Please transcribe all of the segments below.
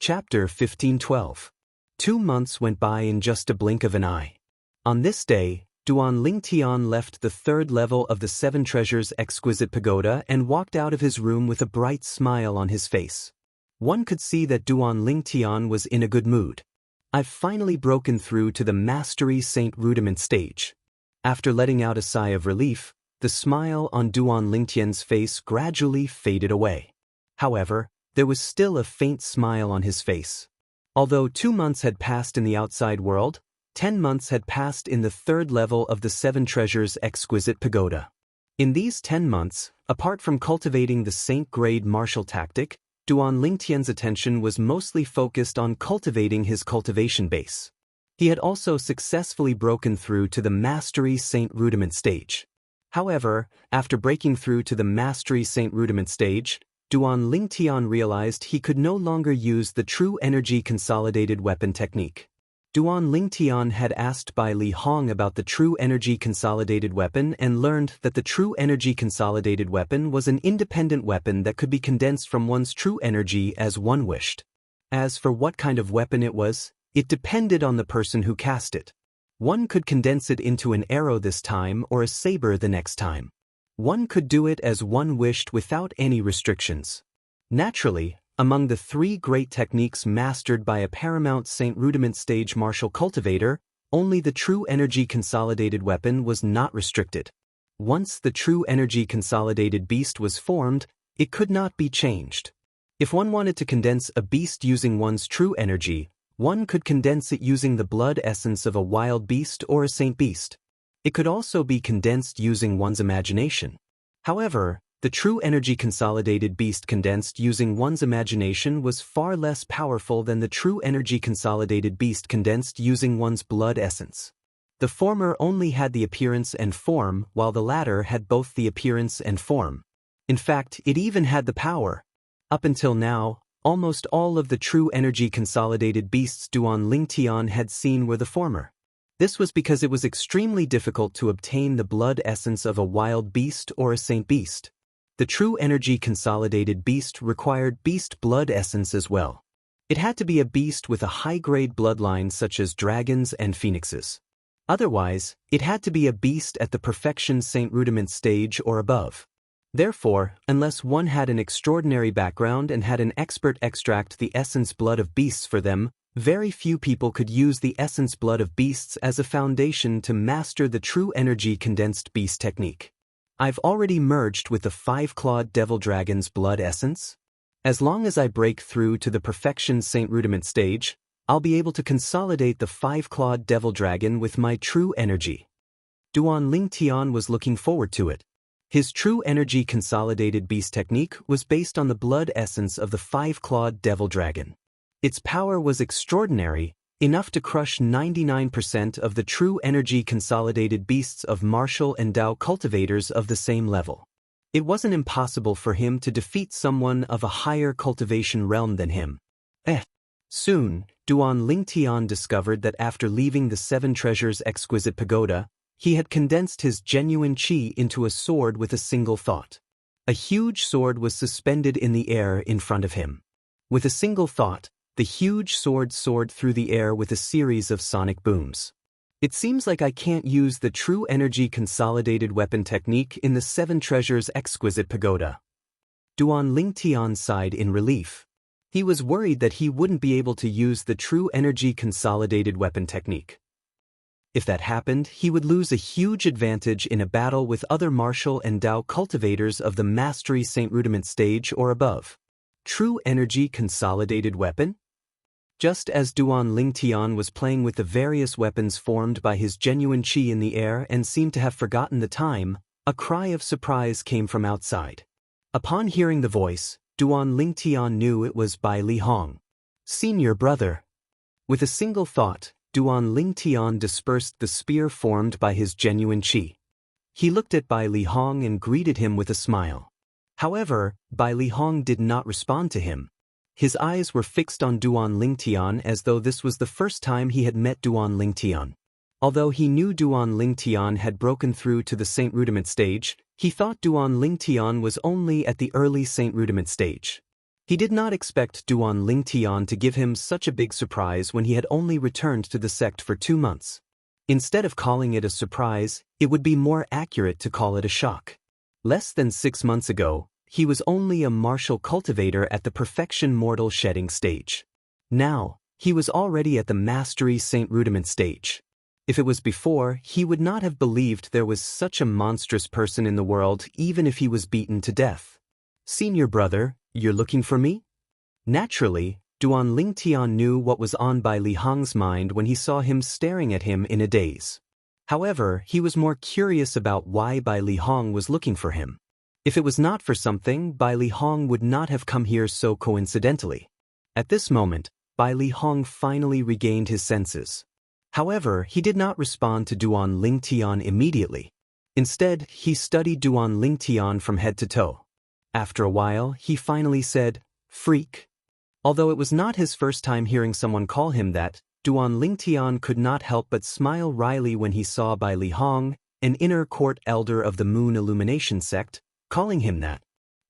Chapter 1512. 2 months went by in just a blink of an eye. On this day, Duan Lingtian left the third level of the Seven Treasures Exquisite Pagoda and walked out of his room with a bright smile on his face. One could see that Duan Lingtian was in a good mood. I've finally broken through to the Mastery Saint Rudiment stage. After letting out a sigh of relief, the smile on Duan Lingtian's face gradually faded away. However, there was still a faint smile on his face. Although 2 months had passed in the outside world, 10 months had passed in the third level of the Seven Treasures Exquisite Pagoda. In these 10 months, apart from cultivating the Saint-grade martial tactic, Duan Lingtian's attention was mostly focused on cultivating his cultivation base. He had also successfully broken through to the Mastery Saint Rudiment stage. However, after breaking through to the Mastery Saint Rudiment stage, Duan Lingtian realized he could no longer use the True Energy Consolidated Weapon technique. Duan Lingtian had asked Bai Li Hong about the True Energy Consolidated Weapon and learned that the True Energy Consolidated Weapon was an independent weapon that could be condensed from one's true energy as one wished. As for what kind of weapon it was, it depended on the person who cast it. One could condense it into an arrow this time or a saber the next time. One could do it as one wished without any restrictions. Naturally, among the 3 great techniques mastered by a paramount Saint Rudiment stage martial cultivator, only the True Energy Consolidated Weapon was not restricted. Once the True Energy Consolidated Beast was formed, it could not be changed. If one wanted to condense a beast using one's true energy, one could condense it using the blood essence of a wild beast or a saint beast. It could also be condensed using one's imagination. However, the True Energy Consolidated Beast condensed using one's imagination was far less powerful than the True Energy Consolidated Beast condensed using one's blood essence. The former only had the appearance and form, while the latter had both the appearance and form. In fact, it even had the power. Up until now, almost all of the True Energy Consolidated Beasts Duan Lingtian had seen were the former. This was because it was extremely difficult to obtain the blood essence of a wild beast or a saint beast. The True Energy Consolidated Beast required beast blood essence as well. It had to be a beast with a high-grade bloodline such as dragons and phoenixes. Otherwise, it had to be a beast at the Perfection Saint Rudiment stage or above. Therefore, unless one had an extraordinary background and had an expert extract the essence blood of beasts for them, very few people could use the essence blood of beasts as a foundation to master the True Energy Condensed Beast technique. I've already merged with the 5-clawed Devil Dragon's blood essence. As long as I break through to the Perfection Saint Rudiment stage, I'll be able to consolidate the 5-clawed Devil Dragon with my true energy. Duan Lingtian was looking forward to it. His True Energy Consolidated Beast technique was based on the blood essence of the 5-clawed Devil Dragon. Its power was extraordinary, enough to crush 99% of the True Energy Consolidated Beasts of martial and Dao cultivators of the same level. It wasn't impossible for him to defeat someone of a higher cultivation realm than him. Soon, Duan Lingtian discovered that after leaving the Seven Treasures Exquisite Pagoda, he had condensed his genuine qi into a sword with a single thought. A huge sword was suspended in the air in front of him. With a single thought, the huge sword soared through the air with a series of sonic booms. It seems like I can't use the True Energy Consolidated Weapon technique in the Seven Treasures Exquisite Pagoda. Duan Lingtian sighed in relief. He was worried that he wouldn't be able to use the True Energy Consolidated Weapon technique. If that happened, he would lose a huge advantage in a battle with other martial and Dao cultivators of the Mastery Saint Rudiment stage or above. True Energy Consolidated Weapon? Just as Duan Lingtian was playing with the various weapons formed by his genuine qi in the air and seemed to have forgotten the time, a cry of surprise came from outside. Upon hearing the voice, Duan Lingtian knew it was Bai Li Hong. Senior brother. With a single thought, Duan Lingtian dispersed the spear formed by his genuine qi. He looked at Bai Li Hong and greeted him with a smile. However, Bai Li Hong did not respond to him. His eyes were fixed on Duan Lingtian as though this was the first time he had met Duan Lingtian. Although he knew Duan Lingtian had broken through to the Saint Rudiment stage, he thought Duan Lingtian was only at the early Saint Rudiment stage. He did not expect Duan Lingtian to give him such a big surprise when he had only returned to the sect for 2 months. Instead of calling it a surprise, it would be more accurate to call it a shock. Less than 6 months ago, he was only a martial cultivator at the perfection mortal shedding stage. Now, he was already at the mastery saint rudiment stage. If it was before, he would not have believed there was such a monstrous person in the world even if he was beaten to death. Senior brother, you're looking for me? Naturally, Duan Lingtian knew what was on Bai Li Hong's mind when he saw him staring at him in a daze. However, he was more curious about why Bai Li Hong was looking for him. If it was not for something, Bai Li Hong would not have come here so coincidentally. At this moment, Bai Li Hong finally regained his senses. However, he did not respond to Duan Lingtian immediately. Instead, he studied Duan Lingtian from head to toe. After a while, he finally said, "Freak." Although it was not his first time hearing someone call him that, Duan Lingtian could not help but smile wryly when he saw Bai Li Hong, an inner court elder of the Moon Illumination sect, calling him that.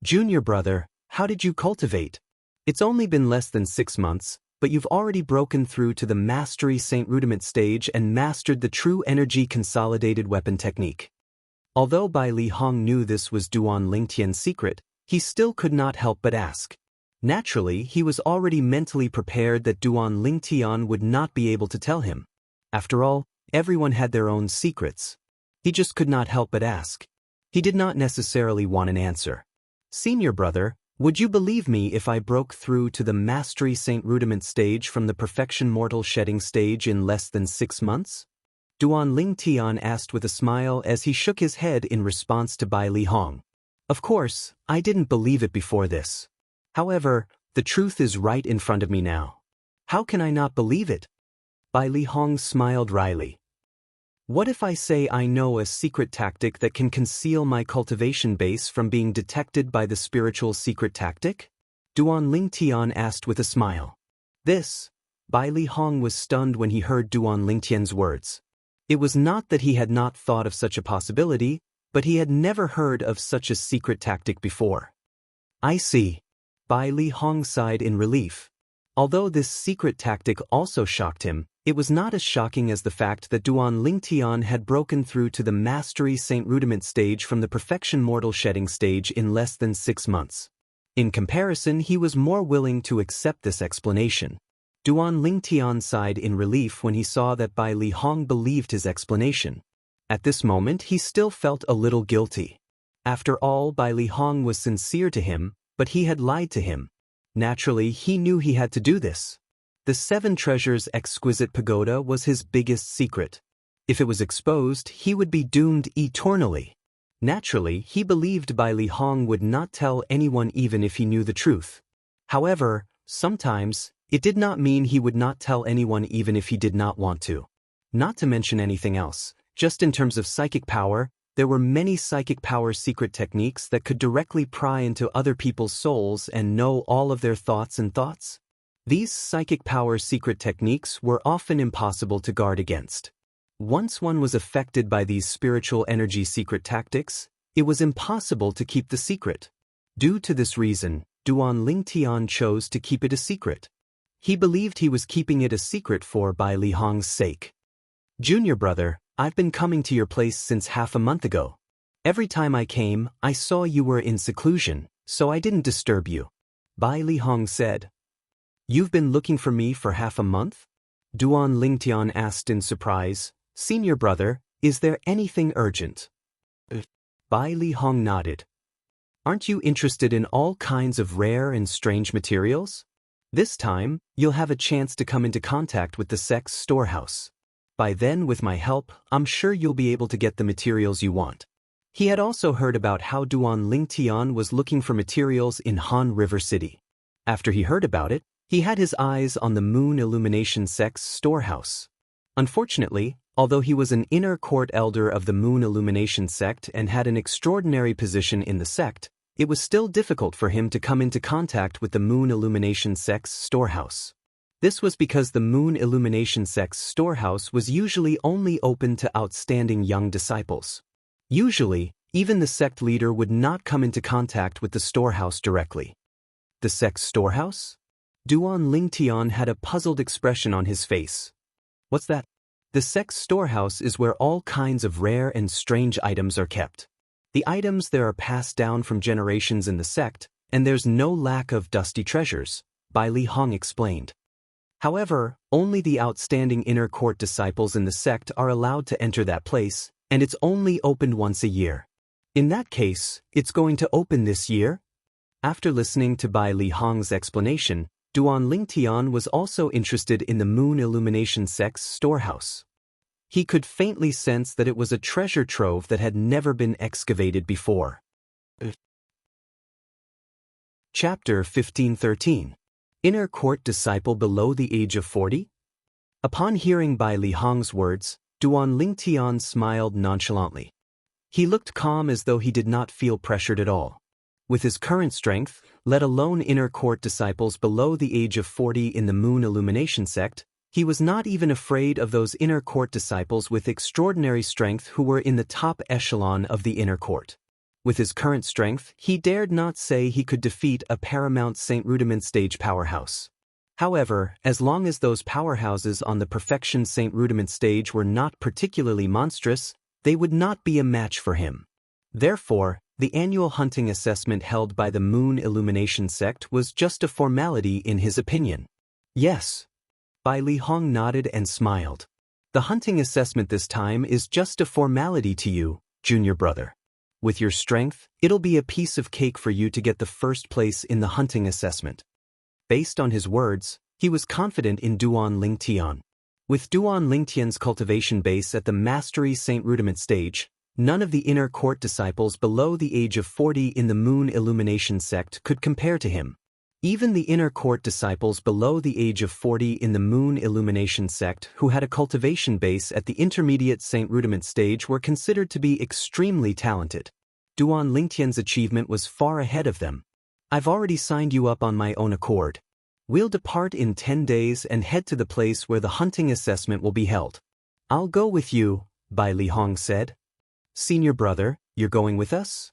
"Junior brother, how did you cultivate? It's only been less than 6 months, but you've already broken through to the Mastery Saint Rudiment stage and mastered the true energy consolidated weapon technique." Although Bai Li Hong knew this was Duan Lingtian's secret, he still could not help but ask. Naturally, he was already mentally prepared that Duan Lingtian would not be able to tell him. After all, everyone had their own secrets. He just could not help but ask. He did not necessarily want an answer. "Senior brother, would you believe me if I broke through to the Mastery Saint Rudiment stage from the Perfection Mortal Shedding stage in less than 6 months? Duan Lingtian asked with a smile as he shook his head in response to Bai Li Hong. "Of course, I didn't believe it before this. However, the truth is right in front of me now. How can I not believe it?" Bai Li Hong smiled wryly. "What if I say I know a secret tactic that can conceal my cultivation base from being detected by the spiritual secret tactic?" Duan Lingtian asked with a smile. Bai Li Hong was stunned when he heard Duan Lingtian's words. It was not that he had not thought of such a possibility, but he had never heard of such a secret tactic before. "I see." Bai Li Hong sighed in relief. Although this secret tactic also shocked him, it was not as shocking as the fact that Duan Lingtian had broken through to the Mastery Saint Rudiment stage from the Perfection Mortal Shedding stage in less than 6 months. In comparison, he was more willing to accept this explanation. Duan Lingtian sighed in relief when he saw that Bai Li Hong believed his explanation. At this moment, he still felt a little guilty. After all, Bai Li Hong was sincere to him, but he had lied to him. Naturally, he knew he had to do this. The 7 Treasures Exquisite Pagoda was his biggest secret. If it was exposed, he would be doomed eternally. Naturally, he believed Bai Li Hong would not tell anyone even if he knew the truth. However, sometimes, it did not mean he would not tell anyone even if he did not want to. Not to mention anything else, just in terms of psychic power, there were many psychic power secret techniques that could directly pry into other people's souls and know all of their thoughts and thoughts. These psychic power secret techniques were often impossible to guard against. Once one was affected by these spiritual energy secret tactics, it was impossible to keep the secret. Due to this reason, Duan Lingtian chose to keep it a secret. He believed he was keeping it a secret for Bai Li Hong's sake. "Junior brother, I've been coming to your place since half a month ago. Every time I came, I saw you were in seclusion, so I didn't disturb you," Bai Li Hong said. "You've been looking for me for half a month?" Duan Lingtian asked in surprise. "Senior brother, is there anything urgent?" Bai Li Hong nodded. "Aren't you interested in all kinds of rare and strange materials? This time, you'll have a chance to come into contact with the sect's storehouse. By then, with my help, I'm sure you'll be able to get the materials you want." He had also heard about how Duan Lingtian was looking for materials in Han River City. After he heard about it, he had his eyes on the Moon Illumination sect's storehouse. Unfortunately, although he was an inner court elder of the Moon Illumination sect and had an extraordinary position in the sect, it was still difficult for him to come into contact with the Moon Illumination sect's storehouse. This was because the Moon Illumination sect's storehouse was usually only open to outstanding young disciples. Usually, even the sect leader would not come into contact with the storehouse directly. The sect's storehouse? Duan Lingtian had a puzzled expression on his face. What's that? The sect's storehouse is where all kinds of rare and strange items are kept. The items there are passed down from generations in the sect, and there's no lack of dusty treasures, Bai Li Hong explained. However, only the outstanding inner court disciples in the sect are allowed to enter that place, and it's only opened once a year. In that case, it's going to open this year? After listening to Bai Li Hong's explanation, Duan Lingtian was also interested in the Moon Illumination sect's storehouse. He could faintly sense that it was a treasure trove that had never been excavated before. Chapter 1513. Inner Court Disciple Below the Age of 40? Upon hearing Bai Li Hong's words, Duan Lingtian smiled nonchalantly. He looked calm as though he did not feel pressured at all. With his current strength, let alone inner court disciples below the age of 40 in the Moon Illumination sect, he was not even afraid of those inner court disciples with extraordinary strength who were in the top echelon of the inner court. With his current strength, he dared not say he could defeat a paramount Saint Rudiment stage powerhouse. However, as long as those powerhouses on the Perfection Saint Rudiment stage were not particularly monstrous, they would not be a match for him. Therefore, the annual hunting assessment held by the Moon Illumination sect was just a formality in his opinion. Yes. Bai Li Hong nodded and smiled. The hunting assessment this time is just a formality to you, junior brother. With your strength, it'll be a piece of cake for you to get the first place in the hunting assessment. Based on his words, he was confident in Duan Lingtian. With Duan Lingtian's cultivation base at the Mastery Saint Rudiment stage, none of the inner court disciples below the age of 40 in the Moon Illumination sect could compare to him. Even the inner court disciples below the age of 40 in the Moon Illumination sect who had a cultivation base at the intermediate Saint Rudiment stage were considered to be extremely talented. Duan Lingtian's achievement was far ahead of them. I've already signed you up on my own accord. We'll depart in 10 days and head to the place where the hunting assessment will be held. I'll go with you, Bai Li Hong said. Senior brother, you're going with us?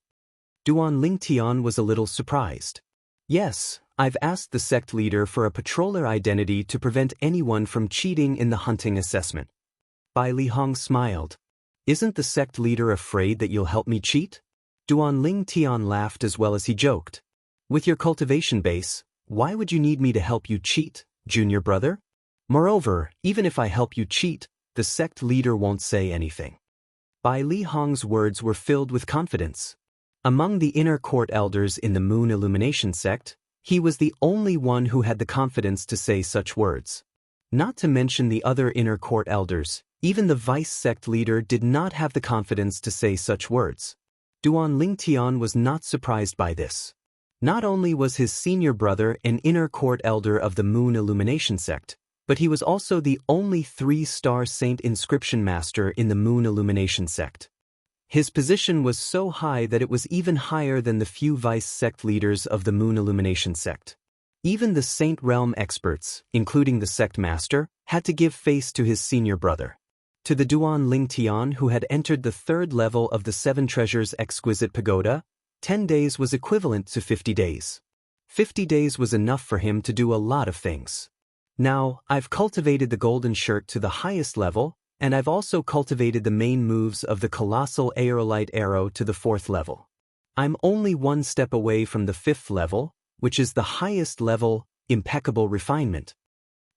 Duan Lingtian was a little surprised. Yes, I've asked the sect leader for a patroller identity to prevent anyone from cheating in the hunting assessment. Bai Li Hong smiled. Isn't the sect leader afraid that you'll help me cheat? Duan Lingtian laughed as well as he joked. With your cultivation base, why would you need me to help you cheat, junior brother? Moreover, even if I help you cheat, the sect leader won't say anything. Bai Li Hong's words were filled with confidence. Among the inner court elders in the Moon Illumination sect, he was the only one who had the confidence to say such words. Not to mention the other inner court elders, even the vice sect leader did not have the confidence to say such words. Duan Lingtian was not surprised by this. Not only was his senior brother an inner court elder of the Moon Illumination sect, but he was also the only 3-star saint inscription master in the Moon Illumination sect. His position was so high that it was even higher than the few vice sect leaders of the Moon Illumination sect. Even the Saint Realm experts, including the sect master, had to give face to his senior brother. To the Duan Lingtian who had entered the 3rd level of the 7 Treasures Exquisite Pagoda, 10 days was equivalent to 50 days. 50 days was enough for him to do a lot of things. Now, I've cultivated the golden shirt to the highest level, and I've also cultivated the main moves of the colossal aerolite arrow to the 4th level. I'm only 1 step away from the 5th level, which is the highest level, impeccable refinement.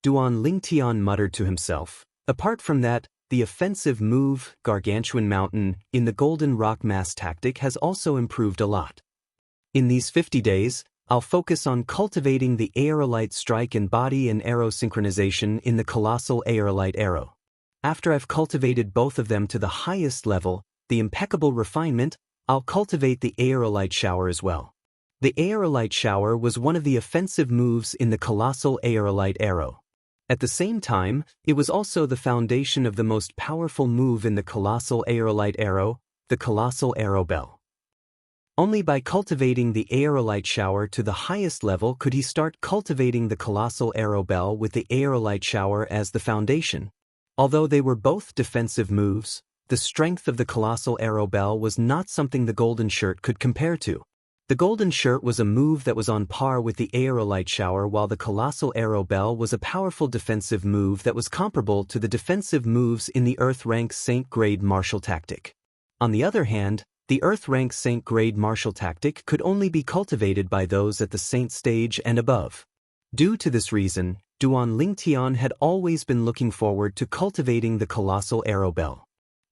Duan Lingtian muttered to himself. Apart from that, the offensive move, Gargantuan Mountain, in the Golden Rock Mass tactic has also improved a lot. In these 50 days, I'll focus on cultivating the aerolite strike and body and arrow synchronization in the colossal aerolite arrow. After I've cultivated both of them to the highest level, the impeccable refinement, I'll cultivate the aerolite shower as well. The aerolite shower was one of the offensive moves in the colossal aerolite arrow. At the same time, it was also the foundation of the most powerful move in the colossal aerolite arrow, the colossal arrow bell. Only by cultivating the aerolite shower to the highest level could he start cultivating the colossal arrow bell with the aerolite shower as the foundation. Although they were both defensive moves, the strength of the colossal arrow bell was not something the golden shirt could compare to. The golden shirt was a move that was on par with the aerolite shower, while the colossal arrow bell was a powerful defensive move that was comparable to the defensive moves in the Earth rank Saint grade martial tactic. On the other hand, the Earth rank Saint grade martial tactic could only be cultivated by those at the Saint stage and above. Due to this reason, Duan Lingtian had always been looking forward to cultivating the colossal arrow bell.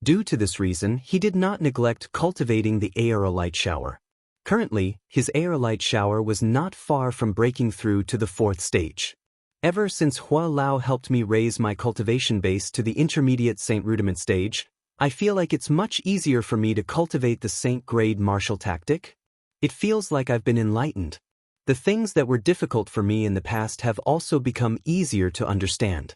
Due to this reason, he did not neglect cultivating the aerolite shower. Currently, his aerolite shower was not far from breaking through to the 4th stage. Ever since Hua Lao helped me raise my cultivation base to the intermediate Saint rudiment stage, I feel like it's much easier for me to cultivate the Saint grade martial tactic. It feels like I've been enlightened. The things that were difficult for me in the past have also become easier to understand.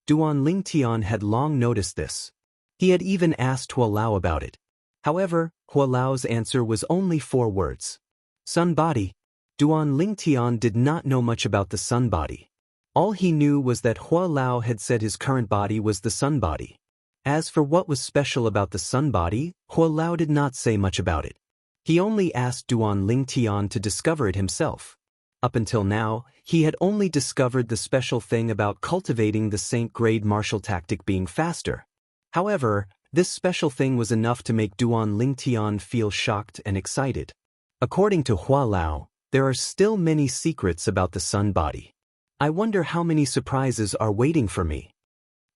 Duan Lingtian had long noticed this. He had even asked Hua Lao about it. However, Hua Lao's answer was only 4 words. Sun body. Duan Lingtian did not know much about the sun body. All he knew was that Hua Lao had said his current body was the sun body. As for what was special about the sun body, Hua Lao did not say much about it. He only asked Duan Lingtian to discover it himself. Up until now, he had only discovered the special thing about cultivating the Saint grade martial tactic being faster. However, this special thing was enough to make Duan Lingtian feel shocked and excited. According to Hua Lao, there are still many secrets about the sun body. I wonder how many surprises are waiting for me.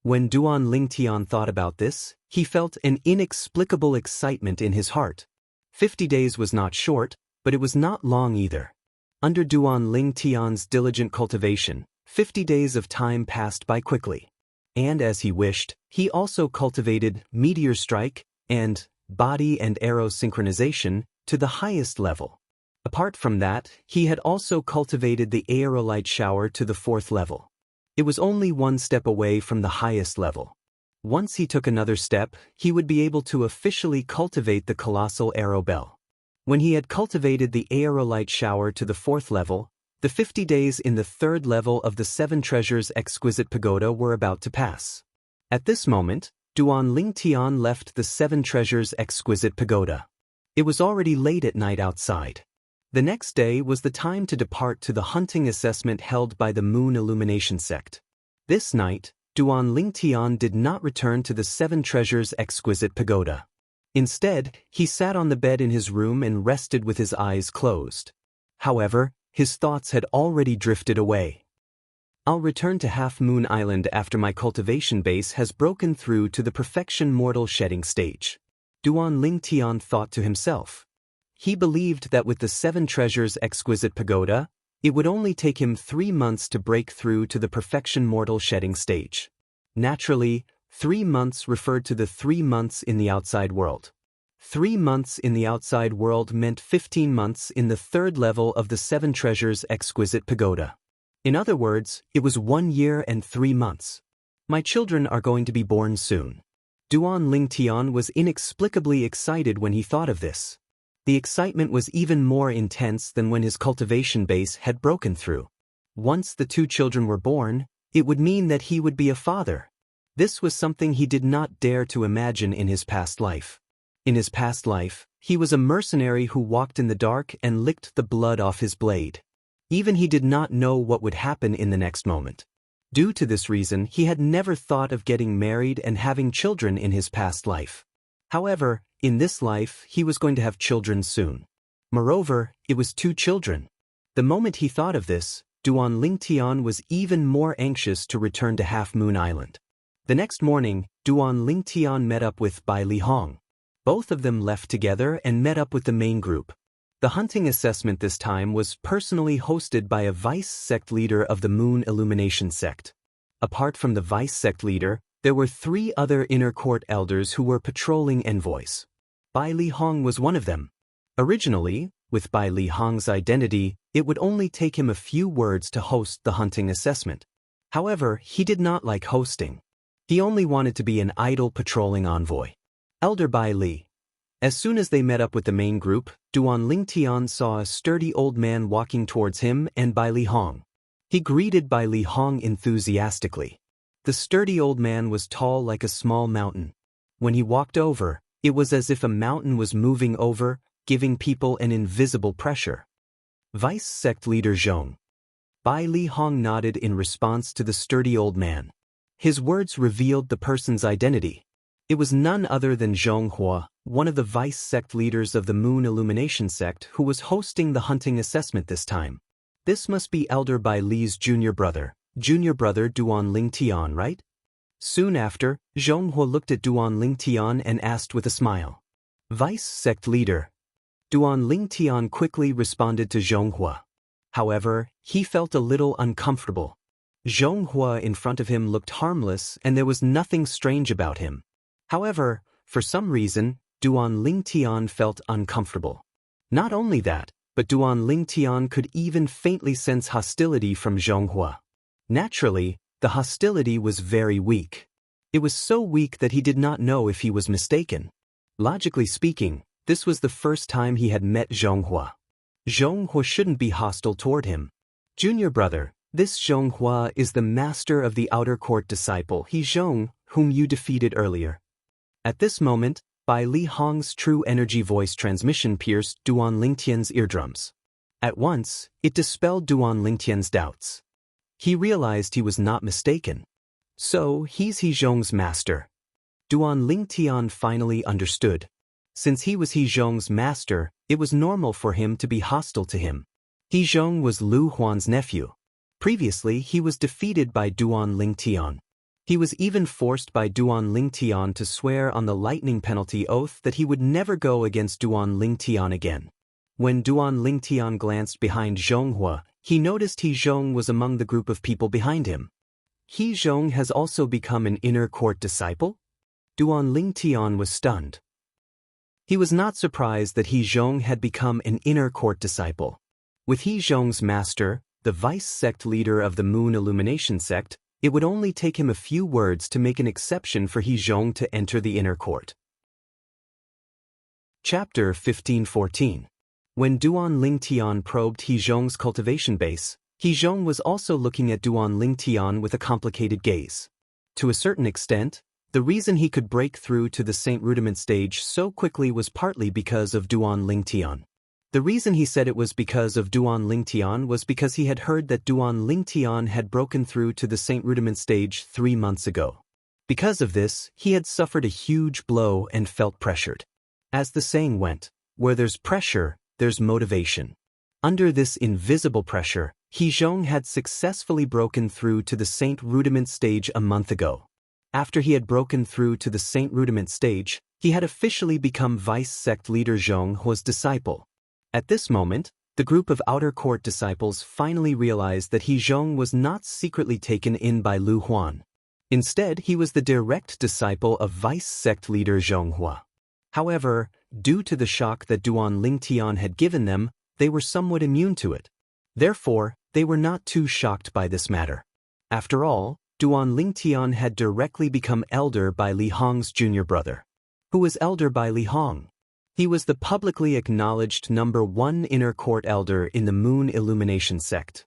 When Duan Lingtian thought about this, he felt an inexplicable excitement in his heart. 50 days was not short, but it was not long either. Under Duan Lingtian's diligent cultivation, 50 days of time passed by quickly. And as he wished, he also cultivated meteor strike and body and arrow synchronization to the highest level. Apart from that, he had also cultivated the aerolite shower to the 4th level. It was only one step away from the highest level. Once he took another step, he would be able to officially cultivate the colossal arrow bell. When he had cultivated the aerolite shower to the 4th level, the 50 days in the 3rd level of the 7 treasures exquisite pagoda were about to pass. At this moment, Duan Lingtian left the 7 treasures exquisite pagoda. It was already late at night outside. The next day was the time to depart to the hunting assessment held by the Moon Illumination sect. This night, Duan Lingtian did not return to the 7 treasures exquisite pagoda. Instead, he sat on the bed in his room and rested with his eyes closed. However, his thoughts had already drifted away. I'll return to Half Moon Island after my cultivation base has broken through to the perfection mortal shedding stage. Duan Lingtian thought to himself. He believed that with the 7 treasures exquisite pagoda, it would only take him 3 months to break through to the perfection mortal shedding stage. Naturally, 3 months referred to the 3 months in the outside world. 3 months in the outside world meant 15 months in the 3rd level of the 7 treasures exquisite pagoda. In other words, it was 1 year and 3 months. My children are going to be born soon. Duan Lingtian was inexplicably excited when he thought of this. The excitement was even more intense than when his cultivation base had broken through. Once the 2 children were born, it would mean that he would be a father. This was something he did not dare to imagine in his past life. In his past life, he was a mercenary who walked in the dark and licked the blood off his blade. Even he did not know what would happen in the next moment. Due to this reason, he had never thought of getting married and having children in his past life. However, in this life, he was going to have children soon. Moreover, it was 2 children. The moment he thought of this, Duan Lingtian was even more anxious to return to Half Moon Island. The next morning, Duan Lingtian met up with Bai Li Hong. Both of them left together and met up with the main group. The hunting assessment this time was personally hosted by a vice sect leader of the Moon Illumination sect. Apart from the vice sect leader, there were 3 other inner court elders who were patrolling envoys. Bai Li Hong was one of them. Originally, with Bai Li Hong's identity, it would only take him a few words to host the hunting assessment. However, he did not like hosting. He only wanted to be an idle patrolling envoy. Elder Bai Li. As soon as they met up with the main group, Duan Lingtian saw a sturdy old man walking towards him and Bai Li Hong. He greeted Bai Li Hong enthusiastically. The sturdy old man was tall like a small mountain. When he walked over, it was as if a mountain was moving over, giving people an invisible pressure. Vice sect leader Zhong. Bai Li Hong nodded in response to the sturdy old man. His words revealed the person's identity. It was none other than Zhong Hua, one of the vice sect leaders of the Moon Illumination sect who was hosting the hunting assessment this time. This must be Elder Bai Li's junior brother Duan Ling Tian, right? Soon after, Zhong Hua looked at Duan Ling Tian and asked with a smile. Vice sect leader. Duan Ling Tian quickly responded to Zhong Hua. However, he felt a little uncomfortable. Zhong Hua in front of him looked harmless and there was nothing strange about him. However, for some reason, Duan Ling Tian felt uncomfortable. Not only that, but Duan Ling Tian could even faintly sense hostility from Zhong Hua. Naturally, the hostility was very weak. It was so weak that he did not know if he was mistaken. Logically speaking, this was the first time he had met Zhong Hua. Zhong Hua shouldn't be hostile toward him. Junior brother, this Zhong Hua is the master of the outer court disciple He Zhong, whom you defeated earlier. At this moment, Bai Li Hong's true energy voice transmission pierced Duan Lingtian's eardrums. At once, it dispelled Duan Lingtian's doubts. He realized he was not mistaken. So, he's He Zhong's master. Duan Lingtian finally understood. Since he was He Zhong's master, it was normal for him to be hostile to him. He Zhong was Lu Huan's nephew. Previously, he was defeated by Duan Lingtian. He was even forced by Duan Lingtian to swear on the lightning penalty oath that he would never go against Duan Lingtian again. When Duan Lingtian glanced behind Zhong Hua, he noticed He Zhong was among the group of people behind him. He Zhong has also become an inner court disciple? Duan Lingtian was stunned. He was not surprised that He Zhong had become an inner court disciple. With He Zhong's master, the vice sect leader of the Moon Illumination sect, it would only take him a few words to make an exception for He Zhong to enter the inner court. Chapter 1514. When Duan Lingtian probed He Zhong's cultivation base, He Zhong was also looking at Duan Lingtian with a complicated gaze. To a certain extent, the reason he could break through to the Saint Rudiment stage so quickly was partly because of Duan Lingtian. The reason he said it was because of Duan Lingtian was because he had heard that Duan Lingtian had broken through to the Saint Rudiment stage 3 months ago. Because of this, he had suffered a huge blow and felt pressured. As the saying went, where there's pressure, there's motivation. Under this invisible pressure, He Zhong had successfully broken through to the Saint Rudiment stage a month ago. After he had broken through to the Saint Rudiment stage, he had officially become vice sect leader Zhong Hua's disciple. At this moment, the group of outer court disciples finally realized that He Zhong was not secretly taken in by Lu Huan. Instead, he was the direct disciple of vice sect leader Zhong Hua. However, due to the shock that Duan Lingtian had given them, they were somewhat immune to it. Therefore, they were not too shocked by this matter. After all, Duan Lingtian had directly become Elder Bai Li Hong's junior brother. Who was Elder Bai Li Hong? He was the publicly acknowledged #1 inner court elder in the Moon Illumination sect.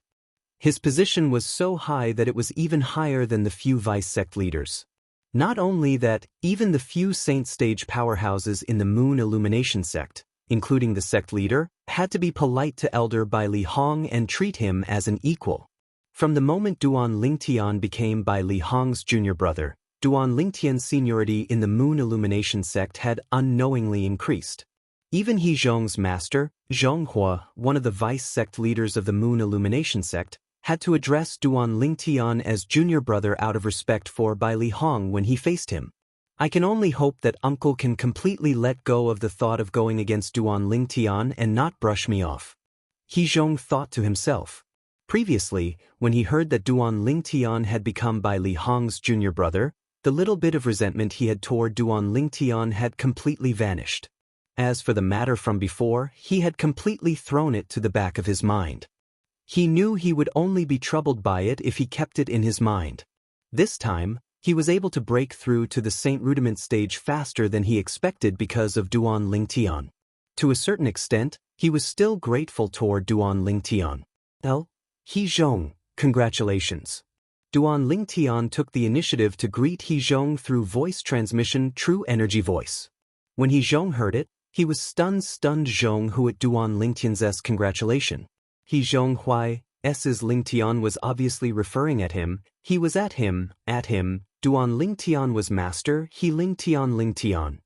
His position was so high that it was even higher than the few vice sect leaders. Not only that, even the few saint stage powerhouses in the Moon Illumination sect, including the sect leader, had to be polite to Elder Bai Li Hong and treat him as an equal. From the moment Duan Lingtian became Bai Li Hong's junior brother, Duan Lingtian's seniority in the Moon Illumination sect had unknowingly increased. Even He Zhong's master, Zhong Hua, one of the vice sect leaders of the Moon Illumination sect, had to address Duan Lingtian as junior brother out of respect for Bai Li Hong when he faced him. I can only hope that uncle can completely let go of the thought of going against Duan Lingtian and not brush me off. He Zhong thought to himself. Previously, when he heard that Duan Lingtian had become Bai Li Hong's junior brother, the little bit of resentment he had toward Duan Lingtian had completely vanished. As for the matter from before, he had completely thrown it to the back of his mind. He knew he would only be troubled by it if he kept it in his mind. This time, he was able to break through to the Saint Rudiment stage faster than he expected because of Duan Lingtian. To a certain extent, he was still grateful toward Duan Lingtian. He Zhong, congratulations. Duan Lingtian took the initiative to greet He Zhong through voice transmission True Energy Voice. When He Zhong heard it, He was stunned Zhong Hu at Duan Lingtian's congratulation. He Zhong Hui's Lingtian was obviously referring at him, he was at him, Duan Lingtian was master, he Lingtian.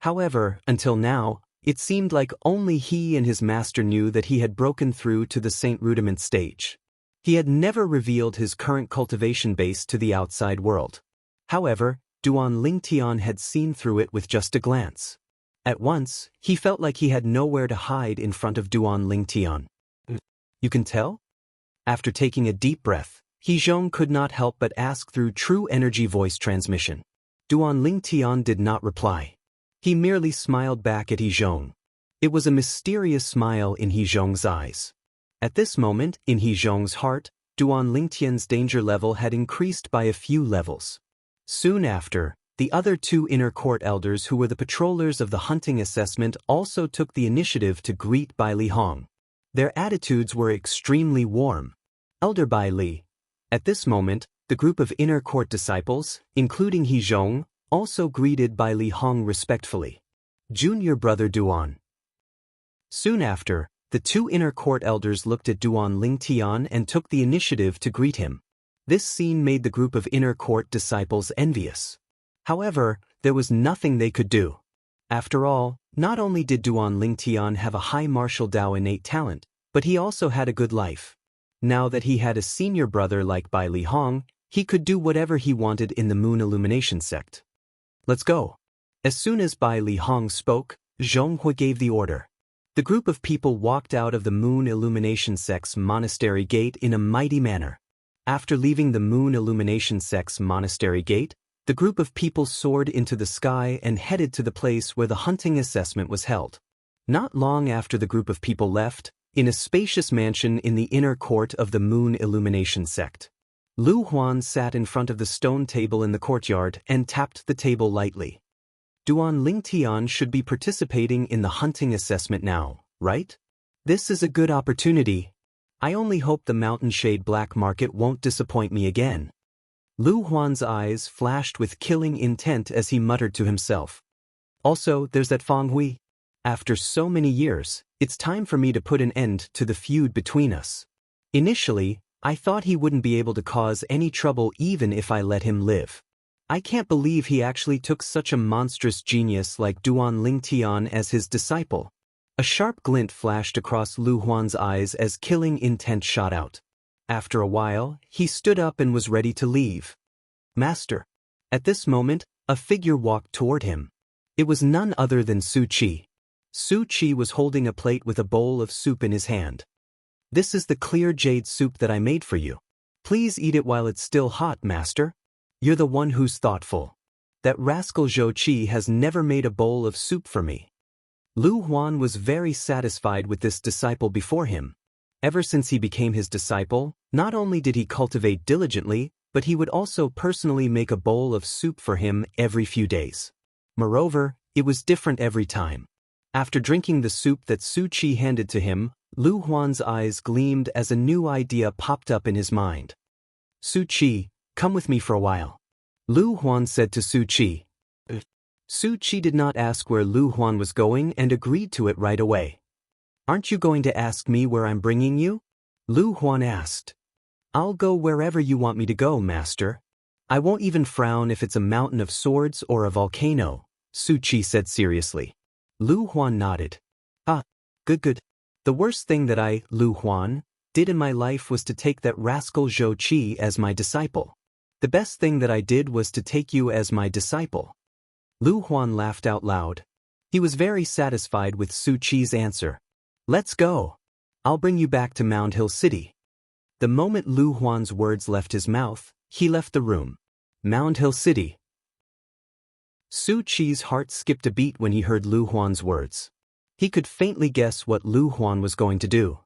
However, until now, it seemed like only he and his master knew that he had broken through to the Saint Rudiment stage. He had never revealed his current cultivation base to the outside world. However, Duan Lingtian had seen through it with just a glance. At once, he felt like he had nowhere to hide in front of Duan Lingtian. You can tell? After taking a deep breath, He Zhong could not help but ask through true energy voice transmission. Duan Lingtian did not reply. He merely smiled back at He Zhong. It was a mysterious smile in He Zhong's eyes. At this moment, in He Zhong's heart, Duan Lingtian's danger level had increased by a few levels. Soon after, the other two inner court elders who were the patrollers of the hunting assessment also took the initiative to greet Bai Li Hong. Their attitudes were extremely warm. Elder Bai Li. At this moment, the group of inner court disciples, including He Zhong, also greeted Bai Li Hong respectfully. Junior brother Duan. Soon after, the two inner court elders looked at Duan Lingtian and took the initiative to greet him. This scene made the group of inner court disciples envious. However, there was nothing they could do. After all, not only did Duan Lingtian have a high martial Dao innate talent, but he also had a good life. Now that he had a senior brother like Bai Li Hong, he could do whatever he wanted in the Moon Illumination sect. Let's go. As soon as Bai Li Hong spoke, Zhong Hui gave the order. The group of people walked out of the Moon Illumination sect's monastery gate in a mighty manner. After leaving the Moon Illumination sect's monastery gate, the group of people soared into the sky and headed to the place where the hunting assessment was held. Not long after the group of people left, in a spacious mansion in the inner court of the Moon Illumination sect, Lu Huan sat in front of the stone table in the courtyard and tapped the table lightly. Duan Lingtian should be participating in the hunting assessment now, right? This is a good opportunity. I only hope the Mountain Shade Black Market won't disappoint me again. Lu Huan's eyes flashed with killing intent as he muttered to himself. Also, there's that Fang Hui. After so many years, it's time for me to put an end to the feud between us. Initially, I thought he wouldn't be able to cause any trouble even if I let him live. I can't believe he actually took such a monstrous genius like Duan Lingtian as his disciple. A sharp glint flashed across Lu Huan's eyes as killing intent shot out. After a while, he stood up and was ready to leave. Master. At this moment, a figure walked toward him. It was none other than Su Qi. Su Qi was holding a plate with a bowl of soup in his hand. This is the clear jade soup that I made for you. Please eat it while it's still hot, master. You're the one who's thoughtful. That rascal Zhou Qi has never made a bowl of soup for me. Lu Huan was very satisfied with this disciple before him. Ever since he became his disciple, not only did he cultivate diligently, but he would also personally make a bowl of soup for him every few days. Moreover, it was different every time. After drinking the soup that Su Qi handed to him, Lu Huan's eyes gleamed as a new idea popped up in his mind. Su Qi, come with me for a while. Lu Huan said to Su Qi. Su Qi did not ask where Lu Huan was going and agreed to it right away. Aren't you going to ask me where I'm bringing you? Lu Huan asked. I'll go wherever you want me to go, master. I won't even frown if it's a mountain of swords or a volcano, Su Qi said seriously. Lu Huan nodded. Ah, good. The worst thing that I, Lu Huan, did in my life was to take that rascal Zhou Qi as my disciple. The best thing that I did was to take you as my disciple. Lu Huan laughed out loud. He was very satisfied with Su Qi's answer. Let's go. I'll bring you back to Mound Hill City. The moment Lu Huan's words left his mouth, he left the room. Mound Hill City. Su Qi's heart skipped a beat when he heard Lu Huan's words. He could faintly guess what Lu Huan was going to do.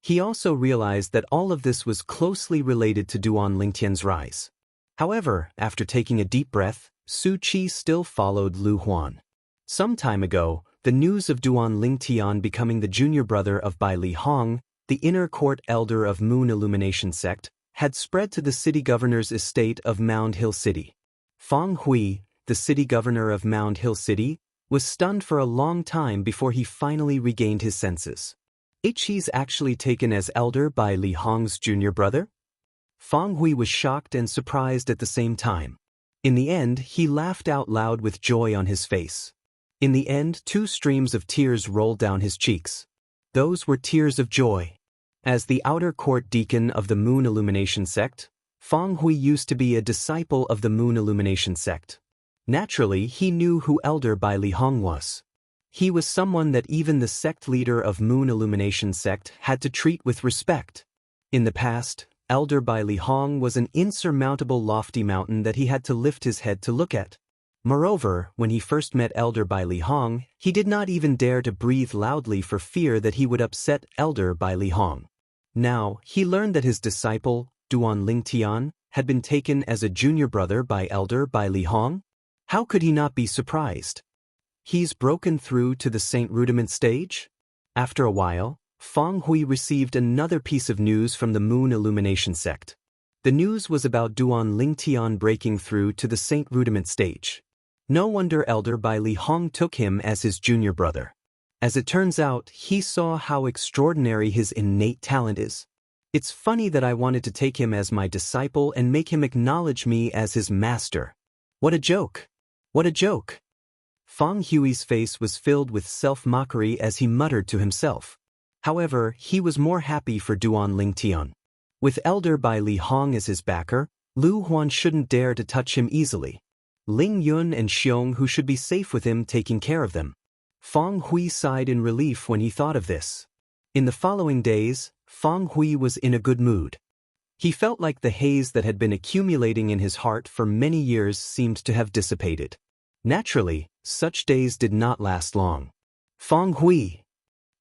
He also realized that all of this was closely related to Duan Lingtian's rise. However, after taking a deep breath, Su Qi still followed Lu Huan. Some time ago, the news of Duan Lingtian becoming the junior brother of Bai Li Hong, the inner court elder of Moon Illumination sect, had spread to the city governor's estate of Mound Hill City. Fang Hui, the city governor of Mound Hill City, was stunned for a long time before he finally regained his senses. He's actually taken as elder by Li Hong's junior brother? Fang Hui was shocked and surprised at the same time. In the end, he laughed out loud with joy on his face. In the end, 2 streams of tears rolled down his cheeks. Those were tears of joy. As the outer court deacon of the Moon Illumination sect, Fang Hui used to be a disciple of the Moon Illumination sect. Naturally, he knew who Elder Bai Li Hong was. He was someone that even the sect leader of Moon Illumination sect had to treat with respect. In the past, Elder Bai Li Hong was an insurmountable lofty mountain that he had to lift his head to look at. Moreover, when he first met Elder Bai Li Hong, he did not even dare to breathe loudly for fear that he would upset Elder Bai Li Hong. Now, he learned that his disciple, Duan Lingtian, had been taken as a junior brother by Elder Bai Li Hong. How could he not be surprised? He's broken through to the Saint Rudiment stage? After a while, Fang Hui received another piece of news from the Moon Illumination sect. The news was about Duan Lingtian breaking through to the Saint Rudiment stage. No wonder Elder Bai Li Hong took him as his junior brother. As it turns out, he saw how extraordinary his innate talent is. It's funny that I wanted to take him as my disciple and make him acknowledge me as his master. What a joke! What a joke! Fang Hui's face was filled with self-mockery as he muttered to himself. However, he was more happy for Duan Lingtian. With Elder Bai Li Hong as his backer, Lu Huan shouldn't dare to touch him easily. Ling Yun and Xiong who should be safe with him taking care of them. Fang Hui sighed in relief when he thought of this. In the following days, Fang Hui was in a good mood. He felt like the haze that had been accumulating in his heart for many years seemed to have dissipated. Naturally, such days did not last long. Fang Hui!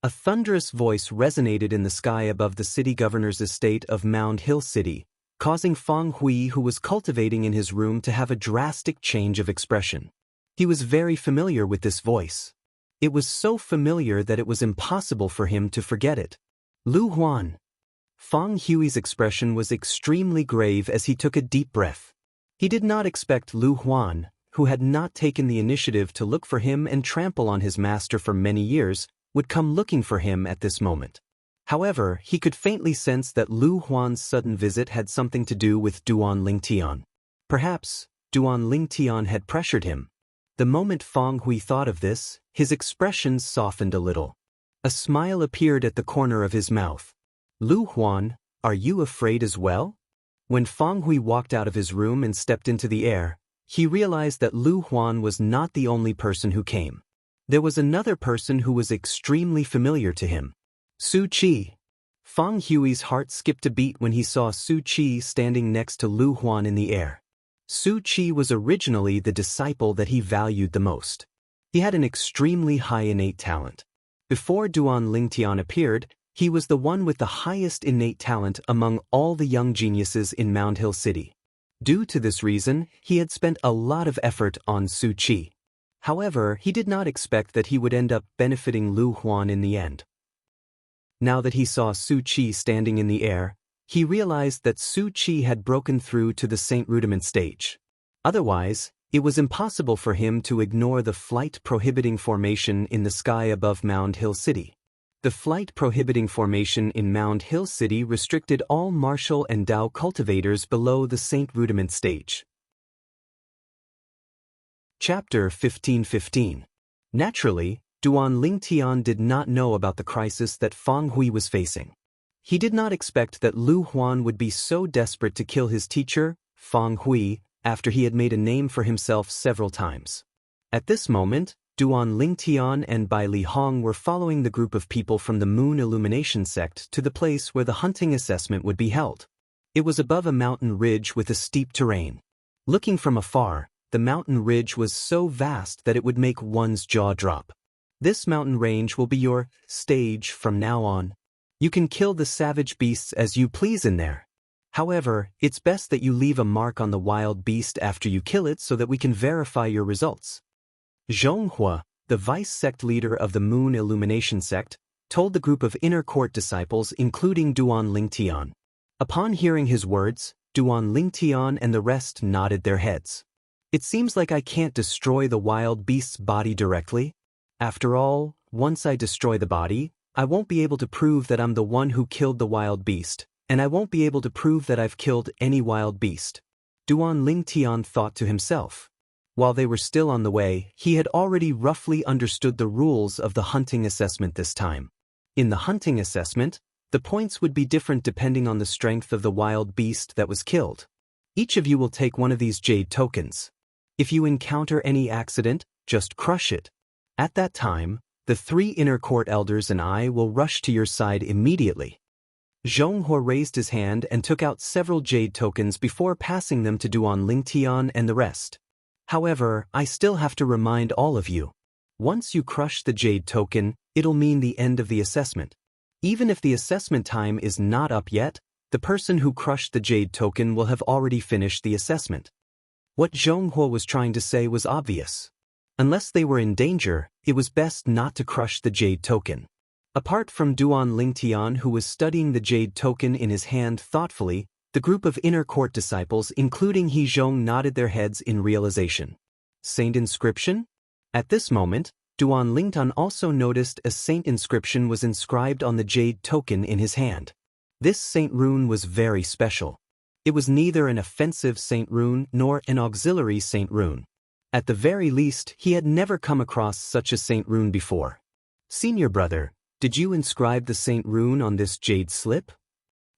A thunderous voice resonated in the sky above the city governor's estate of Mound Hill City, causing Fang Hui, who was cultivating in his room, to have a drastic change of expression. He was very familiar with this voice. It was so familiar that it was impossible for him to forget it. Lu Huan. Fang Hui's expression was extremely grave as he took a deep breath. He did not expect Lu Huan, who had not taken the initiative to look for him and trample on his master for many years, would come looking for him at this moment. However, he could faintly sense that Lu Huan's sudden visit had something to do with Duan Lingtian. Perhaps, Duan Lingtian had pressured him. The moment Fang Hui thought of this, his expression softened a little. A smile appeared at the corner of his mouth. Lu Huan, are you afraid as well? When Fang Hui walked out of his room and stepped into the air, he realized that Lu Huan was not the only person who came. There was another person who was extremely familiar to him. Su Qi. Fang Hui's heart skipped a beat when he saw Su Qi standing next to Lu Huan in the air. Su Qi was originally the disciple that he valued the most. He had an extremely high innate talent. Before Duan Lingtian appeared, he was the one with the highest innate talent among all the young geniuses in Mound Hill City. Due to this reason, he had spent a lot of effort on Su Qi. However, he did not expect that he would end up benefiting Lu Huan in the end. Now that he saw Su Qi standing in the air, he realized that Su Qi had broken through to the Saint Rudiment stage. Otherwise, it was impossible for him to ignore the flight-prohibiting formation in the sky above Mound Hill City. The flight-prohibiting formation in Mound Hill City restricted all martial and Dao cultivators below the Saint Rudiment stage. Chapter 15:15. Naturally, Duan Lingtian did not know about the crisis that Fang Hui was facing. He did not expect that Lu Huan would be so desperate to kill his teacher, Fang Hui, after he had made a name for himself several times. At this moment, Duan Lingtian and Bai Li Hong were following the group of people from the Moon Illumination sect to the place where the hunting assessment would be held. It was above a mountain ridge with a steep terrain. Looking from afar, the mountain ridge was so vast that it would make one's jaw drop. This mountain range will be your stage from now on. You can kill the savage beasts as you please in there. However, it's best that you leave a mark on the wild beast after you kill it so that we can verify your results. Zhonghua, the vice sect leader of the Moon Illumination sect, told the group of inner court disciples including Duan Lingtian. Upon hearing his words, Duan Lingtian and the rest nodded their heads. It seems like I can't destroy the wild beast's body directly. After all, once I destroy the body, I won't be able to prove that I'm the one who killed the wild beast, and I won't be able to prove that I've killed any wild beast. Duan Lingtian thought to himself. While they were still on the way, he had already roughly understood the rules of the hunting assessment this time. In the hunting assessment, the points would be different depending on the strength of the wild beast that was killed. Each of you will take one of these jade tokens. If you encounter any accident, just crush it. At that time, the 3 inner court elders and I will rush to your side immediately. Zhonghua raised his hand and took out several jade tokens before passing them to Duan Lingtian and the rest. However, I still have to remind all of you. Once you crush the jade token, it'll mean the end of the assessment. Even if the assessment time is not up yet, the person who crushed the jade token will have already finished the assessment. What Zhonghua was trying to say was obvious. Unless they were in danger, it was best not to crush the jade token. Apart from Duan Lingtian, who was studying the jade token in his hand thoughtfully, the group of inner court disciples including He Zhong nodded their heads in realization. Saint inscription? At this moment, Duan Lingtian also noticed a saint inscription was inscribed on the jade token in his hand. This saint rune was very special. It was neither an offensive saint rune nor an auxiliary saint rune. At the very least, he had never come across such a saint rune before. Senior brother, did you inscribe the saint rune on this jade slip?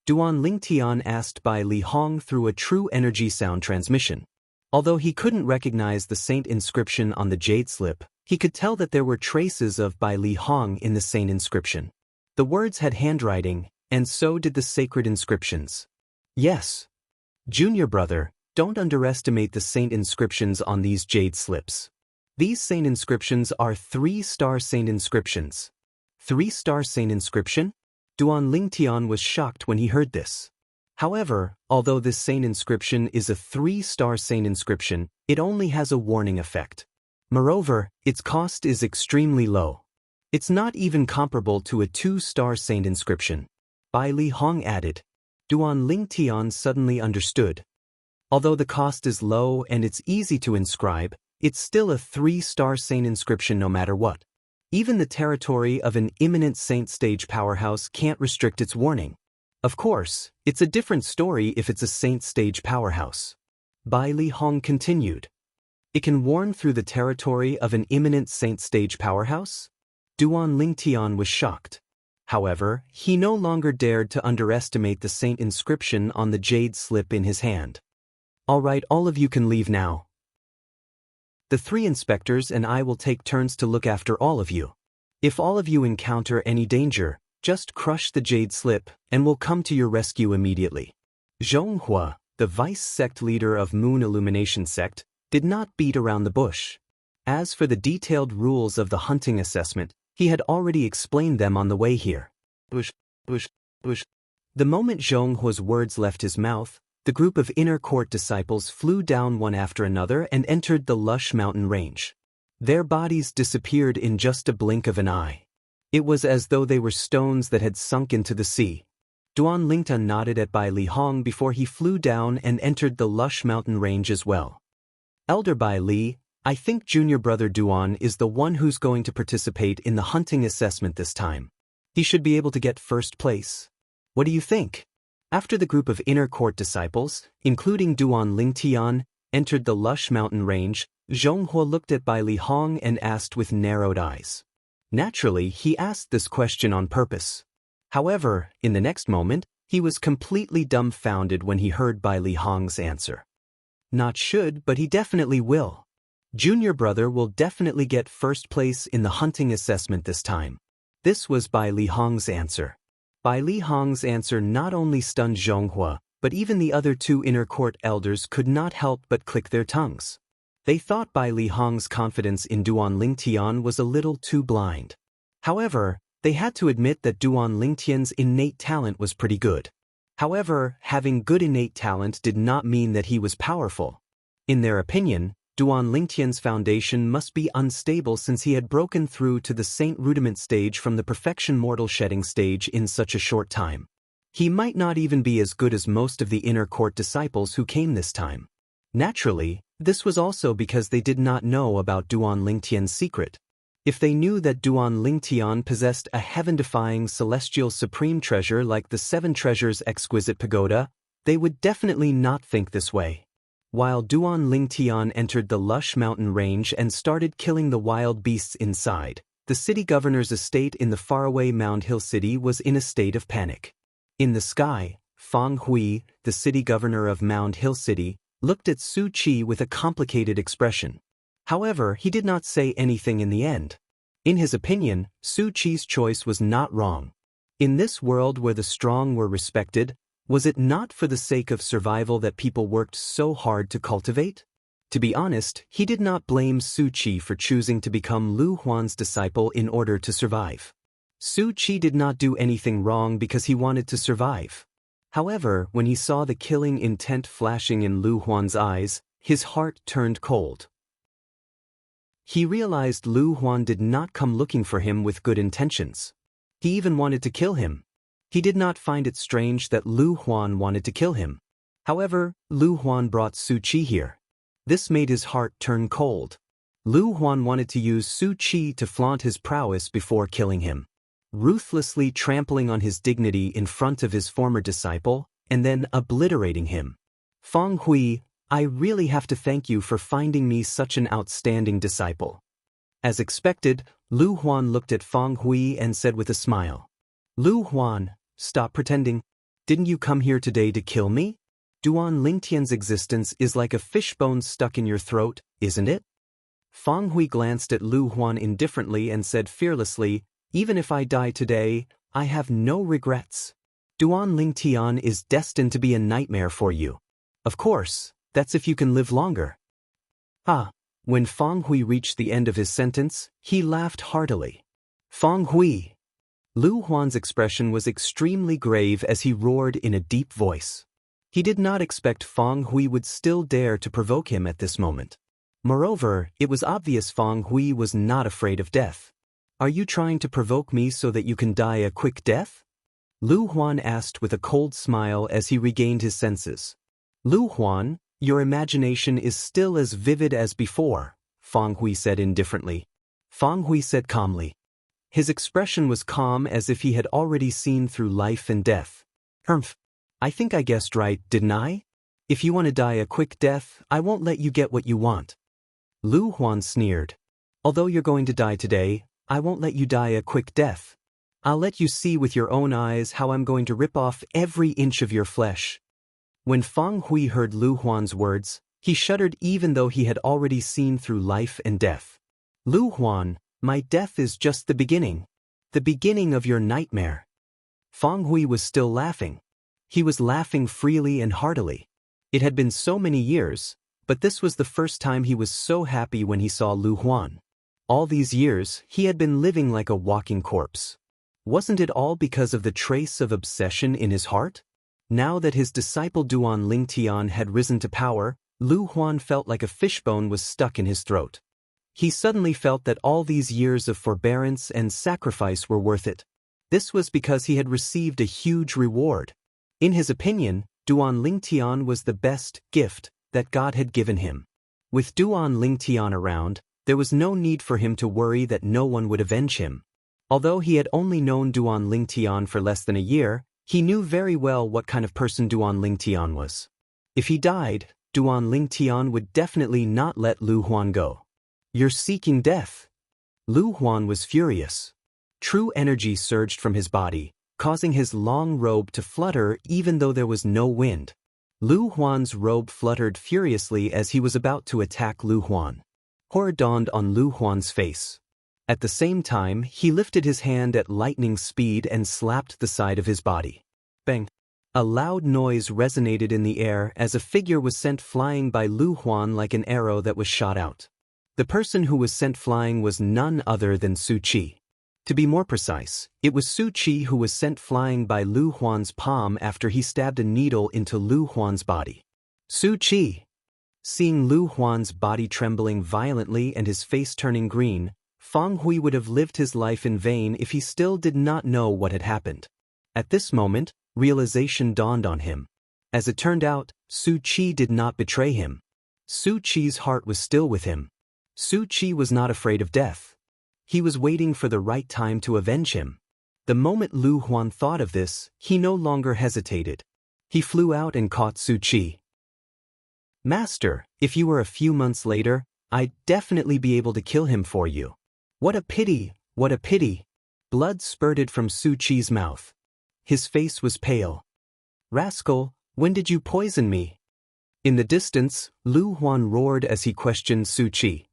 Duan Lingtian asked Bai Li Hong through a true energy sound transmission. Although he couldn't recognize the saint inscription on the jade slip, he could tell that there were traces of Bai Li Hong in the saint inscription. The words had handwriting, and so did the sacred inscriptions. Yes. Junior brother, don't underestimate the saint inscriptions on these jade slips. These saint inscriptions are 3-star saint inscriptions. 3-star saint inscription? Duan Lingtian was shocked when he heard this. However, although this saint inscription is a 3-star saint inscription, it only has a warning effect. Moreover, its cost is extremely low. It's not even comparable to a 2-star saint inscription. Bai Li Hong added. Duan Lingtian suddenly understood. Although the cost is low and it's easy to inscribe, it's still a 3-star saint inscription no matter what. Even the territory of an imminent saint stage powerhouse can't restrict its warning. Of course, it's a different story if it's a saint stage powerhouse. Bai Li Hong continued. It can warn through the territory of an imminent saint stage powerhouse? Duan Lingtian was shocked. However, he no longer dared to underestimate the saint inscription on the jade slip in his hand. All right, all of you can leave now. The 3 inspectors and I will take turns to look after all of you. If all of you encounter any danger, just crush the jade slip, and we'll come to your rescue immediately. Zhonghua, the vice sect leader of Moon Illumination Sect, did not beat around the bush. As for the detailed rules of the hunting assessment, he had already explained them on the way here. Bush. The moment Zhonghua's words left his mouth, the group of inner court disciples flew down one after another and entered the lush mountain range. Their bodies disappeared in just a blink of an eye. It was as though they were stones that had sunk into the sea. Duan Lingtian nodded at Bai Li Hong before he flew down and entered the lush mountain range as well. Elder Bai Li, I think junior brother Duan is the one who's going to participate in the hunting assessment this time. He should be able to get first place. What do you think? After the group of inner court disciples, including Duan Lingtian, entered the lush mountain range, Zhonghua looked at Bai Li Hong and asked with narrowed eyes. Naturally, he asked this question on purpose. However, in the next moment, he was completely dumbfounded when he heard Bai Li Hong's answer. Not should, but he definitely will. Junior brother will definitely get first place in the hunting assessment this time. This was Bai Li Hong's answer. Bai Li Hong's answer not only stunned Zhonghua, but even the other 2 inner court elders could not help but click their tongues. They thought Bai Li Hong's confidence in Duan Lingtian was a little too blind. However, they had to admit that Duan Lingtian's innate talent was pretty good. However, having good innate talent did not mean that he was powerful. In their opinion, Duan Lingtian's foundation must be unstable since he had broken through to the Saint Rudiment stage from the Perfection Mortal Shedding stage in such a short time. He might not even be as good as most of the inner court disciples who came this time. Naturally, This was also because they did not know about Duan Lingtian's secret. If they knew that Duan Lingtian possessed a heaven-defying celestial supreme treasure like the Seven Treasures Exquisite Pagoda, they would definitely not think this way. While Duan Lingtian entered the lush mountain range and started killing the wild beasts inside, the city governor's estate in the faraway Mound Hill city was in a state of panic. In the sky, Fang Hui, the city governor of Mound Hill City, looked at Su Qi with a complicated expression. However, he did not say anything in the end. In his opinion, Su Qi's choice was not wrong. In this world where the strong were respected, was it not for the sake of survival that people worked so hard to cultivate? To be honest, he did not blame Su Qi for choosing to become Lu Huan's disciple in order to survive. Su Qi did not do anything wrong because he wanted to survive. However, when he saw the killing intent flashing in Lu Huan's eyes, his heart turned cold. He realized Lu Huan did not come looking for him with good intentions. He even wanted to kill him. He did not find it strange that Lu Huan wanted to kill him. However, Lu Huan brought Su Qi here. This made his heart turn cold. Lu Huan wanted to use Su Qi to flaunt his prowess before killing him, ruthlessly trampling on his dignity in front of his former disciple, and then obliterating him. Fang Hui, I really have to thank you for finding me such an outstanding disciple. As expected, Lu Huan looked at Fang Hui and said with a smile, Lu Huan, stop pretending. Didn't you come here today to kill me? Duan Lingtian's existence is like a fishbone stuck in your throat, isn't it? Fang Hui glanced at Lu Huan indifferently and said fearlessly, even if I die today, I have no regrets. Duan Lingtian is destined to be a nightmare for you. Of course, that's if you can live longer. When Fang Hui reached the end of his sentence, he laughed heartily. Fang Hui. Lu Huan's expression was extremely grave as he roared in a deep voice. He did not expect Fang Hui would still dare to provoke him at this moment. Moreover, it was obvious Fang Hui was not afraid of death. Are you trying to provoke me so that you can die a quick death? Lu Huan asked with a cold smile as he regained his senses. Lu Huan, your imagination is still as vivid as before, Fang Hui said indifferently. Fang Hui said calmly. His expression was calm as if he had already seen through life and death. Humph. I think I guessed right, didn't I? If you want to die a quick death, I won't let you get what you want. Lu Huan sneered. Although you're going to die today, I won't let you die a quick death. I'll let you see with your own eyes how I'm going to rip off every inch of your flesh. When Fang Hui heard Lu Huan's words, he shuddered even though he had already seen through life and death. Lu Huan, my death is just the beginning of your nightmare. Fang Hui was still laughing. He was laughing freely and heartily. It had been so many years, but this was the first time he was so happy when he saw Lu Huan. All these years, he had been living like a walking corpse. Wasn't it all because of the trace of obsession in his heart? Now that his disciple Duan Lingtian had risen to power, Lu Huan felt like a fishbone was stuck in his throat. He suddenly felt that all these years of forbearance and sacrifice were worth it. This was because he had received a huge reward. In his opinion, Duan Lingtian was the best gift that God had given him. With Duan Lingtian around, there was no need for him to worry that no one would avenge him. Although he had only known Duan Lingtian for less than a year, he knew very well what kind of person Duan Lingtian was. If he died, Duan Lingtian would definitely not let Lu Huan go. You're seeking death. Lu Huan was furious. True energy surged from his body, causing his long robe to flutter even though there was no wind. Lu Huan's robe fluttered furiously as he was about to attack Lu Huan. Horror dawned on Lu Huan's face. At the same time, he lifted his hand at lightning speed and slapped the side of his body. Bang! A loud noise resonated in the air as a figure was sent flying by Lu Huan like an arrow that was shot out. The person who was sent flying was none other than Su Qi. To be more precise, it was Su Qi who was sent flying by Lu Huan's palm after he stabbed a needle into Lu Huan's body. Su Qi! Seeing Lu Huan's body trembling violently and his face turning green, Fang Hui would have lived his life in vain if he still did not know what had happened. At this moment, realization dawned on him. As it turned out, Su Qi did not betray him. Su Qi's heart was still with him. Su Qi was not afraid of death. He was waiting for the right time to avenge him. The moment Lu Huan thought of this, he no longer hesitated. He flew out and caught Su Qi. Master, if you were a few months later, I'd definitely be able to kill him for you. What a pity, what a pity. Blood spurted from Su Qi's mouth. His face was pale. Rascal, when did you poison me? In the distance, Lu Huan roared as he questioned Su Qi.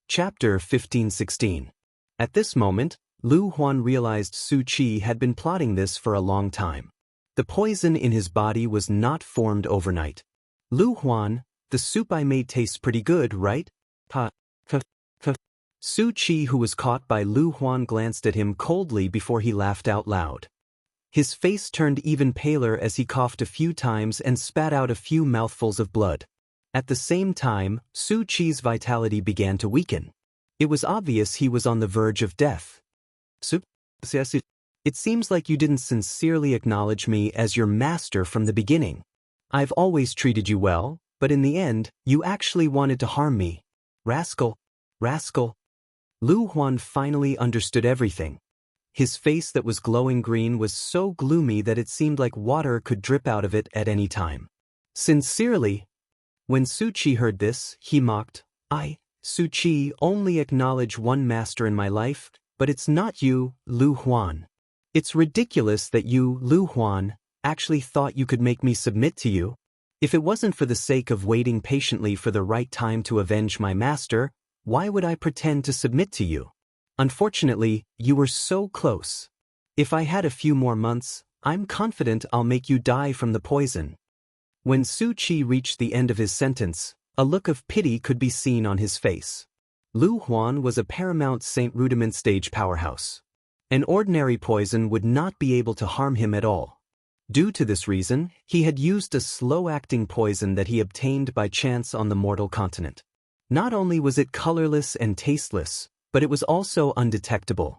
Chapter 15-16. At this moment, Lu Huan realized Su Qi had been plotting this for a long time. The poison in his body was not formed overnight. Lu Huan, the soup I made tastes pretty good, right? Su Qi, who was caught by Lu Huan, glanced at him coldly before he laughed out loud. His face turned even paler as he coughed a few times and spat out a few mouthfuls of blood. At the same time, Su Qi's vitality began to weaken. It was obvious he was on the verge of death. It seems like you didn't sincerely acknowledge me as your master from the beginning. I've always treated you well, but in the end, you actually wanted to harm me. Rascal, rascal. Lu Huan finally understood everything. His face that was glowing green was so gloomy that it seemed like water could drip out of it at any time. Sincerely. When Su Qi heard this, he mocked, I, Su Qi, only acknowledge one master in my life, but it's not you, Lu Huan. It's ridiculous that you, Lu Huan, actually thought you could make me submit to you. If it wasn't for the sake of waiting patiently for the right time to avenge my master, why would I pretend to submit to you? Unfortunately, you were so close. If I had a few more months, I'm confident I'll make you die from the poison. When Su Qi reached the end of his sentence, a look of pity could be seen on his face. Lu Huan was a Paramount Saint Rudiment stage powerhouse. An ordinary poison would not be able to harm him at all. Due to this reason, he had used a slow-acting poison that he obtained by chance on the mortal continent. Not only was it colorless and tasteless, but it was also undetectable.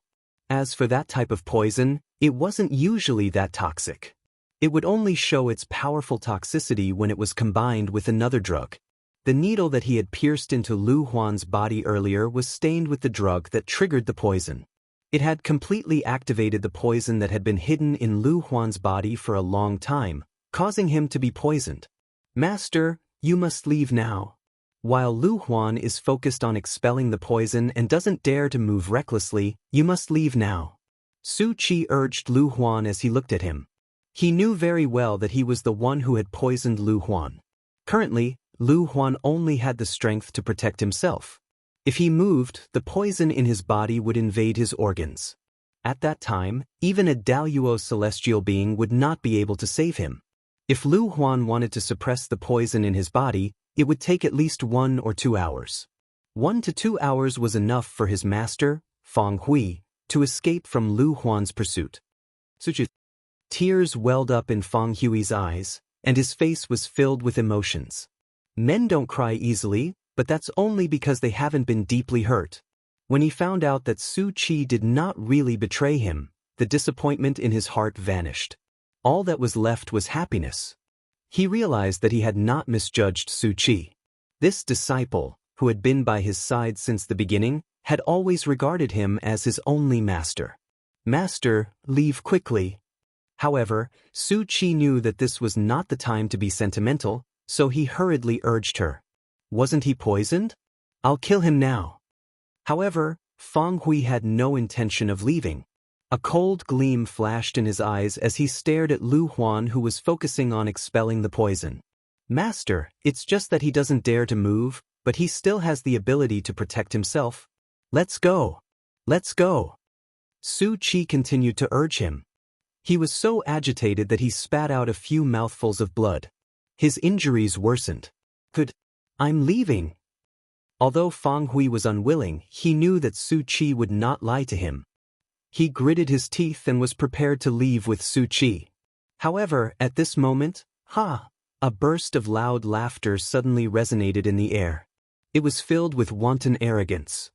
As for that type of poison, it wasn't usually that toxic. It would only show its powerful toxicity when it was combined with another drug. The needle that he had pierced into Lu Huan's body earlier was stained with the drug that triggered the poison. It had completely activated the poison that had been hidden in Lu Huan's body for a long time, causing him to be poisoned. Master, you must leave now. While Lu Huan is focused on expelling the poison and doesn't dare to move recklessly, you must leave now. Su Qi urged Lu Huan as he looked at him. He knew very well that he was the one who had poisoned Lu Huan. Currently, Lu Huan only had the strength to protect himself. If he moved, the poison in his body would invade his organs. At that time, even a Daluo celestial being would not be able to save him. If Lu Huan wanted to suppress the poison in his body, it would take at least 1 or 2 hours. 1 to 2 hours was enough for his master, Feng Hui, to escape from Lu Huan's pursuit. Tears welled up in Feng Hui's eyes, and his face was filled with emotions. Men don't cry easily, but that's only because they haven't been deeply hurt. When he found out that Su Qi did not really betray him, the disappointment in his heart vanished. All that was left was happiness. He realized that he had not misjudged Su Qi. This disciple, who had been by his side since the beginning, had always regarded him as his only master. Master, leave quickly. However, Su Qi knew that this was not the time to be sentimental, so he hurriedly urged her. Wasn't he poisoned? I'll kill him now. However, Feng Hui had no intention of leaving. A cold gleam flashed in his eyes as he stared at Lu Huan, who was focusing on expelling the poison. Master, it's just that he doesn't dare to move, but he still has the ability to protect himself. Let's go. Let's go. Su Qi continued to urge him. He was so agitated that he spat out a few mouthfuls of blood. His injuries worsened. I'm leaving. Although Feng Hui was unwilling, he knew that Su Qi would not lie to him. He gritted his teeth and was prepared to leave with Su Qi. However, at this moment, a burst of loud laughter suddenly resonated in the air. It was filled with wanton arrogance.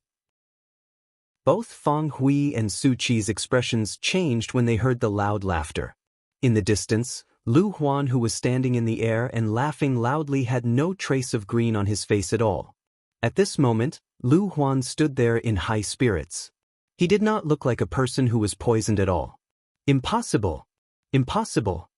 Both Feng Hui and Su Qi's expressions changed when they heard the loud laughter. In the distance, Lu Huan, who was standing in the air and laughing loudly, had no trace of green on his face at all. At this moment, Lu Huan stood there in high spirits. He did not look like a person who was poisoned at all. Impossible! Impossible!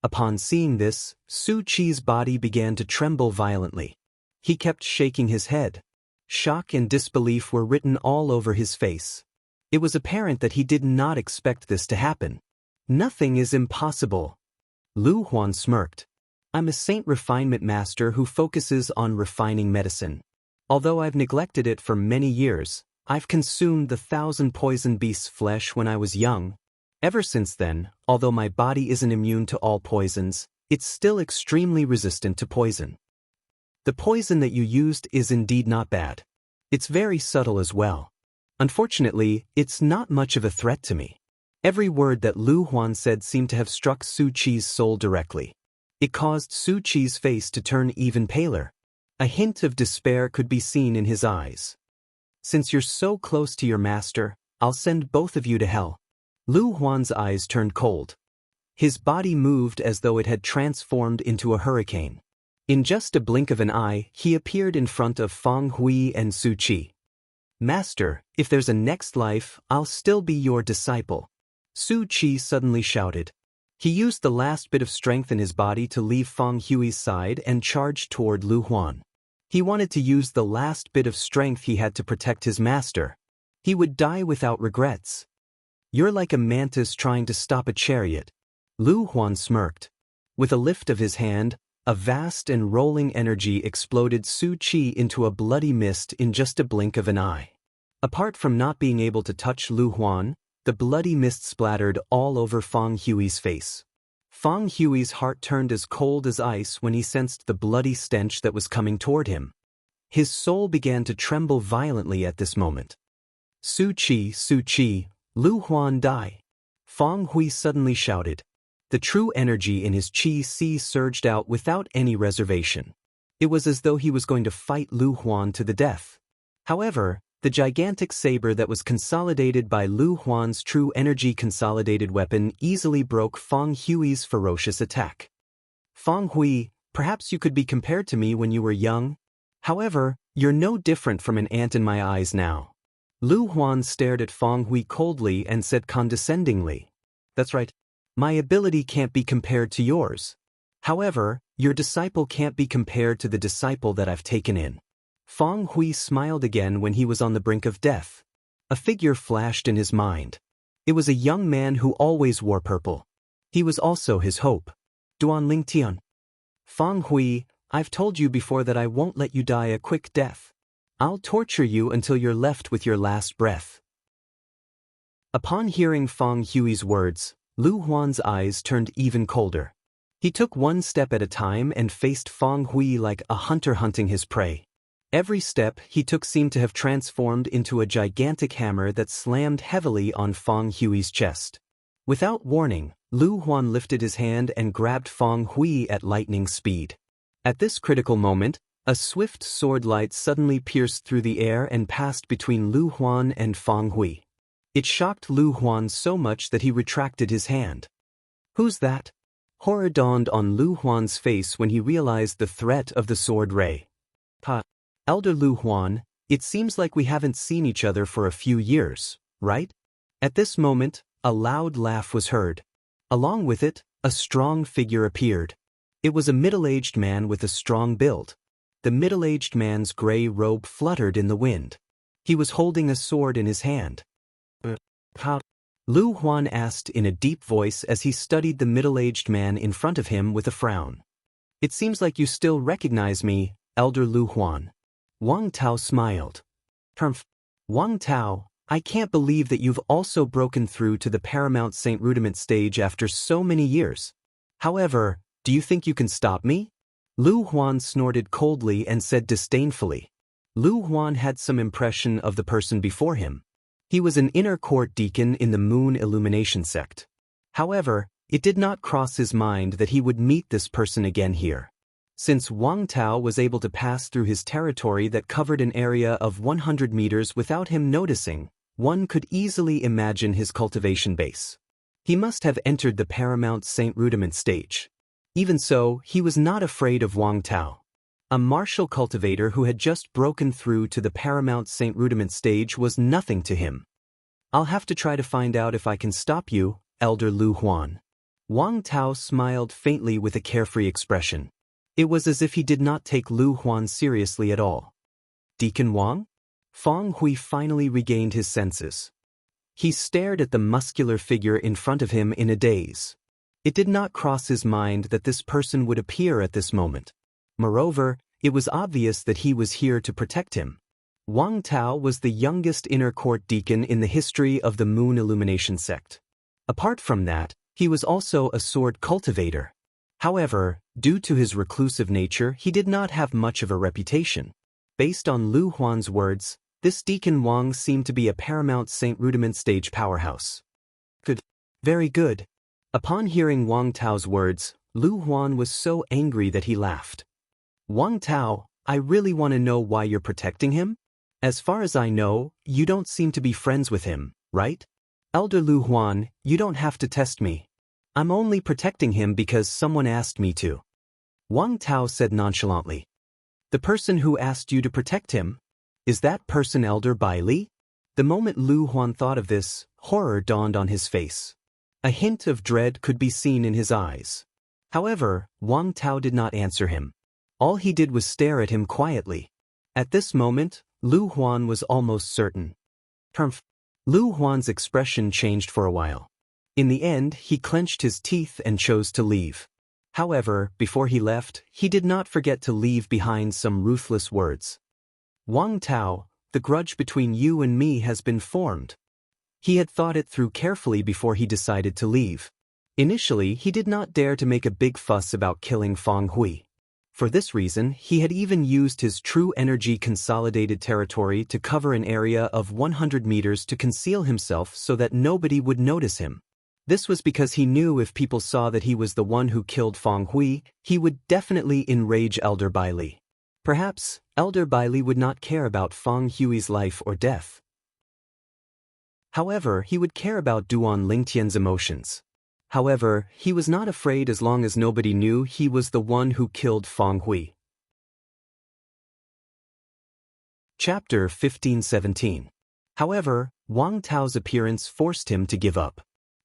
Upon seeing this, Su Qi's body began to tremble violently. He kept shaking his head. Shock and disbelief were written all over his face. It was apparent that he did not expect this to happen. Nothing is impossible. Lu Huan smirked. I'm a saint refinement master who focuses on refining medicine. Although I've neglected it for many years, I've consumed the 1,000 poison beasts' flesh when I was young. Ever since then, although my body isn't immune to all poisons, it's still extremely resistant to poison. The poison that you used is indeed not bad. It's very subtle as well. Unfortunately, it's not much of a threat to me. Every word that Lu Huan said seemed to have struck Su Qi's soul directly. It caused Su Qi's face to turn even paler. A hint of despair could be seen in his eyes. Since you're so close to your master, I'll send both of you to hell. Lu Huan's eyes turned cold. His body moved as though it had transformed into a hurricane. In just a blink of an eye, he appeared in front of Feng Hui and Su Qi. Master, if there's a next life, I'll still be your disciple. Su Qi suddenly shouted. He used the last bit of strength in his body to leave Feng Hui's side and charged toward Lu Huan. He wanted to use the last bit of strength he had to protect his master. He would die without regrets. You're like a mantis trying to stop a chariot. Lu Huan smirked. With a lift of his hand, a vast and rolling energy exploded Su Qi into a bloody mist in just a blink of an eye. Apart from not being able to touch Lu Huan, the bloody mist splattered all over Feng Hui's face. Feng Hui's heart turned as cold as ice when he sensed the bloody stench that was coming toward him. His soul began to tremble violently at this moment. Su Qi, Lu Huan die. Feng Hui suddenly shouted. The true energy in his qi surged out without any reservation. It was as though he was going to fight Lu Huan to the death. However, the gigantic saber that was consolidated by Lu Huan's true energy consolidated weapon easily broke Feng Hui's ferocious attack. Feng Hui, perhaps you could be compared to me when you were young. However, you're no different from an ant in my eyes now. Lu Huan stared at Feng Hui coldly and said condescendingly, That's right. My ability can't be compared to yours. However, your disciple can't be compared to the disciple that I've taken in. Feng Hui smiled again when he was on the brink of death. A figure flashed in his mind. It was a young man who always wore purple. He was also his hope. Duan Ling Tian. Feng Hui, I've told you before that I won't let you die a quick death. I'll torture you until you're left with your last breath. Upon hearing Feng Hui's words, Lu Huan's eyes turned even colder. He took one step at a time and faced Feng Hui like a hunter hunting his prey. Every step he took seemed to have transformed into a gigantic hammer that slammed heavily on Feng Hui's chest. Without warning, Lu Huan lifted his hand and grabbed Feng Hui at lightning speed. At this critical moment, a swift sword light suddenly pierced through the air and passed between Lu Huan and Feng Hui. It shocked Lu Huan so much that he retracted his hand. Who's that? Horror dawned on Lu Huan's face when he realized the threat of the sword ray. Elder Lu Huan, it seems like we haven't seen each other for a few years, right? At this moment, a loud laugh was heard. Along with it, a strong figure appeared. It was a middle-aged man with a strong build. The middle-aged man's gray robe fluttered in the wind. He was holding a sword in his hand. How? Lu Huan asked in a deep voice as he studied the middle-aged man in front of him with a frown. It seems like you still recognize me, Elder Lu Huan. Wang Tao smiled. Wang Tao, I can't believe that you've also broken through to the Paramount Saint Rudiment stage after so many years. However, do you think you can stop me? Lu Huan snorted coldly and said disdainfully. Lu Huan had some impression of the person before him. He was an inner court deacon in the Moon Illumination sect. However, it did not cross his mind that he would meet this person again here. Since Wang Tao was able to pass through his territory that covered an area of 100 meters without him noticing, one could easily imagine his cultivation base. He must have entered the paramount Saint Rudiment stage. Even so, he was not afraid of Wang Tao. A martial cultivator who had just broken through to the paramount Saint Rudiment stage was nothing to him. I'll have to try to find out if I can stop you, Elder Lu Huan. Wang Tao smiled faintly with a carefree expression. It was as if he did not take Lu Huan seriously at all. Deacon Wang? Feng Hui finally regained his senses. He stared at the muscular figure in front of him in a daze. It did not cross his mind that this person would appear at this moment. Moreover, it was obvious that he was here to protect him. Wang Tao was the youngest inner court deacon in the history of the Moon Illumination sect. Apart from that, he was also a sword cultivator. However, due to his reclusive nature, he did not have much of a reputation. Based on Lu Huan's words, this Deacon Wang seemed to be a paramount Saint Rudiment stage powerhouse. Good. Very good. Upon hearing Wang Tao's words, Lu Huan was so angry that he laughed. Wang Tao, I really want to know why you're protecting him? As far as I know, you don't seem to be friends with him, right? Elder Lu Huan, you don't have to test me. I'm only protecting him because someone asked me to. Wang Tao said nonchalantly. The person who asked you to protect him? Is that person Elder Bai Li? The moment Lu Huan thought of this, horror dawned on his face. A hint of dread could be seen in his eyes. However, Wang Tao did not answer him. All he did was stare at him quietly. At this moment, Lu Huan was almost certain. Lu Huan's expression changed for a while. In the end, he clenched his teeth and chose to leave. However, before he left, he did not forget to leave behind some ruthless words. Wang Tao, the grudge between you and me has been formed. He had thought it through carefully before he decided to leave. Initially, he did not dare to make a big fuss about killing Feng Hui. For this reason, he had even used his true energy consolidated territory to cover an area of 100 meters to conceal himself so that nobody would notice him. This was because he knew if people saw that he was the one who killed Feng Hui, he would definitely enrage Elder Bai Li. Perhaps, Elder Bai Li would not care about Feng Hui's life or death. However, he would care about Duan Lingtian's emotions. However, he was not afraid as long as nobody knew he was the one who killed Feng Hui. Chapter 15-17. However, Wang Tao's appearance forced him to give up.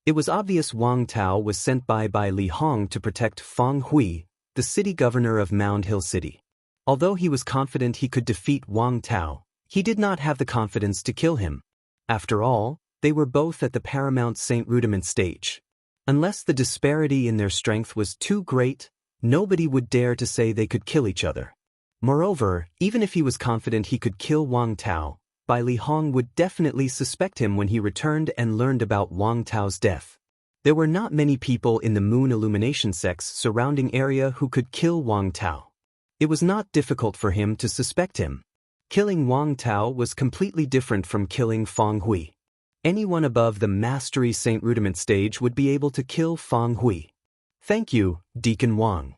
It was obvious Wang Tao was sent by Li Hong to protect Feng Hui, the city governor of Mound Hill City. Although he was confident he could defeat Wang Tao, he did not have the confidence to kill him. After all, they were both at the paramount Saint Rudiment stage. Unless the disparity in their strength was too great, nobody would dare to say they could kill each other. Moreover, even if he was confident he could kill Wang Tao, Li Hong would definitely suspect him when he returned and learned about Wang Tao's death. There were not many people in the Moon Illumination sect's surrounding area who could kill Wang Tao. It was not difficult for him to suspect him. Killing Wang Tao was completely different from killing Feng Hui. Anyone above the Mastery Saint Rudiment stage would be able to kill Feng Hui. Thank you, Deacon Wang.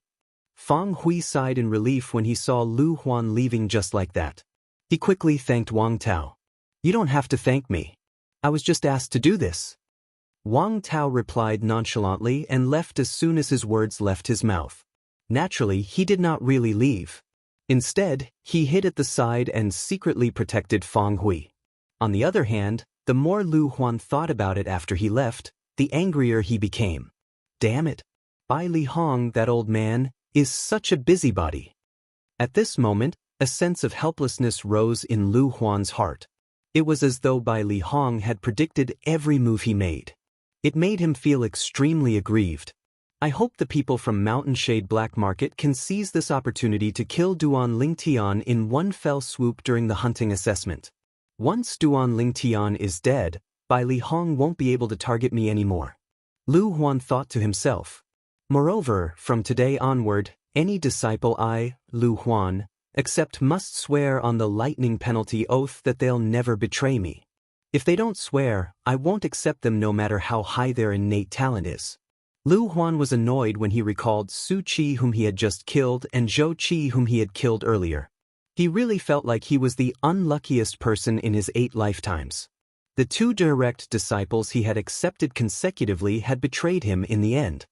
Feng Hui sighed in relief when he saw Lu Huan leaving just like that. He quickly thanked Wang Tao. You don't have to thank me. I was just asked to do this. Wang Tao replied nonchalantly and left as soon as his words left his mouth. Naturally, he did not really leave. Instead, he hid at the side and secretly protected Feng Hui. On the other hand, the more Lu Huan thought about it after he left, the angrier he became. Damn it! Li Hong, that old man, is such a busybody. At this moment, a sense of helplessness rose in Lu Huan's heart. It was as though Li Hong had predicted every move he made. It made him feel extremely aggrieved. I hope the people from Mountain Shade Black Market can seize this opportunity to kill Duan Lingtian in one fell swoop during the hunting assessment. Once Duan Lingtian is dead, Li Hong won't be able to target me anymore. Lu Huan thought to himself. Moreover, from today onward, any disciple Lu Huan, accept must swear on the lightning penalty oath that they'll never betray me. If they don't swear, I won't accept them no matter how high their innate talent is. Lu Huan was annoyed when he recalled Su Qi whom he had just killed and Zhou Qi whom he had killed earlier. He really felt like he was the unluckiest person in his 8 lifetimes. The two direct disciples he had accepted consecutively had betrayed him in the end.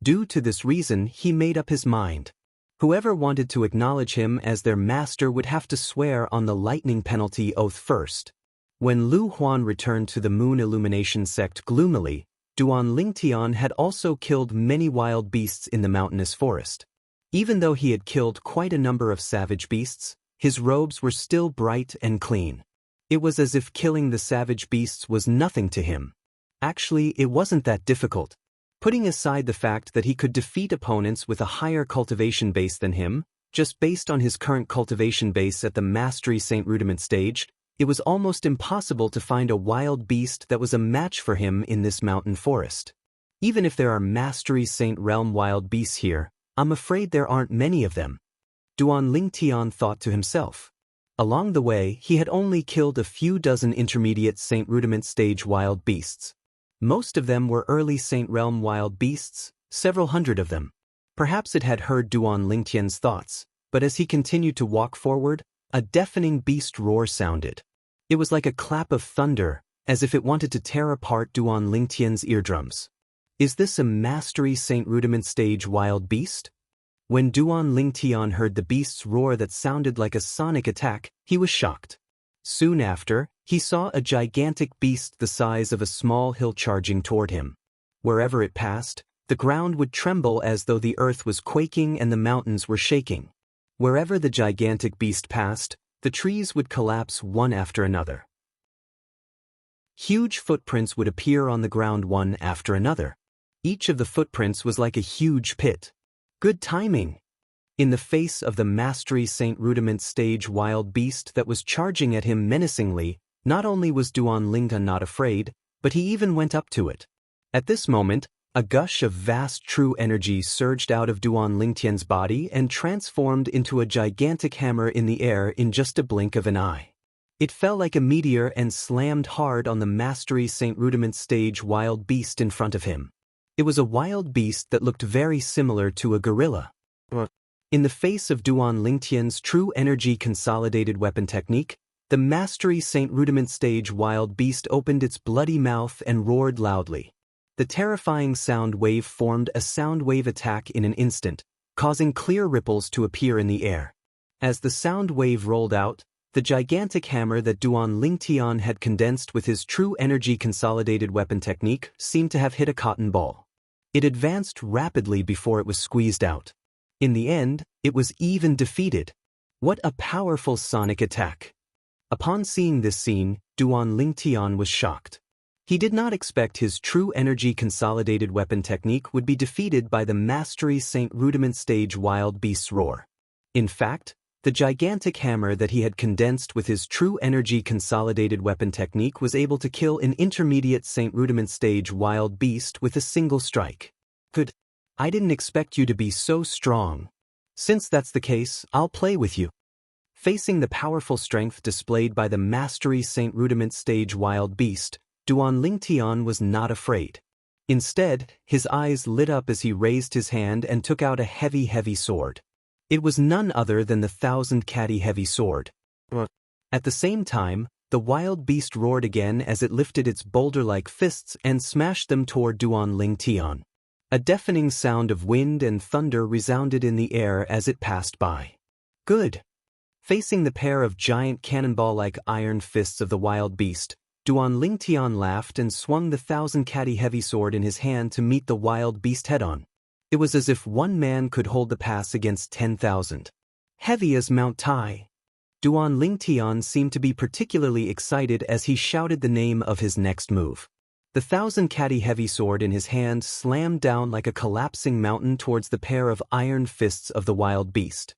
Due to this reason, he made up his mind. Whoever wanted to acknowledge him as their master would have to swear on the lightning penalty oath first. When Lu Huan returned to the Moon Illumination sect gloomily, Duan Lingtian had also killed many wild beasts in the mountainous forest. Even though he had killed quite a number of savage beasts, his robes were still bright and clean. It was as if killing the savage beasts was nothing to him. Actually, it wasn't that difficult. Putting aside the fact that he could defeat opponents with a higher cultivation base than him, just based on his current cultivation base at the Mastery Saint Rudiment stage, it was almost impossible to find a wild beast that was a match for him in this mountain forest. Even if there are Mastery Saint Realm wild beasts here, I'm afraid there aren't many of them. Duan Lingtian thought to himself. Along the way, he had only killed a few dozen intermediate Saint Rudiment stage wild beasts. Most of them were early Saint Realm wild beasts, several hundred of them. Perhaps it had heard Duan Lingtian's thoughts, but as he continued to walk forward, a deafening beast roar sounded. It was like a clap of thunder, as if it wanted to tear apart Duan Lingtian's eardrums. Is this a Mastery Saint Rudiment stage wild beast? When Duan Lingtian heard the beast's roar that sounded like a sonic attack, he was shocked. Soon after, he saw a gigantic beast the size of a small hill charging toward him. Wherever it passed, the ground would tremble as though the earth was quaking and the mountains were shaking. Wherever the gigantic beast passed, the trees would collapse one after another. Huge footprints would appear on the ground one after another. Each of the footprints was like a huge pit. Good timing! In the face of the Mastery Saint Rudiment stage wild beast that was charging at him menacingly, not only was Duan Lingtian not afraid, but he even went up to it. At this moment, a gush of vast true energy surged out of Duan Lingtian's body and transformed into a gigantic hammer in the air in just a blink of an eye. It fell like a meteor and slammed hard on the Mastery Saint Rudiment stage wild beast in front of him. It was a wild beast that looked very similar to a gorilla. In the face of Duan Lingtian's true energy consolidated weapon technique, the Mastery Saint Rudiment stage wild beast opened its bloody mouth and roared loudly. The terrifying sound wave formed a sound wave attack in an instant, causing clear ripples to appear in the air. As the sound wave rolled out, the gigantic hammer that Duan Lingtian had condensed with his true energy consolidated weapon technique seemed to have hit a cotton ball. It advanced rapidly before it was squeezed out. In the end, it was even defeated. What a powerful sonic attack! Upon seeing this scene, Duan Lingtian was shocked. He did not expect his true energy consolidated weapon technique would be defeated by the Mastery Saint Rudiment stage wild beast's roar. In fact, the gigantic hammer that he had condensed with his true energy consolidated weapon technique was able to kill an intermediate Saint Rudiment stage wild beast with a single strike. Good. I didn't expect you to be so strong. Since that's the case, I'll play with you. Facing the powerful strength displayed by the Mastery Saint Rudiment stage wild beast, Duan Lingtian was not afraid. Instead, his eyes lit up as he raised his hand and took out a heavy sword. It was none other than the 1,000-catty heavy sword. At the same time, the wild beast roared again as it lifted its boulder-like fists and smashed them toward Duan Lingtian. A deafening sound of wind and thunder resounded in the air as it passed by. Good. Facing the pair of giant cannonball-like iron fists of the wild beast, Duan Lingtian laughed and swung the 1,000-catty heavy sword in his hand to meet the wild beast head-on. It was as if one man could hold the pass against 10,000. Heavy as Mount Tai. Duan Lingtian seemed to be particularly excited as he shouted the name of his next move. The 1,000-catty heavy sword in his hand slammed down like a collapsing mountain towards the pair of iron fists of the wild beast.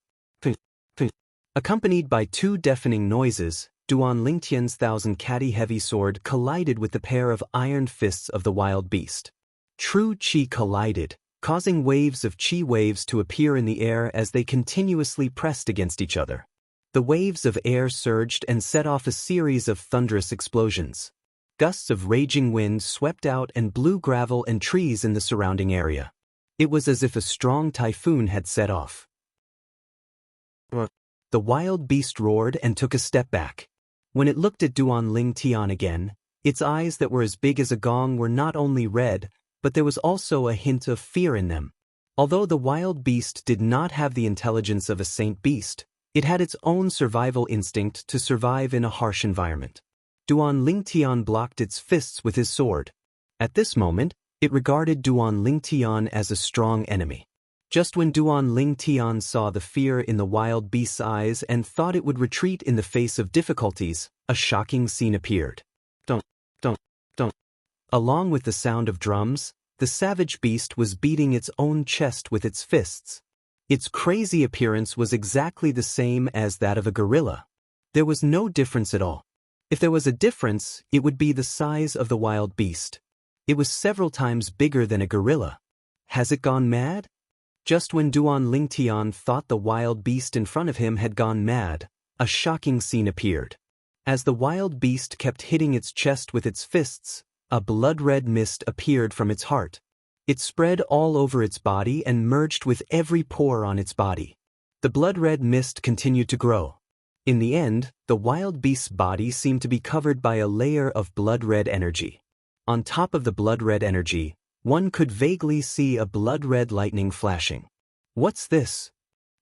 Accompanied by two deafening noises, Duan Lingtian's 1,000-catty heavy sword collided with the pair of iron fists of the wild beast. True Qi collided, causing waves of Qi waves to appear in the air as they continuously pressed against each other. The waves of air surged and set off a series of thunderous explosions. Gusts of raging wind swept out and blew gravel and trees in the surrounding area. It was as if a strong typhoon had set off. The wild beast roared and took a step back. When it looked at Duan Lingtian again, Its eyes that were as big as a gong were not only red, but there was also a hint of fear in them. Although the wild beast did not have the intelligence of a saint beast, it had its own survival instinct to survive in a harsh environment. Duan Lingtian blocked its fists with his sword. At this moment, it regarded Duan Lingtian as a strong enemy. Just when Duan Lingtian saw the fear in the wild beast's eyes and thought it would retreat in the face of difficulties, a shocking scene appeared. Dun, dun, dun. Along with the sound of drums, the savage beast was beating its own chest with its fists. Its crazy appearance was exactly the same as that of a gorilla. There was no difference at all. If there was a difference, it would be the size of the wild beast. It was several times bigger than a gorilla. Has it gone mad? Just when Duan Lingtian thought the wild beast in front of him had gone mad, a shocking scene appeared. As the wild beast kept hitting its chest with its fists, a blood-red mist appeared from its heart. It spread all over its body and merged with every pore on its body. The blood-red mist continued to grow. In the end, the wild beast's body seemed to be covered by a layer of blood-red energy. On top of the blood-red energy, one could vaguely see a blood-red lightning flashing. What's this?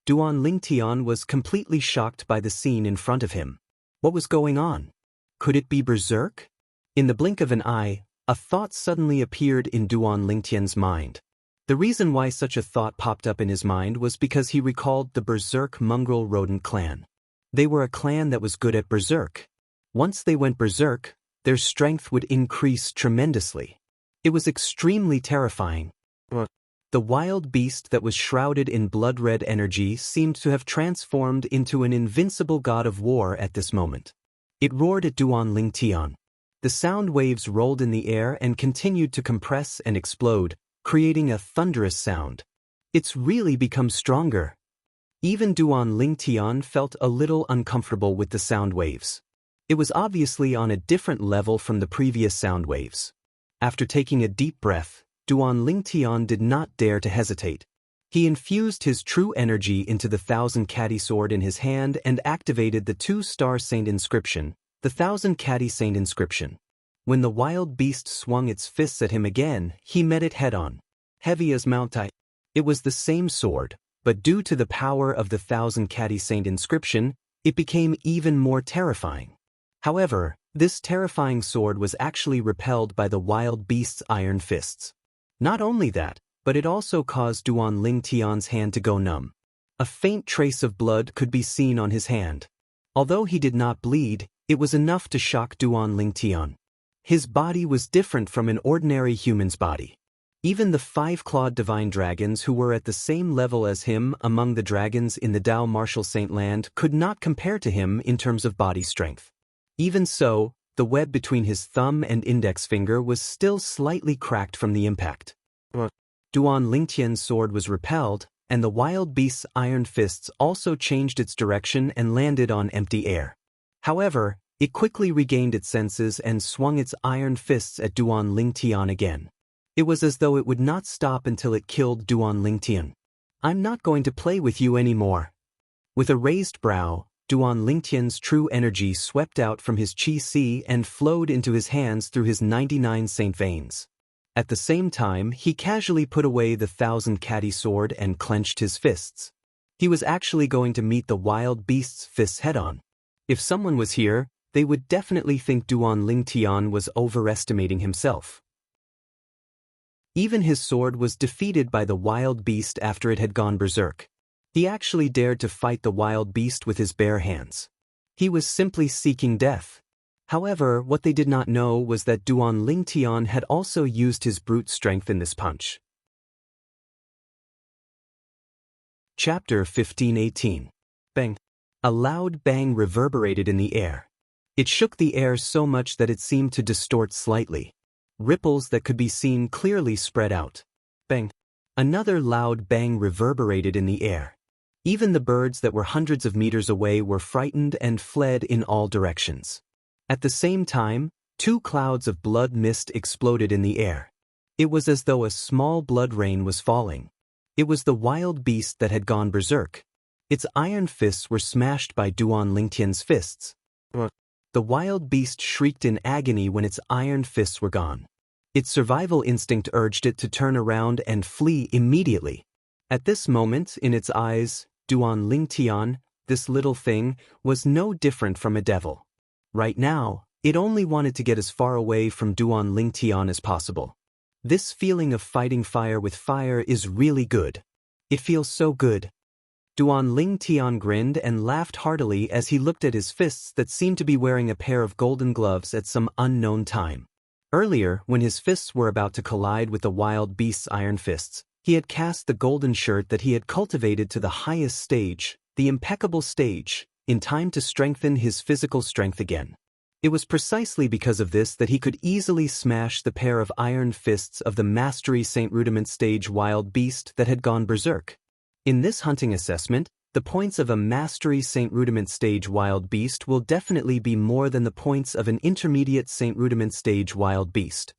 Duan Lingtian was completely shocked by the scene in front of him. What was going on? Could it be berserk? In the blink of an eye, a thought suddenly appeared in Duan Lingtian's mind. The reason why such a thought popped up in his mind was because he recalled the berserk mongrel rodent clan. They were a clan that was good at berserk. Once they went berserk, their strength would increase tremendously. It was extremely terrifying. The wild beast that was shrouded in blood-red energy seemed to have transformed into an invincible god of war at this moment. It roared at Duan Lingtian. The sound waves rolled in the air and continued to compress and explode, creating a thunderous sound. It's really become stronger. Even Duan Lingtian felt a little uncomfortable with the sound waves. It was obviously on a different level from the previous sound waves. After taking a deep breath, Duan Lingtian did not dare to hesitate. He infused his true energy into the Thousand Catty Sword in his hand and activated the Two-Star Saint inscription, the Thousand Catty Saint inscription. When the wild beast swung its fists at him again, he met it head-on. Heavy as Mount I. It was the same sword, but due to the power of the Thousand Catty Saint inscription, it became even more terrifying. However, this terrifying sword was actually repelled by the wild beast's iron fists. Not only that, but it also caused Duan Lingtian's hand to go numb. A faint trace of blood could be seen on his hand. Although he did not bleed, it was enough to shock Duan Lingtian. His body was different from an ordinary human's body. Even the five-clawed divine dragons who were at the same level as him among the dragons in the Dao Martial Saint Land could not compare to him in terms of body strength. Even so, the web between his thumb and index finger was still slightly cracked from the impact. Duan Lingtian's sword was repelled, and the wild beast's iron fists also changed its direction and landed on empty air. However, it quickly regained its senses and swung its iron fists at Duan Lingtian again. It was as though it would not stop until it killed Duan Lingtian. I'm not going to play with you anymore. With a raised brow, Duan Lingtian's true energy swept out from his Qi and flowed into his hands through his 99 saint veins. At the same time, he casually put away the Thousand Catty Sword and clenched his fists. He was actually going to meet the wild beast's fists head-on. If someone was here, they would definitely think Duan Lingtian was overestimating himself. Even his sword was defeated by the wild beast after it had gone berserk. He actually dared to fight the wild beast with his bare hands. He was simply seeking death. However, what they did not know was that Duan Lingtian had also used his brute strength in this punch. Chapter 15:18. Bang. A loud bang reverberated in the air. It shook the air so much that it seemed to distort slightly. Ripples that could be seen clearly spread out. Bang. Another loud bang reverberated in the air. Even the birds that were hundreds of meters away were frightened and fled in all directions. At the same time, two clouds of blood mist exploded in the air. It was as though a small blood rain was falling. It was the wild beast that had gone berserk. Its iron fists were smashed by Duan Lingtian's fists. The wild beast shrieked in agony when its iron fists were gone. Its survival instinct urged it to turn around and flee immediately. At this moment, in its eyes, Duan Lingtian, this little thing, was no different from a devil. Right now, it only wanted to get as far away from Duan Lingtian as possible. This feeling of fighting fire with fire is really good. It feels so good. Duan Lingtian grinned and laughed heartily as he looked at his fists that seemed to be wearing a pair of golden gloves at some unknown time. Earlier, when his fists were about to collide with the wild beast's iron fists, he had cast the golden shirt that he had cultivated to the highest stage, the impeccable stage, in time to strengthen his physical strength again. It was precisely because of this that he could easily smash the pair of iron fists of the Mastery Saint Rudiment stage wild beast that had gone berserk. In this hunting assessment, the points of a Mastery Saint Rudiment stage wild beast will definitely be more than the points of an intermediate Saint Rudiment stage wild beast.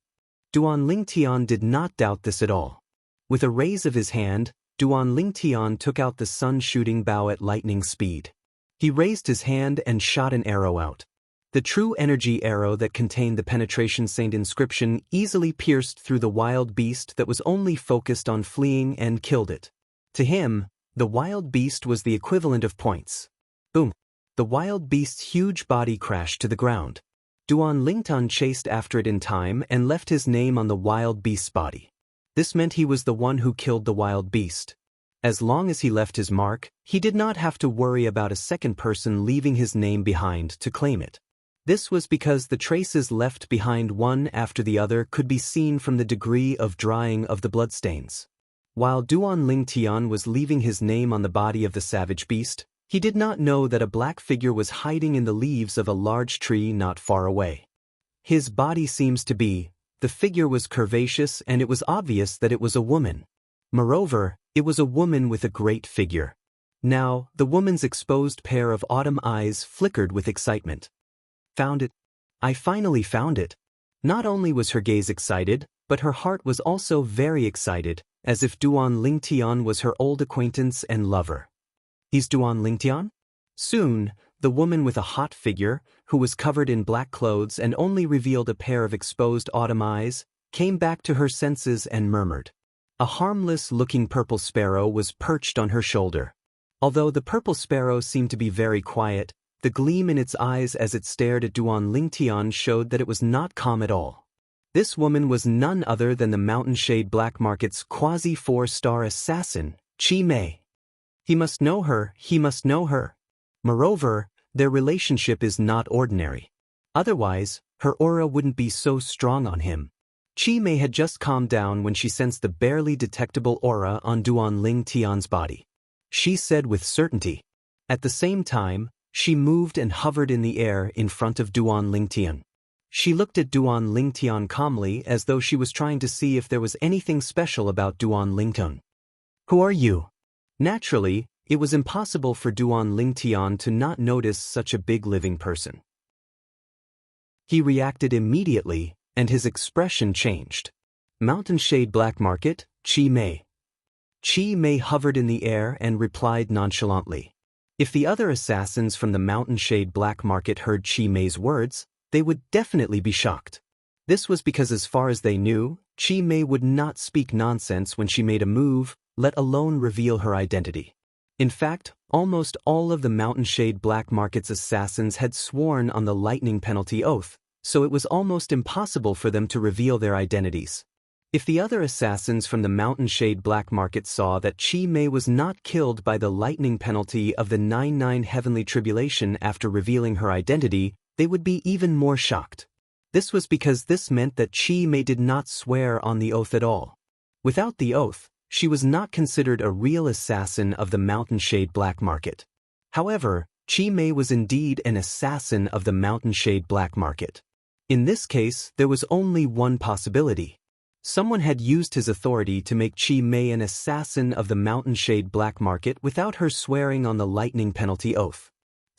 Duan Lingtian did not doubt this at all. With a raise of his hand, Duan Lingtian took out the sun-shooting bow at lightning speed. He raised his hand and shot an arrow out. The true energy arrow that contained the Penetration Saint inscription easily pierced through the wild beast that was only focused on fleeing and killed it. To him, the wild beast was the equivalent of points. Boom! The wild beast's huge body crashed to the ground. Duan Lingtian chased after it in time and left his name on the wild beast's body. This meant he was the one who killed the wild beast. As long as he left his mark, he did not have to worry about a second person leaving his name behind to claim it. This was because the traces left behind one after the other could be seen from the degree of drying of the bloodstains. While Duan Lingtian was leaving his name on the body of the savage beast, he did not know that a black figure was hiding in the leaves of a large tree not far away. His body seems to be, the figure was curvaceous and it was obvious that it was a woman. Moreover, it was a woman with a great figure. Now, the woman's exposed pair of autumn eyes flickered with excitement. Found it. I finally found it. Not only was her gaze excited, but her heart was also very excited, as if Duan Lingtian was her old acquaintance and lover. He's Duan Lingtian? Soon, the woman with a hot figure, who was covered in black clothes and only revealed a pair of exposed autumn eyes, came back to her senses and murmured. A harmless-looking purple sparrow was perched on her shoulder. Although the purple sparrow seemed to be very quiet, the gleam in its eyes as it stared at Duan Lingtian showed that it was not calm at all. This woman was none other than the Mountain Shade Black Market's quasi-4-star assassin, Chi Mei. He must know her, he must know her. Moreover, their relationship is not ordinary. Otherwise, her aura wouldn't be so strong on him. Chi Mei had just calmed down when she sensed the barely detectable aura on Duan Lingtian's body. She said with certainty. At the same time, she moved and hovered in the air in front of Duan Lingtian. She looked at Duan Lingtian calmly as though she was trying to see if there was anything special about Duan Lingtian. Who are you? Naturally, it was impossible for Duan Lingtian to not notice such a big living person. He reacted immediately, and his expression changed. Mountain Shade Black Market, Chi Mei. Chi Mei hovered in the air and replied nonchalantly. If the other assassins from the Mountain Shade Black Market heard Chi Mei's words, they would definitely be shocked. This was because as far as they knew, Chi Mei would not speak nonsense when she made a move, let alone reveal her identity. In fact, almost all of the Mountain Shade Black Market's assassins had sworn on the lightning penalty oath, so it was almost impossible for them to reveal their identities. If the other assassins from the Mountain Shade Black Market saw that Chi Mei was not killed by the lightning penalty of the 9-9 Heavenly Tribulation after revealing her identity, they would be even more shocked. This was because this meant that Chi Mei did not swear on the oath at all. Without the oath, she was not considered a real assassin of the Mountain Shade Black Market. However, Chi Mei was indeed an assassin of the Mountain Shade Black Market. In this case, there was only one possibility. Someone had used his authority to make Chi Mei an assassin of the Mountain Shade Black Market without her swearing on the lightning penalty oath.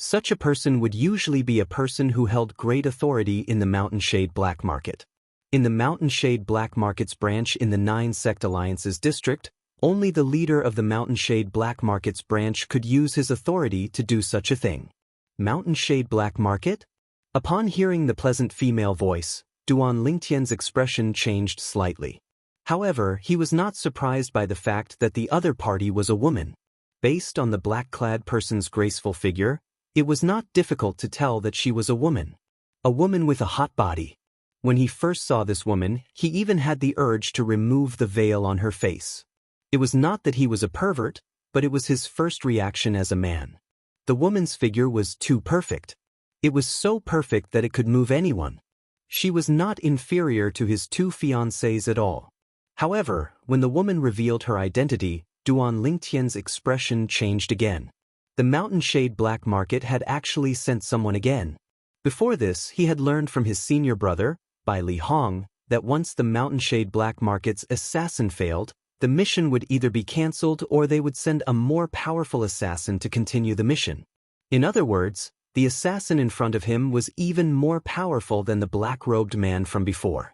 Such a person would usually be a person who held great authority in the Mountain Shade Black Market. In the Mountain Shade Black Market's branch in the 9 Sect Alliances district, only the leader of the Mountain Shade Black Market's branch could use his authority to do such a thing. Mountain Shade Black Market? Upon hearing the pleasant female voice, Duan Lingtian's expression changed slightly. However, he was not surprised by the fact that the other party was a woman. Based on the black-clad person's graceful figure, it was not difficult to tell that she was a woman. A woman with a hot body. When he first saw this woman, he even had the urge to remove the veil on her face. It was not that he was a pervert, but it was his first reaction as a man. The woman's figure was too perfect. It was so perfect that it could move anyone. She was not inferior to his two fiancées at all. However, when the woman revealed her identity, Duan Lingtian's expression changed again. The mountain-shade black market had actually sent someone again. Before this, he had learned from his senior brother, Bai Li Hong, that once the mountain-shade black market's assassin failed, the mission would either be cancelled or they would send a more powerful assassin to continue the mission. In other words, the assassin in front of him was even more powerful than the black-robed man from before.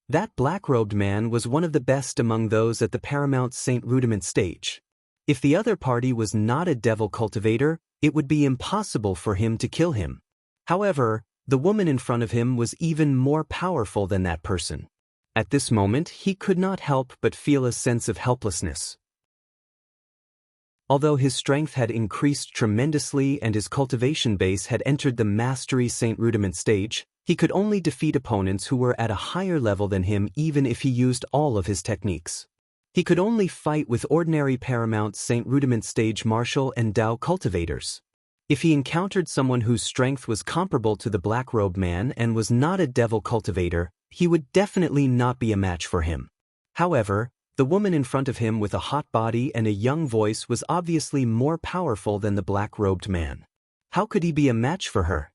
That black-robed man was one of the best among those at the Paramount Saint Rudiment stage. If the other party was not a devil cultivator, it would be impossible for him to kill him. However, the woman in front of him was even more powerful than that person. At this moment, he could not help but feel a sense of helplessness. Although his strength had increased tremendously and his cultivation base had entered the Mastery Saint Rudiment stage, he could only defeat opponents who were at a higher level than him even if he used all of his techniques. He could only fight with ordinary Paramount Saint Rudiment stage martial and Dao cultivators. If he encountered someone whose strength was comparable to the black-robed man and was not a devil cultivator, he would definitely not be a match for him. However, the woman in front of him with a hot body and a young voice was obviously more powerful than the black-robed man. How could he be a match for her?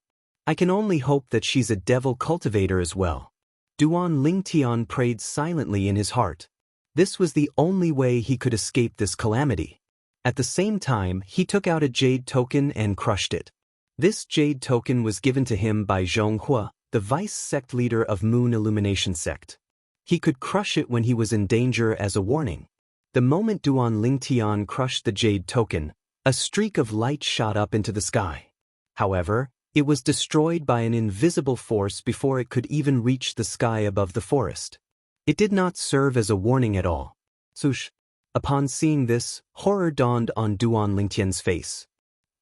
I can only hope that she's a devil cultivator as well. Duan Lingtian prayed silently in his heart. This was the only way he could escape this calamity. At the same time, he took out a jade token and crushed it. This jade token was given to him by Zhonghua, the vice sect leader of Moon Illumination sect. He could crush it when he was in danger as a warning. The moment Duan Lingtian crushed the jade token, a streak of light shot up into the sky. However, it was destroyed by an invisible force before it could even reach the sky above the forest. It did not serve as a warning at all. Sush. Upon seeing this, horror dawned on Duan Lingtian's face.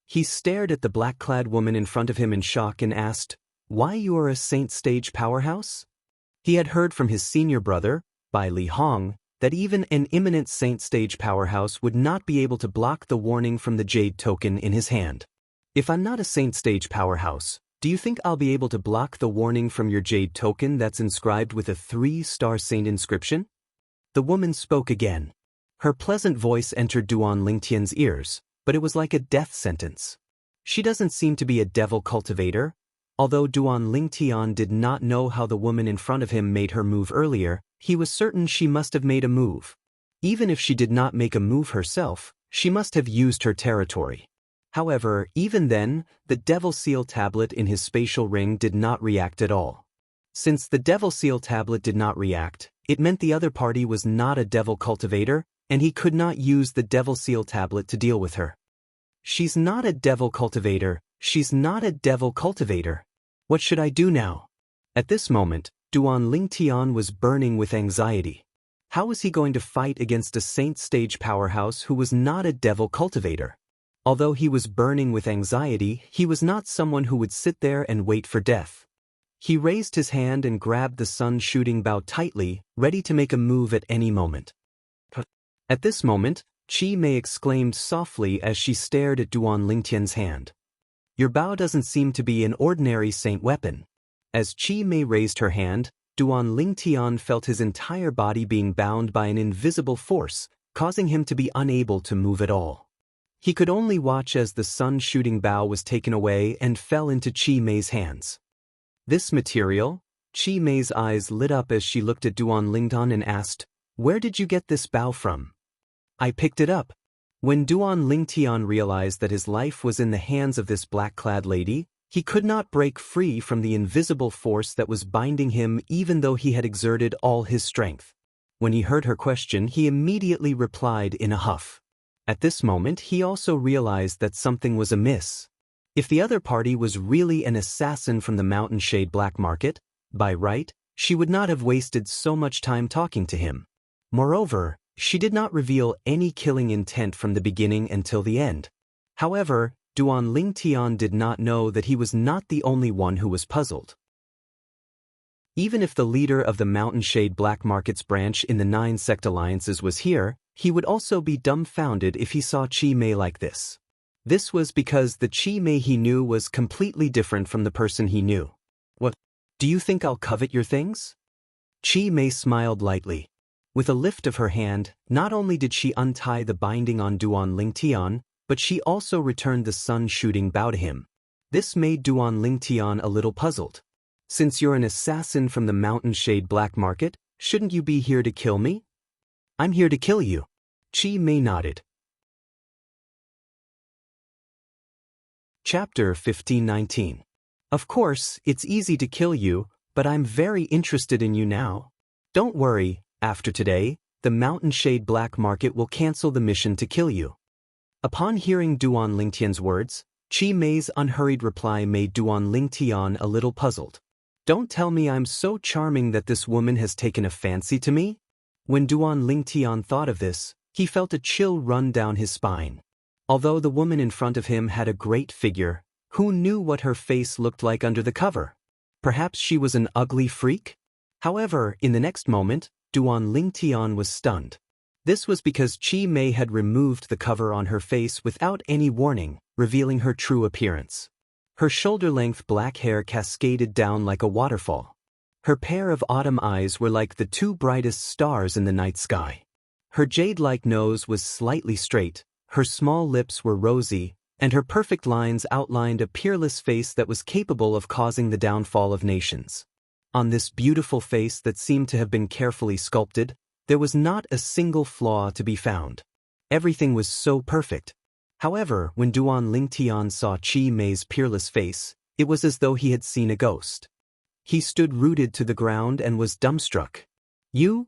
He stared at the black-clad woman in front of him in shock and asked, "Why you are a saint stage powerhouse?" He had heard from his senior brother, Bai Li Hong, that even an imminent saint stage powerhouse would not be able to block the warning from the jade token in his hand. "If I'm not a saint stage powerhouse, do you think I'll be able to block the warning from your jade token that's inscribed with a 3-star saint inscription?" The woman spoke again. Her pleasant voice entered Duan Lingtian's ears, but it was like a death sentence. She doesn't seem to be a devil cultivator. Although Duan Lingtian did not know how the woman in front of him made her move earlier, he was certain she must have made a move. Even if she did not make a move herself, she must have used her territory. However, even then, the Devil Seal tablet in his spatial ring did not react at all. Since the Devil Seal tablet did not react, it meant the other party was not a devil cultivator, and he could not use the Devil Seal tablet to deal with her. She's not a devil cultivator. She's not a devil cultivator. What should I do now? At this moment, Duan Lingtian was burning with anxiety. How was he going to fight against a saint stage powerhouse who was not a devil cultivator? Although he was burning with anxiety, he was not someone who would sit there and wait for death. He raised his hand and grabbed the sun-shooting bow tightly, ready to make a move at any moment. At this moment, Chi Mei exclaimed softly as she stared at Duan Lingtian's hand. "Your bow doesn't seem to be an ordinary saint weapon." As Chi Mei raised her hand, Duan Lingtian felt his entire body being bound by an invisible force, causing him to be unable to move at all. He could only watch as the sun-shooting bow was taken away and fell into Chi Mei's hands. "This material?" Chi Mei's eyes lit up as she looked at Duan Lingtian and asked, "Where did you get this bow from?" "I picked it up." When Duan Lingtian realized that his life was in the hands of this black-clad lady, he could not break free from the invisible force that was binding him even though he had exerted all his strength. When he heard her question, he immediately replied in a huff. At this moment, he also realized that something was amiss. If the other party was really an assassin from the Mountain Shade Black Market, by right, she would not have wasted so much time talking to him. Moreover, she did not reveal any killing intent from the beginning until the end. However, Duan Lingtian did not know that he was not the only one who was puzzled. Even if the leader of the Mountain Shade Black Market's branch in the 9 sect alliances was here, he would also be dumbfounded if he saw Chi Mei like this. This was because the Chi Mei he knew was completely different from the person he knew. What? Do you think I'll covet your things? Chi Mei smiled lightly. With a lift of her hand, not only did she untie the binding on Duan Lingtian, but she also returned the sun-shooting bow to him. This made Duan Lingtian a little puzzled. Since you're an assassin from the Mountain Shade Black Market, shouldn't you be here to kill me? I'm here to kill you. Chi Mei nodded. Chapter 1519. Of course, it's easy to kill you, but I'm very interested in you now. Don't worry, after today, the Mountain Shade Black Market will cancel the mission to kill you. Upon hearing Duan Lingtian's words, Chi Mei's unhurried reply made Duan Lingtian a little puzzled. Don't tell me I'm so charming that this woman has taken a fancy to me? When Duan Lingtian thought of this, he felt a chill run down his spine. Although the woman in front of him had a great figure, who knew what her face looked like under the cover? Perhaps she was an ugly freak? However, in the next moment, Duan Lingtian was stunned. This was because Chi Mei had removed the cover on her face without any warning, revealing her true appearance. Her shoulder-length black hair cascaded down like a waterfall. Her pair of autumn eyes were like the 2 brightest stars in the night sky. Her jade-like nose was slightly straight, her small lips were rosy, and her perfect lines outlined a peerless face that was capable of causing the downfall of nations. On this beautiful face that seemed to have been carefully sculpted, there was not a single flaw to be found. Everything was so perfect. However, when Duan Lingtian saw Chi Mei's peerless face, it was as though he had seen a ghost. He stood rooted to the ground and was dumbstruck. You?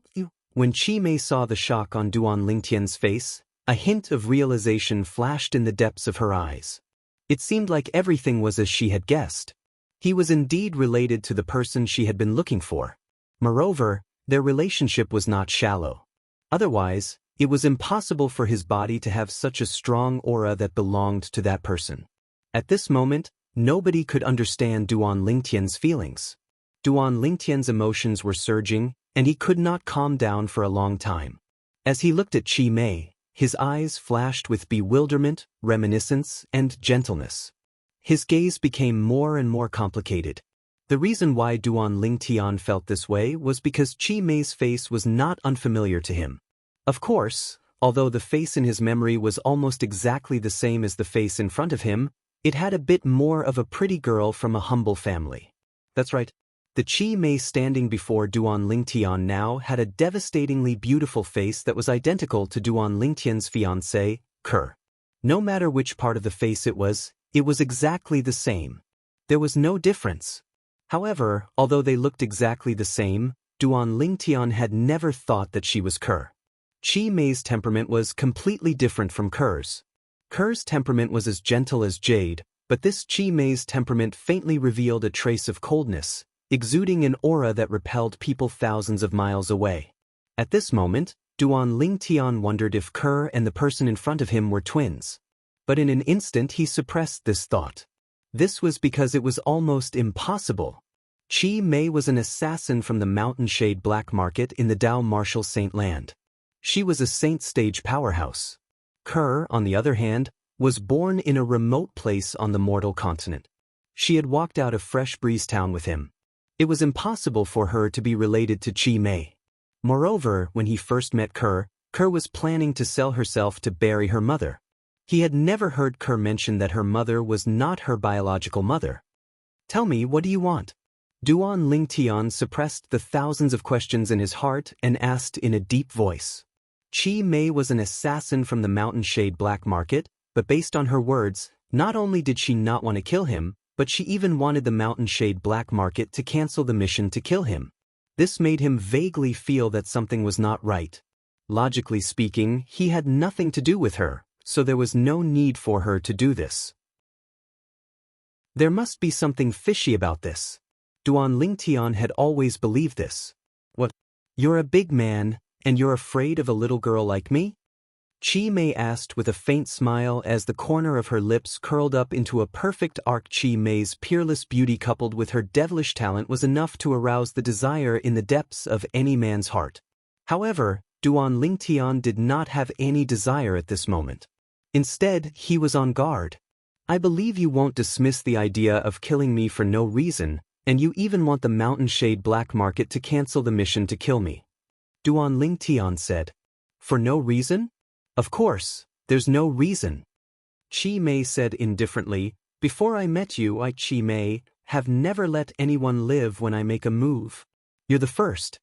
When Chi Mei saw the shock on Duan Lingtian's face, a hint of realization flashed in the depths of her eyes. It seemed like everything was as she had guessed. He was indeed related to the person she had been looking for. Moreover, their relationship was not shallow. Otherwise, it was impossible for his body to have such a strong aura that belonged to that person. At this moment, nobody could understand Duan Lingtian's feelings. Duan Lingtian's emotions were surging, and he could not calm down for a long time. As he looked at Chi Mei, his eyes flashed with bewilderment, reminiscence, and gentleness. His gaze became more and more complicated. The reason why Duan Lingtian felt this way was because Chi Mei's face was not unfamiliar to him. Of course, although the face in his memory was almost exactly the same as the face in front of him, it had a bit more of a pretty girl from a humble family. That's right. The Chi Mei standing before Duan Lingtian now had a devastatingly beautiful face that was identical to Duan Lingtian's fiancée, Ke. No matter which part of the face it was exactly the same. There was no difference. However, although they looked exactly the same, Duan Lingtian had never thought that she was Ke. Chi Mei's temperament was completely different from Ke's. Ke's temperament was as gentle as jade, but this Chi Mei's temperament faintly revealed a trace of coldness, exuding an aura that repelled people thousands of miles away. At this moment, Duan Lingtian wondered if Ke and the person in front of him were twins. But in an instant he suppressed this thought. This was because it was almost impossible. Chi Mei was an assassin from the Mountain Shade Black Market in the Dao Martial Saint Land. She was a saint stage powerhouse. Ke, on the other hand, was born in a remote place on the mortal continent. She had walked out of Fresh Breeze Town with him. It was impossible for her to be related to Chi Mei. Moreover, when he first met Ke was planning to sell herself to bury her mother. He had never heard Ke mention that her mother was not her biological mother. Tell me, what do you want? Duan Lingtian suppressed the thousands of questions in his heart and asked in a deep voice. Chi Mei was an assassin from the Mountain Shade Black Market, but based on her words, not only did she not want to kill him, but she even wanted the Mountain Shade Black Market to cancel the mission to kill him. This made him vaguely feel that something was not right. Logically speaking, he had nothing to do with her, so there was no need for her to do this. There must be something fishy about this. Duan Lingtian had always believed this. What? You're a big man, and you're afraid of a little girl like me? Chi Mei asked with a faint smile as the corner of her lips curled up into a perfect arc. Chi Mei's peerless beauty coupled with her devilish talent was enough to arouse the desire in the depths of any man's heart. However, Duan Lingtian did not have any desire at this moment. Instead, he was on guard. I believe you won't dismiss the idea of killing me for no reason, and you even want the Mountain Shade Black Market to cancel the mission to kill me. Duan Lingtian said. For no reason? Of course, there's no reason. Chi Mei said indifferently, before I met you, I, Chi Mei, have never let anyone live when I make a move. You're the first.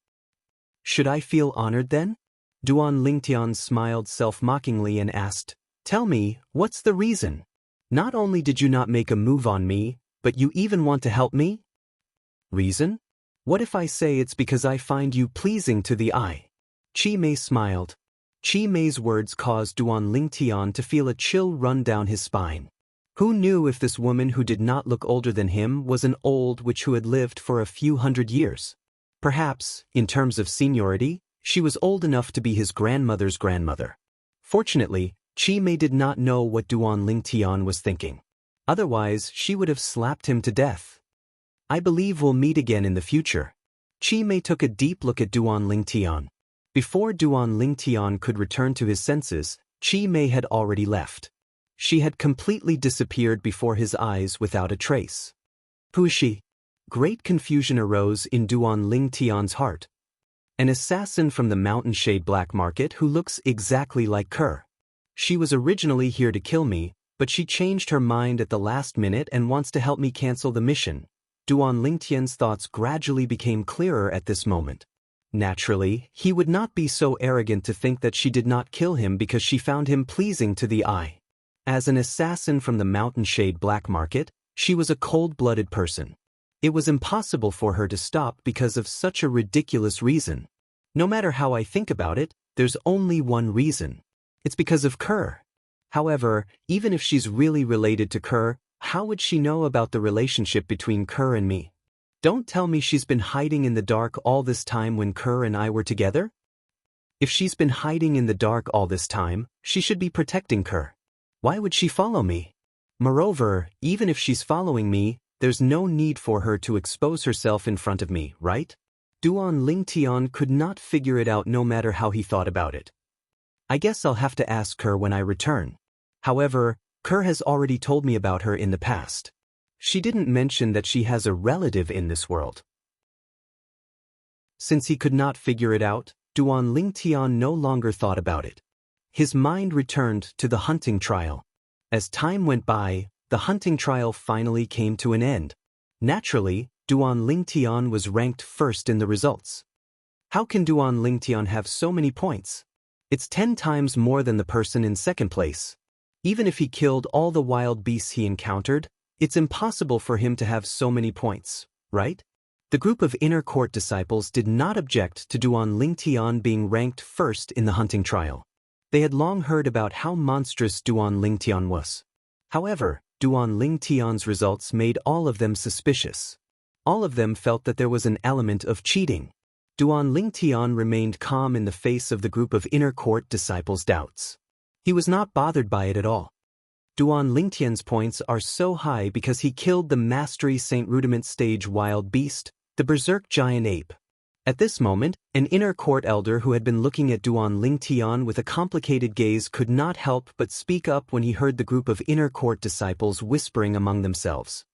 Should I feel honored then? Duan Lingtian smiled self-mockingly and asked, tell me, what's the reason? Not only did you not make a move on me, but you even want to help me? Reason? What if I say it's because I find you pleasing to the eye? Chi Mei smiled. Chi Mei's words caused Duan Lingtian to feel a chill run down his spine. Who knew if this woman who did not look older than him was an old witch who had lived for a few hundred years? Perhaps, in terms of seniority, she was old enough to be his grandmother's grandmother. Fortunately, Chi Mei did not know what Duan Lingtian was thinking. Otherwise, she would have slapped him to death. I believe we'll meet again in the future. Chi Mei took a deep look at Duan Lingtian. Before Duan Lingtian could return to his senses, Chi Mei had already left. She had completely disappeared before his eyes without a trace. Who is she? Great confusion arose in Duan Lingtian's heart. An assassin from the Mountain Shade Black Market who looks exactly like Kerr. She was originally here to kill me, but she changed her mind at the last minute and wants to help me cancel the mission. Duan Lingtian's thoughts gradually became clearer at this moment. Naturally, he would not be so arrogant to think that she did not kill him because she found him pleasing to the eye. As an assassin from the Mountain Shade Black Market, she was a cold-blooded person. It was impossible for her to stop because of such a ridiculous reason. No matter how I think about it, there's only one reason. It's because of Kerr. However, even if she's really related to Kerr, how would she know about the relationship between Kerr and me? Don't tell me she's been hiding in the dark all this time when Kerr and I were together? If she's been hiding in the dark all this time, she should be protecting Kerr. Why would she follow me? Moreover, even if she's following me, there's no need for her to expose herself in front of me, right? Duan Lingtian could not figure it out no matter how he thought about it. I guess I'll have to ask Kerr when I return. However, Kerr has already told me about her in the past. She didn't mention that she has a relative in this world. Since he could not figure it out, Duan Lingtian no longer thought about it. His mind returned to the hunting trial. As time went by, the hunting trial finally came to an end. Naturally, Duan Lingtian was ranked first in the results. How can Duan Lingtian have so many points? It's 10 times more than the person in second place. Even if he killed all the wild beasts he encountered, it's impossible for him to have so many points, right? The group of inner court disciples did not object to Duan Lingtian being ranked first in the hunting trial. They had long heard about how monstrous Duan Lingtian was. However, Duan Lingtian's results made all of them suspicious. All of them felt that there was an element of cheating. Duan Lingtian remained calm in the face of the group of inner court disciples' doubts. He was not bothered by it at all. Duan Lingtian's points are so high because he killed the Mastery Saint Rudiment stage wild beast, the Berserk Giant Ape. At this moment, an inner court elder who had been looking at Duan Lingtian with a complicated gaze could not help but speak up when he heard the group of inner court disciples whispering among themselves.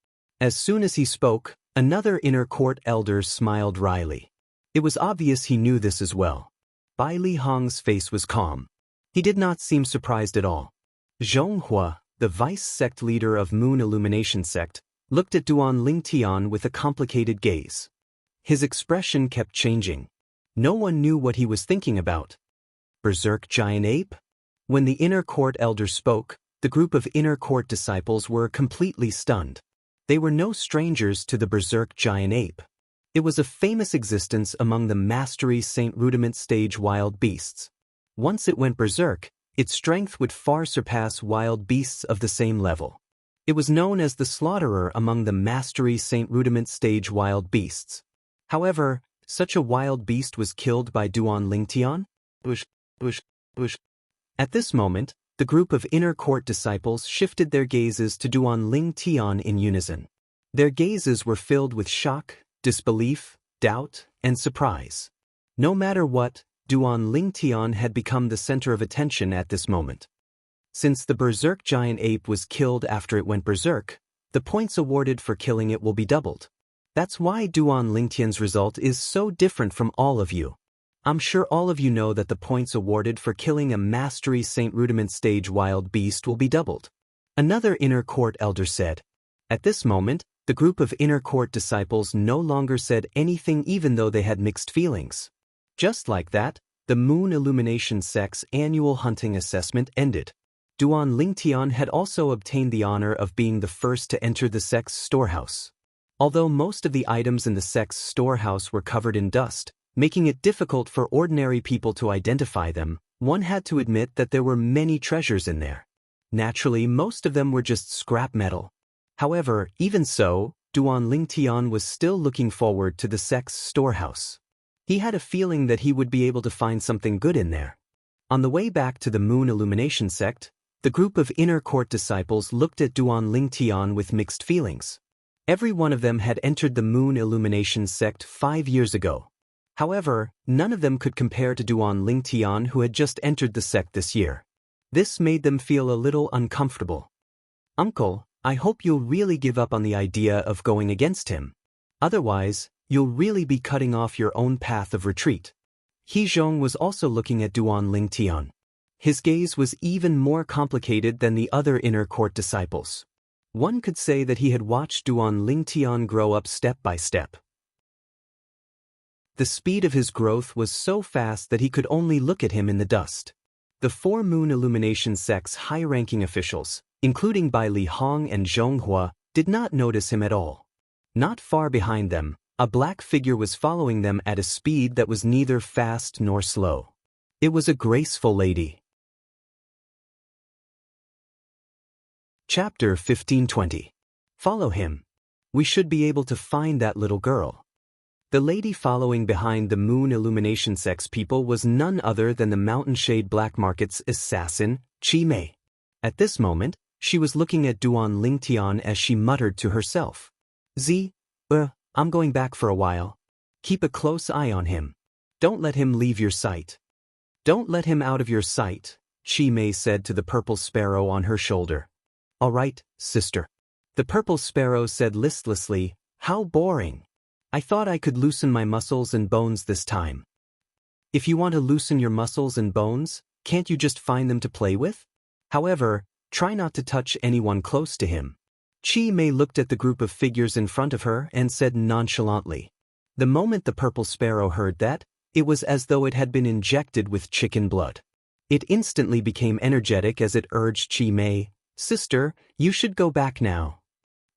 As soon as he spoke, another inner court elder smiled wryly. It was obvious he knew this as well. Bai Li Hong's face was calm. He did not seem surprised at all. Zhonghua, the vice sect leader of Moon Illumination Sect, looked at Duan Lingtian with a complicated gaze. His expression kept changing. No one knew what he was thinking about. Berserk Giant Ape? When the inner court elder spoke, the group of inner court disciples were completely stunned. They were no strangers to the Berserk Giant Ape. It was a famous existence among the Mastery Saint Rudiment stage wild beasts. Once it went berserk, its strength would far surpass wild beasts of the same level. It was known as the slaughterer among the Mastery Saint Rudiment stage wild beasts. However, such a wild beast was killed by Duan Lingtian. Bush, bush, bush. At this moment, the group of inner court disciples shifted their gazes to Duan Lingtian in unison. Their gazes were filled with shock, disbelief, doubt, and surprise. No matter what, Duan Lingtian had become the center of attention at this moment. Since the berserk giant ape was killed after it went berserk, the points awarded for killing it will be doubled. That's why Duan Lingtian's result is so different from all of you. I'm sure all of you know that the points awarded for killing a Mastery Saint Rudiment stage wild beast will be doubled. Another inner court elder said. At this moment, the group of inner court disciples no longer said anything even though they had mixed feelings. Just like that, the Moon Illumination Sect's annual hunting assessment ended. Duan Lingtian had also obtained the honor of being the first to enter the sect's storehouse. Although most of the items in the sect's storehouse were covered in dust, making it difficult for ordinary people to identify them, one had to admit that there were many treasures in there. Naturally, most of them were just scrap metal. However, even so, Duan Lingtian was still looking forward to the sect's storehouse. He had a feeling that he would be able to find something good in there. On the way back to the Moon Illumination sect, the group of inner court disciples looked at Duan Lingtian with mixed feelings. Every one of them had entered the Moon Illumination sect 5 years ago. However, none of them could compare to Duan Lingtian, who had just entered the sect this year. This made them feel a little uncomfortable. Uncle, I hope you'll really give up on the idea of going against him. Otherwise, you'll really be cutting off your own path of retreat. He Zhong was also looking at Duan Lingtian. His gaze was even more complicated than the other inner court disciples. One could say that he had watched Duan Lingtian grow up step by step. The speed of his growth was so fast that he could only look at him in the dust. The 4 Moon Illumination sect's high-ranking officials, including Bai Li Hong and Zhonghua, did not notice him at all. Not far behind them, a black figure was following them at a speed that was neither fast nor slow. It was a graceful lady. Chapter 1520. Follow him. We should be able to find that little girl. The lady following behind the Moon Illumination sect's people was none other than the Mountain Shade Black Market's assassin, Chi Mei. At this moment, she was looking at Duan Lingtian as she muttered to herself. I'm going back for a while. Keep a close eye on him. Don't let him leave your sight. Don't let him out of your sight, Chi Mei said to the purple sparrow on her shoulder. All right, sister. The purple sparrow said listlessly, how boring. I thought I could loosen my muscles and bones this time. If you want to loosen your muscles and bones, can't you just find them to play with? However, try not to touch anyone close to him. Chi Mei looked at the group of figures in front of her and said nonchalantly. The moment the purple sparrow heard that, it was as though it had been injected with chicken blood. It instantly became energetic as it urged Chi Mei, Sister, you should go back now.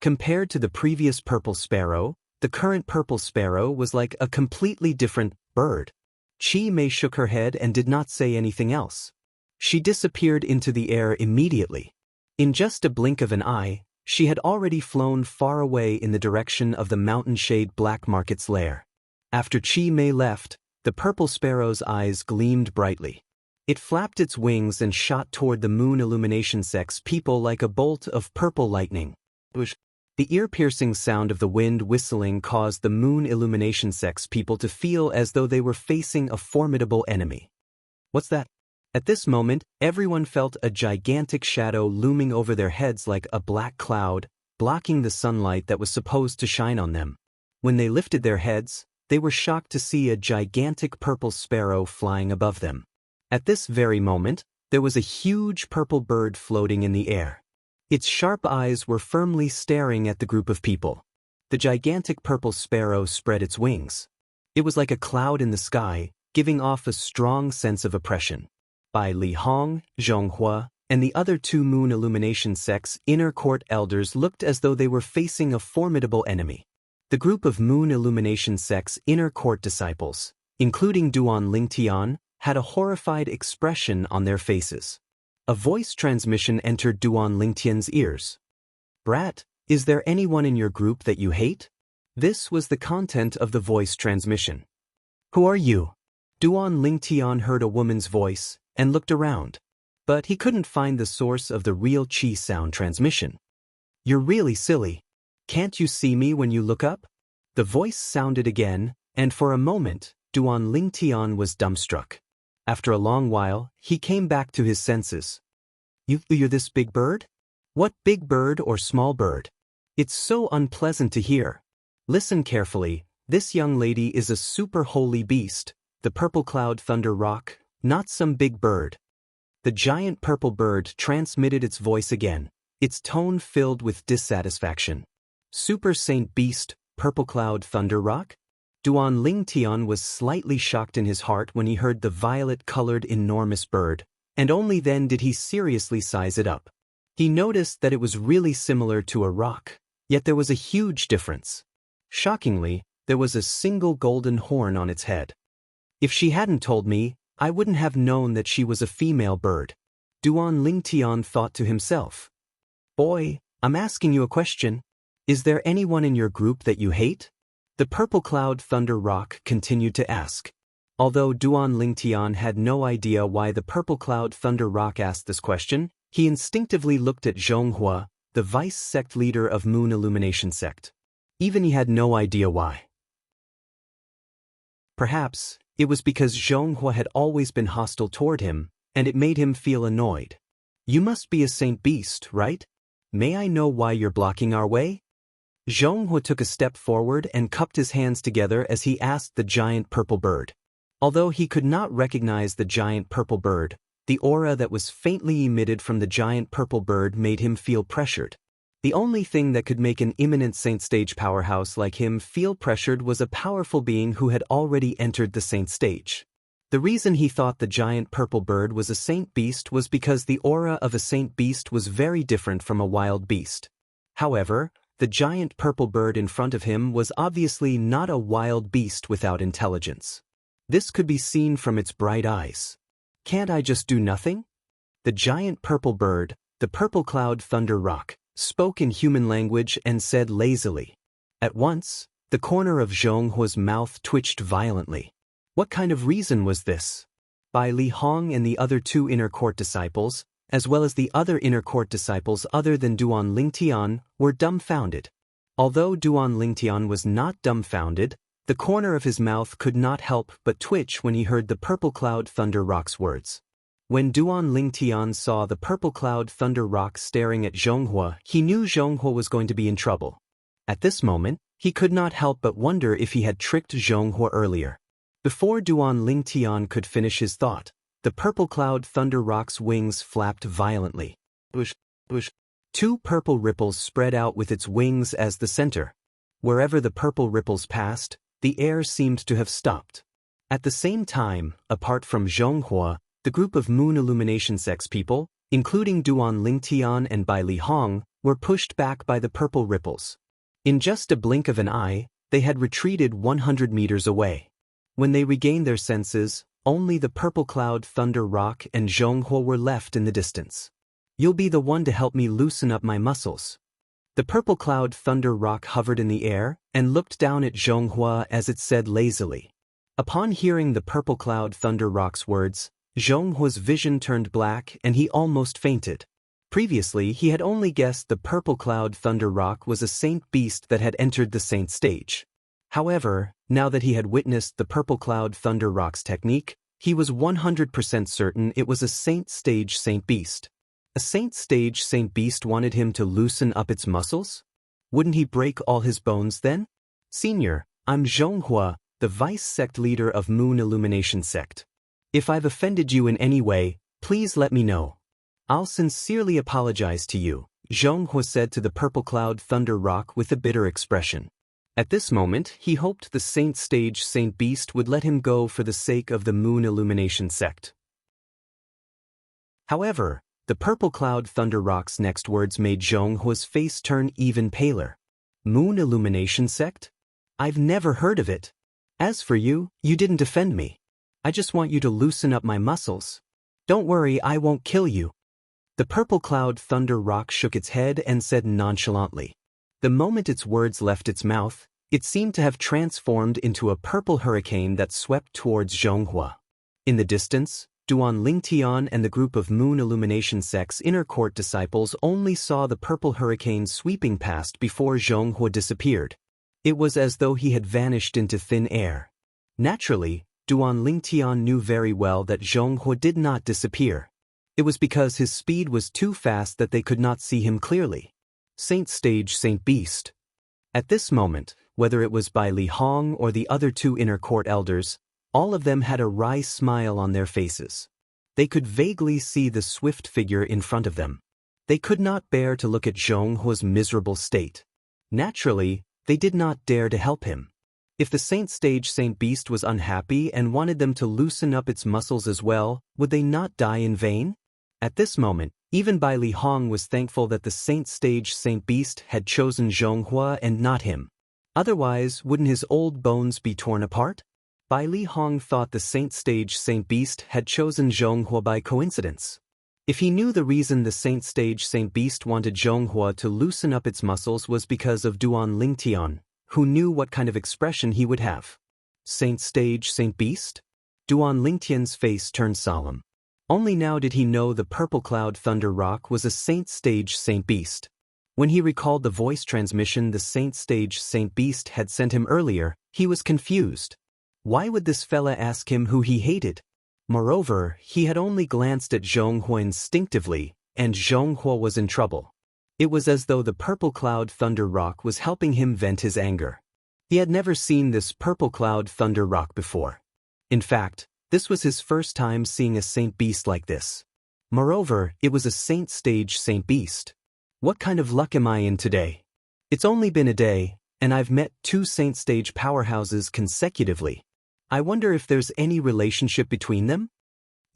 Compared to the previous purple sparrow, the current purple sparrow was like a completely different bird. Chi Mei shook her head and did not say anything else. She disappeared into the air immediately. In just a blink of an eye, she had already flown far away in the direction of the Mountain Shade Black Market's lair. After Chi Mei left, the purple sparrow's eyes gleamed brightly. It flapped its wings and shot toward the Moon Illumination sect's people like a bolt of purple lightning. The ear-piercing sound of the wind whistling caused the Moon Illumination sect's people to feel as though they were facing a formidable enemy. What's that? At this moment, everyone felt a gigantic shadow looming over their heads like a black cloud, blocking the sunlight that was supposed to shine on them. When they lifted their heads, they were shocked to see a gigantic purple sparrow flying above them. At this very moment, there was a huge purple bird floating in the air. Its sharp eyes were firmly staring at the group of people. The gigantic purple sparrow spread its wings. It was like a cloud in the sky, giving off a strong sense of oppression. Bai Li Hong, Zhonghua, and the other 2 Moon Illumination sect's inner court elders looked as though they were facing a formidable enemy. The group of Moon Illumination sect's inner court disciples, including Duan Lingtian, had a horrified expression on their faces. A voice transmission entered Duan Lingtian's ears. Brat, is there anyone in your group that you hate? This was the content of the voice transmission. Who are you? Duan Lingtian heard a woman's voice and looked around, but he couldn't find the source of the real chi sound transmission. You're really silly. Can't you see me when you look up? The voice sounded again, and for a moment, Duan Lingtian was dumbstruck. After a long while, he came back to his senses. You're this big bird? What big bird or small bird? It's so unpleasant to hear. Listen carefully, this young lady is a super holy beast, the purple cloud thunder rock, not some big bird. The giant purple bird transmitted its voice again, its tone filled with dissatisfaction. Super Saint Beast, purple cloud thunder rock? Duan Lingtian was slightly shocked in his heart when he heard the violet-colored enormous bird, and only then did he seriously size it up. He noticed that it was really similar to a rock, yet there was a huge difference. Shockingly, there was a single golden horn on its head. If she hadn't told me, I wouldn't have known that she was a female bird. Duan Lingtian thought to himself. Boy, I'm asking you a question. Is there anyone in your group that you hate? The purple cloud thunder rock continued to ask. Although Duan Lingtian had no idea why the purple cloud thunder rock asked this question, he instinctively looked at Zhonghua, the vice sect leader of Moon Illumination sect. Even he had no idea why. Perhaps it was because Zhonghua had always been hostile toward him, and it made him feel annoyed. You must be a saint beast, right? May I know why you're blocking our way? Zhonghua took a step forward and cupped his hands together as he asked the giant purple bird. Although he could not recognize the giant purple bird, the aura that was faintly emitted from the giant purple bird made him feel pressured. The only thing that could make an imminent saint stage powerhouse like him feel pressured was a powerful being who had already entered the saint stage. The reason he thought the giant purple bird was a saint beast was because the aura of a saint beast was very different from a wild beast. However, the giant purple bird in front of him was obviously not a wild beast without intelligence. This could be seen from its bright eyes. Can't I just do nothing? The giant purple bird, the purple cloud thunder rock, spoke in human language and said lazily. At once, the corner of Zhonghua's mouth twitched violently. What kind of reason was this? Bai Li Hong and the other two inner court disciples, as well as the other inner court disciples other than Duan Lingtian, were dumbfounded. Although Duan Lingtian was not dumbfounded, the corner of his mouth could not help but twitch when he heard the purple cloud thunder rock's words. When Duan Lingtian saw the purple cloud thunder rock staring at Zhonghua, he knew Zhonghua was going to be in trouble. At this moment, he could not help but wonder if he had tricked Zhonghua earlier. Before Duan Lingtian could finish his thought, the purple cloud thunder rock's wings flapped violently. Bush, bush. Two purple ripples spread out with its wings as the center. Wherever the purple ripples passed, the air seemed to have stopped. At the same time, apart from Zhonghua, the group of Moon Illumination Sect's people, including Duan Lingtian and Bai Li Hong, were pushed back by the purple ripples. In just a blink of an eye, they had retreated 100 meters away. When they regained their senses, only the purple cloud thunder rock and Zhonghua were left in the distance. You'll be the one to help me loosen up my muscles. The purple cloud thunder rock hovered in the air and looked down at Zhonghua as it said lazily. Upon hearing the purple cloud thunder rock's words, Zhonghua's vision turned black and he almost fainted. Previously, he had only guessed the purple cloud thunder rock was a saint beast that had entered the saint stage. However, now that he had witnessed the purple cloud thunder rock's technique, he was 100% certain it was a saint stage saint beast. A saint stage saint beast wanted him to loosen up its muscles? Wouldn't he break all his bones then? Senior, I'm Zhonghua, the vice sect leader of Moon Illumination sect. If I've offended you in any way, please let me know. I'll sincerely apologize to you, Zhonghua said to the purple cloud thunder rock with a bitter expression. At this moment, he hoped the saint stage saint beast would let him go for the sake of the Moon Illumination sect. However, the purple cloud thunder rock's next words made Zhonghua's face turn even paler. Moon Illumination sect? I've never heard of it. As for you, you didn't offend me. I just want you to loosen up my muscles. Don't worry, I won't kill you. The purple cloud thunder rock shook its head and said nonchalantly. The moment its words left its mouth, it seemed to have transformed into a purple hurricane that swept towards Zhonghua. In the distance, Duan Lingtian and the group of Moon Illumination Sect's inner court disciples only saw the purple hurricane sweeping past before Zhonghua disappeared. It was as though he had vanished into thin air. Naturally, Duan Lingtian knew very well that Zhonghua did not disappear. It was because his speed was too fast that they could not see him clearly. Saint Stage Saint Beast. At this moment, whether it was Bai Li Hong or the other two inner court elders, all of them had a wry smile on their faces. They could vaguely see the swift figure in front of them. They could not bear to look at Zhonghua's miserable state. Naturally, they did not dare to help him. If the Saint Stage Saint Beast was unhappy and wanted them to loosen up its muscles as well, would they not die in vain? At this moment, even Bai Li Hong was thankful that the Saint Stage Saint Beast had chosen Zhonghua and not him. Otherwise, wouldn't his old bones be torn apart? Bai Li Hong thought the Saint Stage Saint Beast had chosen Zhonghua by coincidence. If he knew the reason the Saint Stage Saint Beast wanted Zhonghua to loosen up its muscles was because of Duan Lingtian, who knew what kind of expression he would have. Saint Stage Saint Beast? Duan Lingtian's face turned solemn. Only now did he know the purple cloud thunder rock was a Saint Stage Saint Beast. When he recalled the voice transmission the Saint Stage Saint Beast had sent him earlier, he was confused. Why would this fella ask him who he hated? Moreover, he had only glanced at Zhonghua instinctively, and Zhonghua was in trouble. It was as though the purple cloud thunder rock was helping him vent his anger. He had never seen this purple cloud thunder rock before. In fact, this was his first time seeing a saint beast like this. Moreover, it was a Saint Stage Saint Beast. What kind of luck am I in today? It's only been a day, and I've met two Saint Stage powerhouses consecutively. I wonder if there's any relationship between them?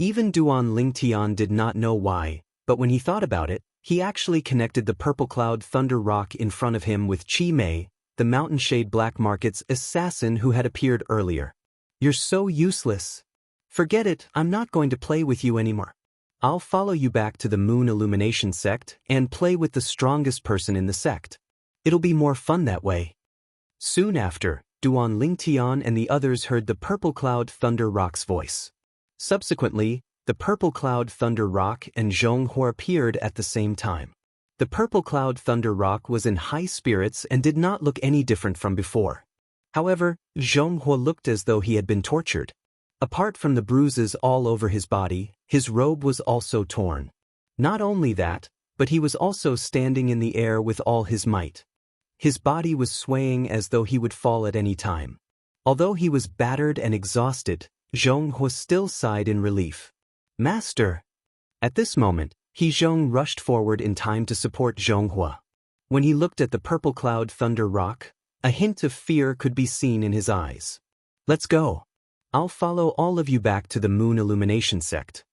Even Duan Lingtian did not know why, but when he thought about it, he actually connected the purple cloud thunder rock in front of him with Chi Mei, the Mountain Shade Black Market's assassin who had appeared earlier. You're so useless. Forget it, I'm not going to play with you anymore. I'll follow you back to the Moon Illumination Sect and play with the strongest person in the sect. It'll be more fun that way. Soon after, Duan Lingtian and the others heard the purple cloud thunder rock's voice. Subsequently, the purple cloud thunder rock and Zhonghua appeared at the same time. The purple cloud thunder rock was in high spirits and did not look any different from before. However, Zhonghua looked as though he had been tortured. Apart from the bruises all over his body, his robe was also torn. Not only that, but he was also standing in the air with all his might. His body was swaying as though he would fall at any time. Although he was battered and exhausted, Zhonghua still sighed in relief. Master! At this moment, Zhong rushed forward in time to support Zhonghua. When he looked at the purple cloud thunder rock, a hint of fear could be seen in his eyes. Let's go. I'll follow all of you back to the Moon Illumination Sect.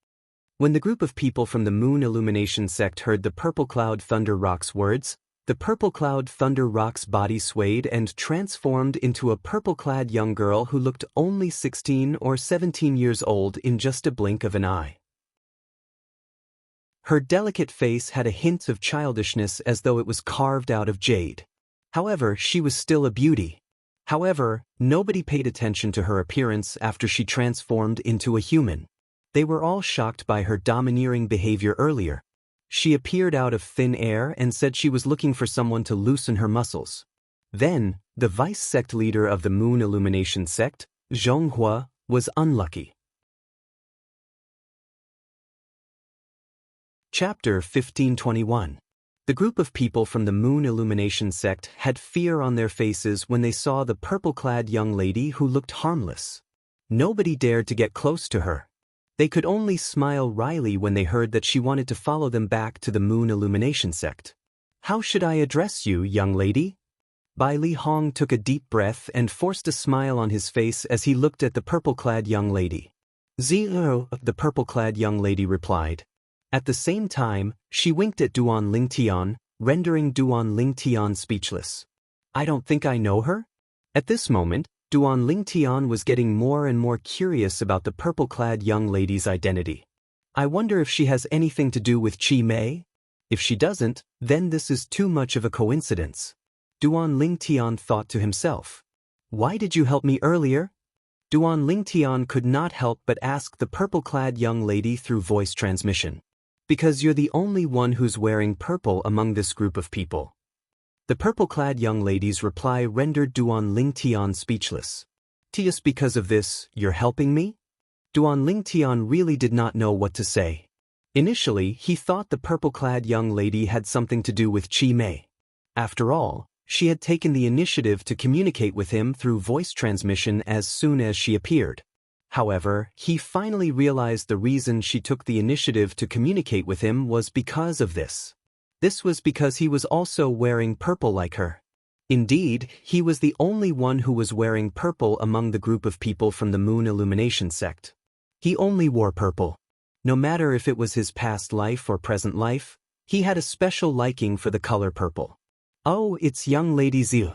When the group of people from the Moon Illumination Sect heard the purple cloud thunder rock's words, the purple cloud thunder rock's body swayed and transformed into a purple-clad young girl who looked only 16 or 17 years old in just a blink of an eye. Her delicate face had a hint of childishness as though it was carved out of jade. However, she was still a beauty. However, nobody paid attention to her appearance after she transformed into a human. They were all shocked by her domineering behavior earlier. She appeared out of thin air and said she was looking for someone to loosen her muscles. Then, the vice sect leader of the Moon Illumination Sect, Zhonghua, was unlucky. Chapter 1521. The group of people from the Moon Illumination Sect had fear on their faces when they saw the purple-clad young lady who looked harmless. Nobody dared to get close to her. They could only smile wryly when they heard that she wanted to follow them back to the Moon Illumination Sect. How should I address you, young lady? Bai Li Hong took a deep breath and forced a smile on his face as he looked at the purple-clad young lady. Zero, the purple-clad young lady replied. At the same time, she winked at Duan Lingtian, rendering Duan Lingtian speechless. I don't think I know her? At this moment, Duan Lingtian was getting more and more curious about the purple-clad young lady's identity. I wonder if she has anything to do with Chi Mei? If she doesn't, then this is too much of a coincidence. Duan Lingtian thought to himself. Why did you help me earlier? Duan Lingtian could not help but ask the purple-clad young lady through voice transmission. Because you're the only one who's wearing purple among this group of people. The purple-clad young lady's reply rendered Duan Lingtian speechless. Just because of this, you're helping me? Duan Lingtian really did not know what to say. Initially, he thought the purple-clad young lady had something to do with Chi Mei. After all, she had taken the initiative to communicate with him through voice transmission as soon as she appeared. However, he finally realized the reason she took the initiative to communicate with him was because of this. This was because he was also wearing purple like her. Indeed, he was the only one who was wearing purple among the group of people from the Moon Illumination sect. He only wore purple. No matter if it was his past life or present life, he had a special liking for the color purple. Oh, it's young lady Ziu.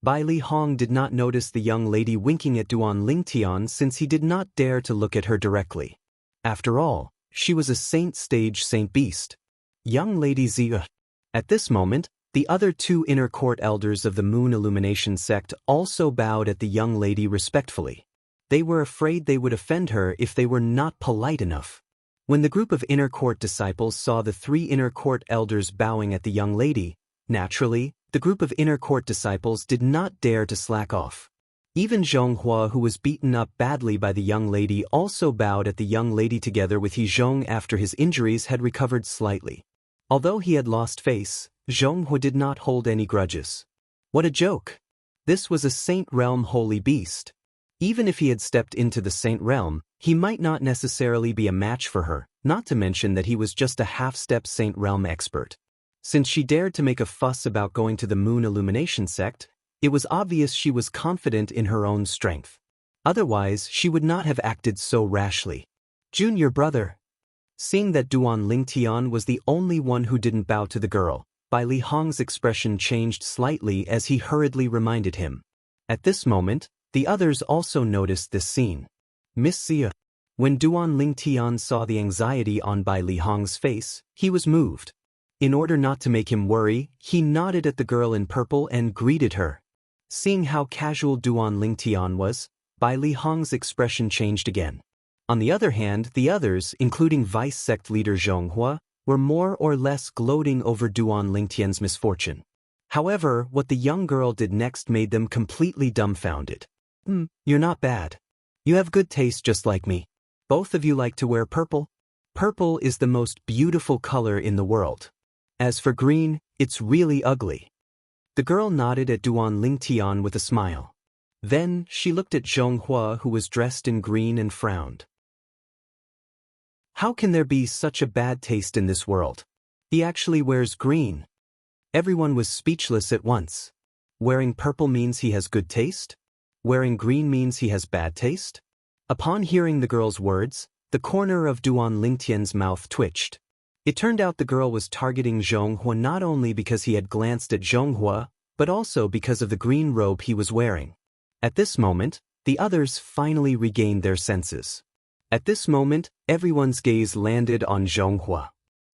Bai Li Hong did not notice the young lady winking at Duan Lingtian since he did not dare to look at her directly. After all, she was a saint beast. Young lady Ziu. At this moment, the other two inner court elders of the Moon Illumination sect also bowed at the young lady respectfully. They were afraid they would offend her if they were not polite enough. When the group of inner court disciples saw the three inner court elders bowing at the young lady, naturally, the group of inner court disciples did not dare to slack off. Even Zhonghua, who was beaten up badly by the young lady, also bowed at the young lady together with He Zhong after his injuries had recovered slightly. Although he had lost face, Zhonghua did not hold any grudges. What a joke! This was a Saint Realm holy beast. Even if he had stepped into the Saint Realm, he might not necessarily be a match for her, not to mention that he was just a half-step Saint Realm expert. Since she dared to make a fuss about going to the Moon Illumination sect, it was obvious she was confident in her own strength. Otherwise, she would not have acted so rashly. Junior brother. Seeing that Duan Lingtian was the only one who didn't bow to the girl, Bai Li Hong's expression changed slightly as he hurriedly reminded him. At this moment, the others also noticed this scene. Miss Xia. When Duan Lingtian saw the anxiety on Bai Li Hong's face, he was moved. In order not to make him worry, he nodded at the girl in purple and greeted her. Seeing how casual Duan Lingtian was, Bai Li Hong's expression changed again. On the other hand, the others, including Vice Sect Leader Zhonghua, were more or less gloating over Duan Lingtian's misfortune. However, what the young girl did next made them completely dumbfounded. You're not bad. You have good taste just like me. Both of you like to wear purple? Purple is the most beautiful color in the world. As for green, it's really ugly. The girl nodded at Duan Lingtian with a smile. Then, she looked at Zhonghua, who was dressed in green, and frowned. How can there be such a bad taste in this world? He actually wears green. Everyone was speechless at once. Wearing purple means he has good taste? Wearing green means he has bad taste? Upon hearing the girl's words, the corner of Duan Lingtian's mouth twitched. It turned out the girl was targeting Zhonghua not only because he had glanced at Zhonghua, but also because of the green robe he was wearing. At this moment, the others finally regained their senses. At this moment, everyone's gaze landed on Zhonghua.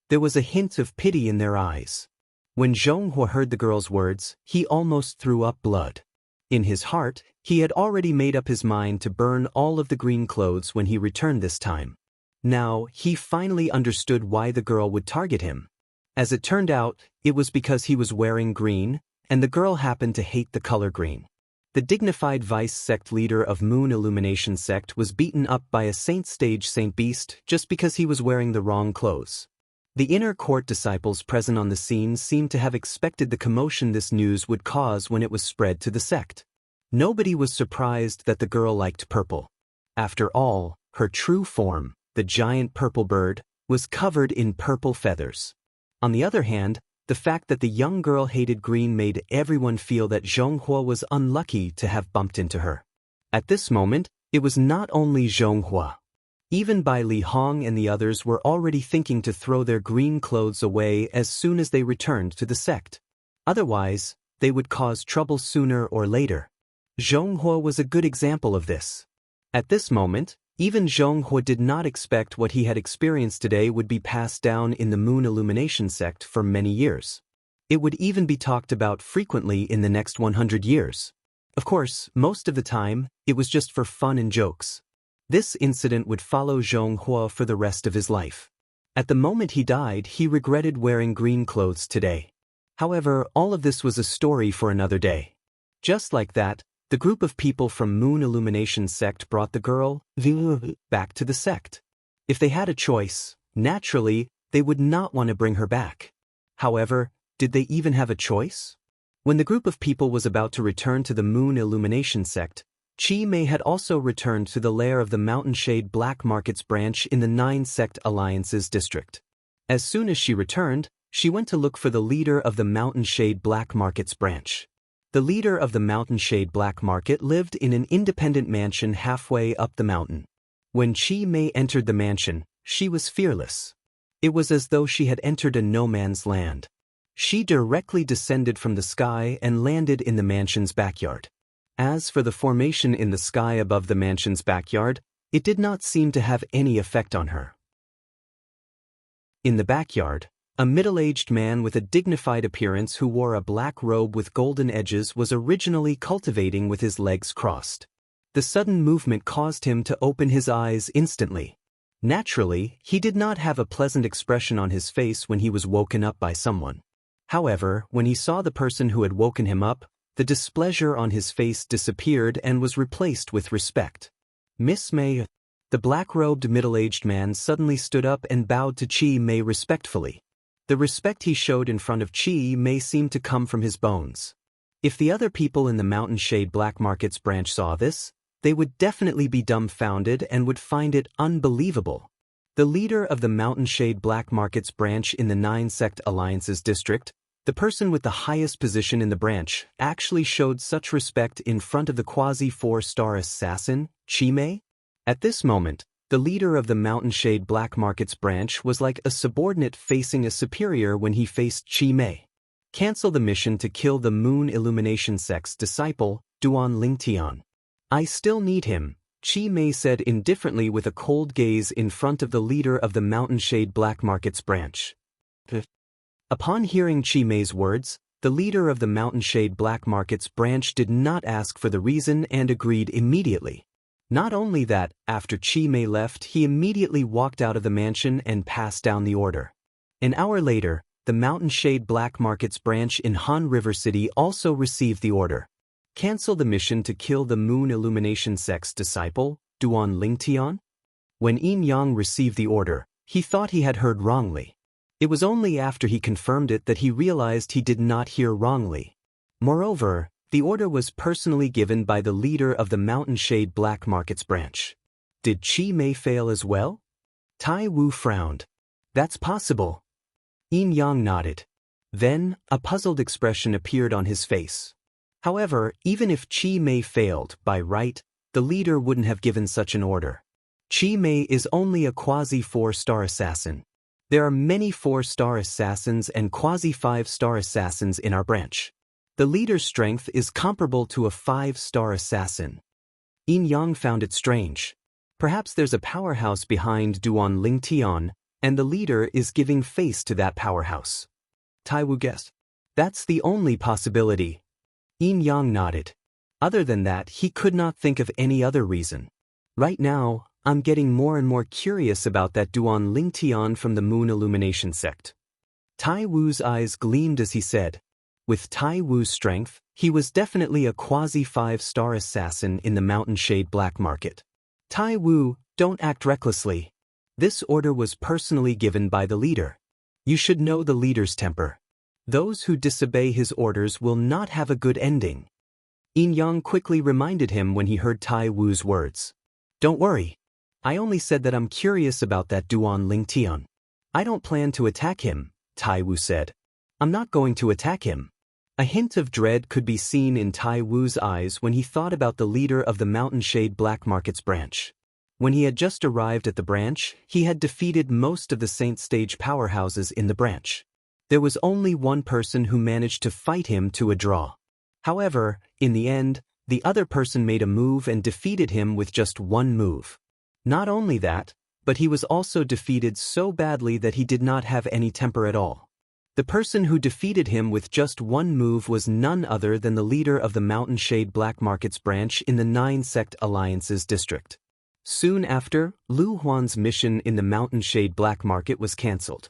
There was a hint of pity in their eyes. When Zhonghua heard the girl's words, he almost threw up blood. In his heart, he had already made up his mind to burn all of the green clothes when he returned this time. Now, he finally understood why the girl would target him. As it turned out, it was because he was wearing green, and the girl happened to hate the color green. The dignified vice sect leader of Moon Illumination sect was beaten up by a Saint Beast just because he was wearing the wrong clothes. The inner court disciples present on the scene seemed to have expected the commotion this news would cause when it was spread to the sect. Nobody was surprised that the girl liked purple. After all, her true form, the giant purple bird, was covered in purple feathers. On the other hand, the fact that the young girl hated green made everyone feel that Zhonghua was unlucky to have bumped into her. At this moment, it was not only Zhonghua. Even Bai Li Hong and the others were already thinking to throw their green clothes away as soon as they returned to the sect. Otherwise, they would cause trouble sooner or later. Zhonghua was a good example of this. At this moment, Even Zhonghua did not expect what he had experienced today would be passed down in the Moon Illumination sect for many years. It would even be talked about frequently in the next 100 years. Of course, most of the time, it was just for fun and jokes. This incident would follow Zhonghua for the rest of his life. At the moment he died, he regretted wearing green clothes today. However, all of this was a story for another day. Just like that, the group of people from Moon Illumination sect brought the girl back to the sect. If they had a choice, naturally, they would not want to bring her back. However, did they even have a choice? When the group of people was about to return to the Moon Illumination sect, Chi Mei had also returned to the lair of the Mountain Shade Black Markets branch in the 9 Sect Alliances district. As soon as she returned, she went to look for the leader of the Mountain Shade Black Markets branch. The leader of the Mountain Shade Black Market lived in an independent mansion halfway up the mountain. When Chi Mei entered the mansion, she was fearless. It was as though she had entered a no-man's land. She directly descended from the sky and landed in the mansion's backyard. As for the formation in the sky above the mansion's backyard, it did not seem to have any effect on her. In the backyard, a middle-aged man with a dignified appearance who wore a black robe with golden edges was originally cultivating with his legs crossed. The sudden movement caused him to open his eyes instantly. Naturally, he did not have a pleasant expression on his face when he was woken up by someone. However, when he saw the person who had woken him up, the displeasure on his face disappeared and was replaced with respect. "Miss Mei." The black-robed middle-aged man suddenly stood up and bowed to Chi Mei respectfully. The respect he showed in front of Chi Mei seemed to come from his bones. If the other people in the Mountain Shade Black Markets branch saw this, they would definitely be dumbfounded and would find it unbelievable. The leader of the Mountain Shade Black Markets branch in the 9 Sect Alliances district, the person with the highest position in the branch, actually showed such respect in front of the quasi-4-star assassin, Chi Mei? At this moment, the leader of the Mountain Shade Black Markets branch was like a subordinate facing a superior when he faced Chi Mei. Cancel the mission to kill the Moon Illumination sect's disciple, Duan Lingtian. I still need him, Chi Mei said indifferently with a cold gaze in front of the leader of the Mountain Shade Black Markets branch. Upon hearing Chi Mei's words, the leader of the Mountain Shade Black Markets branch did not ask for the reason and agreed immediately. Not only that, after Chi Mei left, he immediately walked out of the mansion and passed down the order. An hour later, the Mountain Shade Black Markets branch in Han River City also received the order. Cancel the mission to kill the Moon Illumination sect's disciple, Duan Lingtian? When Yin Yang received the order, he thought he had heard wrongly. It was only after he confirmed it that he realized he did not hear wrongly. Moreover, the order was personally given by the leader of the Mountain Shade Black Markets branch. Did Chi Mei fail as well? Tai Wu frowned. That's possible. Yin Yang nodded. Then, a puzzled expression appeared on his face. However, even if Chi Mei failed, by right, the leader wouldn't have given such an order. Chi Mei is only a quasi-4-star assassin. There are many 4-star assassins and quasi-5-star assassins in our branch. The leader's strength is comparable to a 5-star assassin. Yin Yang found it strange. Perhaps there's a powerhouse behind Duan Lingtian, and the leader is giving face to that powerhouse. Tai Wu guessed. That's the only possibility. Yin Yang nodded. Other than that, he could not think of any other reason. Right now, I'm getting more and more curious about that Duan Lingtian from the Moon Illumination sect. Tai Wu's eyes gleamed as he said. With Tai Wu's strength, he was definitely a quasi-5-star assassin in the Mountain Shade Black Market. Tai Wu, don't act recklessly. This order was personally given by the leader. You should know the leader's temper. Those who disobey his orders will not have a good ending. Yin Yang quickly reminded him when he heard Tai Wu's words. Don't worry. I only said that I'm curious about that Duan Lingtian. I don't plan to attack him, Tai Wu said. I'm not going to attack him. A hint of dread could be seen in Tai Wu's eyes when he thought about the leader of the Mountain Shade Black Markets branch. When he had just arrived at the branch, he had defeated most of the Saint Stage powerhouses in the branch. There was only one person who managed to fight him to a draw. However, in the end, the other person made a move and defeated him with just one move. Not only that, but he was also defeated so badly that he did not have any temper at all. The person who defeated him with just one move was none other than the leader of the Mountain Shade Black Markets branch in the 9-Sect Alliances district. Soon after, Lu Huan's mission in the Mountain Shade Black Market was cancelled.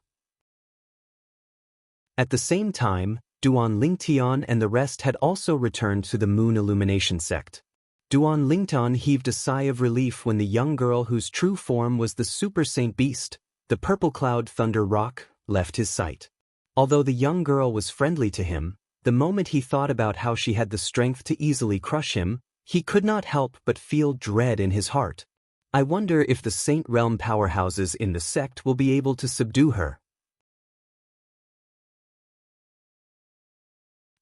At the same time, Duan Lingtian and the rest had also returned to the Moon Illumination sect. Duan Lingtian heaved a sigh of relief when the young girl whose true form was the Super Saint Beast, the Purple Cloud Thunder Rock, left his sight. Although the young girl was friendly to him, the moment he thought about how she had the strength to easily crush him, he could not help but feel dread in his heart. I wonder if the Saint Realm powerhouses in the sect will be able to subdue her.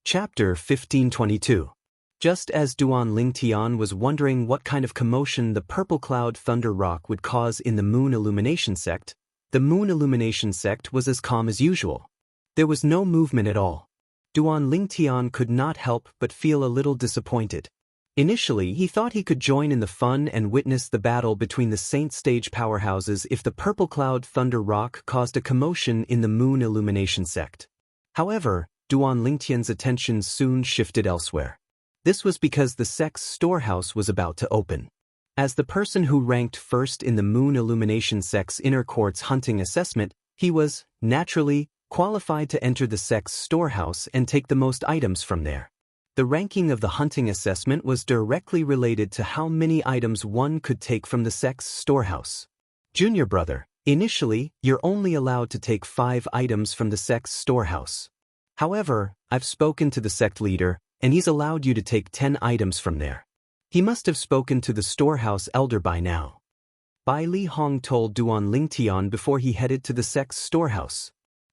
Chapter 1522. Just as Duan Lingtian was wondering what kind of commotion the Purple Cloud Thunder Rock would cause in the Moon Illumination sect, the Moon Illumination sect was as calm as usual. There was no movement at all. Duan Lingtian could not help but feel a little disappointed. Initially, he thought he could join in the fun and witness the battle between the Saint Stage powerhouses if the Purple Cloud Thunder Rock caused a commotion in the Moon Illumination sect. However, Duan Lingtian's attention soon shifted elsewhere. This was because the sect's storehouse was about to open. As the person who ranked first in the Moon Illumination sect's inner court's hunting assessment, he was, naturally, qualified to enter the sect's storehouse and take the most items from there. The ranking of the hunting assessment was directly related to how many items one could take from the sect's storehouse. Junior brother, initially, you're only allowed to take 5 items from the sect's storehouse. However, I've spoken to the sect leader, and he's allowed you to take 10 items from there. He must have spoken to the storehouse elder by now. Bai Li Hong told Duan Lingtian before he headed to the sect's storehouse.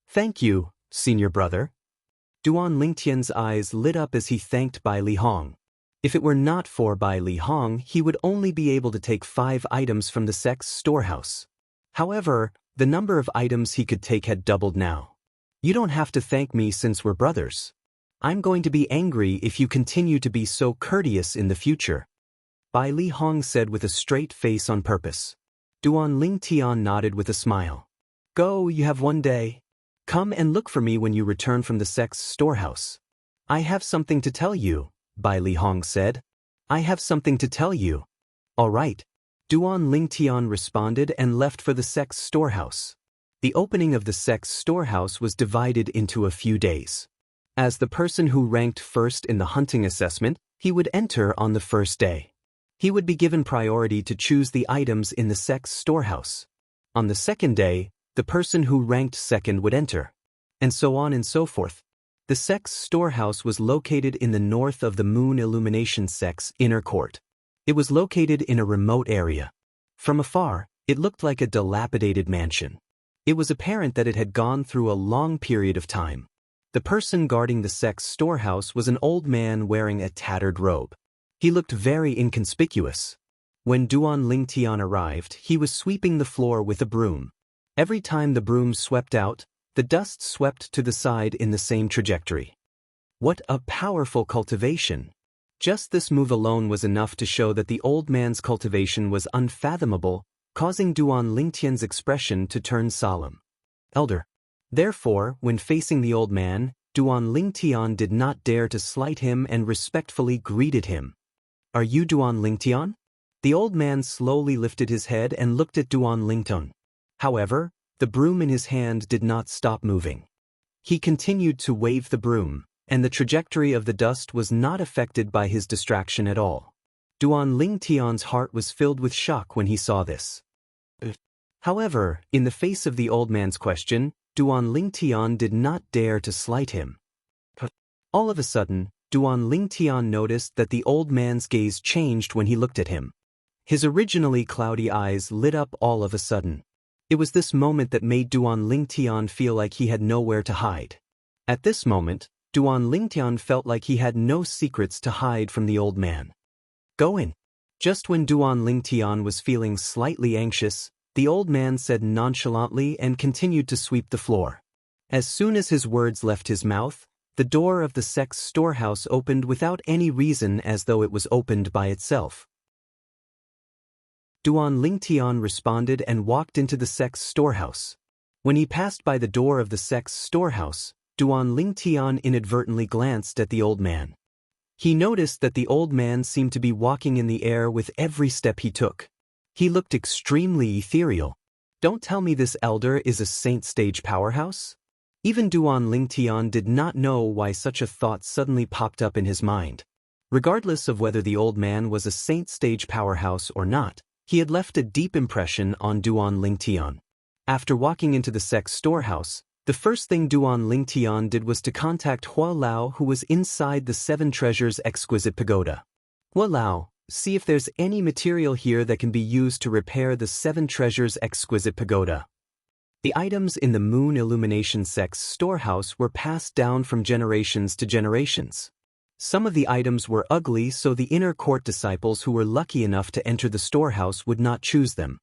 Thank you, senior brother. Duan Lingtian's eyes lit up as he thanked Bai Li Hong. If it were not for Bai Li Hong, he would only be able to take 5 items from the sect's storehouse. However, the number of items he could take had doubled now. You don't have to thank me since we're brothers. I'm going to be angry if you continue to be so courteous in the future. Bai Li Hong said with a straight face on purpose. Duan Lingtian nodded with a smile. Go, you have one day. Come and look for me when you return from the sect's storehouse. I have something to tell you, Bai Li Hong said. I have something to tell you. All right. Duan Lingtian responded and left for the sect's storehouse. The opening of the sect's storehouse was divided into a few days. As the person who ranked first in the hunting assessment, he would enter on the first day. He would be given priority to choose the items in the sect's storehouse. On the second day, the person who ranked second would enter. And so on and so forth. The sect's storehouse was located in the north of the Moon Illumination sect's inner court. It was located in a remote area. From afar, it looked like a dilapidated mansion. It was apparent that it had gone through a long period of time. The person guarding the sect's storehouse was an old man wearing a tattered robe. He looked very inconspicuous. When Duan Lingtian arrived, he was sweeping the floor with a broom. Every time the broom swept out, the dust swept to the side in the same trajectory. What a powerful cultivation! Just this move alone was enough to show that the old man's cultivation was unfathomable, causing Duan Lingtian's expression to turn solemn. Elder. Therefore, when facing the old man, Duan Lingtian did not dare to slight him and respectfully greeted him. Are you Duan Lingtian? The old man slowly lifted his head and looked at Duan Lingtian. However, the broom in his hand did not stop moving. He continued to wave the broom, and the trajectory of the dust was not affected by his distraction at all. Duan Lingtian's heart was filled with shock when he saw this. However, in the face of the old man's question, Duan Lingtian did not dare to slight him. All of a sudden, Duan Lingtian noticed that the old man's gaze changed when he looked at him. His originally cloudy eyes lit up all of a sudden. It was this moment that made Duan Lingtian feel like he had nowhere to hide. At this moment, Duan Lingtian felt like he had no secrets to hide from the old man. Go in. Just when Duan Lingtian was feeling slightly anxious, the old man said nonchalantly and continued to sweep the floor. As soon as his words left his mouth, the door of the sect's storehouse opened without any reason, as though it was opened by itself. Duan Lingtian responded and walked into the sect's storehouse. When he passed by the door of the sect's storehouse, Duan Lingtian inadvertently glanced at the old man. He noticed that the old man seemed to be walking in the air with every step he took. He looked extremely ethereal. Don't tell me this elder is a saint stage powerhouse? Even Duan Lingtian did not know why such a thought suddenly popped up in his mind. Regardless of whether the old man was a saint stage powerhouse or not, he had left a deep impression on Duan Lingtian. After walking into the sect's storehouse, the first thing Duan Lingtian did was to contact Hua Lao, who was inside the Seven Treasures Exquisite Pagoda. Hua Lao, see if there's any material here that can be used to repair the Seven Treasures Exquisite Pagoda. The items in the Moon Illumination sect's storehouse were passed down from generations to generations. Some of the items were ugly, so the inner court disciples who were lucky enough to enter the storehouse would not choose them.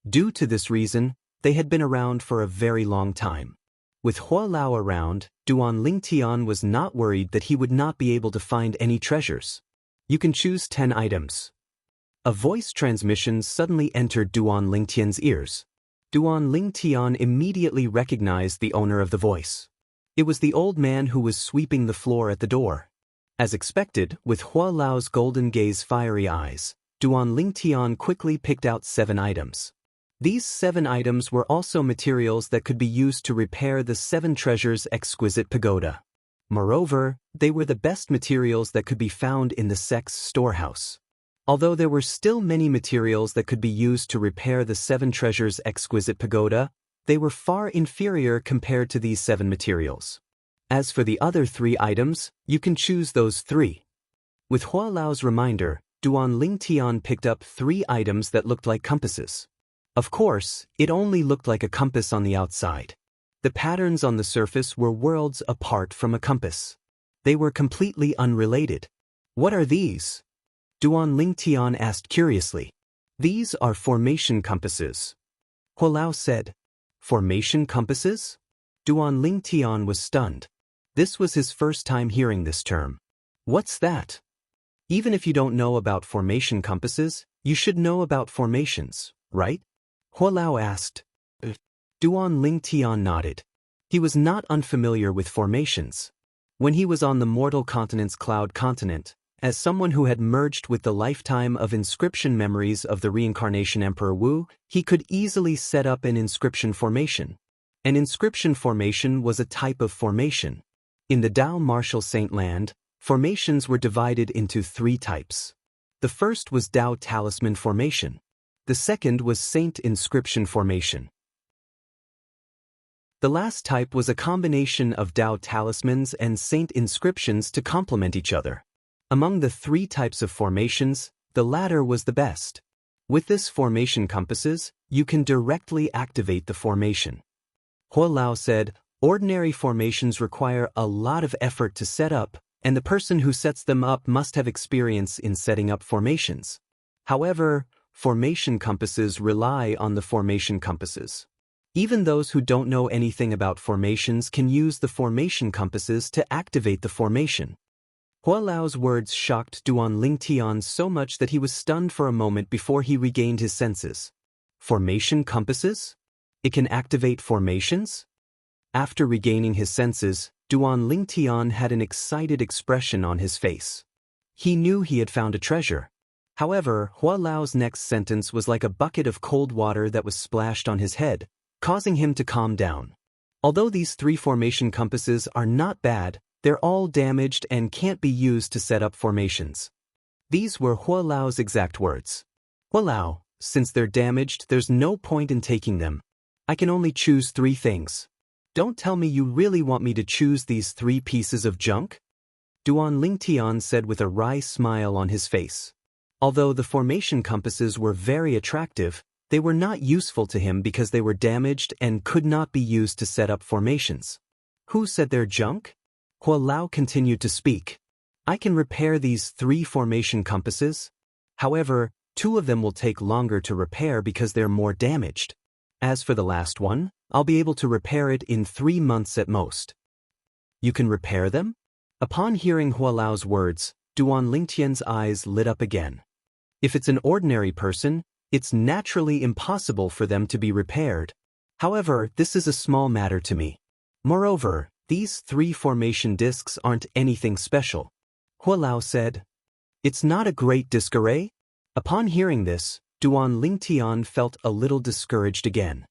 Due to this reason, they had been around for a very long time. With Hua Lao around, Duan Lingtian was not worried that he would not be able to find any treasures. You can choose 10 items. A voice transmission suddenly entered Duan Lingtian's ears. Duan Lingtian immediately recognized the owner of the voice. It was the old man who was sweeping the floor at the door. As expected, with Hua Lao's golden gaze fiery eyes, Duan Lingtian quickly picked out 7 items. These 7 items were also materials that could be used to repair the Seven Treasures Exquisite Pagoda. Moreover, they were the best materials that could be found in the sect's storehouse. Although there were still many materials that could be used to repair the Seven Treasures Exquisite Pagoda, they were far inferior compared to these 7 materials. As for the other 3 items, you can choose those 3. With Hua Lao's reminder, Duan Lingtian picked up 3 items that looked like compasses. Of course, it only looked like a compass on the outside. The patterns on the surface were worlds apart from a compass. They were completely unrelated. What are these? Duan Lingtian asked curiously. These are formation compasses. Hua Lao said. Formation compasses? Duan Lingtian was stunned. This was his first time hearing this term. What's that? Even if you don't know about formation compasses, you should know about formations, right? Hua Lao asked. Duan Lingtian nodded. He was not unfamiliar with formations. When he was on the mortal continent's cloud continent, as someone who had merged with the lifetime of inscription memories of the reincarnation Emperor Wu, he could easily set up an inscription formation. An inscription formation was a type of formation. In the Tao Martial Saint Land, formations were divided into 3 types. The first was Tao Talisman Formation. The second was Saint Inscription Formation. The last type was a combination of Tao Talismans and Saint Inscriptions to complement each other. Among the 3 types of formations, the latter was the best. With this formation compasses, you can directly activate the formation. Hua Lao said, ordinary formations require a lot of effort to set up, and the person who sets them up must have experience in setting up formations. However, formation compasses rely on the formation compasses. Even those who don't know anything about formations can use the formation compasses to activate the formation. Hua Lao's words shocked Duan Lingtian so much that he was stunned for a moment before he regained his senses. Formation compasses? It can activate formations? After regaining his senses, Duan Lingtian had an excited expression on his face. He knew he had found a treasure. However, Hua Lao's next sentence was like a bucket of cold water that was splashed on his head, causing him to calm down. Although these 3 formation compasses are not bad, they're all damaged and can't be used to set up formations. These were Hua Lao's exact words. Hua Lao, since they're damaged, there's no point in taking them. I can only choose 3 things. Don't tell me you really want me to choose these 3 pieces of junk? Duan Lingtian said with a wry smile on his face. Although the formation compasses were very attractive, they were not useful to him because they were damaged and could not be used to set up formations. Who said they're junk? Hua Lao continued to speak. I can repair these 3 formation compasses. However, 2 of them will take longer to repair because they're more damaged. As for the last one, I'll be able to repair it in 3 months at most. You can repair them? Upon hearing Hua Lao's words, Duan Lingtian's eyes lit up again. If it's an ordinary person, It's naturally impossible for them to be repaired. However, this is a small matter to me. Moreover, these 3 formation discs aren't anything special. Hua Lao said. It's not a great disc array? Upon hearing this, Duan Lingtian felt a little discouraged again.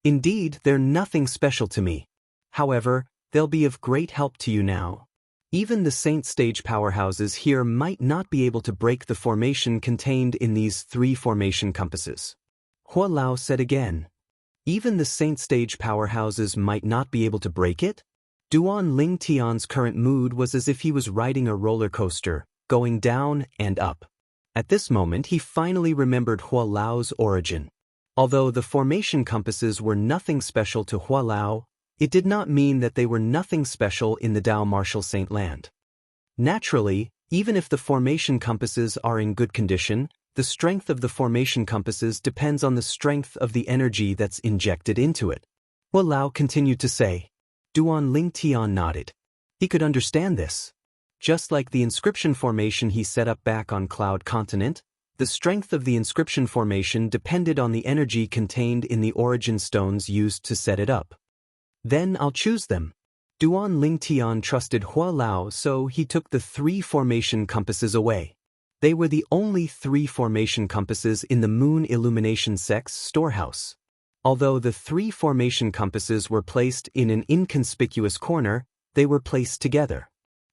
Indeed, they're nothing special to me. However, they'll be of great help to you now. Even the Saint stage powerhouses here might not be able to break the formation contained in these 3 formation compasses. Hua Lao said again. Even the Saint stage powerhouses might not be able to break it? Duan Lingtian's current mood was as if he was riding a roller coaster, going down and up. At this moment he finally remembered Hua Lao's origin. Although the formation compasses were nothing special to Hua Lao, it did not mean that they were nothing special in the Dao Martial Saint land. Naturally, even if the formation compasses are in good condition, the strength of the formation compasses depends on the strength of the energy that's injected into it. Hua Lao continued to say. Duan Lingtian nodded. He could understand this. Just like the inscription formation he set up back on Cloud Continent, the strength of the inscription formation depended on the energy contained in the origin stones used to set it up. Then I'll choose them. Duan Lingtian trusted Hua Lao, so he took the 3 formation compasses away. They were the only 3 formation compasses in the Moon Illumination Sect's storehouse. Although the 3 formation compasses were placed in an inconspicuous corner, they were placed together.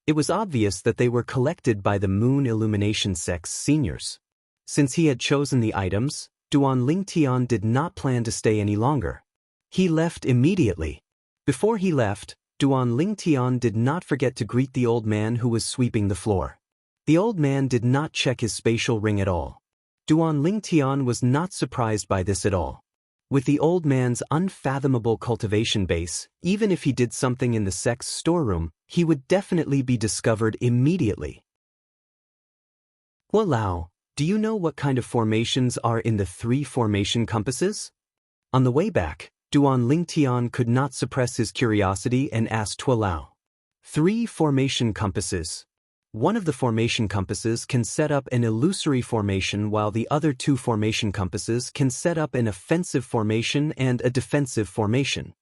It was obvious that they were collected by the Moon Illumination Sect's seniors. Since he had chosen the items, Duan Lingtian did not plan to stay any longer. He left immediately. Before he left, Duan Lingtian did not forget to greet the old man who was sweeping the floor. The old man did not check his spatial ring at all. Duan Lingtian was not surprised by this at all. With the old man's unfathomable cultivation base, even if he did something in the sect's storeroom, he would definitely be discovered immediately. Hua Lao, do you know what kind of formations are in the 3 formation compasses? On the way back, Duan Lingtian could not suppress his curiosity and asked Hua Lao. 3 formation compasses. One of the formation compasses can set up an illusory formation while the other 2 formation compasses can set up an offensive formation and a defensive formation.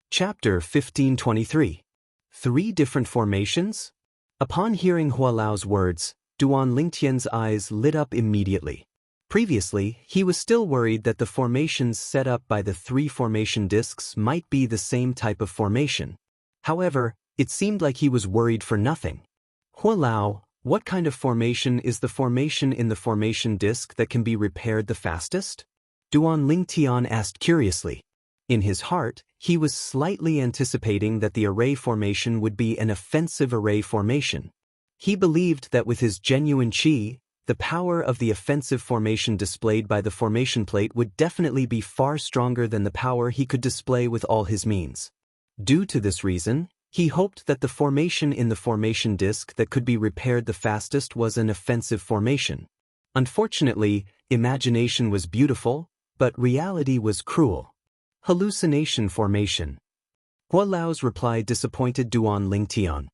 Chapter 1523. 3 different formations? Upon hearing Hua Lao's words, Duan Lingtian's eyes lit up immediately. Previously, he was still worried that the formations set up by the 3 formation discs might be the same type of formation. However, it seemed like he was worried for nothing. Hua Lao, what kind of formation is the formation in the formation disc that can be repaired the fastest? Duan Lingtian asked curiously. In his heart, he was slightly anticipating that the array formation would be an offensive array formation. He believed that with his genuine chi, the power of the offensive formation displayed by the formation plate would definitely be far stronger than the power he could display with all his means. Due to this reason, he hoped that the formation in the formation disc that could be repaired the fastest was an offensive formation. Unfortunately, imagination was beautiful, but reality was cruel. Hallucination formation. Hua Lao's reply disappointed Duan Lingtian.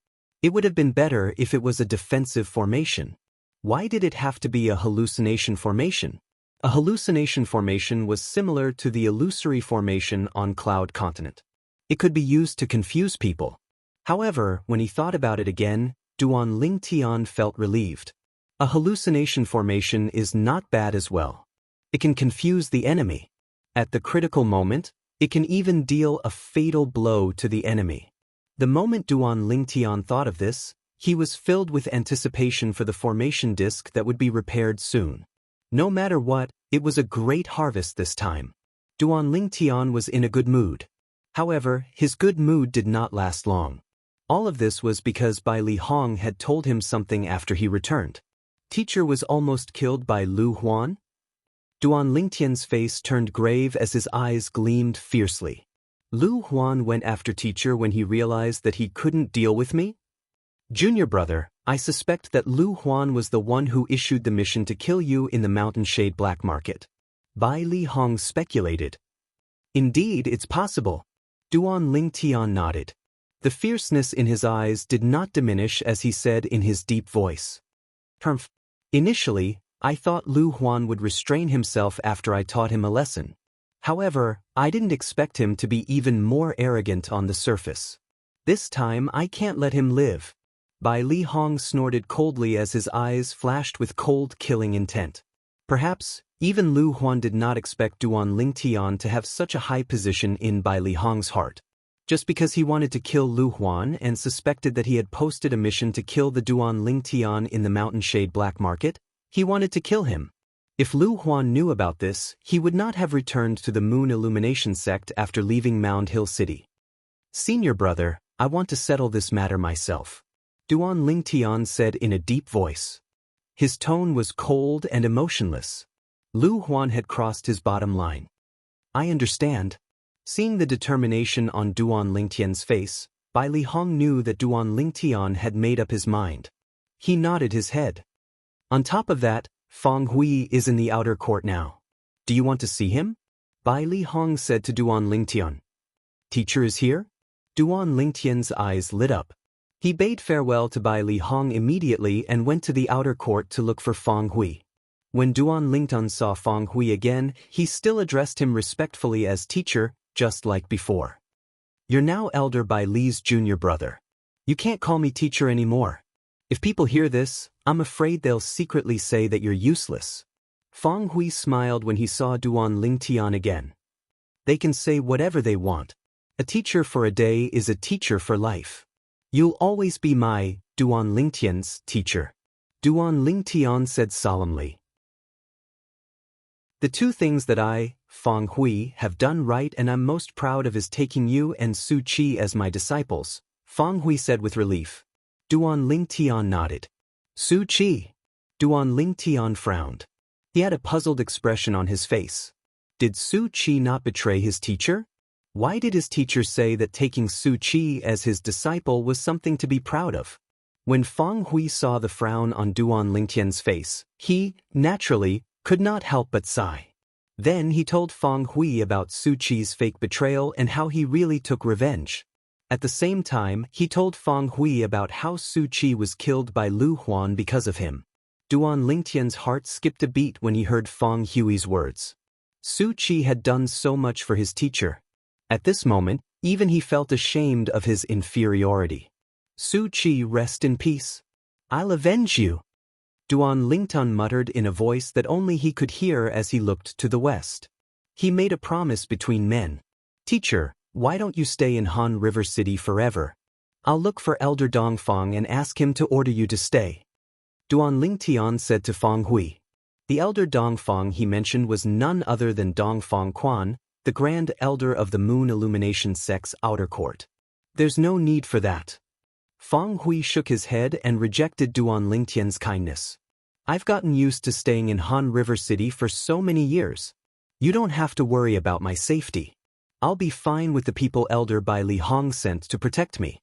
It would have been better if it was a defensive formation. Why did it have to be a hallucination formation? A hallucination formation was similar to the illusory formation on Cloud Continent. It could be used to confuse people. However, when he thought about it again, Duan Lingtian felt relieved. A hallucination formation is not bad as well. It can confuse the enemy. At the critical moment, it can even deal a fatal blow to the enemy. The moment Duan Lingtian thought of this, he was filled with anticipation for the formation disc that would be repaired soon. No matter what, it was a great harvest this time. Duan Lingtian was in a good mood. However, his good mood did not last long. All of this was because Bai Li Hong had told him something after he returned. Teacher was almost killed by Lu Huan? Duan Lingtian's face turned grave as his eyes gleamed fiercely. Lu Huan went after teacher when he realized that he couldn't deal with me? Junior brother, I suspect that Lu Huan was the one who issued the mission to kill you in the Mountain Shade Black Market. Bai Li Hong speculated. Indeed, it's possible. Duan Lingtian nodded. The fierceness in his eyes did not diminish as he said in his deep voice. Humph. Initially, I thought Lu Huan would restrain himself after I taught him a lesson. However, I didn't expect him to be even more arrogant on the surface. This time I can't let him live. Bai Li Hong snorted coldly as his eyes flashed with cold killing intent. Perhaps, even Lu Huan did not expect Duan Lingtian to have such a high position in Bai Li Hong's heart. Just because he wanted to kill Lu Huan and suspected that he had posted a mission to kill the Duan Lingtian in the Mountain Shade black market, he wanted to kill him. If Lu Huan knew about this, he would not have returned to the Moon Illumination sect after leaving Mound Hill City. Senior brother, I want to settle this matter myself, Duan Lingtian said in a deep voice. His tone was cold and emotionless. Lu Huan had crossed his bottom line. I understand. Seeing the determination on Duan Lingtian's face, Bai Li Hong knew that Duan Lingtian had made up his mind. He nodded his head. On top of that, Feng Hui is in the outer court now. Do you want to see him? Bai Li Hong said to Duan Lingtian. Teacher is here? Duan Lingtian's eyes lit up. He bade farewell to Bai Li Hong immediately and went to the outer court to look for Feng Hui. When Duan Lingtian saw Feng Hui again, he still addressed him respectfully as teacher, just like before. You're now elder Bai Li's junior brother. You can't call me teacher anymore. If people hear this, I'm afraid they'll secretly say that you're useless. Feng Hui smiled when he saw Duan Lingtian again. They can say whatever they want. A teacher for a day is a teacher for life. You'll always be my, Duan Lingtian's, teacher. Duan Lingtian said solemnly. The two things that I, Feng Hui, have done right and I'm most proud of is taking you and Su Qi as my disciples, Feng Hui said with relief. Duan Lingtian nodded. Su Qi. Duan Lingtian frowned. He had a puzzled expression on his face. Did Su Qi not betray his teacher? Why did his teacher say that taking Su Qi as his disciple was something to be proud of? When Feng Hui saw the frown on Duan Lingtian's face, he, naturally, could not help but sigh. Then he told Feng Hui about Su Qi's fake betrayal and how he really took revenge. At the same time, he told Feng Hui about how Su Qi was killed by Lu Huan because of him. Duan Lingtian's heart skipped a beat when he heard Feng Hui's words. Su Qi had done so much for his teacher. At this moment, even he felt ashamed of his inferiority. Su Qi, rest in peace. I'll avenge you. Duan Lingtian muttered in a voice that only he could hear as he looked to the west. He made a promise between men. Teacher, why don't you stay in Han River City forever? I'll look for Elder Dongfang and ask him to order you to stay. Duan Lingtian said to Feng Hui. The Elder Dongfang he mentioned was none other than Dongfang Quan, the Grand Elder of the Moon Illumination sect's outer court. There's no need for that. Feng Hui shook his head and rejected Duan Lingtian's kindness. I've gotten used to staying in Han River City for so many years. You don't have to worry about my safety. I'll be fine with the people Elder Bai Li Hong sent to protect me.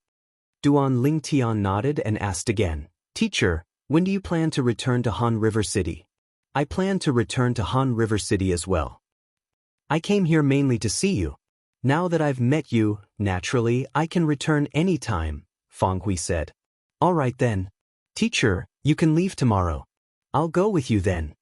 Duan Lingtian nodded and asked again, Teacher, when do you plan to return to Han River City? I plan to return to Han River City as well. I came here mainly to see you. Now that I've met you, naturally, I can return any time, Feng Hui said. All right then. Teacher, you can leave tomorrow. I'll go with you then.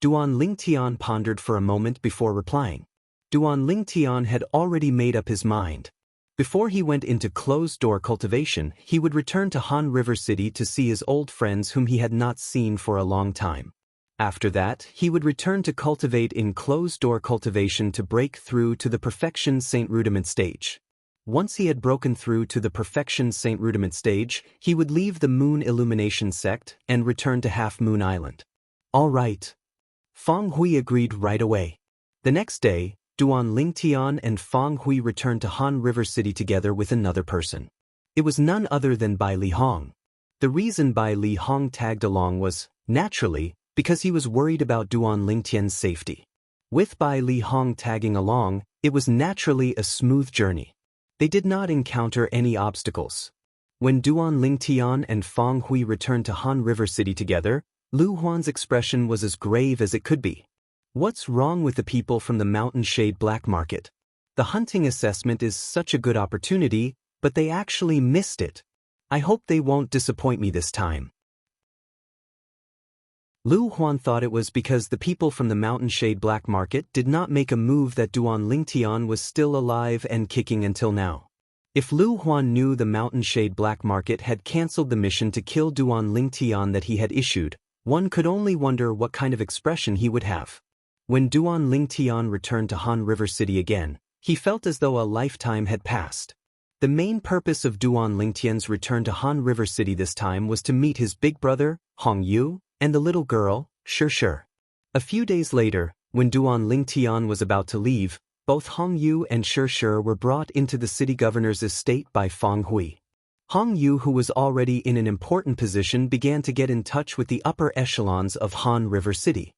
Duan Lingtian pondered for a moment before replying. Duan Lingtian had already made up his mind. Before he went into closed-door cultivation, he would return to Han River City to see his old friends whom he had not seen for a long time. After that, he would return to cultivate in closed-door cultivation to break through to the Perfection Saint Rudiment stage. Once he had broken through to the Perfection Saint Rudiment stage, he would leave the Moon Illumination sect and return to Half Moon Island. All right. Feng Hui agreed right away. The next day, Duan Lingtian and Feng Hui returned to Han River City together with another person. It was none other than Bai Li Hong. The reason Bai Li Hong tagged along was, naturally, because he was worried about Duan Lingtian's safety. With Bai Li Hong tagging along, it was naturally a smooth journey. They did not encounter any obstacles. When Duan Lingtian and Feng Hui returned to Han River City together, Lu Huan's expression was as grave as it could be. What's wrong with the people from the Mountain Shade Black Market? The hunting assessment is such a good opportunity, but they actually missed it. I hope they won't disappoint me this time. Lu Huan thought it was because the people from the Mountain Shade Black Market did not make a move that Duan Lingtian was still alive and kicking until now. If Lu Huan knew the Mountain Shade Black Market had cancelled the mission to kill Duan Lingtian that he had issued, one could only wonder what kind of expression he would have. When Duan Lingtian returned to Han River City again, he felt as though a lifetime had passed. The main purpose of Duan Lingtian's return to Han River City this time was to meet his big brother, Hong Yu, and the little girl, Shi. A few days later, when Duan Lingtian was about to leave, both Hong Yu and Shi were brought into the city governor's estate by Feng Hui. Hong Yu, who was already in an important position, began to get in touch with the upper echelons of Han River City.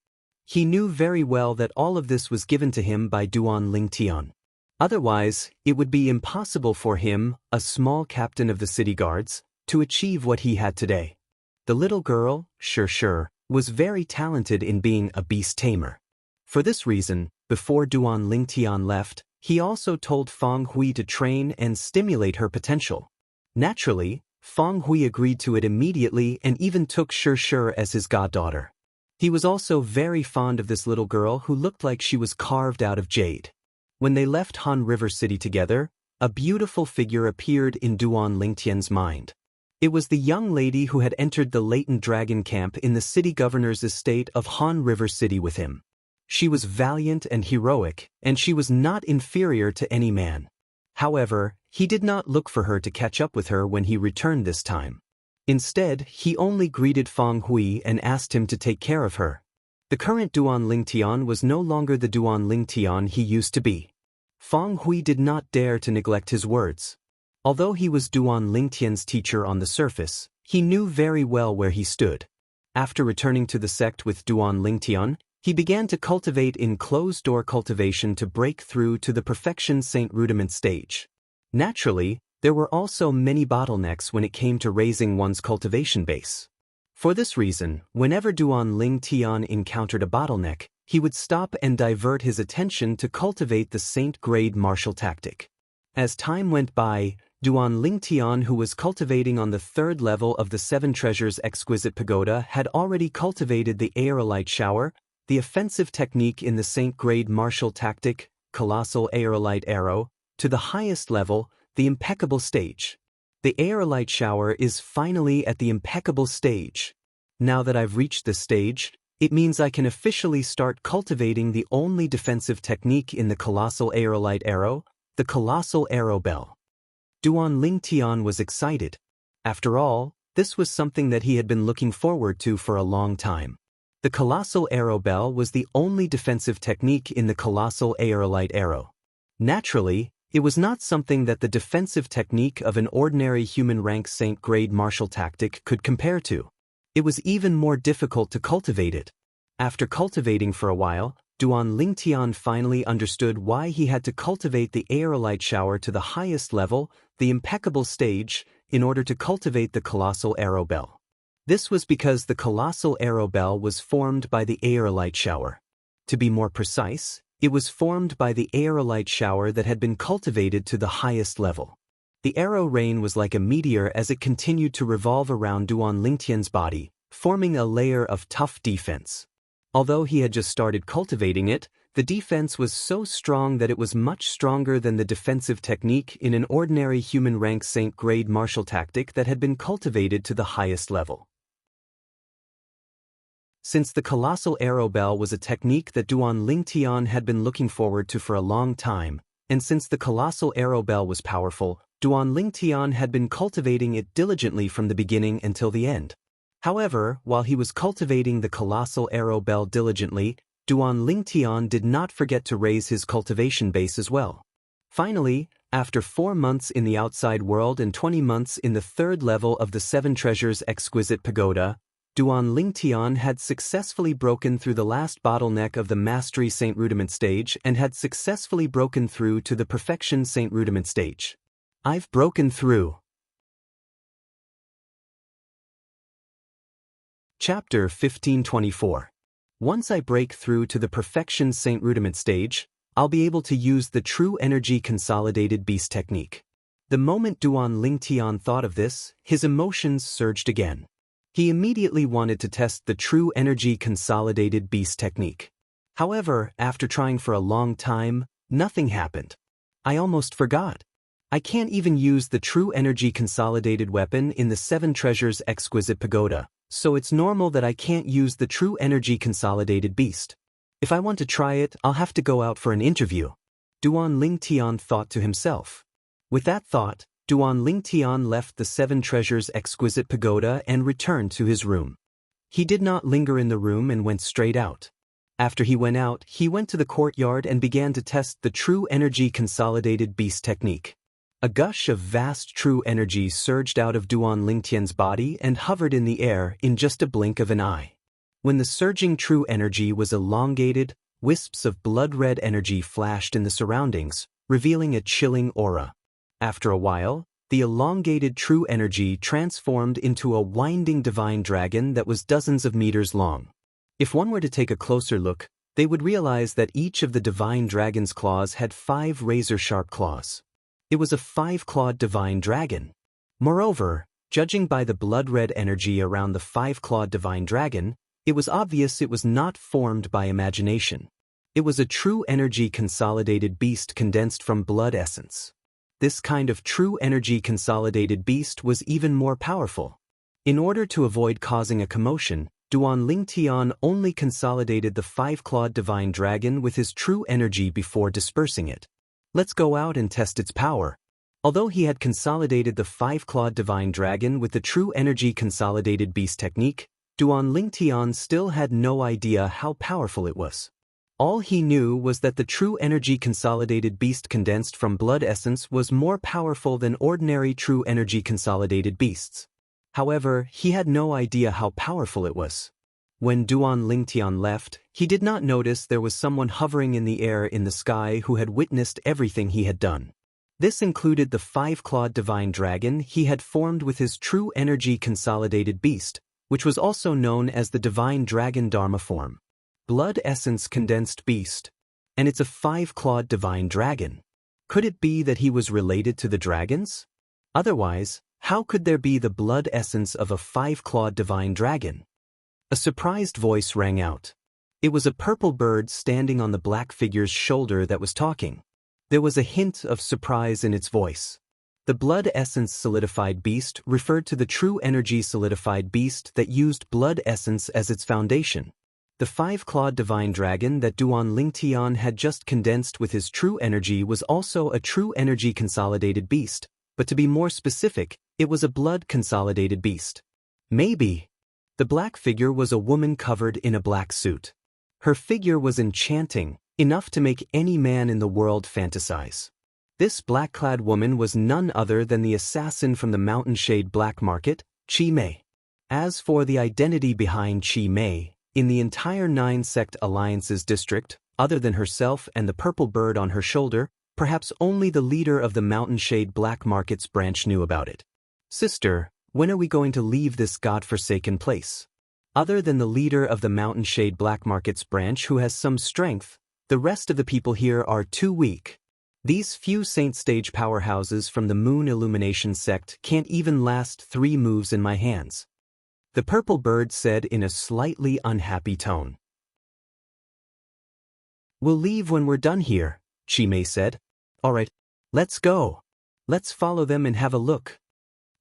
He knew very well that all of this was given to him by Duan Lingtian. Otherwise, it would be impossible for him, a small captain of the city guards, to achieve what he had today. The little girl, Shi, was very talented in being a beast tamer. For this reason, before Duan Lingtian left, he also told Feng Hui to train and stimulate her potential. Naturally, Feng Hui agreed to it immediately and even took Shi as his goddaughter. He was also very fond of this little girl who looked like she was carved out of jade. When they left Han River City together, a beautiful figure appeared in Duan Lingtian's mind. It was the young lady who had entered the latent dragon camp in the city governor's estate of Han River City with him. She was valiant and heroic, and she was not inferior to any man. However, he did not look for her to catch up with her when he returned this time. Instead, he only greeted Feng Hui and asked him to take care of her. The current Duan Lingtian was no longer the Duan Lingtian he used to be. Feng Hui did not dare to neglect his words. Although he was Duan Lingtian's teacher on the surface, he knew very well where he stood. After returning to the sect with Duan Lingtian, he began to cultivate in closed-door cultivation to break through to the perfection Saint Rudiment stage. Naturally, there were also many bottlenecks when it came to raising one's cultivation base. For this reason, whenever Duan Lingtian encountered a bottleneck, he would stop and divert his attention to cultivate the Saint-grade martial tactic. As time went by, Duan Lingtian, who was cultivating on the 3rd level of the 7 Treasures Exquisite Pagoda, had already cultivated the Aerolite Shower, the offensive technique in the Saint-grade martial tactic, Colossal Aerolite Arrow, to the highest level, the Impeccable stage. The Aerolite Shower is finally at the Impeccable stage. Now that I've reached this stage, it means I can officially start cultivating the only defensive technique in the Colossal Aerolite Arrow, the Colossal Arrow Bell. Duan Lingtian was excited. After all, this was something that he had been looking forward to for a long time. The Colossal Arrow Bell was the only defensive technique in the Colossal Aerolite Arrow. Naturally, it was not something that the defensive technique of an ordinary human rank Saint-grade martial tactic could compare to. It was even more difficult to cultivate it. After cultivating for a while, Duan Lingtian finally understood why he had to cultivate the Aerolite Shower to the highest level, the Impeccable stage, in order to cultivate the Colossal Arrow Bell. This was because the Colossal Arrow Bell was formed by the Aerolite Shower. To be more precise, it was formed by the Aerolite Shower that had been cultivated to the highest level. The arrow rain was like a meteor as it continued to revolve around Duan Lingtian's body, forming a layer of tough defense. Although he had just started cultivating it, the defense was so strong that it was much stronger than the defensive technique in an ordinary human rank Saint-grade martial tactic that had been cultivated to the highest level. Since the Colossal Arrow Bell was a technique that Duan Lingtian had been looking forward to for a long time, and since the Colossal Arrow Bell was powerful, Duan Lingtian had been cultivating it diligently from the beginning until the end. However, while he was cultivating the Colossal Arrow Bell diligently, Duan Lingtian did not forget to raise his cultivation base as well. Finally, after 4 months in the outside world and 20 months in the 3rd level of the 7 Treasures Exquisite Pagoda, Duan Lingtian had successfully broken through the last bottleneck of the Mastery Saint Rudiment stage and had successfully broken through to the Perfection Saint Rudiment stage. I've broken through. Chapter 1524. Once I break through to the Perfection Saint Rudiment stage, I'll be able to use the True Energy Consolidated Beast technique. The moment Duan Lingtian thought of this, his emotions surged again. He immediately wanted to test the true energy consolidated beast technique. However, after trying for a long time, nothing happened. I almost forgot. I can't even use the true energy consolidated weapon in the 7 treasures exquisite pagoda, so it's normal that I can't use the true energy consolidated beast. If I want to try it, I'll have to go out for an interview. Duan Lingtian thought to himself. With that thought, Duan Lingtian left the 7 treasures exquisite pagoda and returned to his room. He did not linger in the room and went straight out. After he went out, he went to the courtyard and began to test the true energy consolidated beast technique. A gush of vast true energy surged out of Duan Lingtian's body and hovered in the air in just a blink of an eye. When the surging true energy was elongated, wisps of blood-red energy flashed in the surroundings, revealing a chilling aura. After a while, the elongated true energy transformed into a winding divine dragon that was dozens of meters long. If one were to take a closer look, they would realize that each of the divine dragon's claws had 5 razor-sharp claws. It was a 5-clawed divine dragon. Moreover, judging by the blood-red energy around the 5-clawed divine dragon, it was obvious it was not formed by imagination. It was a true energy consolidated beast condensed from blood essence. This kind of true energy consolidated beast was even more powerful. In order to avoid causing a commotion, Duan Lingtian only consolidated the 5-clawed divine dragon with his true energy before dispersing it. Let's go out and test its power. Although he had consolidated the 5-clawed divine dragon with the true energy consolidated beast technique, Duan Lingtian still had no idea how powerful it was. All he knew was that the true energy consolidated beast condensed from blood essence was more powerful than ordinary true energy consolidated beasts. However, he had no idea how powerful it was. When Duan Lingtian left, he did not notice there was someone hovering in the air in the sky who had witnessed everything he had done. This included the 5-clawed divine dragon he had formed with his true energy consolidated beast, which was also known as the divine dragon Dharma form. Blood essence condensed beast. And it's a 5-clawed divine dragon. Could it be that he was related to the dragons? Otherwise, how could there be the blood essence of a 5-clawed divine dragon? A surprised voice rang out. It was a purple bird standing on the black figure's shoulder that was talking. There was a hint of surprise in its voice. The blood essence solidified beast referred to the true energy solidified beast that used blood essence as its foundation. The 5-clawed divine dragon that Duan Lingtian had just condensed with his true energy was also a true energy consolidated beast, but to be more specific, it was a blood consolidated beast. Maybe. The black figure was a woman covered in a black suit. Her figure was enchanting, enough to make any man in the world fantasize. This black-clad woman was none other than the assassin from the Mountain Shade Black Market, Chi Mei. As for the identity behind Chi Mei, in the entire 9-sect alliances district, other than herself and the purple bird on her shoulder, perhaps only the leader of the Mountain Shade Black Market's branch knew about it. Sister, when are we going to leave this godforsaken place? Other than the leader of the Mountain Shade Black Market's branch who has some strength, the rest of the people here are too weak. These few Saint Stage powerhouses from the Moon Illumination sect can't even last 3 moves in my hands. The purple bird said in a slightly unhappy tone. We'll leave when we're done here, Chi Mei said. Alright, let's go. Let's follow them and have a look.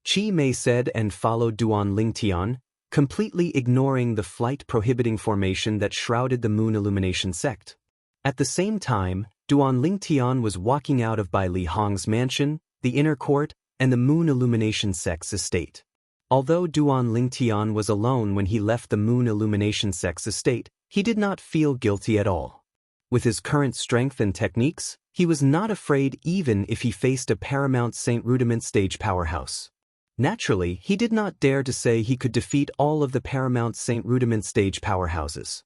Chi Mei said and followed Duan Lingtian, completely ignoring the flight-prohibiting formation that shrouded the Moon Illumination sect. At the same time, Duan Lingtian was walking out of Bai Li Hong's mansion, the inner court, and the Moon Illumination sect's estate. Although Duan Lingtian was alone when he left the Moon Illumination sect's estate, he did not feel guilty at all. With his current strength and techniques, he was not afraid even if he faced a Paramount Saint Rudiment stage powerhouse. Naturally, he did not dare to say he could defeat all of the Paramount Saint Rudiment stage powerhouses.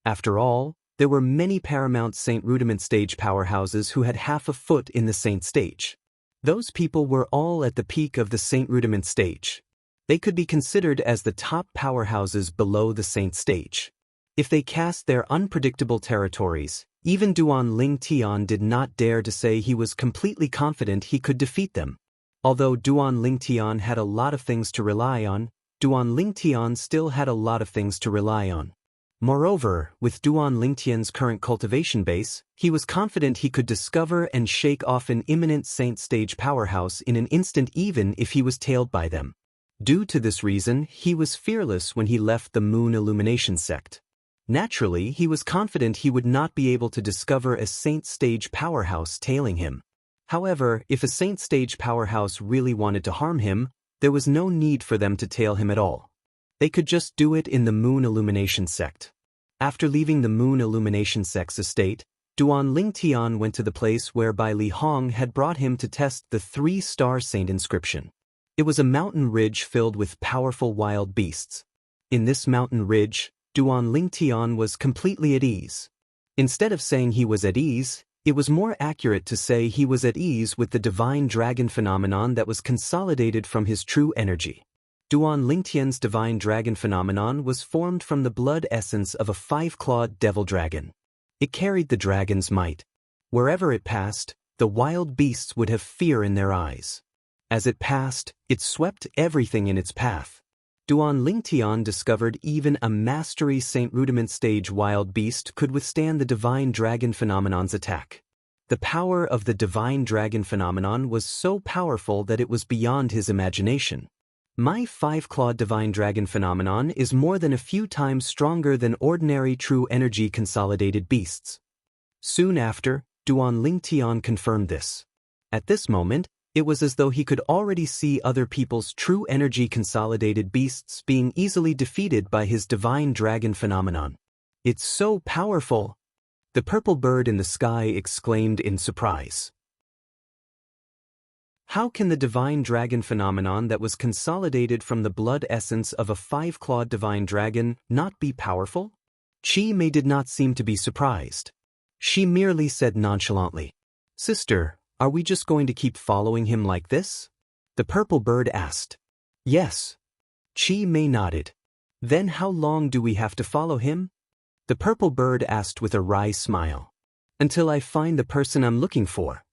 After all, there were many Paramount Saint Rudiment stage powerhouses who had half a foot in the Saint stage. Those people were all at the peak of the Saint Rudiment stage. They could be considered as the top powerhouses below the Saint stage. If they cast their unpredictable territories, even Duan Lingtian did not dare to say he was completely confident he could defeat them. Although Duan Lingtian had a lot of things to rely on, Duan Lingtian still had a lot of things to rely on. Moreover, with Duan Lingtian's current cultivation base, he was confident he could discover and shake off an imminent Saint Stage powerhouse in an instant even if he was tailed by them. Due to this reason, he was fearless when he left the Moon Illumination sect. Naturally, he was confident he would not be able to discover a Saint Stage powerhouse tailing him. However, if a Saint Stage powerhouse really wanted to harm him, there was no need for them to tail him at all. They could just do it in the Moon Illumination sect. After leaving the Moon Illumination sect's estate, Duan Lingtian went to the place whereby Li Hong had brought him to test the 3-star Saint inscription. It was a mountain ridge filled with powerful wild beasts. In this mountain ridge, Duan Lingtian was completely at ease. Instead of saying he was at ease, it was more accurate to say he was at ease with the divine dragon phenomenon that was consolidated from his true energy. Duan Lingtian's divine dragon phenomenon was formed from the blood essence of a 5-clawed devil dragon. It carried the dragon's might. Wherever it passed, the wild beasts would have fear in their eyes. As it passed, it swept everything in its path. Duan Lingtian discovered even a Mastery Saint Rudiment stage wild beast could withstand the divine dragon phenomenon's attack. The power of the divine dragon phenomenon was so powerful that it was beyond his imagination. My 5-clawed divine dragon phenomenon is more than a few times stronger than ordinary true energy consolidated beasts. Soon after, Duan Lingtian confirmed this. At this moment, it was as though he could already see other people's true energy consolidated beasts being easily defeated by his divine dragon phenomenon. It's so powerful! The purple bird in the sky exclaimed in surprise. How can the divine dragon phenomenon that was consolidated from the blood essence of a 5-clawed divine dragon not be powerful? Chi Mei did not seem to be surprised. She merely said nonchalantly, "Sister, are we just going to keep following him like this?" The purple bird asked. "Yes." Chi Mei nodded. "Then how long do we have to follow him?" The purple bird asked with a wry smile. "Until I find the person I'm looking for."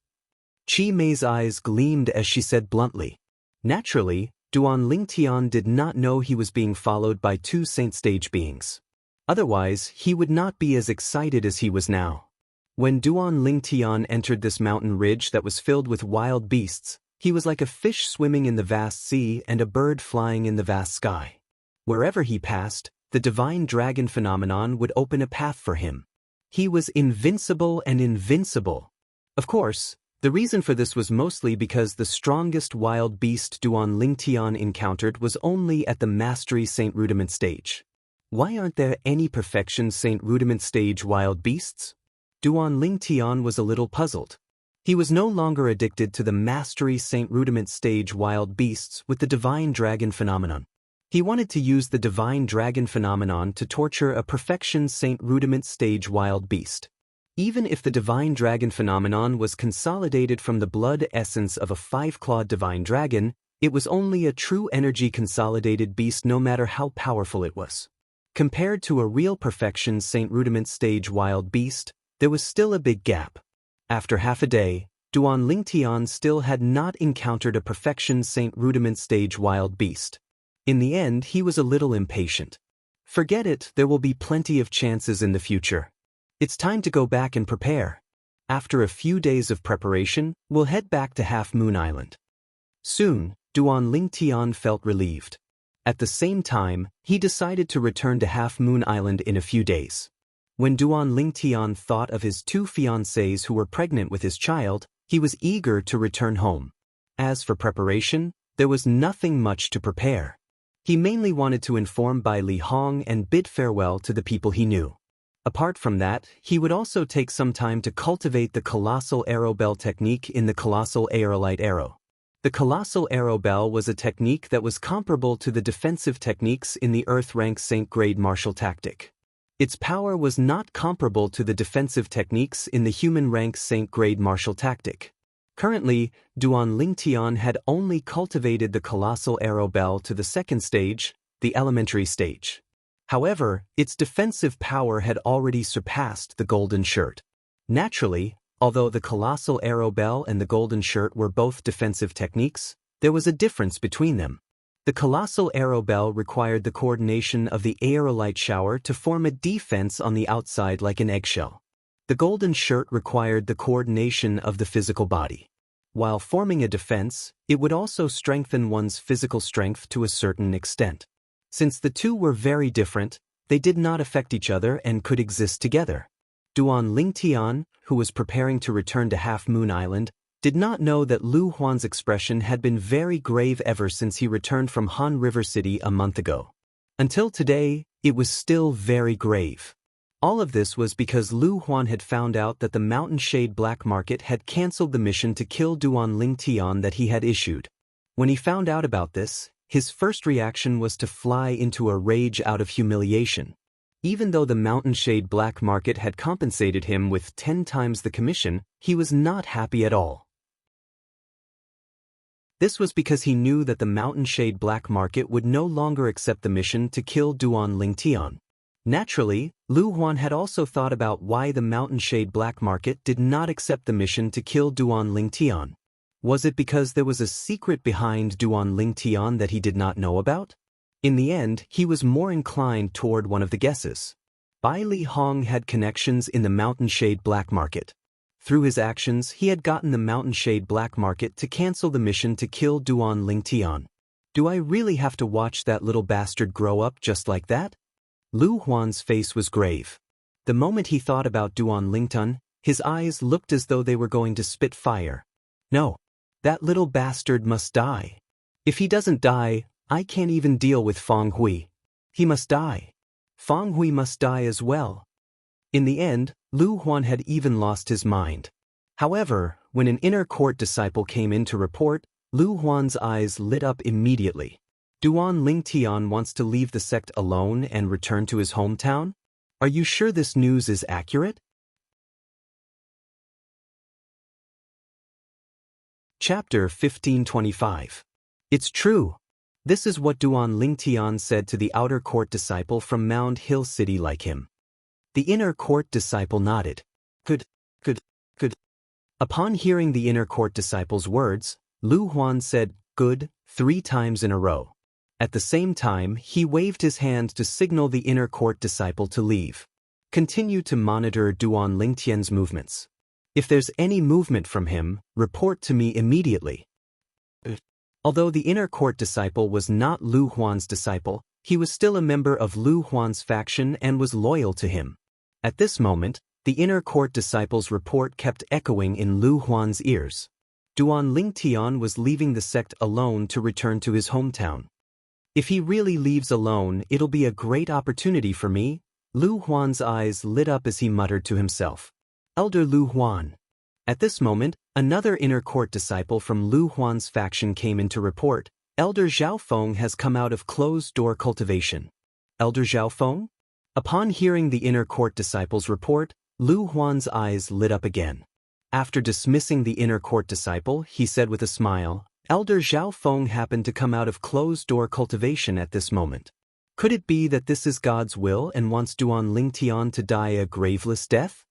Chi Mei's eyes gleamed as she said bluntly. Naturally, Duan Lingtian did not know he was being followed by 2 Saint Stage beings. Otherwise, he would not be as excited as he was now. When Duan Lingtian entered this mountain ridge that was filled with wild beasts, he was like a fish swimming in the vast sea and a bird flying in the vast sky. Wherever he passed, the divine dragon phenomenon would open a path for him. He was invincible and invincible. Of course, the reason for this was mostly because the strongest wild beast Duan Lingtian encountered was only at the Mastery Saint Rudiment stage. Why aren't there any Perfection Saint Rudiment stage wild beasts? Duan Lingtian was a little puzzled. He was no longer addicted to the Mastery Saint Rudiment stage wild beasts with the divine dragon phenomenon. He wanted to use the divine dragon phenomenon to torture a Perfection Saint Rudiment stage wild beast. Even if the divine dragon phenomenon was consolidated from the blood essence of a 5-clawed divine dragon, it was only a true energy consolidated beast no matter how powerful it was. Compared to a real Perfection Saint Rudiment stage wild beast, there was still a big gap. After half a day, Duan Lingtian still had not encountered a Perfection Saint Rudiment stage wild beast. In the end, he was a little impatient. Forget it, there will be plenty of chances in the future. It's time to go back and prepare. After a few days of preparation, we'll head back to Half Moon Island. Soon, Duan Lingtian felt relieved. At the same time, he decided to return to Half Moon Island in a few days. When Duan Lingtian thought of his 2 fiancées who were pregnant with his child, he was eager to return home. As for preparation, there was nothing much to prepare. He mainly wanted to inform Bai Li Hong and bid farewell to the people he knew. Apart from that, he would also take some time to cultivate the Colossal Arrow Bell technique in the Colossal Aerolite Arrow. The Colossal Arrow Bell was a technique that was comparable to the defensive techniques in the Earth Rank Saint Grade Martial Tactic. Its power was not comparable to the defensive techniques in the Human Rank Saint Grade Martial Tactic. Currently, Duan Lingtian had only cultivated the Colossal Arrow Bell to the 2nd stage, the elementary stage. However, its defensive power had already surpassed the Golden Shirt. Naturally, although the Colossal Arrow Bell and the Golden Shirt were both defensive techniques, there was a difference between them. The colossal arrow bell required the coordination of the aerolite shower to form a defense on the outside like an eggshell. The golden shirt required the coordination of the physical body. While forming a defense, it would also strengthen one's physical strength to a certain extent. Since the two were very different, they did not affect each other and could exist together. Duan Lingtian, who was preparing to return to Half Moon Island, did not know that Lu Huan's expression had been very grave ever since he returned from Han River City a month ago. Until today, it was still very grave. All of this was because Lu Huan had found out that the Mountain Shade Black Market had cancelled the mission to kill Duan Lingtian that he had issued. When he found out about this, his first reaction was to fly into a rage out of humiliation. Even though the Mountain Shade Black Market had compensated him with 10 times the commission, he was not happy at all. This was because he knew that the Mountain Shade Black Market would no longer accept the mission to kill Duan Lingtian. Naturally, Lu Huan had also thought about why the Mountain Shade Black Market did not accept the mission to kill Duan Lingtian. Was it because there was a secret behind Duan Lingtian that he did not know about? In the end, he was more inclined toward one of the guesses. Bai Li Hong had connections in the Mountain Shade Black Market. Through his actions, he had gotten the Mountain Shade Black Market to cancel the mission to kill Duan Lingtian. Do I really have to watch that little bastard grow up just like that? Lu Huan's face was grave. The moment he thought about Duan Lingtian, his eyes looked as though they were going to spit fire. No, that little bastard must die. If he doesn't die, I can't even deal with Feng Hui. He must die. Feng Hui must die as well. In the end, Lu Huan had even lost his mind. However, when an inner court disciple came in to report, Lu Huan's eyes lit up immediately. Duan Lingtian wants to leave the sect alone and return to his hometown? Are you sure this news is accurate? Chapter 1525. It's true. This is what Duan Lingtian said to the outer court disciple from Mound Hill City like him. The inner court disciple nodded. Good. Upon hearing the inner court disciple's words, Lu Huan said, good, 3 times in a row. At the same time, he waved his hand to signal the inner court disciple to leave. Continue to monitor Duan Lingtian's movements. If there's any movement from him, report to me immediately. Although the inner court disciple was not Lu Huan's disciple, he was still a member of Lu Huan's faction and was loyal to him. At this moment, the inner court disciple's report kept echoing in Lu Huan's ears. Duan Lingtian was leaving the sect alone to return to his hometown. If he really leaves alone, it'll be a great opportunity for me. Lu Huan's eyes lit up as he muttered to himself. Elder Lu Huan. At this moment, another inner court disciple from Lu Huan's faction came in to report, Elder Zhao Feng has come out of closed-door cultivation. Elder Zhao Feng? Upon hearing the inner court disciple's report, Lu Huan's eyes lit up again. After dismissing the inner court disciple, he said with a smile, Elder Zhao Feng happened to come out of closed-door cultivation at this moment. Could it be that this is God's will and wants Duan Lingtian to die a graveless death?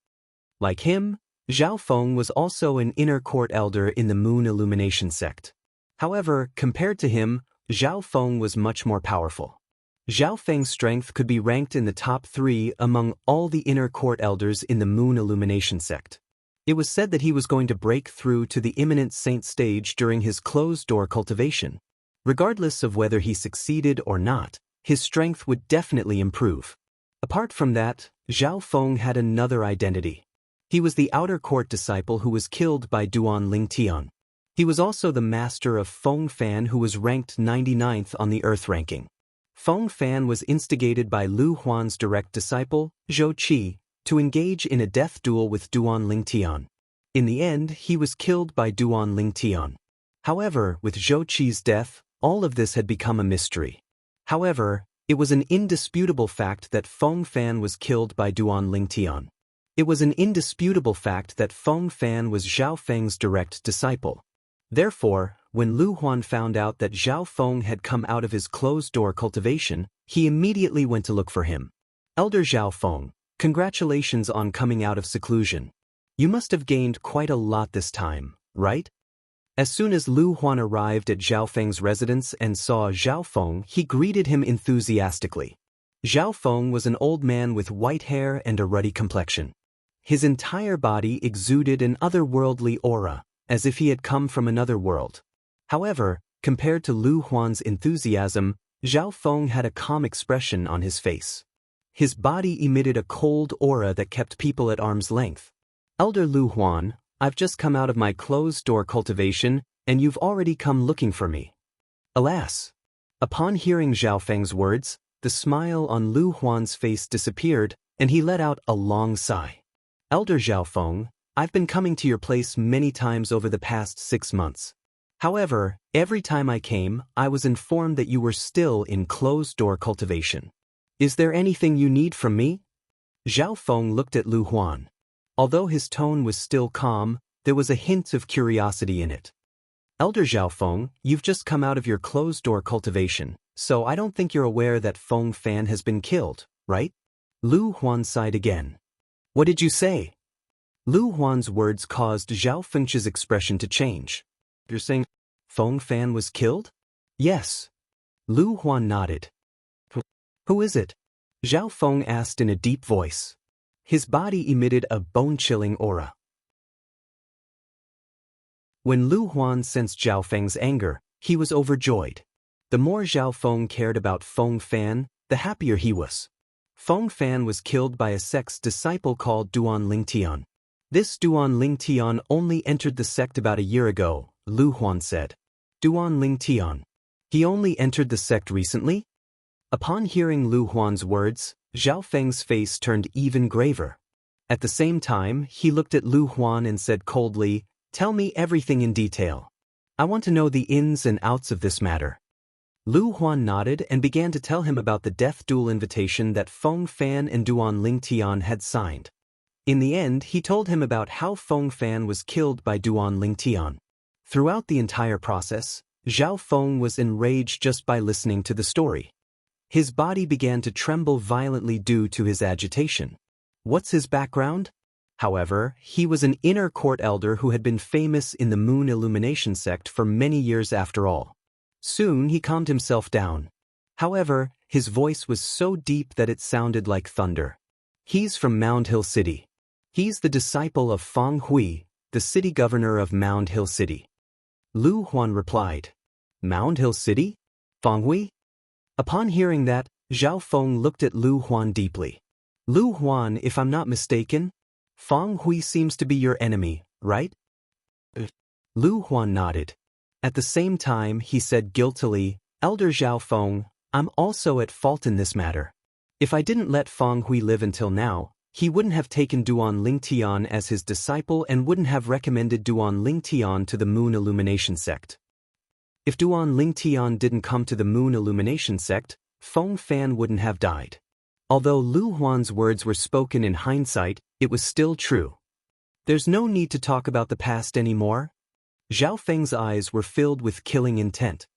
Like him, Zhao Feng was also an inner court elder in the Moon Illumination sect. However, compared to him, Zhao Feng was much more powerful. Zhao Feng's strength could be ranked in the top 3 among all the inner court elders in the Moon Illumination sect. It was said that he was going to break through to the imminent saint stage during his closed-door cultivation. Regardless of whether he succeeded or not, his strength would definitely improve. Apart from that, Zhao Feng had another identity. He was the outer court disciple who was killed by Duan Lingtian. He was also the master of Feng Fan who was ranked 99th on the Earth ranking. Feng Fan was instigated by Lu Huan's direct disciple, Zhou Qi, to engage in a death duel with Duan Lingtian. In the end, he was killed by Duan Lingtian. However, with Zhou Qi's death, all of this had become a mystery. However, it was an indisputable fact that Feng Fan was killed by Duan Lingtian. It was an indisputable fact that Feng Fan was Zhao Feng's direct disciple. Therefore, when Lu Huan found out that Zhao Feng had come out of his closed-door cultivation, he immediately went to look for him. Elder Zhao Feng, congratulations on coming out of seclusion. You must have gained quite a lot this time, right? As soon as Lu Huan arrived at Zhao Feng's residence and saw Zhao Feng, he greeted him enthusiastically. Zhao Feng was an old man with white hair and a ruddy complexion. His entire body exuded an otherworldly aura, as if he had come from another world. However, compared to Lu Huan's enthusiasm, Zhao Feng had a calm expression on his face. His body emitted a cold aura that kept people at arm's length. "Elder Lu Huan, I've just come out of my closed-door cultivation, and you've already come looking for me." Alas! Upon hearing Zhao Feng's words, the smile on Lu Huan's face disappeared, and he let out a long sigh. "Elder Zhao Feng, I've been coming to your place many times over the past 6 months. However, every time I came, I was informed that you were still in closed-door cultivation. Is there anything you need from me?" Zhao Feng looked at Lu Huan. Although his tone was still calm, there was a hint of curiosity in it. "Elder Zhao Feng, you've just come out of your closed-door cultivation, so I don't think you're aware that Feng Fan has been killed, right?" Lu Huan sighed again. "What did you say?" Lu Huan's words caused Zhao Feng's expression to change. "You're saying Feng Fan was killed?" "Yes." Lu Huan nodded. Who is it?" Zhao Feng asked in a deep voice. His body emitted a bone-chilling aura. When Lu Huan sensed Zhao Feng's anger, he was overjoyed. The more Zhao Feng cared about Feng Fan, the happier he was. Feng Fan was killed by a sect's disciple called Duan Lingtian. "This Duan Lingtian only entered the sect about a year ago," Lu Huan said. "Duan Lingtian? He only entered the sect recently?" Upon hearing Lu Huan's words, Zhao Feng's face turned even graver. At the same time, he looked at Lu Huan and said coldly, "Tell me everything in detail. I want to know the ins and outs of this matter." Lu Huan nodded and began to tell him about the death duel invitation that Feng Fan and Duan Lingtian had signed. In the end, he told him about how Feng Fan was killed by Duan Lingtian. Throughout the entire process, Zhao Feng was enraged just by listening to the story. His body began to tremble violently due to his agitation. What's his background? However, he was an inner court elder who had been famous in the Moon Illumination sect for many years after all. Soon he calmed himself down. However, his voice was so deep that it sounded like thunder. "He's from Mound Hill City. He's the disciple of Feng Hui, the city governor of Mound Hill City." Lu Huan replied. "Mound Hill City? Feng Hui?" Upon hearing that, Zhao Feng looked at Lu Huan deeply. "Lu Huan, if I'm not mistaken, Feng Hui seems to be your enemy, right?" Lu Huan nodded. At the same time, he said guiltily, "Elder Zhao Feng, I'm also at fault in this matter. If I didn't let Feng Hui live until now, he wouldn't have taken Duan Lingtian as his disciple and wouldn't have recommended Duan Lingtian to the Moon Illumination sect. If Duan Lingtian didn't come to the Moon Illumination sect, Feng Fan wouldn't have died." Although Lu Huan's words were spoken in hindsight, it was still true. "There's no need to talk about the past anymore." Zhao Feng's eyes were filled with killing intent.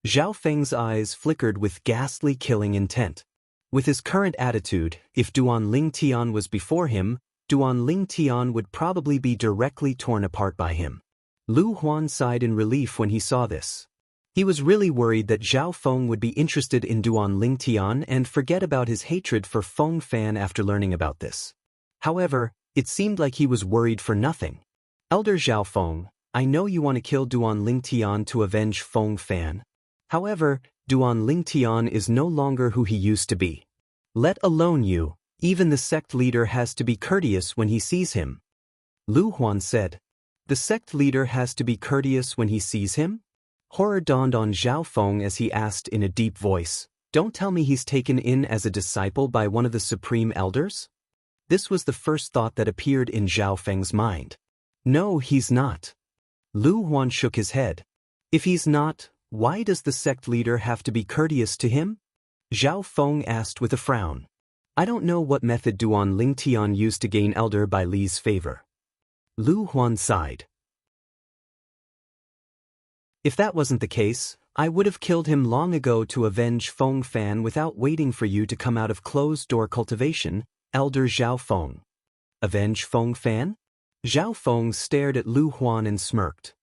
Zhao Feng's eyes flickered with ghastly killing intent. With his current attitude, if Duan Lingtian was before him, Duan Lingtian would probably be directly torn apart by him. Lu Huan sighed in relief when he saw this. He was really worried that Zhao Feng would be interested in Duan Lingtian and forget about his hatred for Feng Fan after learning about this. However, it seemed like he was worried for nothing. "Elder Zhao Feng, I know you want to kill Duan Lingtian to avenge Feng Fan. However, Duan Lingtian is no longer who he used to be. Let alone you, even the sect leader has to be courteous when he sees him." Lu Huan said. "The sect leader has to be courteous when he sees him?" Horror dawned on Zhao Feng as he asked in a deep voice, "Don't tell me he's taken in as a disciple by one of the supreme elders?" This was the first thought that appeared in Zhao Feng's mind. "No, he's not." Lu Huan shook his head. "If he's not, why does the sect leader have to be courteous to him?" Zhao Feng asked with a frown. "I don't know what method Duan Lingtian used to gain Elder Bai Li's favor." Lu Huan sighed. "If that wasn't the case, I would have killed him long ago to avenge Feng Fan without waiting for you to come out of closed-door cultivation, Elder Zhao Feng." "Avenge Feng Fan?" Zhao Feng stared at Lu Huan and smirked.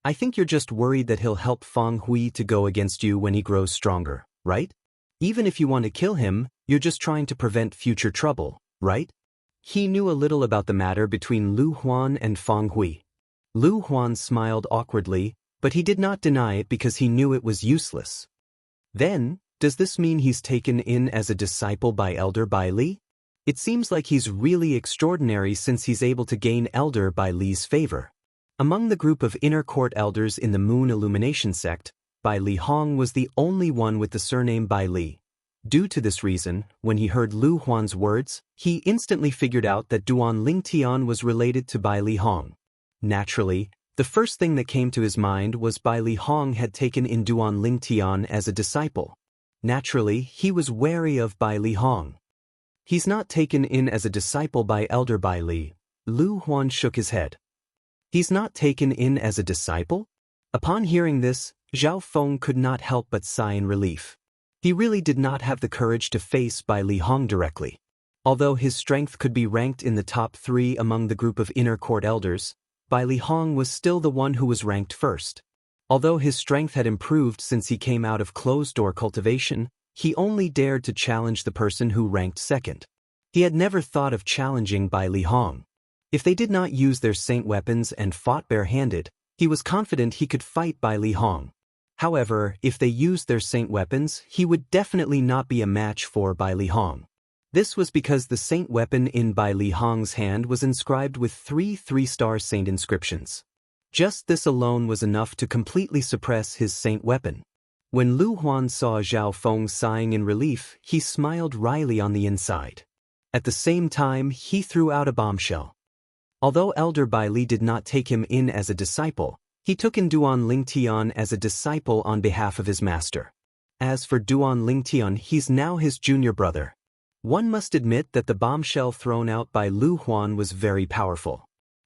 I think you're just worried that he'll help Feng Hui to go against you when he grows stronger, right? Even if you want to kill him, you're just trying to prevent future trouble, right? He knew a little about the matter between Lu Huan and Feng Hui. Lu Huan smiled awkwardly, but he did not deny it because he knew it was useless. Then, does this mean he's taken in as a disciple by Elder Bai Li? It seems like he's really extraordinary since he's able to gain Elder Bai Li's favor. Among the group of inner court elders in the Moon Illumination sect, Bai Li Hong was the only one with the surname Bai Li. Due to this reason, when he heard Lu Huan's words, he instantly figured out that Duan Lingtian was related to Bai Li Hong. Naturally, the first thing that came to his mind was Bai Li Hong had taken in Duan Lingtian as a disciple. Naturally, he was wary of Bai Li Hong. He's not taken in as a disciple by Elder Bai Li. Lu Huan shook his head. He's not taken in as a disciple? Upon hearing this, Zhao Feng could not help but sigh in relief. He really did not have the courage to face Bai Li Hong directly. Although his strength could be ranked in the top 3 among the group of inner court elders, Bai Li Hong was still the one who was ranked first. Although his strength had improved since he came out of closed-door cultivation, he only dared to challenge the person who ranked second. He had never thought of challenging Bai Li Hong. If they did not use their saint weapons and fought bare-handed, he was confident he could fight Bai Li Hong. However, if they used their saint weapons, he would definitely not be a match for Bai Li Hong. This was because the saint weapon in Bai Li Hong's hand was inscribed with 3 3-star saint inscriptions. Just this alone was enough to completely suppress his saint weapon. When Lu Huan saw Zhao Feng sighing in relief, he smiled wryly on the inside. At the same time, he threw out a bombshell. Although Elder Bai Li did not take him in as a disciple, he took in Duan Lingtian as a disciple on behalf of his master. As for Duan Lingtian, he's now his junior brother. One must admit that the bombshell thrown out by Lu Huan was very powerful.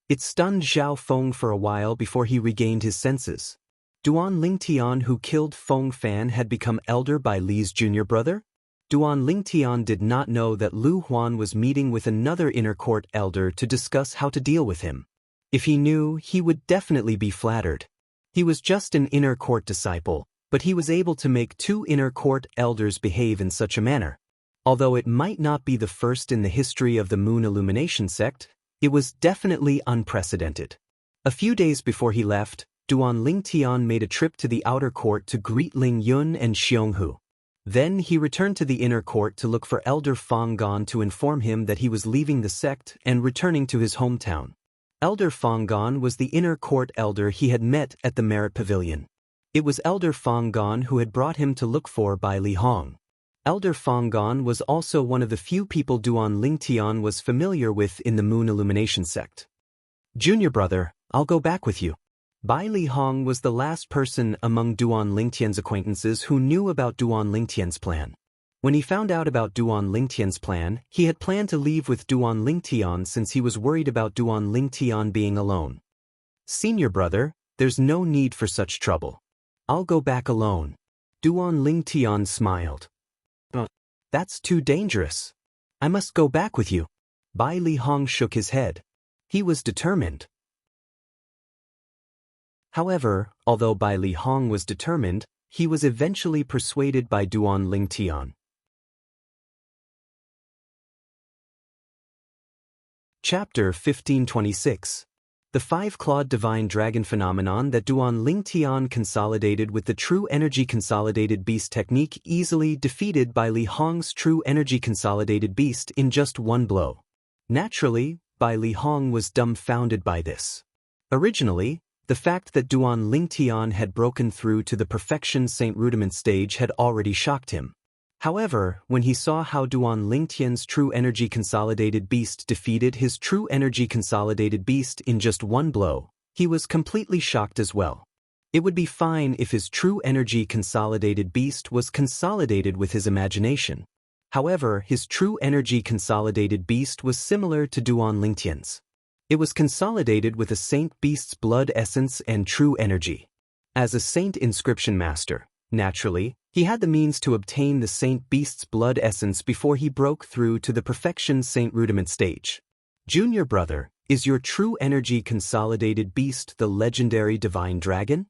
It stunned Zhao Feng for a while before he regained his senses. Duan Lingtian, who killed Feng Fan, had become Elder Bai Li's junior brother? Duan Lingtian did not know that Lu Huan was meeting with another inner court elder to discuss how to deal with him. If he knew, he would definitely be flattered. He was just an inner court disciple, but he was able to make 2 inner court elders behave in such a manner. Although it might not be the first in the history of the Moon Illumination sect, it was definitely unprecedented. A few days before he left, Duan Lingtian made a trip to the outer court to greet Ling Yun and Xiong Hu. Then he returned to the inner court to look for Elder Fang Gan to inform him that he was leaving the sect and returning to his hometown. Elder Fang Gan was the inner court elder he had met at the Merit Pavilion. It was Elder Fang Gan who had brought him to look for Bai Li Hong. Elder Fang Gan was also one of the few people Duan Lingtian was familiar with in the Moon Illumination sect. Junior brother, I'll go back with you. Bai Li Hong was the last person among Duan Lingtian's acquaintances who knew about Duan Lingtian's plan. When he found out about Duan Lingtian's plan, he had planned to leave with Duan Lingtian since he was worried about Duan Lingtian being alone. Senior brother, there's no need for such trouble. I'll go back alone. Duan Lingtian smiled. That's too dangerous. I must go back with you. Bai Li Hong shook his head. He was determined. However, although Bai Li Hong was determined, he was eventually persuaded by Duan Lingtian. Chapter 1526. The 5-clawed divine dragon phenomenon that Duan Lingtian consolidated with the true energy consolidated beast technique easily defeated Bai Li Hong's true energy consolidated beast in just one blow. Naturally, Bai Li Hong was dumbfounded by this. Originally, the fact that Duan Lingtian had broken through to the Perfection Saint Rudiment stage had already shocked him. However, when he saw how Duan Lingtian's true energy consolidated beast defeated his true energy consolidated beast in just one blow, he was completely shocked as well. It would be fine if his true energy consolidated beast was consolidated with his imagination. However, his true energy consolidated beast was similar to Duan Lingtian's. It was consolidated with a Saint Beast's blood essence and true energy. As a Saint Inscription Master, naturally, he had the means to obtain the Saint Beast's blood essence before he broke through to the Perfection Saint Rudiment stage. Junior brother, Is your true energy consolidated beast the legendary divine dragon?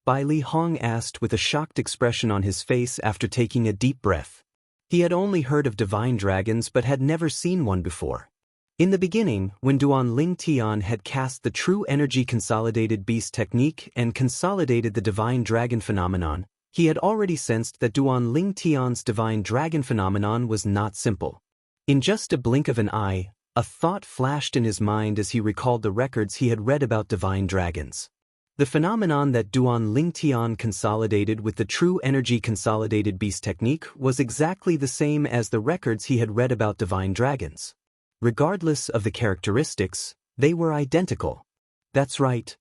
Bai Li Hong asked with a shocked expression on his face after taking a deep breath. He had only heard of divine dragons but had never seen one before. In the beginning, when Duan Ling Tian had cast the true energy consolidated beast technique and consolidated the divine dragon phenomenon, he had already sensed that Duan Ling Tian's divine dragon phenomenon was not simple. In just a blink of an eye, a thought flashed in his mind as he recalled the records he had read about divine dragons. The phenomenon that Duan Ling Tian consolidated with the true energy consolidated beast technique was exactly the same as the records he had read about divine dragons. Regardless of the characteristics, they were identical. That's right.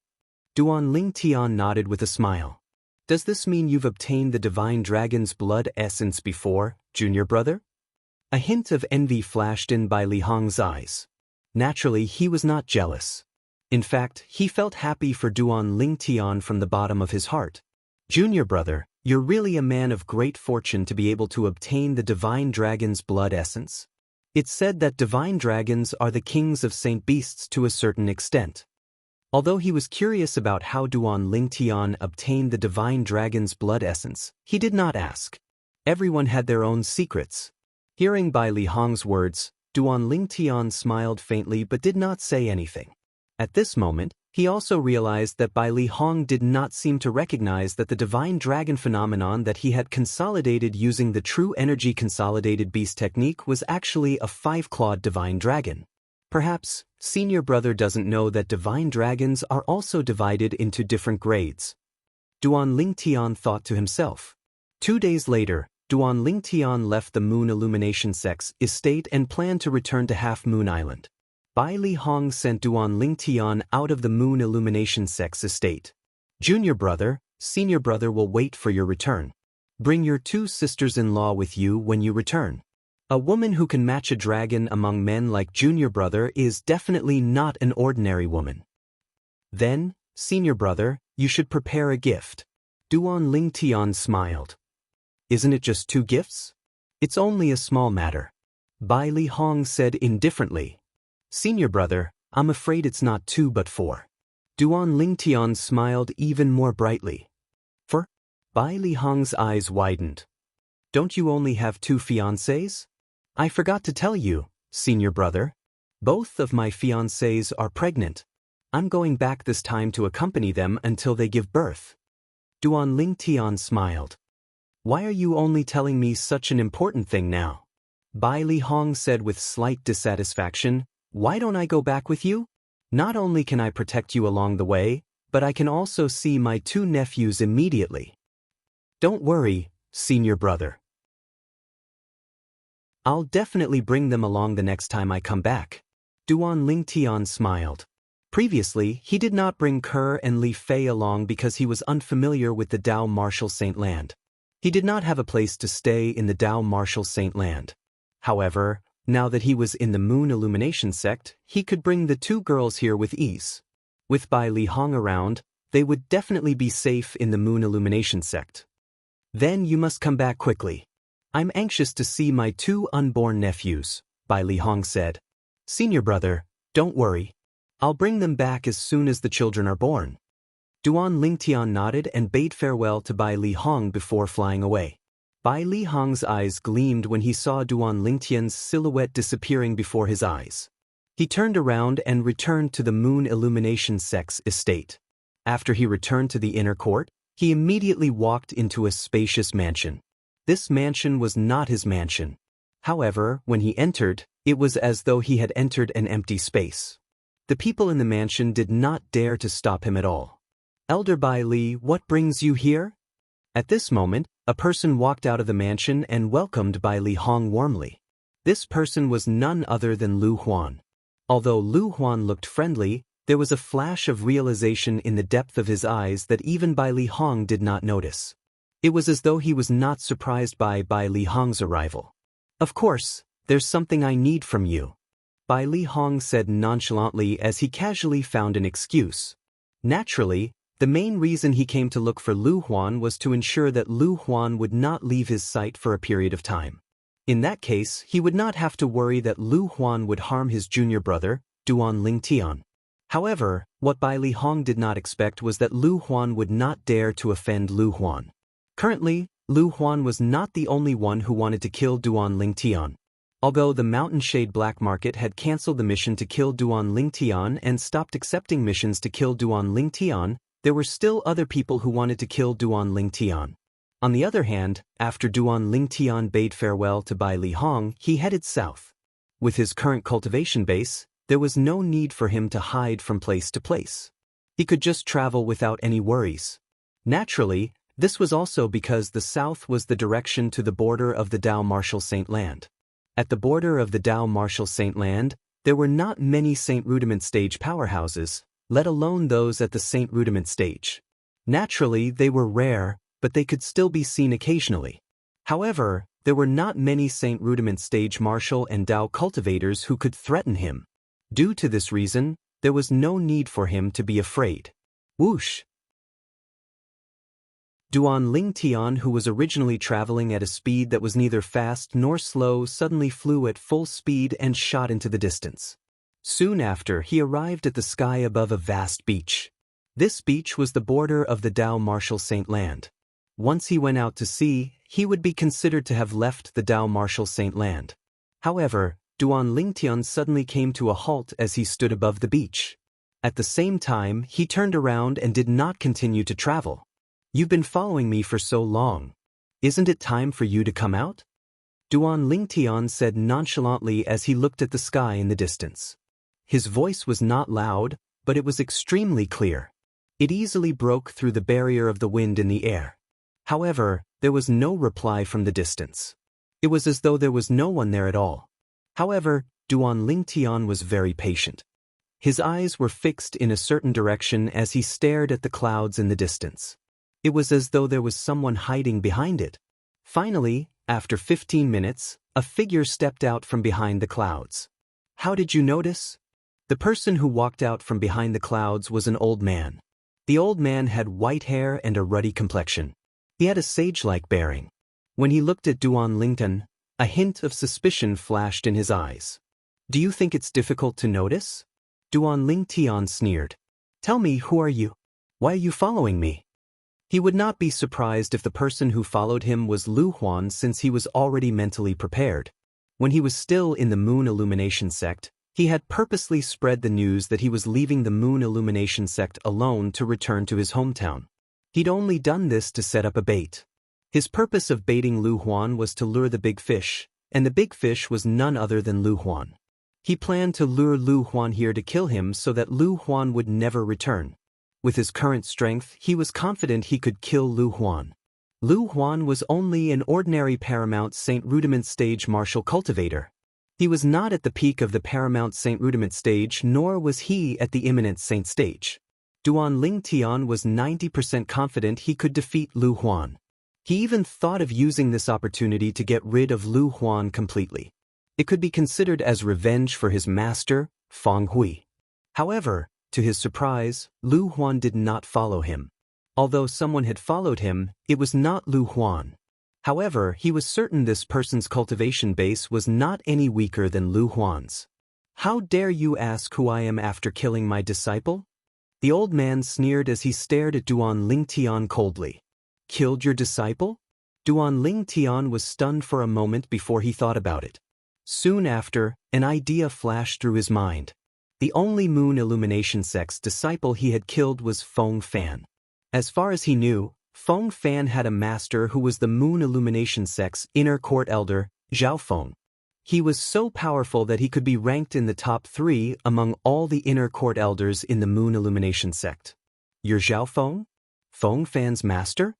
Duan Ling Tian nodded with a smile. Does this mean you've obtained the divine dragon's blood essence before, junior brother? A hint of envy flashed in Bai Li Hong's eyes. Naturally, he was not jealous. In fact, he felt happy for Duan Ling Tian from the bottom of his heart. Junior brother, you're really a man of great fortune to be able to obtain the divine dragon's blood essence. It's said that divine dragons are the kings of saint beasts to a certain extent. Although he was curious about how Duan Ling Tian obtained the divine dragon's blood essence, he did not ask. Everyone had their own secrets. Hearing Bai Li Hong's words, Duan Ling Tian smiled faintly but did not say anything. At this moment, he also realized that Bai Li Hong did not seem to recognize that the divine dragon phenomenon that he had consolidated using the true energy consolidated beast technique was actually a five-clawed divine dragon. Perhaps, senior brother doesn't know that divine dragons are also divided into different grades. Duan Ling Tian thought to himself. 2 days later, Duan Ling Tian left the Moon Illumination Sect's estate and planned to return to Half Moon Island. Bai Li Hong sent Duan Ling Tian out of the Moon Illumination Sect's estate. Junior brother, senior brother will wait for your return. Bring your 2 sisters-in-law with you when you return. A woman who can match a dragon among men like junior brother is definitely not an ordinary woman. Then, senior brother, you should prepare a gift. Duan Ling Tian smiled. Isn't it just 2 gifts? It's only a small matter. Bai Li Hong said indifferently. Senior brother, I'm afraid it's not 2 but 4. Duan Ling Tian smiled even more brightly. 4? Bai Li Hong's eyes widened. Don't you only have 2 fiancés? I forgot to tell you, senior brother. Both of my fiancés are pregnant. I'm going back this time to accompany them until they give birth. Duan Ling Tian smiled. Why are you only telling me such an important thing now? Bai Li Hong said with slight dissatisfaction. Why don't I go back with you? Not only can I protect you along the way, but I can also see my 2 nephews immediately. Don't worry, senior brother. I'll definitely bring them along the next time I come back. Duan Ling Tian smiled. Previously, he did not bring Kerr and Li Fei along because he was unfamiliar with the Dao Martial Saint Land. He did not have a place to stay in the Dao Martial Saint Land. However, now that he was in the Moon Illumination Sect, he could bring the 2 girls here with ease. With Bai Li Hong around, they would definitely be safe in the Moon Illumination Sect. Then you must come back quickly. I'm anxious to see my 2 unborn nephews, Bai Li Hong said. Senior brother, don't worry. I'll bring them back as soon as the children are born. Duan Ling Tian nodded and bade farewell to Bai Li Hong before flying away. Bai Li Hong's eyes gleamed when he saw Duan Ling Tian's silhouette disappearing before his eyes. He turned around and returned to the Moon Illumination Sect's estate. After he returned to the inner court, he immediately walked into a spacious mansion. This mansion was not his mansion. However, when he entered, it was as though he had entered an empty space. The people in the mansion did not dare to stop him at all. Elder Bai Li, what brings you here? At this moment, a person walked out of the mansion and welcomed Bai Li Hong warmly. This person was none other than Lu Huan. Although Lu Huan looked friendly, there was a flash of realization in the depth of his eyes that even Bai Li Hong did not notice. It was as though he was not surprised by Bai Li Hong's arrival. Of course, there's something I need from you. Bai Li Hong said nonchalantly as he casually found an excuse. Naturally, the main reason he came to look for Lu Huan was to ensure that Lu Huan would not leave his sight for a period of time. In that case, he would not have to worry that Lu Huan would harm his junior brother, Duan Lingtian. However, what Bai Li Hong did not expect was that Lu Huan would not dare to offend Lu Huan. Currently, Lu Huan was not the only one who wanted to kill Duan Lingtian. Although the Mountain Shade Black Market had cancelled the mission to kill Duan Lingtian and stopped accepting missions to kill Duan Lingtian, there were still other people who wanted to kill Duan Lingtian. On the other hand, after Duan Lingtian bade farewell to Bai Li Hong, he headed south. With his current cultivation base, there was no need for him to hide from place to place. He could just travel without any worries. Naturally, this was also because the south was the direction to the border of the Dao Martial Saint Land. At the border of the Dao Martial Saint Land, there were not many Saint Rudiment stage powerhouses, let alone those at the Saint Rudiment stage. Naturally, they were rare, but they could still be seen occasionally. However, there were not many Saint Rudiment stage martial and Dao cultivators who could threaten him. Due to this reason, there was no need for him to be afraid. Whoosh! Duan Lingtian, who was originally traveling at a speed that was neither fast nor slow, suddenly flew at full speed and shot into the distance. Soon after, he arrived at the sky above a vast beach. This beach was the border of the Dao Martial Saint Land. Once he went out to sea, he would be considered to have left the Dao Martial Saint Land. However, Duan Lingtian suddenly came to a halt as he stood above the beach. At the same time, he turned around and did not continue to travel. "You've been following me for so long. Isn't it time for you to come out?" Duan Lingtian said nonchalantly as he looked at the sky in the distance. His voice was not loud, but it was extremely clear. It easily broke through the barrier of the wind in the air. However, there was no reply from the distance. It was as though there was no one there at all. However, Duan Lingtian was very patient. His eyes were fixed in a certain direction as he stared at the clouds in the distance. It was as though there was someone hiding behind it. Finally, after 15 minutes, a figure stepped out from behind the clouds. "How did you notice?" The person who walked out from behind the clouds was an old man. The old man had white hair and a ruddy complexion. He had a sage-like bearing. When he looked at Duan Lingtian, a hint of suspicion flashed in his eyes. "Do you think it's difficult to notice?" Duan Lingtian sneered. "Tell me, who are you? Why are you following me?" He would not be surprised if the person who followed him was Lu Huan, since he was already mentally prepared. When he was still in the Moon Illumination sect, he had purposely spread the news that he was leaving the Moon Illumination sect alone to return to his hometown. He'd only done this to set up a bait. His purpose of baiting Lu Huan was to lure the big fish, and the big fish was none other than Lu Huan. He planned to lure Lu Huan here to kill him so that Lu Huan would never return. With his current strength, he was confident he could kill Lu Huan. Lu Huan was only an ordinary Paramount Saint Rudiment stage martial cultivator. He was not at the peak of the Paramount Saint Rudiment stage, nor was he at the Imminent Saint stage. Duan Lingtian was 90% confident he could defeat Lu Huan. He even thought of using this opportunity to get rid of Lu Huan completely. It could be considered as revenge for his master, Feng Hui. However, to his surprise, Lu Huan did not follow him. Although someone had followed him, it was not Lu Huan. However, he was certain this person's cultivation base was not any weaker than Lu Huan's. "How dare you ask who I am after killing my disciple?" The old man sneered as he stared at Duan Lingtian coldly. "Killed your disciple?" Duan Lingtian was stunned for a moment before he thought about it. Soon after, an idea flashed through his mind. The only Moon Illumination sect's disciple he had killed was Feng Fan. As far as he knew, Feng Fan had a master who was the Moon Illumination sect's inner court elder, Zhao Feng. He was so powerful that he could be ranked in the top 3 among all the inner court elders in the Moon Illumination sect. "You're Zhao Feng? Feng Fan's master?"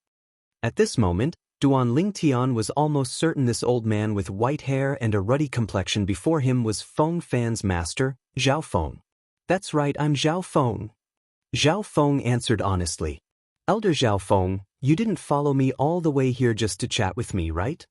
At this moment, Duan Lingtian was almost certain this old man with white hair and a ruddy complexion before him was Feng Fan's master, Zhao Feng. "That's right, I'm Zhao Feng." Zhao Feng answered honestly. "Elder Zhao Feng, you didn't follow me all the way here just to chat with me, right?"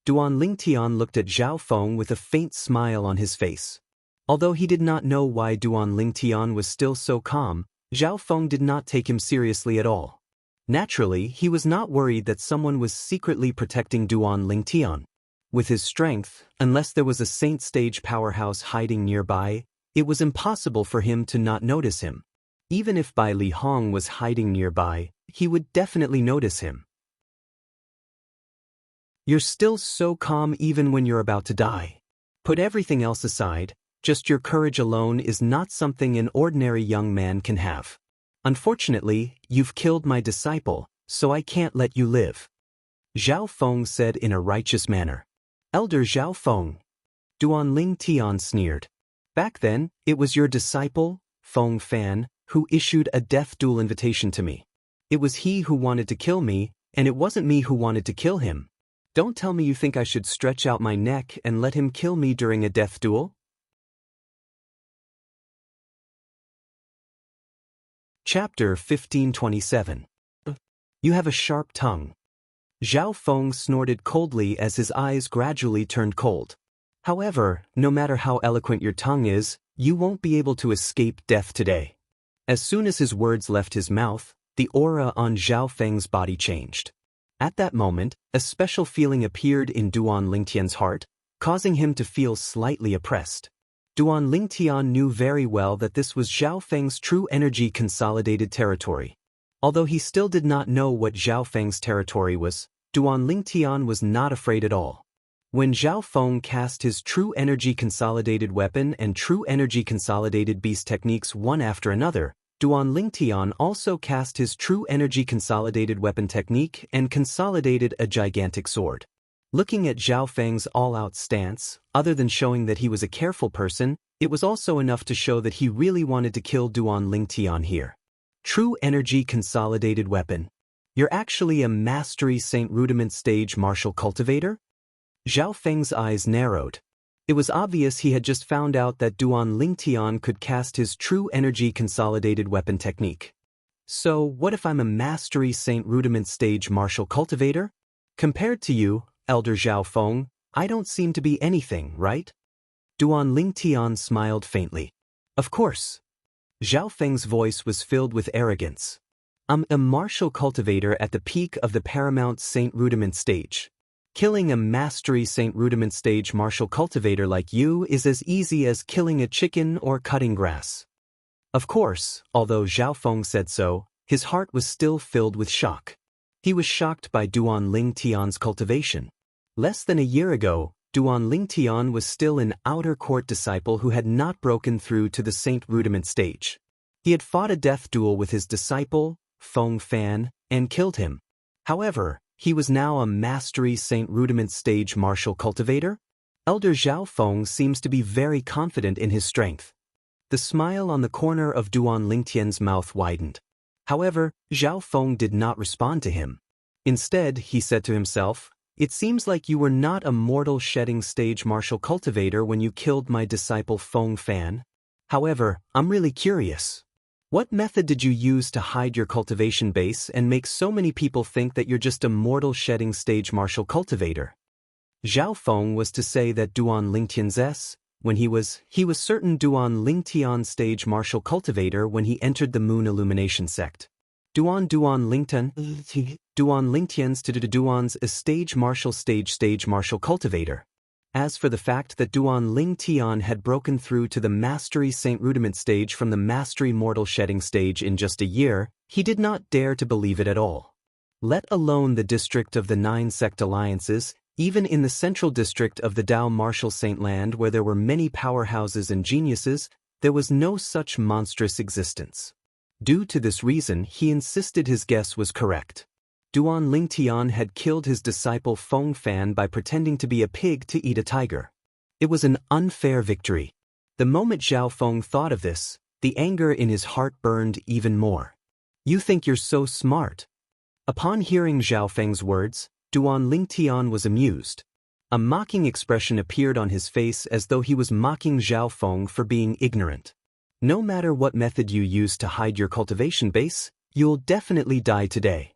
Duan Lingtian looked at Zhao Feng with a faint smile on his face. Although he did not know why Duan Lingtian was still so calm, Zhao Feng did not take him seriously at all. Naturally, he was not worried that someone was secretly protecting Duan Lingtian. With his strength, unless there was a Saint stage powerhouse hiding nearby, It was impossible for him to not notice him. Even if Bai Li Hong was hiding nearby, he would definitely notice him. You're still so calm even when you're about to die. Put everything else aside, just your courage alone is not something an ordinary young man can have. Unfortunately, you've killed my disciple, so I can't let you live. Zhao Feng said in a righteous manner. Elder Zhao Feng. Duan Ling Tian sneered. Back then, it was your disciple, Feng Fan, who issued a death duel invitation to me. It was he who wanted to kill me, and it wasn't me who wanted to kill him. Don't tell me you think I should stretch out my neck and let him kill me during a death duel? Chapter 1527. You have a sharp tongue. Zhao Feng snorted coldly as his eyes gradually turned cold. However, no matter how eloquent your tongue is, you won't be able to escape death today. As soon as his words left his mouth, the aura on Zhao Feng's body changed. At that moment, a special feeling appeared in Duan Lingtian's heart, causing him to feel slightly oppressed. Duan Lingtian knew very well that this was Zhao Feng's true energy consolidated territory. Although he still did not know what Zhao Feng's territory was, Duan Lingtian was not afraid at all. When Zhao Feng cast his true energy consolidated weapon and true energy consolidated beast techniques one after another, Duan Lingtian also cast his true energy consolidated weapon technique and consolidated a gigantic sword. Looking at Zhao Feng's all-out stance, other than showing that he was a careful person, it was also enough to show that he really wanted to kill Duan Lingtian here. True energy consolidated weapon. You're actually a mastery Saint Rudiment stage martial cultivator? Zhao Feng's eyes narrowed. It was obvious he had just found out that Duan Lingtian could cast his true energy consolidated weapon technique. So, what if I'm a mastery Saint Rudiment stage martial cultivator? Compared to you, Elder Zhao Feng, I don't seem to be anything, right? Duan Lingtian smiled faintly. Of course. Zhao Feng's voice was filled with arrogance. I'm a martial cultivator at the peak of the paramount Saint Rudiment stage. Killing a mastery Saint Rudiment stage martial cultivator like you is as easy as killing a chicken or cutting grass. Of course, although Zhao Feng said so, his heart was still filled with shock. He was shocked by Duan Lingtian's cultivation. Less than a year ago, Duan Lingtian was still an outer court disciple who had not broken through to the Saint Rudiment stage. He had fought a death duel with his disciple, Feng Fan, and killed him. However, he was now a mastery Saint Rudiment stage martial cultivator? Elder Zhao Feng seems to be very confident in his strength. The smile on the corner of Duan Lingtian's mouth widened. However, Zhao Feng did not respond to him. Instead, he said to himself, "It seems like you were not a mortal shedding stage martial cultivator when you killed my disciple Feng Fan. However, I'm really curious. What method did you use to hide your cultivation base and make so many people think that you're just a mortal shedding stage martial cultivator?" Zhao Feng was to say that Duan Lingtian's when he was certain Duan Lingtian stage martial cultivator when he entered the Moon Illumination sect. Duan Lingtian's to Duan's a stage martial cultivator. As for the fact that Duan Lingtian had broken through to the Mastery Saint Rudiment stage from the Mastery Mortal Shedding stage in just a year, he did not dare to believe it at all. Let alone the district of the 9 sect alliances, even in the central district of the Dao Martial Saint Land where there were many powerhouses and geniuses, there was no such monstrous existence. Due to this reason, he insisted his guess was correct. Duan Lingtian had killed his disciple Feng Fan by pretending to be a pig to eat a tiger. It was an unfair victory. The moment Zhao Feng thought of this, the anger in his heart burned even more. You think you're so smart? Upon hearing Zhao Feng's words, Duan Lingtian was amused. A mocking expression appeared on his face as though he was mocking Zhao Feng for being ignorant. No matter what method you use to hide your cultivation base, you'll definitely die today.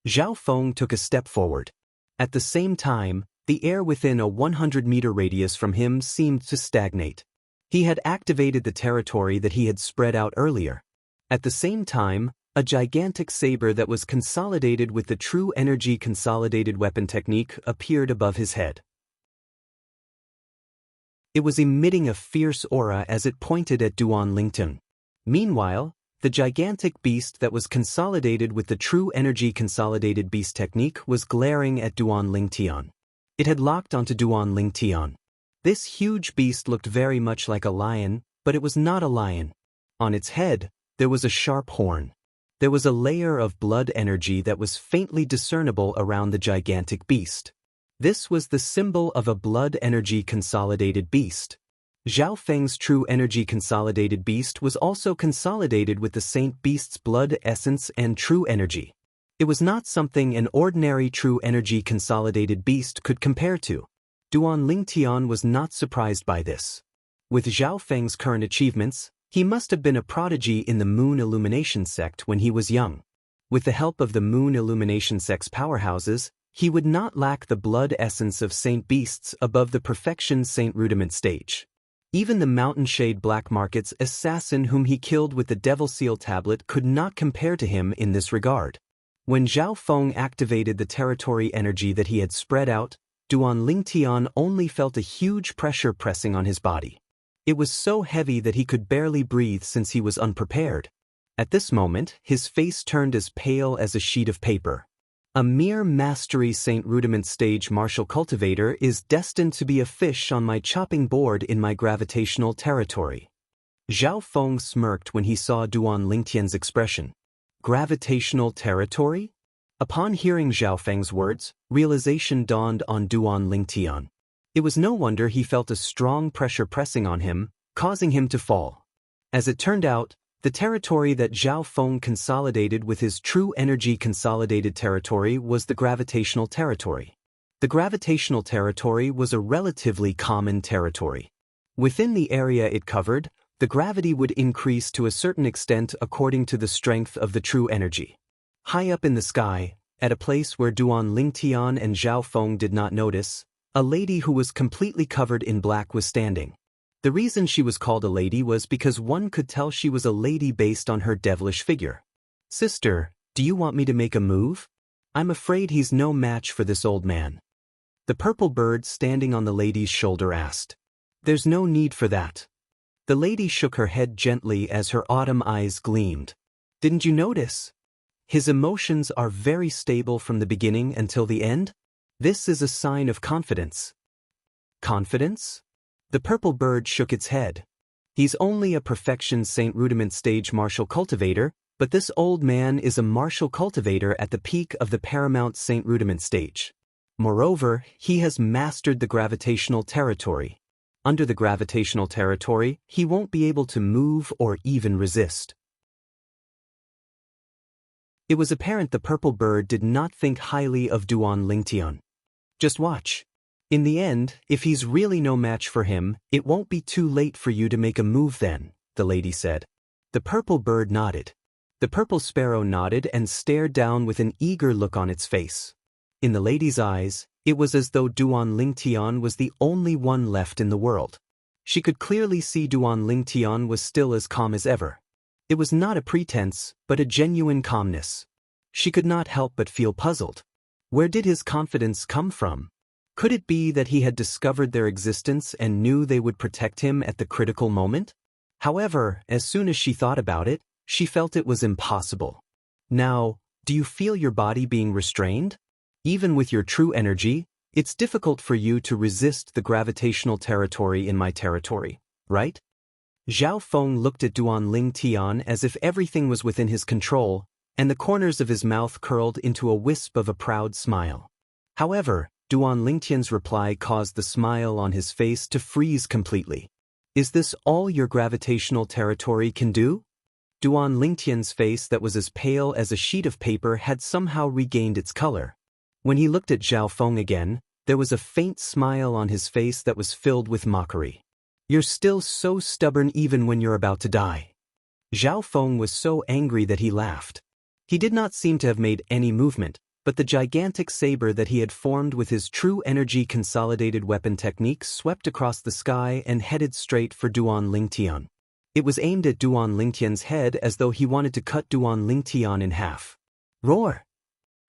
Zhao Feng took a step forward. At the same time, the air within a 100-meter radius from him seemed to stagnate. He had activated the territory that he had spread out earlier. At the same time, a gigantic saber that was consolidated with the true energy consolidated weapon technique appeared above his head. It was emitting a fierce aura as it pointed at Duan Lingtian. Meanwhile, the gigantic beast that was consolidated with the true energy consolidated beast technique was glaring at Duan Lingtian. It had locked onto Duan Lingtian. This huge beast looked very much like a lion, but it was not a lion. On its head, there was a sharp horn. There was a layer of blood energy that was faintly discernible around the gigantic beast. This was the symbol of a blood energy consolidated beast. Zhao Feng's true energy consolidated beast was also consolidated with the saint beast's blood essence and true energy. It was not something an ordinary true energy consolidated beast could compare to. Duan Lingtian was not surprised by this. With Zhao Feng's current achievements, he must have been a prodigy in the Moon Illumination sect when he was young. With the help of the Moon Illumination sect's powerhouses, he would not lack the blood essence of saint beasts above the perfection saint rudiment stage. Even the Mountain Shade Black Market's assassin whom he killed with the Devil Seal tablet could not compare to him in this regard. When Zhao Feng activated the territory energy that he had spread out, Duan Lingtian only felt a huge pressure pressing on his body. It was so heavy that he could barely breathe since he was unprepared. At this moment, his face turned as pale as a sheet of paper. A mere mastery Saint Rudiment stage martial cultivator is destined to be a fish on my chopping board in my gravitational territory. Zhao Feng smirked when he saw Duan Lingtian's expression. Gravitational territory? Upon hearing Zhao Feng's words, realization dawned on Duan Lingtian. It was no wonder he felt a strong pressure pressing on him, causing him to fall. As it turned out, the territory that Zhao Feng consolidated with his true energy consolidated territory was the gravitational territory. The gravitational territory was a relatively common territory. Within the area it covered, the gravity would increase to a certain extent according to the strength of the true energy. High up in the sky, at a place where Duan Lingtian and Zhao Feng did not notice, a lady who was completely covered in black was standing. The reason she was called a lady was because one could tell she was a lady based on her devilish figure. "Sister, do you want me to make a move? I'm afraid he's no match for this old man." The purple bird standing on the lady's shoulder asked. "There's no need for that." The lady shook her head gently as her autumn eyes gleamed. "Didn't you notice? His emotions are very stable from the beginning until the end. This is a sign of confidence." "Confidence?" The purple bird shook its head. "He's only a perfection Saint Rudiment stage martial cultivator, but this old man is a martial cultivator at the peak of the paramount Saint Rudiment stage. Moreover, he has mastered the gravitational territory. Under the gravitational territory, he won't be able to move or even resist." It was apparent the purple bird did not think highly of Duan Lingtian. "Just watch. In the end, if he's really no match for him, it won't be too late for you to make a move then," the lady said. The purple bird nodded. The purple sparrow nodded and stared down with an eager look on its face. In the lady's eyes, it was as though Duan Lingtian was the only one left in the world. She could clearly see Duan Lingtian was still as calm as ever. It was not a pretense, but a genuine calmness. She could not help but feel puzzled. Where did his confidence come from? Could it be that he had discovered their existence and knew they would protect him at the critical moment? However, as soon as she thought about it, she felt it was impossible. "Now, do you feel your body being restrained? Even with your true energy, it's difficult for you to resist the gravitational territory in my territory, right?" Zhao Feng looked at Duan Lingtian as if everything was within his control, and the corners of his mouth curled into a wisp of a proud smile. However, Duan Lingtian's reply caused the smile on his face to freeze completely. "Is this all your gravitational territory can do?" Duan Lingtian's face that was as pale as a sheet of paper had somehow regained its color. When he looked at Zhao Feng again, there was a faint smile on his face that was filled with mockery. "You're still so stubborn even when you're about to die." Zhao Feng was so angry that he laughed. He did not seem to have made any movement, but the gigantic saber that he had formed with his true energy consolidated weapon technique swept across the sky and headed straight for Duan Lingtian. It was aimed at Duan Lingtian's head as though he wanted to cut Duan Lingtian in half. "Roar!"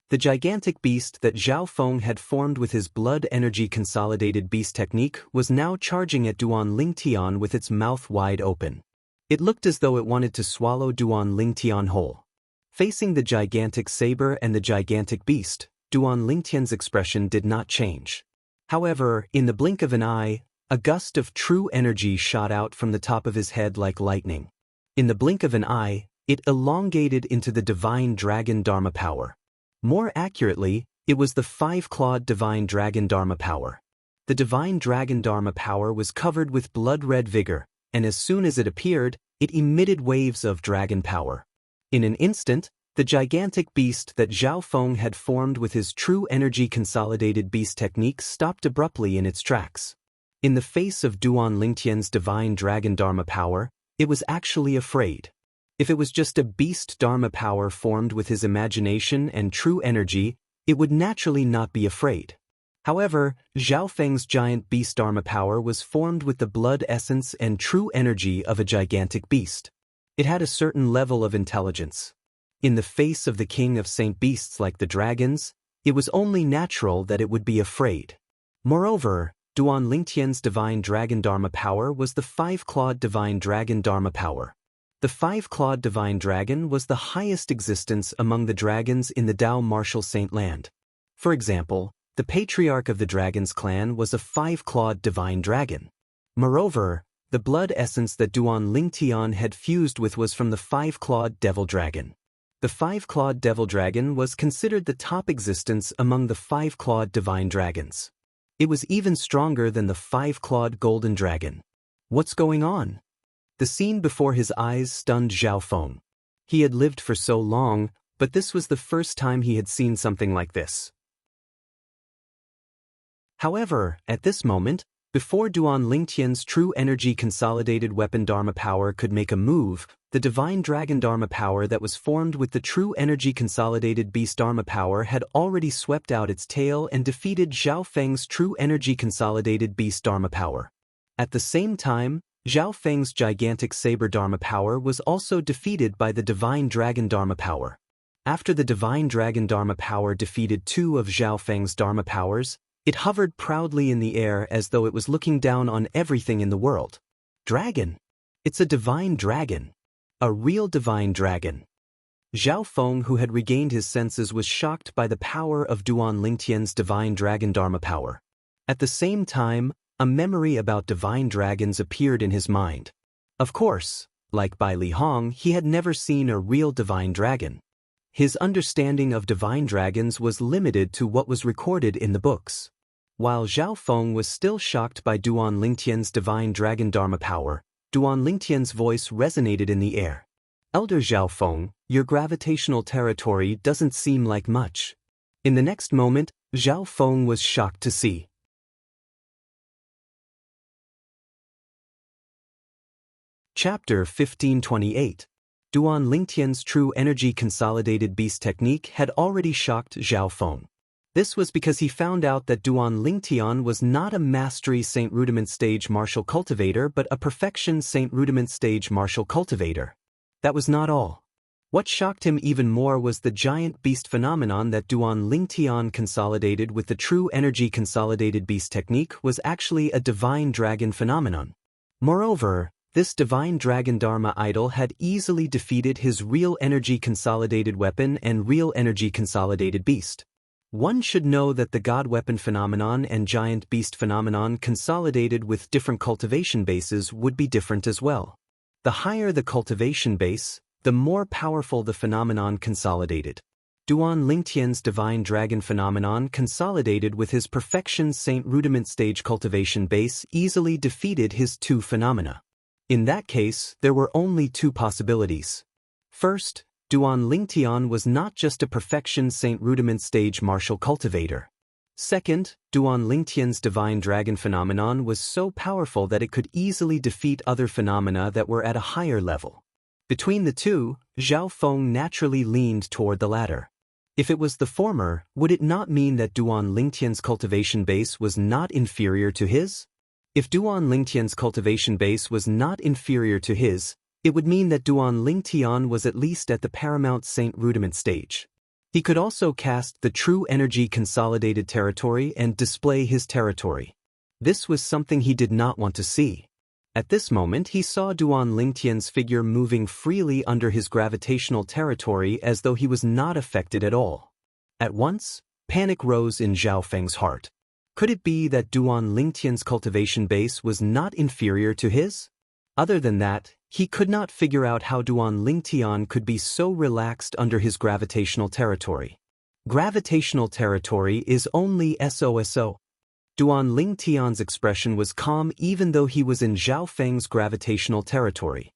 The gigantic beast that Zhao Feng had formed with his blood energy consolidated beast technique was now charging at Duan Lingtian with its mouth wide open. It looked as though it wanted to swallow Duan Lingtian whole. Facing the gigantic saber and the gigantic beast, Duan Lingtian's expression did not change. However, in the blink of an eye, a gust of true energy shot out from the top of his head like lightning. In the blink of an eye, it elongated into the divine dragon Dharma power. More accurately, it was the five-clawed divine dragon Dharma power. The divine dragon Dharma power was covered with blood-red vigor, and as soon as it appeared, it emitted waves of dragon power. In an instant, the gigantic beast that Zhao Feng had formed with his true energy consolidated beast technique stopped abruptly in its tracks. In the face of Duan Lingtian's divine dragon Dharma power, it was actually afraid. If it was just a beast Dharma power formed with his imagination and true energy, it would naturally not be afraid. However, Zhao Feng's giant beast Dharma power was formed with the blood essence and true energy of a gigantic beast. It had a certain level of intelligence. In the face of the king of saint beasts like the dragons, it was only natural that it would be afraid. Moreover, Duan Lingtian's divine dragon Dharma power was the five-clawed divine dragon Dharma power. The five-clawed divine dragon was the highest existence among the dragons in the Dao martial saint land. For example, the patriarch of the dragon's clan was a five-clawed divine dragon. Moreover, the blood essence that Duan Lingtian had fused with was from the five-clawed devil dragon. The five-clawed devil dragon was considered the top existence among the five-clawed divine dragons. It was even stronger than the five-clawed golden dragon. What's going on? The scene before his eyes stunned Zhao Feng. He had lived for so long, but this was the first time he had seen something like this. However, at this moment, before Duan Lingtian's true energy consolidated weapon Dharma power could make a move, the divine dragon Dharma power that was formed with the true energy consolidated beast Dharma power had already swept out its tail and defeated Zhao Feng's true energy consolidated beast Dharma power. At the same time, Zhao Feng's gigantic saber Dharma power was also defeated by the divine dragon Dharma power. After the divine dragon Dharma power defeated two of Zhao Feng's Dharma powers, it hovered proudly in the air as though it was looking down on everything in the world. Dragon! It's a divine dragon. A real divine dragon. Zhao Feng, who had regained his senses, was shocked by the power of Duan Lingtian's divine dragon Dharma power. At the same time, a memory about divine dragons appeared in his mind. Of course, like Bai Li Hong, he had never seen a real divine dragon. His understanding of divine dragons was limited to what was recorded in the books. While Zhao Feng was still shocked by Duan Lingtian's divine dragon Dharma power, Duan Lingtian's voice resonated in the air. Elder Zhao Feng, your gravitational territory doesn't seem like much. In the next moment, Zhao Feng was shocked to see. Chapter 1528. Duan Lingtian's true energy consolidated beast technique had already shocked Zhao Feng. This was because he found out that Duan Lingtian was not a mastery Saint Rudiment stage martial cultivator but a perfection Saint Rudiment stage martial cultivator. That was not all. What shocked him even more was the giant beast phenomenon that Duan Lingtian consolidated with the true energy consolidated beast technique was actually a divine dragon phenomenon. Moreover, this divine dragon Dharma idol had easily defeated his real energy consolidated weapon and real energy consolidated beast. One should know that the god weapon phenomenon and giant beast phenomenon consolidated with different cultivation bases would be different as well. The higher the cultivation base, the more powerful the phenomenon consolidated. Duan Lingtian's divine dragon phenomenon consolidated with his perfection Saint Rudiment stage cultivation base easily defeated his two phenomena. In that case, there were only two possibilities. First, Duan Lingtian was not just a perfection Saint Rudiment stage martial cultivator. Second, Duan Lingtian's divine dragon phenomenon was so powerful that it could easily defeat other phenomena that were at a higher level. Between the two, Zhao Feng naturally leaned toward the latter. If it was the former, would it not mean that Duan Lingtian's cultivation base was not inferior to his? If Duan Lingtian's cultivation base was not inferior to his, it would mean that Duan Lingtian was at least at the paramount Saint Rudiment stage. He could also cast the True Energy Consolidated Territory and display his territory. This was something he did not want to see. At this moment he saw Duan Lingtian's figure moving freely under his gravitational territory as though he was not affected at all. At once, panic rose in Zhao Feng's heart. Could it be that Duan Lingtian's cultivation base was not inferior to his? Other than that, he could not figure out how Duan Lingtian could be so relaxed under his gravitational territory. Gravitational territory is only SOSO. Duan Lingtian's expression was calm even though he was in Zhao Feng's gravitational territory.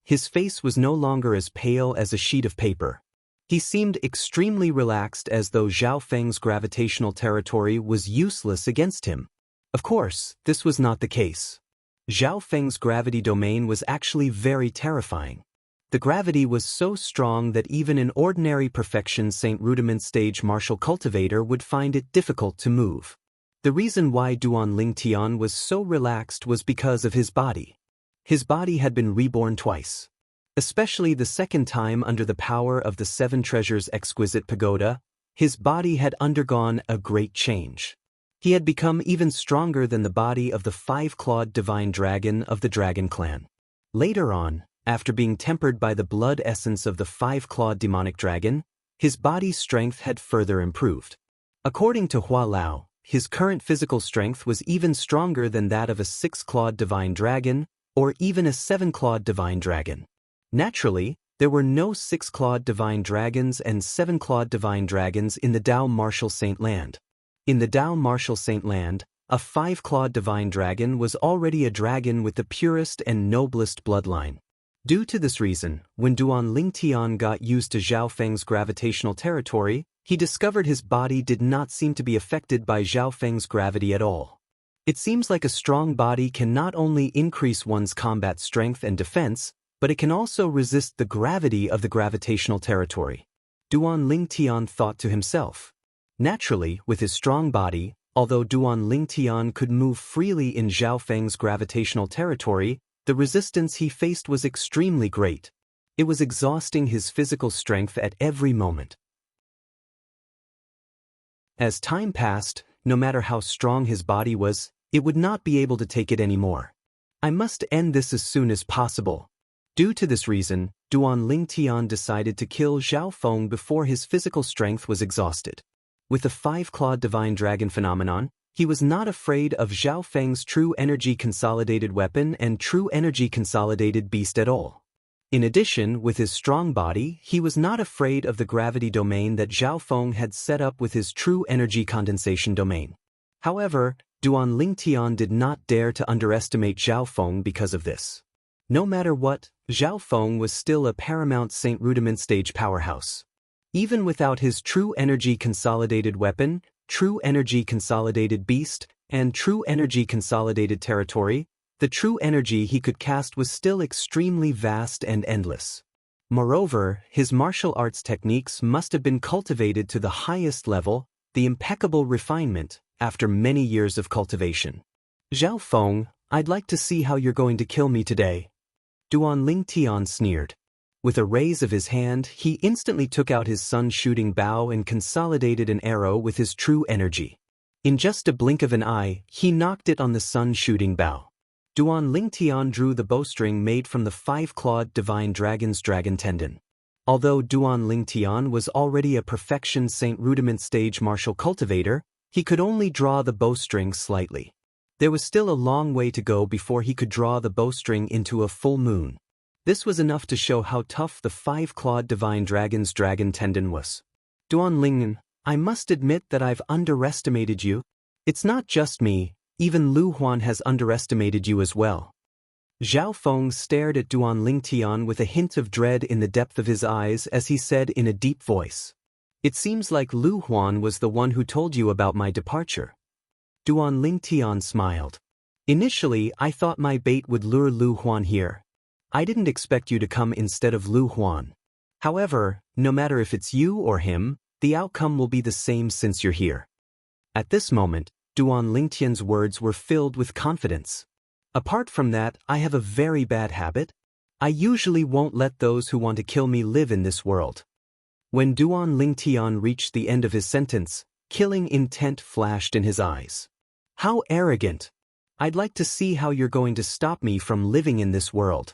His face was no longer as pale as a sheet of paper. He seemed extremely relaxed as though Zhao Feng's gravitational territory was useless against him. Of course, this was not the case. Zhao Feng's gravity domain was actually very terrifying. The gravity was so strong that even an ordinary perfection Saint Rudiment stage martial cultivator would find it difficult to move. The reason why Duan Lingtian was so relaxed was because of his body. His body had been reborn twice. Especially the second time under the power of the Seven Treasures Exquisite Pagoda, his body had undergone a great change. He had become even stronger than the body of the five-clawed divine dragon of the Dragon Clan. Later on, after being tempered by the blood essence of the five-clawed demonic dragon, his body's strength had further improved. According to Hua Lao, his current physical strength was even stronger than that of a six-clawed divine dragon, or even a seven-clawed divine dragon. Naturally, there were no six-clawed divine dragons and seven-clawed divine dragons in the Dao Martial Saint Land. In the Dao Martial Saint Land, a five-clawed divine dragon was already a dragon with the purest and noblest bloodline. Due to this reason, when Duan Lingtian got used to Zhao Feng's gravitational territory, he discovered his body did not seem to be affected by Zhao Feng's gravity at all. It seems like a strong body can not only increase one's combat strength and defense, but it can also resist the gravity of the gravitational territory. Duan Lingtian thought to himself. Naturally, with his strong body, although Duan Lingtian could move freely in Zhao Feng's gravitational territory, the resistance he faced was extremely great. It was exhausting his physical strength at every moment. As time passed, no matter how strong his body was, it would not be able to take it anymore. I must end this as soon as possible. Due to this reason, Duan Lingtian decided to kill Zhao Feng before his physical strength was exhausted. With the five-clawed divine dragon phenomenon, he was not afraid of Zhao Feng's true energy consolidated weapon and true energy consolidated beast at all. In addition, with his strong body, he was not afraid of the gravity domain that Zhao Feng had set up with his true energy condensation domain. However, Duan Lingtian did not dare to underestimate Zhao Feng because of this. No matter what, Zhao Feng was still a paramount Saint Rudiment stage powerhouse. Even without his true energy consolidated weapon, true energy consolidated beast, and true energy consolidated territory, the true energy he could cast was still extremely vast and endless. Moreover, his martial arts techniques must have been cultivated to the highest level, the impeccable refinement, after many years of cultivation. Zhao Feng, I'd like to see how you're going to kill me today. Duan Lingtian sneered. With a raise of his hand, he instantly took out his sun-shooting bow and consolidated an arrow with his true energy. In just a blink of an eye, he knocked it on the sun-shooting bow. Duan Lingtian drew the bowstring made from the five-clawed divine dragon's dragon tendon. Although Duan Lingtian was already a perfection Saint Rudiment stage martial cultivator, he could only draw the bowstring slightly. There was still a long way to go before he could draw the bowstring into a full moon. This was enough to show how tough the five-clawed divine dragon's dragon tendon was. Duan Lingtian, I must admit that I've underestimated you. It's not just me, even Lu Huan has underestimated you as well. Zhao Feng stared at Duan Lingtian with a hint of dread in the depth of his eyes as he said in a deep voice. It seems like Lu Huan was the one who told you about my departure. Duan Lingtian smiled. Initially, I thought my bait would lure Lu Huan here. I didn't expect you to come instead of Lu Huan. However, no matter if it's you or him, the outcome will be the same since you're here. At this moment, Duan Lingtian's words were filled with confidence. Apart from that, I have a very bad habit. I usually won't let those who want to kill me live in this world. When Duan Lingtian reached the end of his sentence, killing intent flashed in his eyes. How arrogant! I'd like to see how you're going to stop me from living in this world.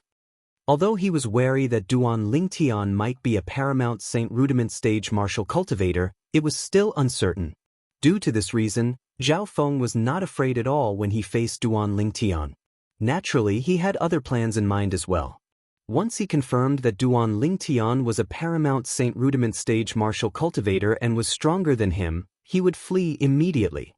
Although he was wary that Duan Lingtian might be a paramount Saint Rudiment stage martial cultivator, it was still uncertain. Due to this reason, Zhao Feng was not afraid at all when he faced Duan Lingtian. Naturally, he had other plans in mind as well. Once he confirmed that Duan Lingtian was a paramount Saint Rudiment stage martial cultivator and was stronger than him, he would flee immediately.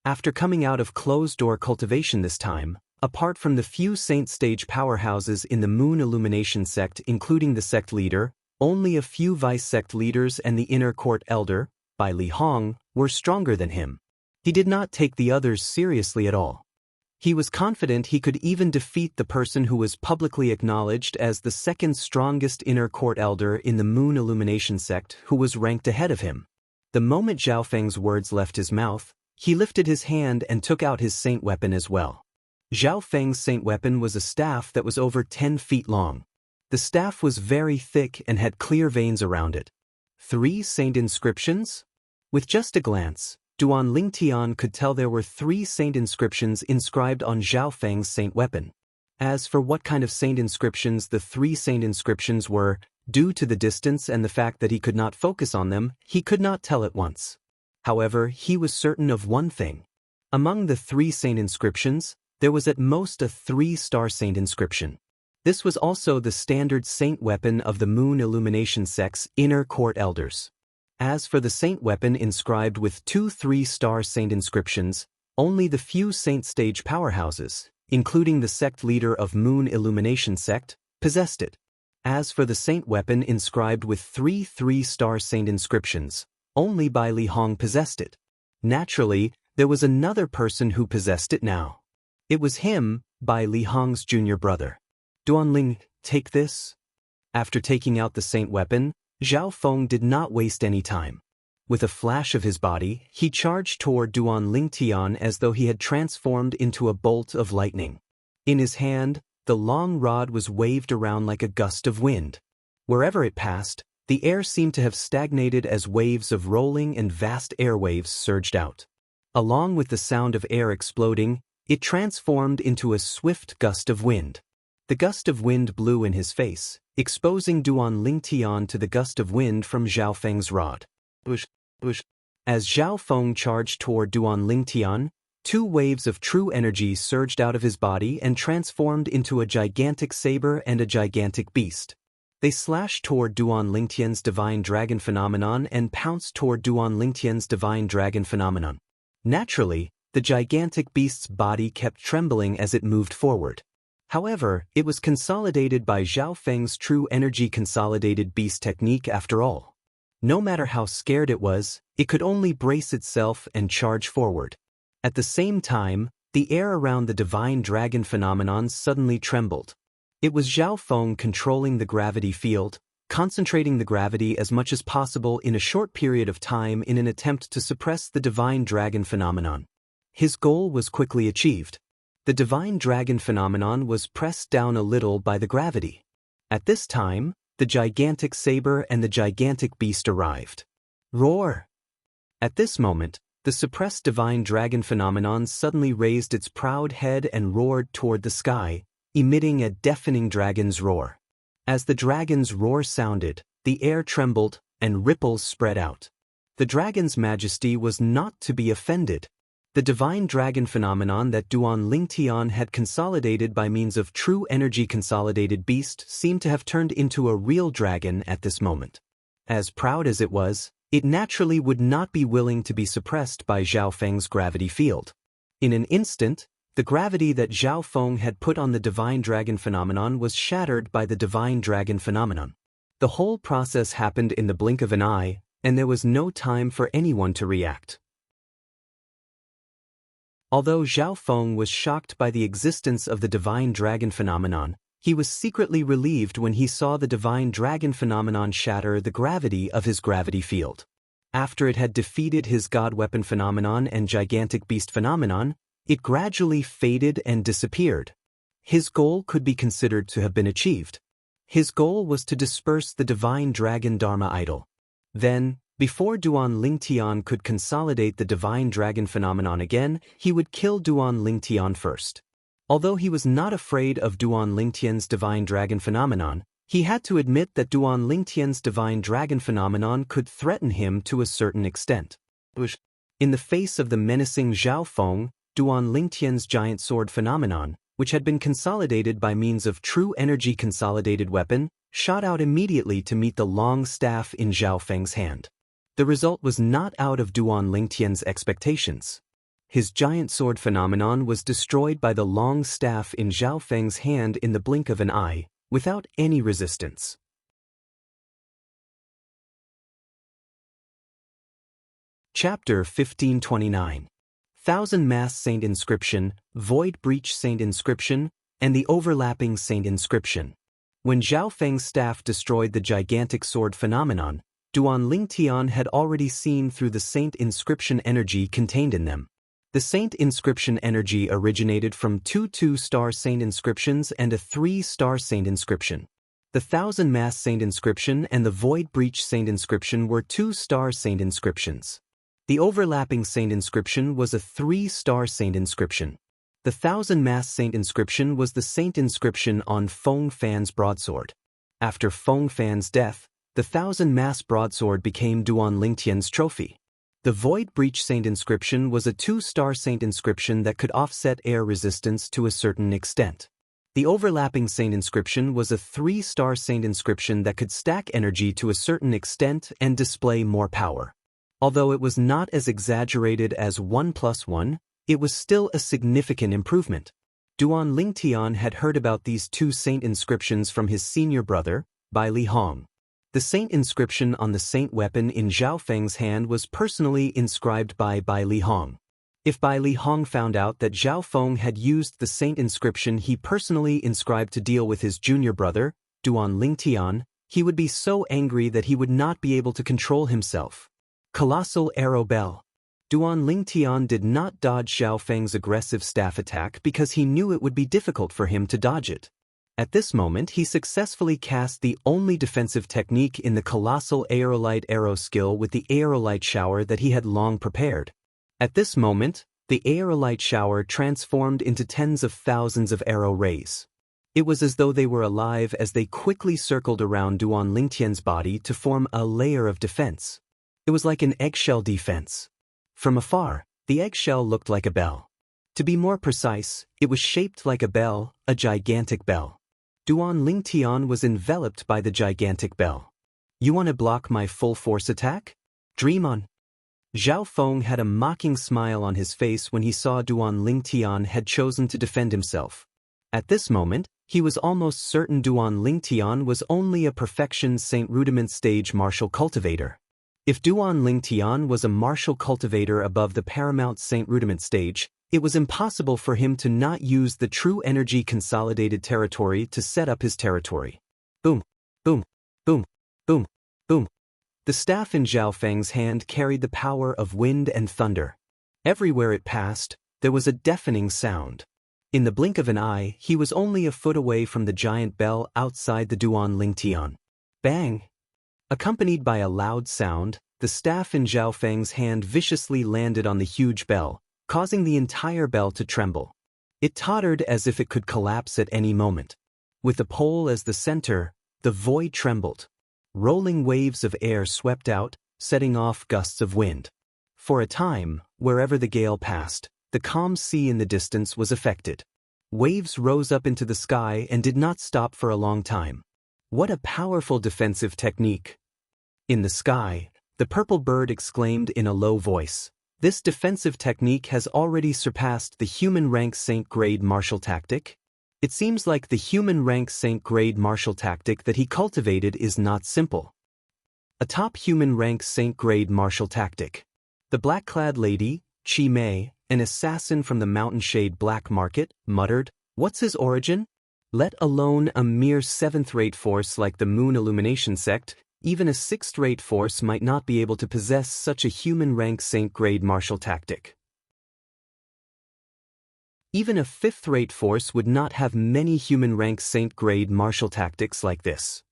After coming out of closed-door cultivation this time, apart from the few Saint stage powerhouses in the Moon Illumination sect including the sect leader, only a few vice sect leaders and the inner court elder, Bai Li Hong, were stronger than him. He did not take the others seriously at all. He was confident he could even defeat the person who was publicly acknowledged as the second strongest inner court elder in the Moon Illumination sect who was ranked ahead of him. The moment Zhao Feng's words left his mouth, he lifted his hand and took out his saint weapon as well. Zhao Feng's saint weapon was a staff that was over 10 feet long. The staff was very thick and had clear veins around it. 3 saint inscriptions? With just a glance, Duan Lingtian could tell there were 3 saint inscriptions inscribed on Zhao Feng's saint weapon. As for what kind of saint inscriptions the 3 saint inscriptions were, due to the distance and the fact that he could not focus on them, he could not tell at once. However, he was certain of one thing. Among the 3 saint inscriptions, there was at most a 3-star saint inscription. This was also the standard saint weapon of the Moon Illumination sect's inner court elders. As for the saint weapon inscribed with 2 3-star saint inscriptions, only the few saint stage powerhouses, including the sect leader of Moon Illumination sect, possessed it. As for the saint weapon inscribed with 3 3-star saint inscriptions, only Bai Li Hong possessed it. Naturally, there was another person who possessed it now. It was him, Bai Li Hong's junior brother. Duan Ling, take this. After taking out the saint weapon, Zhao Feng did not waste any time. With a flash of his body, he charged toward Duan Lingtian as though he had transformed into a bolt of lightning. In his hand, the long rod was waved around like a gust of wind. Wherever it passed, the air seemed to have stagnated as waves of rolling and vast airwaves surged out. Along with the sound of air exploding, it transformed into a swift gust of wind. The gust of wind blew in his face, exposing Duan Lingtian to the gust of wind from Zhao Feng's rod. As Zhao Feng charged toward Duan Lingtian, 2 waves of true energy surged out of his body and transformed into a gigantic saber and a gigantic beast. They slashed toward Duan Lingtian's divine dragon phenomenon and pounced toward Duan Lingtian's divine dragon phenomenon. Naturally, the gigantic beast's body kept trembling as it moved forward. However, it was consolidated by Zhao Feng's true energy consolidated beast technique after all. No matter how scared it was, it could only brace itself and charge forward. At the same time, the air around the divine dragon phenomenon suddenly trembled. It was Zhao Feng controlling the gravity field, concentrating the gravity as much as possible in a short period of time in an attempt to suppress the divine dragon phenomenon. His goal was quickly achieved. The divine dragon phenomenon was pressed down a little by the gravity. At this time, the gigantic saber and the gigantic beast arrived. Roar! At this moment, the suppressed divine dragon phenomenon suddenly raised its proud head and roared toward the sky, emitting a deafening dragon's roar. As the dragon's roar sounded, the air trembled and ripples spread out. The dragon's majesty was not to be offended. The divine dragon phenomenon that Duan Lingtian had consolidated by means of true energy consolidated beast seemed to have turned into a real dragon at this moment. As proud as it was, it naturally would not be willing to be suppressed by Zhao Feng's gravity field. In an instant, the gravity that Zhao Feng had put on the divine dragon phenomenon was shattered by the divine dragon phenomenon. The whole process happened in the blink of an eye, and there was no time for anyone to react. Although Zhao Feng was shocked by the existence of the divine dragon phenomenon, he was secretly relieved when he saw the divine dragon phenomenon shatter the gravity of his gravity field. After it had defeated his god weapon phenomenon and gigantic beast phenomenon, it gradually faded and disappeared. His goal could be considered to have been achieved. His goal was to disperse the divine dragon Dharma idol. Then, before Duan Lingtian could consolidate the divine dragon phenomenon again, he would kill Duan Lingtian first. Although he was not afraid of Duan Lingtian's divine dragon phenomenon, he had to admit that Duan Lingtian's divine dragon phenomenon could threaten him to a certain extent. In the face of the menacing Zhao Feng, Duan Lingtian's giant sword phenomenon, which had been consolidated by means of true energy consolidated weapon, shot out immediately to meet the long staff in Zhao Feng's hand. The result was not out of Duan Lingtian's expectations. His giant sword phenomenon was destroyed by the long staff in Zhao Feng's hand in the blink of an eye, without any resistance. Chapter 1529. Thousand Mass Saint Inscription, Void Breach Saint Inscription, and the Overlapping Saint Inscription. When Zhao Feng's staff destroyed the gigantic sword phenomenon, Duan Lingtian had already seen through the Saint Inscription energy contained in them. The Saint Inscription energy originated from two 2-star Saint Inscriptions and a 3-star Saint Inscription. The Thousand Mass Saint Inscription and the Void Breach Saint Inscription were 2-star Saint Inscriptions. The Overlapping Saint Inscription was a 3-star Saint Inscription. The Thousand Mass Saint Inscription was the Saint Inscription on Feng Fan's broadsword. After Feng Fan's death, the Thousand Mass broadsword became Duan Lingtian's trophy. The Void Breach Saint Inscription was a 2-star Saint Inscription that could offset air resistance to a certain extent. The Overlapping Saint Inscription was a 3-star Saint Inscription that could stack energy to a certain extent and display more power. Although it was not as exaggerated as 1+1, it was still a significant improvement. Duan Lingtian had heard about these two Saint Inscriptions from his senior brother, Bai Li Hong. The Saint Inscription on the Saint weapon in Zhao Feng's hand was personally inscribed by Bai Li Hong. If Bai Li Hong found out that Zhao Feng had used the Saint Inscription he personally inscribed to deal with his junior brother, Duan Lingtian, he would be so angry that he would not be able to control himself. Colossal Arrow Bell. Duan Lingtian did not dodge Zhao Feng's aggressive staff attack because he knew it would be difficult for him to dodge it. At this moment he successfully cast the only defensive technique in the Colossal Aerolite Arrow skill with the Aerolite Shower that he had long prepared. At this moment, the Aerolite Shower transformed into tens of thousands of arrow rays. It was as though they were alive as they quickly circled around Duan Lingtian's body to form a layer of defense. It was like an eggshell defense. From afar, the eggshell looked like a bell. To be more precise, it was shaped like a bell, a gigantic bell. Duan Lingtian was enveloped by the gigantic bell. You want to block my full force attack? Dream on. Zhao Feng had a mocking smile on his face when he saw Duan Lingtian had chosen to defend himself. At this moment, he was almost certain Duan Lingtian was only a perfection Saint Rudiment stage martial cultivator. If Duan Lingtian was a martial cultivator above the paramount Saint Rudiment stage, it was impossible for him to not use the true energy consolidated territory to set up his territory. Boom, boom, boom, boom, boom. The staff in Zhao Feng's hand carried the power of wind and thunder. Everywhere it passed, there was a deafening sound. In the blink of an eye, he was only a foot away from the giant bell outside the Duan Lingtian. Bang! Accompanied by a loud sound, the staff in Zhao Feng's hand viciously landed on the huge bell, causing the entire bell to tremble. It tottered as if it could collapse at any moment. With the pole as the center, the void trembled. Rolling waves of air swept out, setting off gusts of wind. For a time, wherever the gale passed, the calm sea in the distance was affected. Waves rose up into the sky and did not stop for a long time. What a powerful defensive technique! In the sky, the purple bird exclaimed in a low voice, "This defensive technique has already surpassed the human rank Saint grade martial tactic? It seems like the human rank Saint grade martial tactic that he cultivated is not simple." A top human rank Saint grade martial tactic. The black-clad lady, Chi Mei, an assassin from the Mountain Shade Black Market, muttered, "What's his origin? Let alone a mere 7th-rate force like the Moon Illumination sect, even a 6th-rate force might not be able to possess such a human rank Saint grade martial tactic." Even a fifth-rate force would not have many human-rank saint-grade martial tactics like this.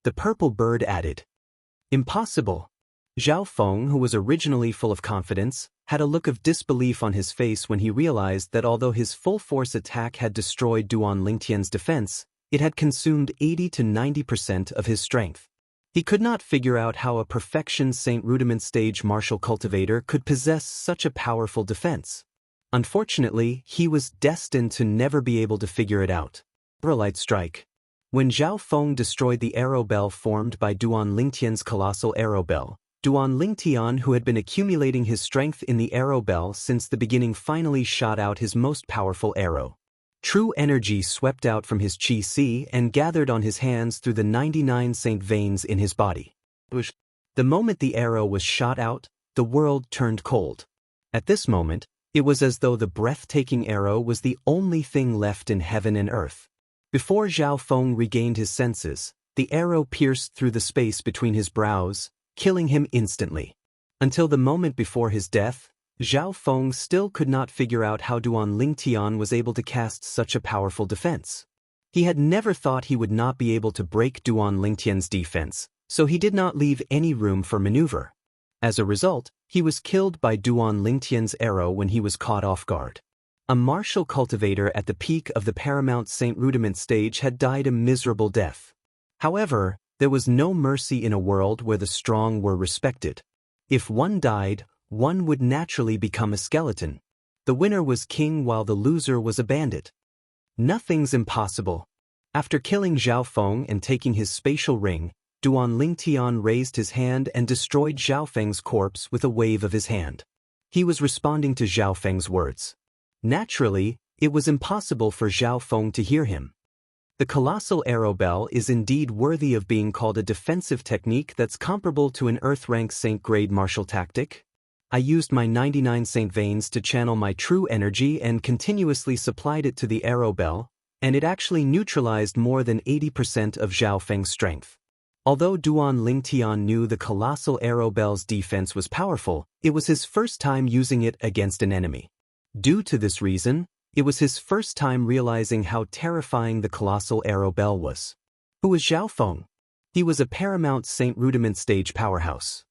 The purple bird added. Impossible. Zhao Feng, who was originally full of confidence, had a look of disbelief on his face when he realized that although his full-force attack had destroyed Duan Lingtian's defense, it had consumed 80 to 90% of his strength. He could not figure out how a perfection Saint Rudiment stage martial cultivator could possess such a powerful defense. Unfortunately, he was destined to never be able to figure it out. Light strike. When Zhao Feng destroyed the arrow bell formed by Duan Lingtian's colossal arrow bell, Duan Lingtian, who had been accumulating his strength in the arrow bell since the beginning, finally shot out his most powerful arrow. True energy swept out from his qi and gathered on his hands through the 99 saint veins in his body. The moment the arrow was shot out, the world turned cold. At this moment, it was as though the breathtaking arrow was the only thing left in heaven and earth. Before Zhao Feng regained his senses, the arrow pierced through the space between his brows, killing him instantly. Until the moment before his death, Zhao Feng still could not figure out how Duan Lingtian was able to cast such a powerful defense. He had never thought he would not be able to break Duan Lingtian's defense, so he did not leave any room for maneuver. As a result, he was killed by Duan Lingtian's arrow when he was caught off guard. A martial cultivator at the peak of the paramount Saint Rudiment stage had died a miserable death. However, there was no mercy in a world where the strong were respected. If one died, one would naturally become a skeleton. The winner was king while the loser was a bandit. Nothing's impossible. After killing Zhao Feng and taking his spatial ring, Duan Lingtian raised his hand and destroyed Zhao Feng's corpse with a wave of his hand. He was responding to Zhao Feng's words. Naturally, it was impossible for Zhao Feng to hear him. The colossal arrow bell is indeed worthy of being called a defensive technique that's comparable to an earth-rank saint-grade martial tactic. I used my 99 saint veins to channel my true energy and continuously supplied it to the arrow bell, and it actually neutralized more than 80% of Zhao Feng's strength. Although Duan Lingtian knew the colossal arrow bell's defense was powerful, it was his first time using it against an enemy. Due to this reason, it was his first time realizing how terrifying the colossal arrow bell was. Who was Zhao Feng? He was a paramount Saint Rudiment stage powerhouse.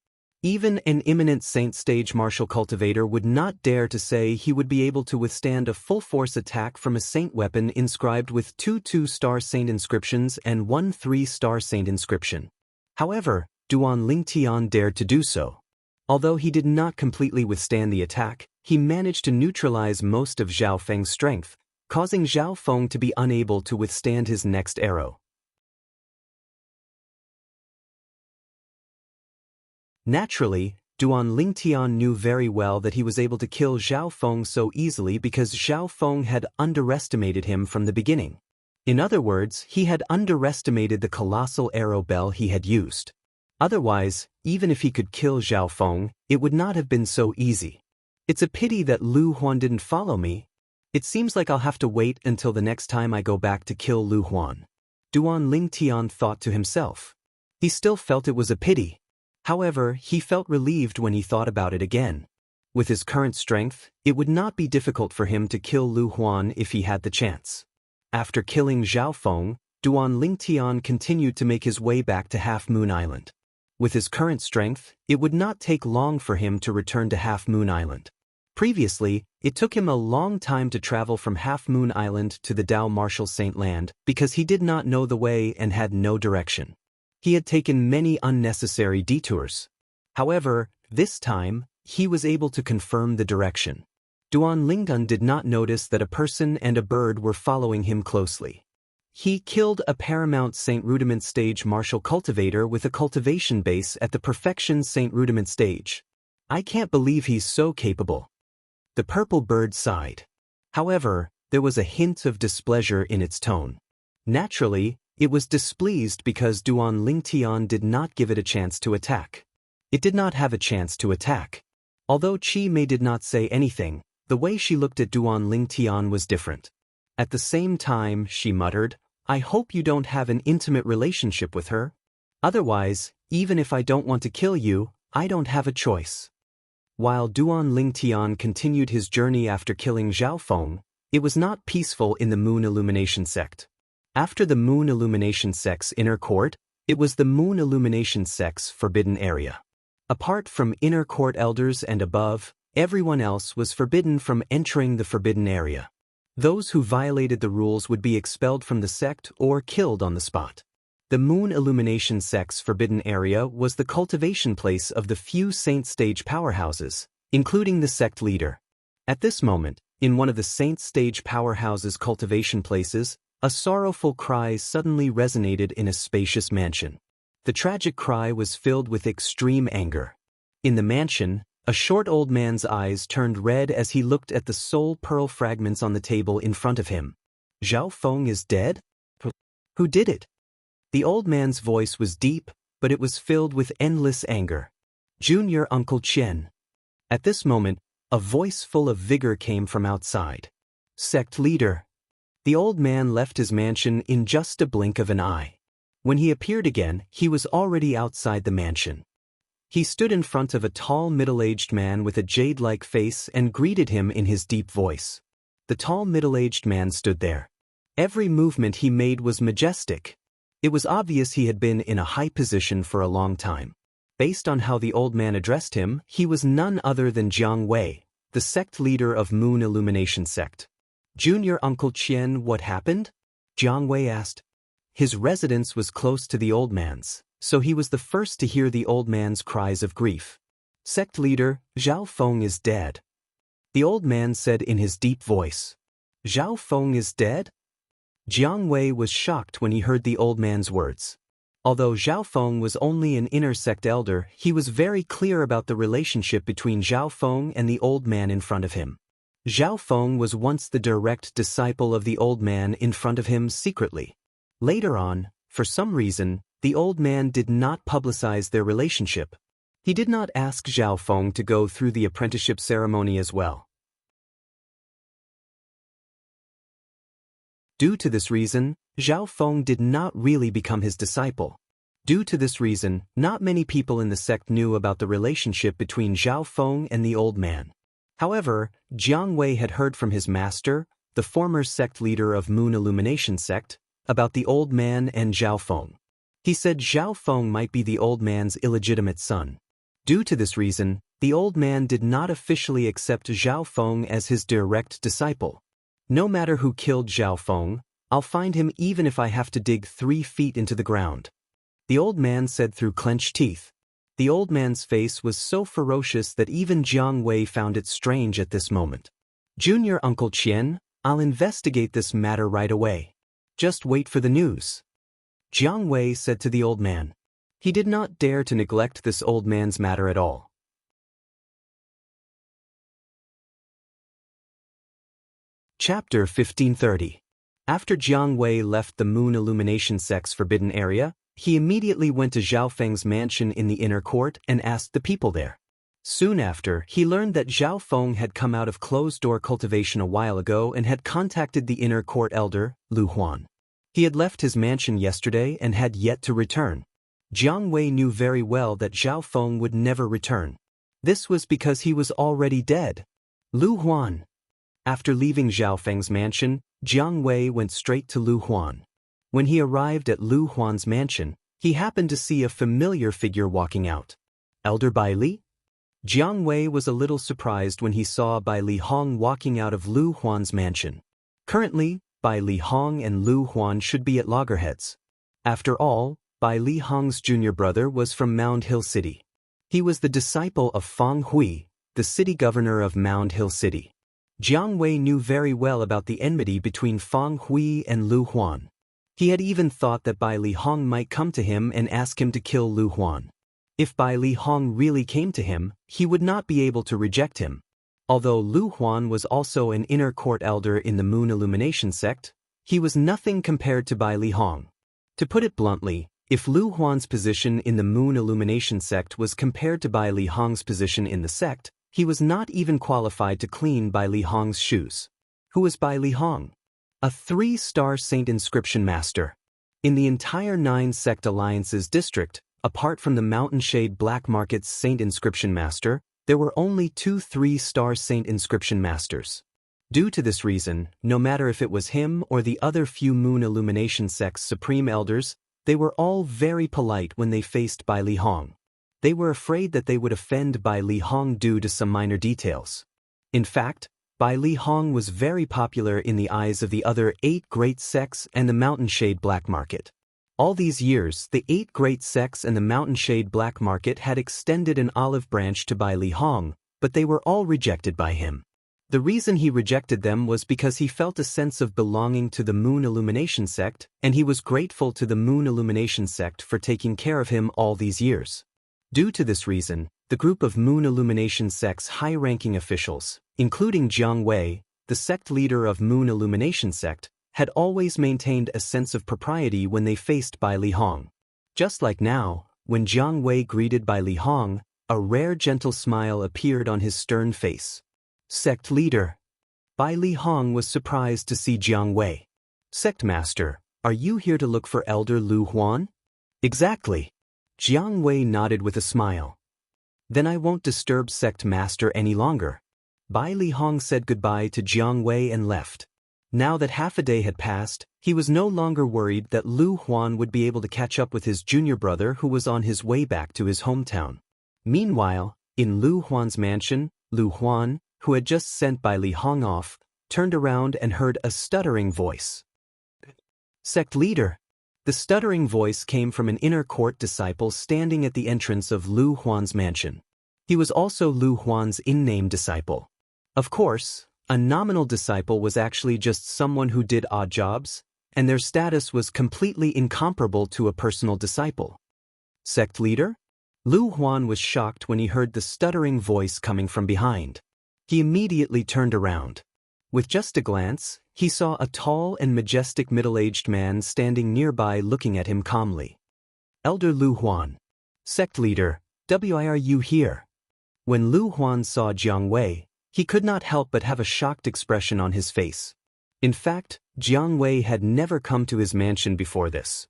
Even an eminent saint stage martial cultivator would not dare to say he would be able to withstand a full-force attack from a saint weapon inscribed with 2 2-star saint inscriptions and 1 3-star saint inscription. However, Duan Lingtian dared to do so. Although he did not completely withstand the attack, he managed to neutralize most of Zhao Feng's strength, causing Zhao Feng to be unable to withstand his next arrow. Naturally, Duan Lingtian knew very well that he was able to kill Zhao Feng so easily because Zhao Feng had underestimated him from the beginning. In other words, he had underestimated the colossal arrow bell he had used. Otherwise, even if he could kill Zhao Feng, it would not have been so easy. It's a pity that Lu Huan didn't follow me. It seems like I'll have to wait until the next time I go back to kill Lu Huan. Duan Lingtian thought to himself. He still felt it was a pity. However, he felt relieved when he thought about it again. With his current strength, it would not be difficult for him to kill Lu Huan if he had the chance. After killing Zhao Feng, Duan Lingtian continued to make his way back to Half Moon Island. With his current strength, it would not take long for him to return to Half Moon Island. Previously, it took him a long time to travel from Half Moon Island to the Dao Martial Saint Land because he did not know the way and had no direction. He had taken many unnecessary detours. However, this time, he was able to confirm the direction. Duan Lingtian did not notice that a person and a bird were following him closely. He killed a paramount Saint Rudiment stage martial cultivator with a cultivation base at the perfection Saint Rudiment stage. I can't believe he's so capable. The purple bird sighed. However, there was a hint of displeasure in its tone. Naturally, it was displeased because Duan Lingtian did not give it a chance to attack. It did not have a chance to attack. Although Qi Mei did not say anything, the way she looked at Duan Lingtian was different. At the same time, she muttered, "I hope you don't have an intimate relationship with her. Otherwise, even if I don't want to kill you, I don't have a choice." While Duan Lingtian continued his journey after killing Zhao Feng, It was not peaceful in the Moon Illumination sect. After the Moon Illumination sect's inner court, it was the Moon Illumination sect's forbidden area. Apart from inner court elders and above, everyone else was forbidden from entering the forbidden area. Those who violated the rules would be expelled from the sect or killed on the spot. The Moon Illumination sect's forbidden area was the cultivation place of the few Saint Stage powerhouses, including the sect leader. At this moment, in one of the Saint Stage powerhouses' cultivation places, a sorrowful cry suddenly resonated in a spacious mansion. The tragic cry was filled with extreme anger. In the mansion, a short old man's eyes turned red as he looked at the soul pearl fragments on the table in front of him. Zhao Feng is dead? Who did it? The old man's voice was deep, but it was filled with endless anger. Junior Uncle Qian. At this moment, a voice full of vigor came from outside. Sect leader. The old man left his mansion in just a blink of an eye. When he appeared again, he was already outside the mansion. He stood in front of a tall middle-aged man with a jade-like face and greeted him in his deep voice. The tall middle-aged man stood there. Every movement he made was majestic. It was obvious he had been in a high position for a long time. Based on how the old man addressed him, he was none other than Jiang Wei, the sect leader of Moon Illumination sect. Junior Uncle Qian, what happened? Jiang Wei asked. His residence was close to the old man's, so he was the first to hear the old man's cries of grief. Sect leader, Zhao Feng is dead. The old man said in his deep voice. Zhao Feng is dead? Jiang Wei was shocked when he heard the old man's words. Although Zhao Feng was only an inner sect elder, he was very clear about the relationship between Zhao Feng and the old man in front of him. Zhao Feng was once the direct disciple of the old man in front of him secretly. Later on, for some reason, the old man did not publicize their relationship. He did not ask Zhao Feng to go through the apprenticeship ceremony as well. Due to this reason, Zhao Feng did not really become his disciple. Due to this reason, not many people in the sect knew about the relationship between Zhao Feng and the old man. However, Jiang Wei had heard from his master, the former sect leader of Moon Illumination sect, about the old man and Zhao Feng. He said Zhao Feng might be the old man's illegitimate son. Due to this reason, the old man did not officially accept Zhao Feng as his direct disciple. No matter who killed Zhao Feng, I'll find him even if I have to dig 3 feet into the ground. The old man said through clenched teeth. The old man's face was so ferocious that even Jiang Wei found it strange at this moment. Junior Uncle Qian, I'll investigate this matter right away. Just wait for the news. Jiang Wei said to the old man. He did not dare to neglect this old man's matter at all. Chapter 1530. After Jiang Wei left the Moon Illumination sect's forbidden area, he immediately went to Zhao Feng's mansion in the inner court and asked the people there. Soon after, he learned that Zhao Feng had come out of closed-door cultivation a while ago and had contacted the inner court elder, Lu Huan. He had left his mansion yesterday and had yet to return. Jiang Wei knew very well that Zhao Feng would never return. This was because he was already dead. Lu Huan. After leaving Zhao Feng's mansion, Jiang Wei went straight to Lu Huan. When he arrived at Lu Huan's mansion, he happened to see a familiar figure walking out. Elder Bai Li? Jiang Wei was a little surprised when he saw Bai Li Hong walking out of Lu Huan's mansion. Currently, Bai Li Hong and Lu Huan should be at loggerheads. After all, Bai Li Hong's junior brother was from Mound Hill City. He was the disciple of Fang Hui, the city governor of Mound Hill City. Jiang Wei knew very well about the enmity between Fang Hui and Lu Huan. He had even thought that Bai Li Hong might come to him and ask him to kill Lu Huan. If Bai Li Hong really came to him, he would not be able to reject him. Although Lu Huan was also an inner court elder in the Moon Illumination sect, he was nothing compared to Bai Li Hong. To put it bluntly, if Lu Huan's position in the Moon Illumination sect was compared to Bai Li Hong's position in the sect, he was not even qualified to clean Bai Li Hong's shoes. Who was Bai Li Hong? A 3-star Saint Inscription Master. In the entire 9 Sect Alliances district, apart from the Mountain Shade Black Market's Saint Inscription Master, there were only 2 3-star Saint Inscription Masters. Due to this reason, no matter if it was him or the other few Moon Illumination sect's supreme elders, they were all very polite when they faced Bai Li Hong. They were afraid that they would offend Bai Li Hong due to some minor details. In fact, Bai Li Hong was very popular in the eyes of the other 8 great sects and the Mountain Shade Black Market. All these years, the 8 great sects and the Mountain Shade Black Market had extended an olive branch to Bai Li Hong, but they were all rejected by him. The reason he rejected them was because he felt a sense of belonging to the Moon Illumination sect, and he was grateful to the Moon Illumination sect for taking care of him all these years. Due to this reason, the group of Moon Illumination sect's high-ranking officials, including Jiang Wei, the sect leader of Moon Illumination sect, had always maintained a sense of propriety when they faced Bai Li Hong. Just like now, when Jiang Wei greeted Bai Li Hong, a rare gentle smile appeared on his stern face. Sect leader. Bai Li Hong was surprised to see Jiang Wei. Sect master, are you here to look for Elder Lu Huan? Exactly. Jiang Wei nodded with a smile. Then I won't disturb sect master any longer. Bai Li Hong said goodbye to Jiang Wei and left. Now that half a day had passed, he was no longer worried that Lu Huan would be able to catch up with his junior brother who was on his way back to his hometown. Meanwhile, in Lu Huan's mansion, Lu Huan, who had just sent Bai Li Hong off, turned around and heard a stuttering voice. Sect leader. The stuttering voice came from an inner court disciple standing at the entrance of Lu Huan's mansion. He was also Lu Huan's in-name disciple. Of course, a nominal disciple was actually just someone who did odd jobs, and their status was completely incomparable to a personal disciple. Sect leader? Lu Huan was shocked when he heard the stuttering voice coming from behind. He immediately turned around. With just a glance, he saw a tall and majestic middle-aged man standing nearby looking at him calmly. Elder Lu Huan. Sect leader, why are you here? When Lu Huan saw Jiang Wei, he could not help but have a shocked expression on his face. In fact, Jiang Wei had never come to his mansion before this.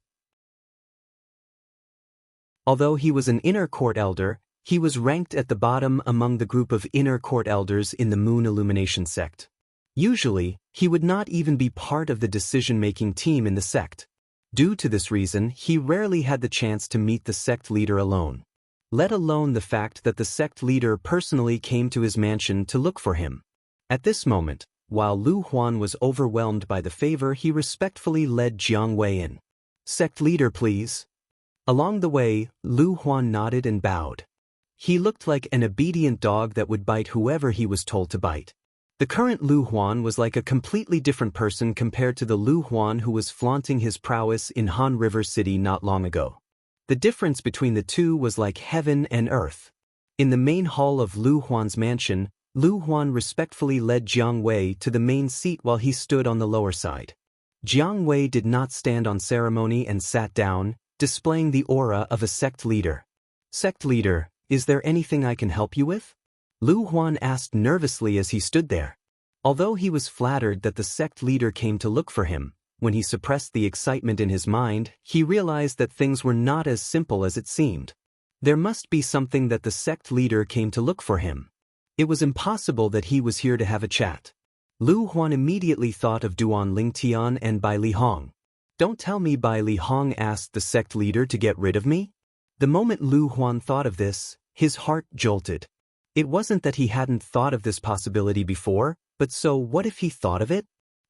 Although he was an inner court elder, he was ranked at the bottom among the group of inner court elders in the Moon Illumination sect. Usually, he would not even be part of the decision-making team in the sect. Due to this reason, he rarely had the chance to meet the sect leader alone. Let alone the fact that the sect leader personally came to his mansion to look for him. At this moment, while Lu Huan was overwhelmed by the favor, he respectfully led Jiang Wei in. Sect leader, please. Along the way, Lu Huan nodded and bowed. He looked like an obedient dog that would bite whoever he was told to bite. The current Lu Huan was like a completely different person compared to the Lu Huan who was flaunting his prowess in Han River City not long ago. The difference between the two was like heaven and earth. In the main hall of Lu Huan's mansion, Lu Huan respectfully led Jiang Wei to the main seat while he stood on the lower side. Jiang Wei did not stand on ceremony and sat down, displaying the aura of a sect leader. Sect leader, is there anything I can help you with? Lu Huan asked nervously as he stood there. Although he was flattered that the sect leader came to look for him, when he suppressed the excitement in his mind, he realized that things were not as simple as it seemed. There must be something that the sect leader came to look for him. It was impossible that he was here to have a chat. Lu Huan immediately thought of Duan Lingtian and Bai Li Hong. Don't tell me Bai Li Hong asked the sect leader to get rid of me? The moment Lu Huan thought of this, his heart jolted. It wasn't that he hadn't thought of this possibility before, but so what if he thought of it?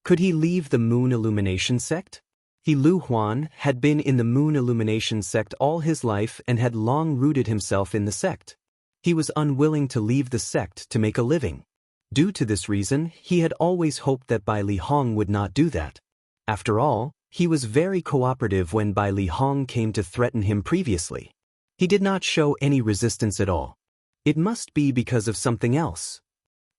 Could he leave the Moon Illumination sect? He, Lu Huan, had been in the Moon Illumination sect all his life and had long rooted himself in the sect. He was unwilling to leave the sect to make a living. Due to this reason, he had always hoped that Bai Li Hong would not do that. After all, he was very cooperative when Bai Li Hong came to threaten him previously. He did not show any resistance at all. It must be because of something else.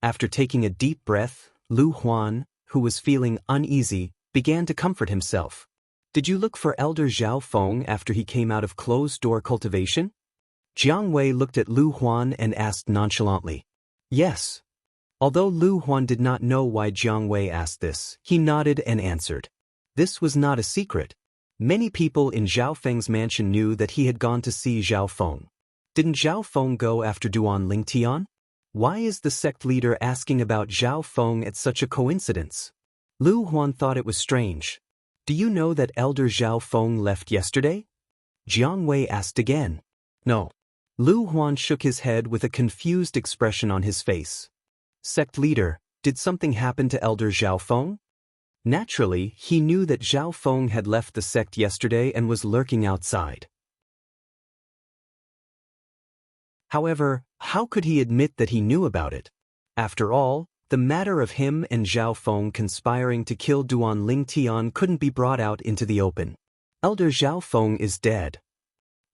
After taking a deep breath, Lu Huan, who was feeling uneasy, began to comfort himself. Did you look for Elder Zhao Feng after he came out of closed-door cultivation? Jiang Wei looked at Lu Huan and asked nonchalantly. Yes. Although Lu Huan did not know why Jiang Wei asked this, he nodded and answered. This was not a secret. Many people in Zhao Feng's mansion knew that he had gone to see Zhao Feng. Didn't Zhao Feng go after Duan Lingtian? Why is the sect leader asking about Zhao Feng at such a coincidence? Lu Huan thought it was strange. Do you know that Elder Zhao Feng left yesterday? Jiang Wei asked again. No. Lu Huan shook his head with a confused expression on his face. Sect leader, did something happen to Elder Zhao Feng? Naturally, he knew that Zhao Feng had left the sect yesterday and was lurking outside. However, how could he admit that he knew about it? After all, the matter of him and Zhao Feng conspiring to kill Duan Lingtian couldn't be brought out into the open. Elder Zhao Feng is dead.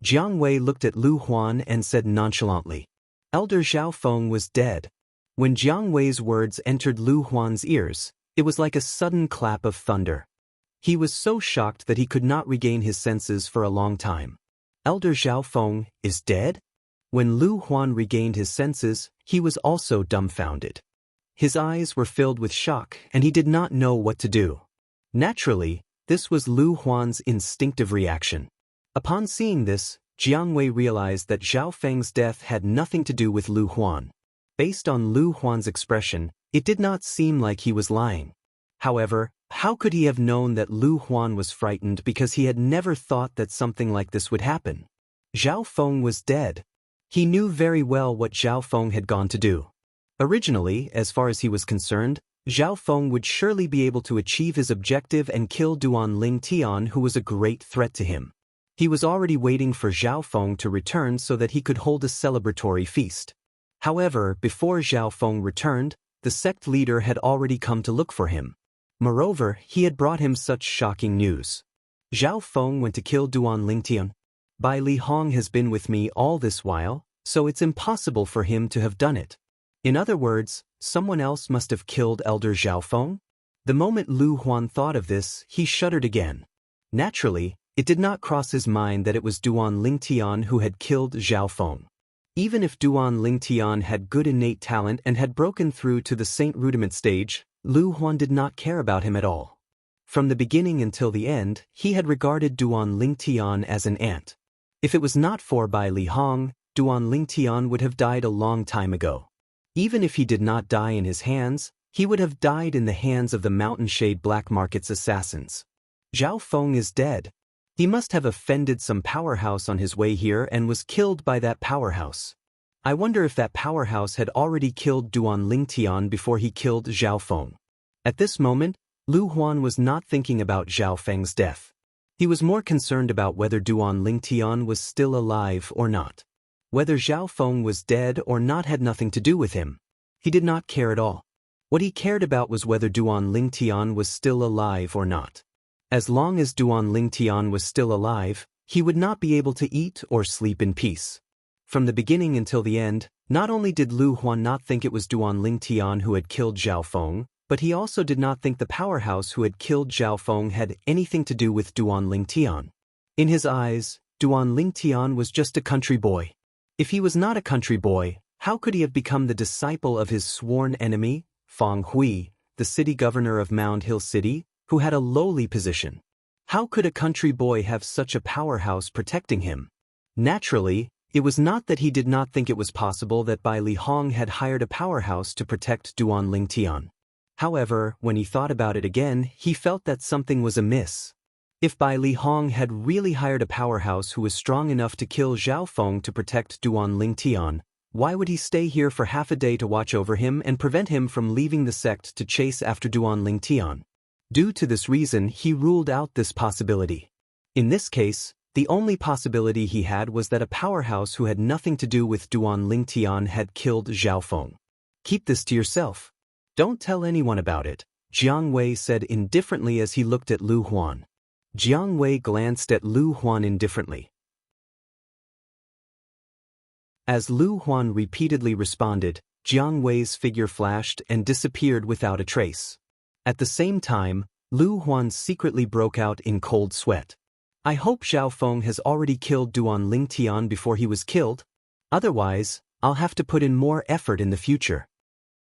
Jiang Wei looked at Lu Huan and said nonchalantly. Elder Zhao Feng was dead. When Jiang Wei's words entered Lu Huan's ears, it was like a sudden clap of thunder. He was so shocked that he could not regain his senses for a long time. Elder Zhao Feng is dead? When Lu Huan regained his senses, he was also dumbfounded. His eyes were filled with shock and he did not know what to do. Naturally, this was Lu Huan's instinctive reaction. Upon seeing this, Jiang Wei realized that Zhao Feng's death had nothing to do with Lu Huan. Based on Lu Huan's expression, it did not seem like he was lying. However, how could he have known that Lu Huan was frightened because he had never thought that something like this would happen? Zhao Feng was dead. He knew very well what Zhao Feng had gone to do. Originally, as far as he was concerned, Zhao Feng would surely be able to achieve his objective and kill Duan Lingtian, who was a great threat to him. He was already waiting for Zhao Feng to return so that he could hold a celebratory feast. However, before Zhao Feng returned, the sect leader had already come to look for him. Moreover, he had brought him such shocking news. Zhao Feng went to kill Duan Lingtian. Bai Li Hong has been with me all this while, so it's impossible for him to have done it. In other words, someone else must have killed Elder Zhao Feng? The moment Lu Huan thought of this, he shuddered again. Naturally, it did not cross his mind that it was Duan Lingtian who had killed Zhao Feng. Even if Duan Lingtian had good innate talent and had broken through to the Saint Rudiment stage, Lu Huan did not care about him at all. From the beginning until the end, he had regarded Duan Lingtian as an ant. If it was not for Bai Li Hong, Duan Lingtian would have died a long time ago. Even if he did not die in his hands, he would have died in the hands of the Mountain Shade Black Market's assassins. Zhao Feng is dead. He must have offended some powerhouse on his way here and was killed by that powerhouse. I wonder if that powerhouse had already killed Duan Lingtian before he killed Zhao Feng. At this moment, Lu Huan was not thinking about Zhao Feng's death. He was more concerned about whether Duan Lingtian was still alive or not. Whether Zhao Feng was dead or not had nothing to do with him. He did not care at all. What he cared about was whether Duan Lingtian was still alive or not. As long as Duan Lingtian was still alive, he would not be able to eat or sleep in peace. From the beginning until the end, not only did Lu Huan not think it was Duan Lingtian who had killed Zhao Feng, but he also did not think the powerhouse who had killed Zhao Feng had anything to do with Duan Lingtian. In his eyes, Duan Lingtian was just a country boy. If he was not a country boy, how could he have become the disciple of his sworn enemy, Fang Hui, the city governor of Mound Hill City, who had a lowly position? How could a country boy have such a powerhouse protecting him? Naturally, it was not that he did not think it was possible that Bai Li Hong had hired a powerhouse to protect Duan Lingtian. However, when he thought about it again, he felt that something was amiss. If Bai Li Hong had really hired a powerhouse who was strong enough to kill Zhao Feng to protect Duan Lingtian, why would he stay here for half a day to watch over him and prevent him from leaving the sect to chase after Duan Lingtian? Due to this reason, he ruled out this possibility. In this case, the only possibility he had was that a powerhouse who had nothing to do with Duan Lingtian had killed Zhao Feng. Keep this to yourself. Don't tell anyone about it, Jiang Wei said indifferently as he looked at Lu Huan. Jiang Wei glanced at Lu Huan indifferently. As Lu Huan repeatedly responded, Jiang Wei's figure flashed and disappeared without a trace. At the same time, Lu Huan secretly broke out in cold sweat. I hope Zhao Feng has already killed Duan Lingtian before he was killed. Otherwise, I'll have to put in more effort in the future.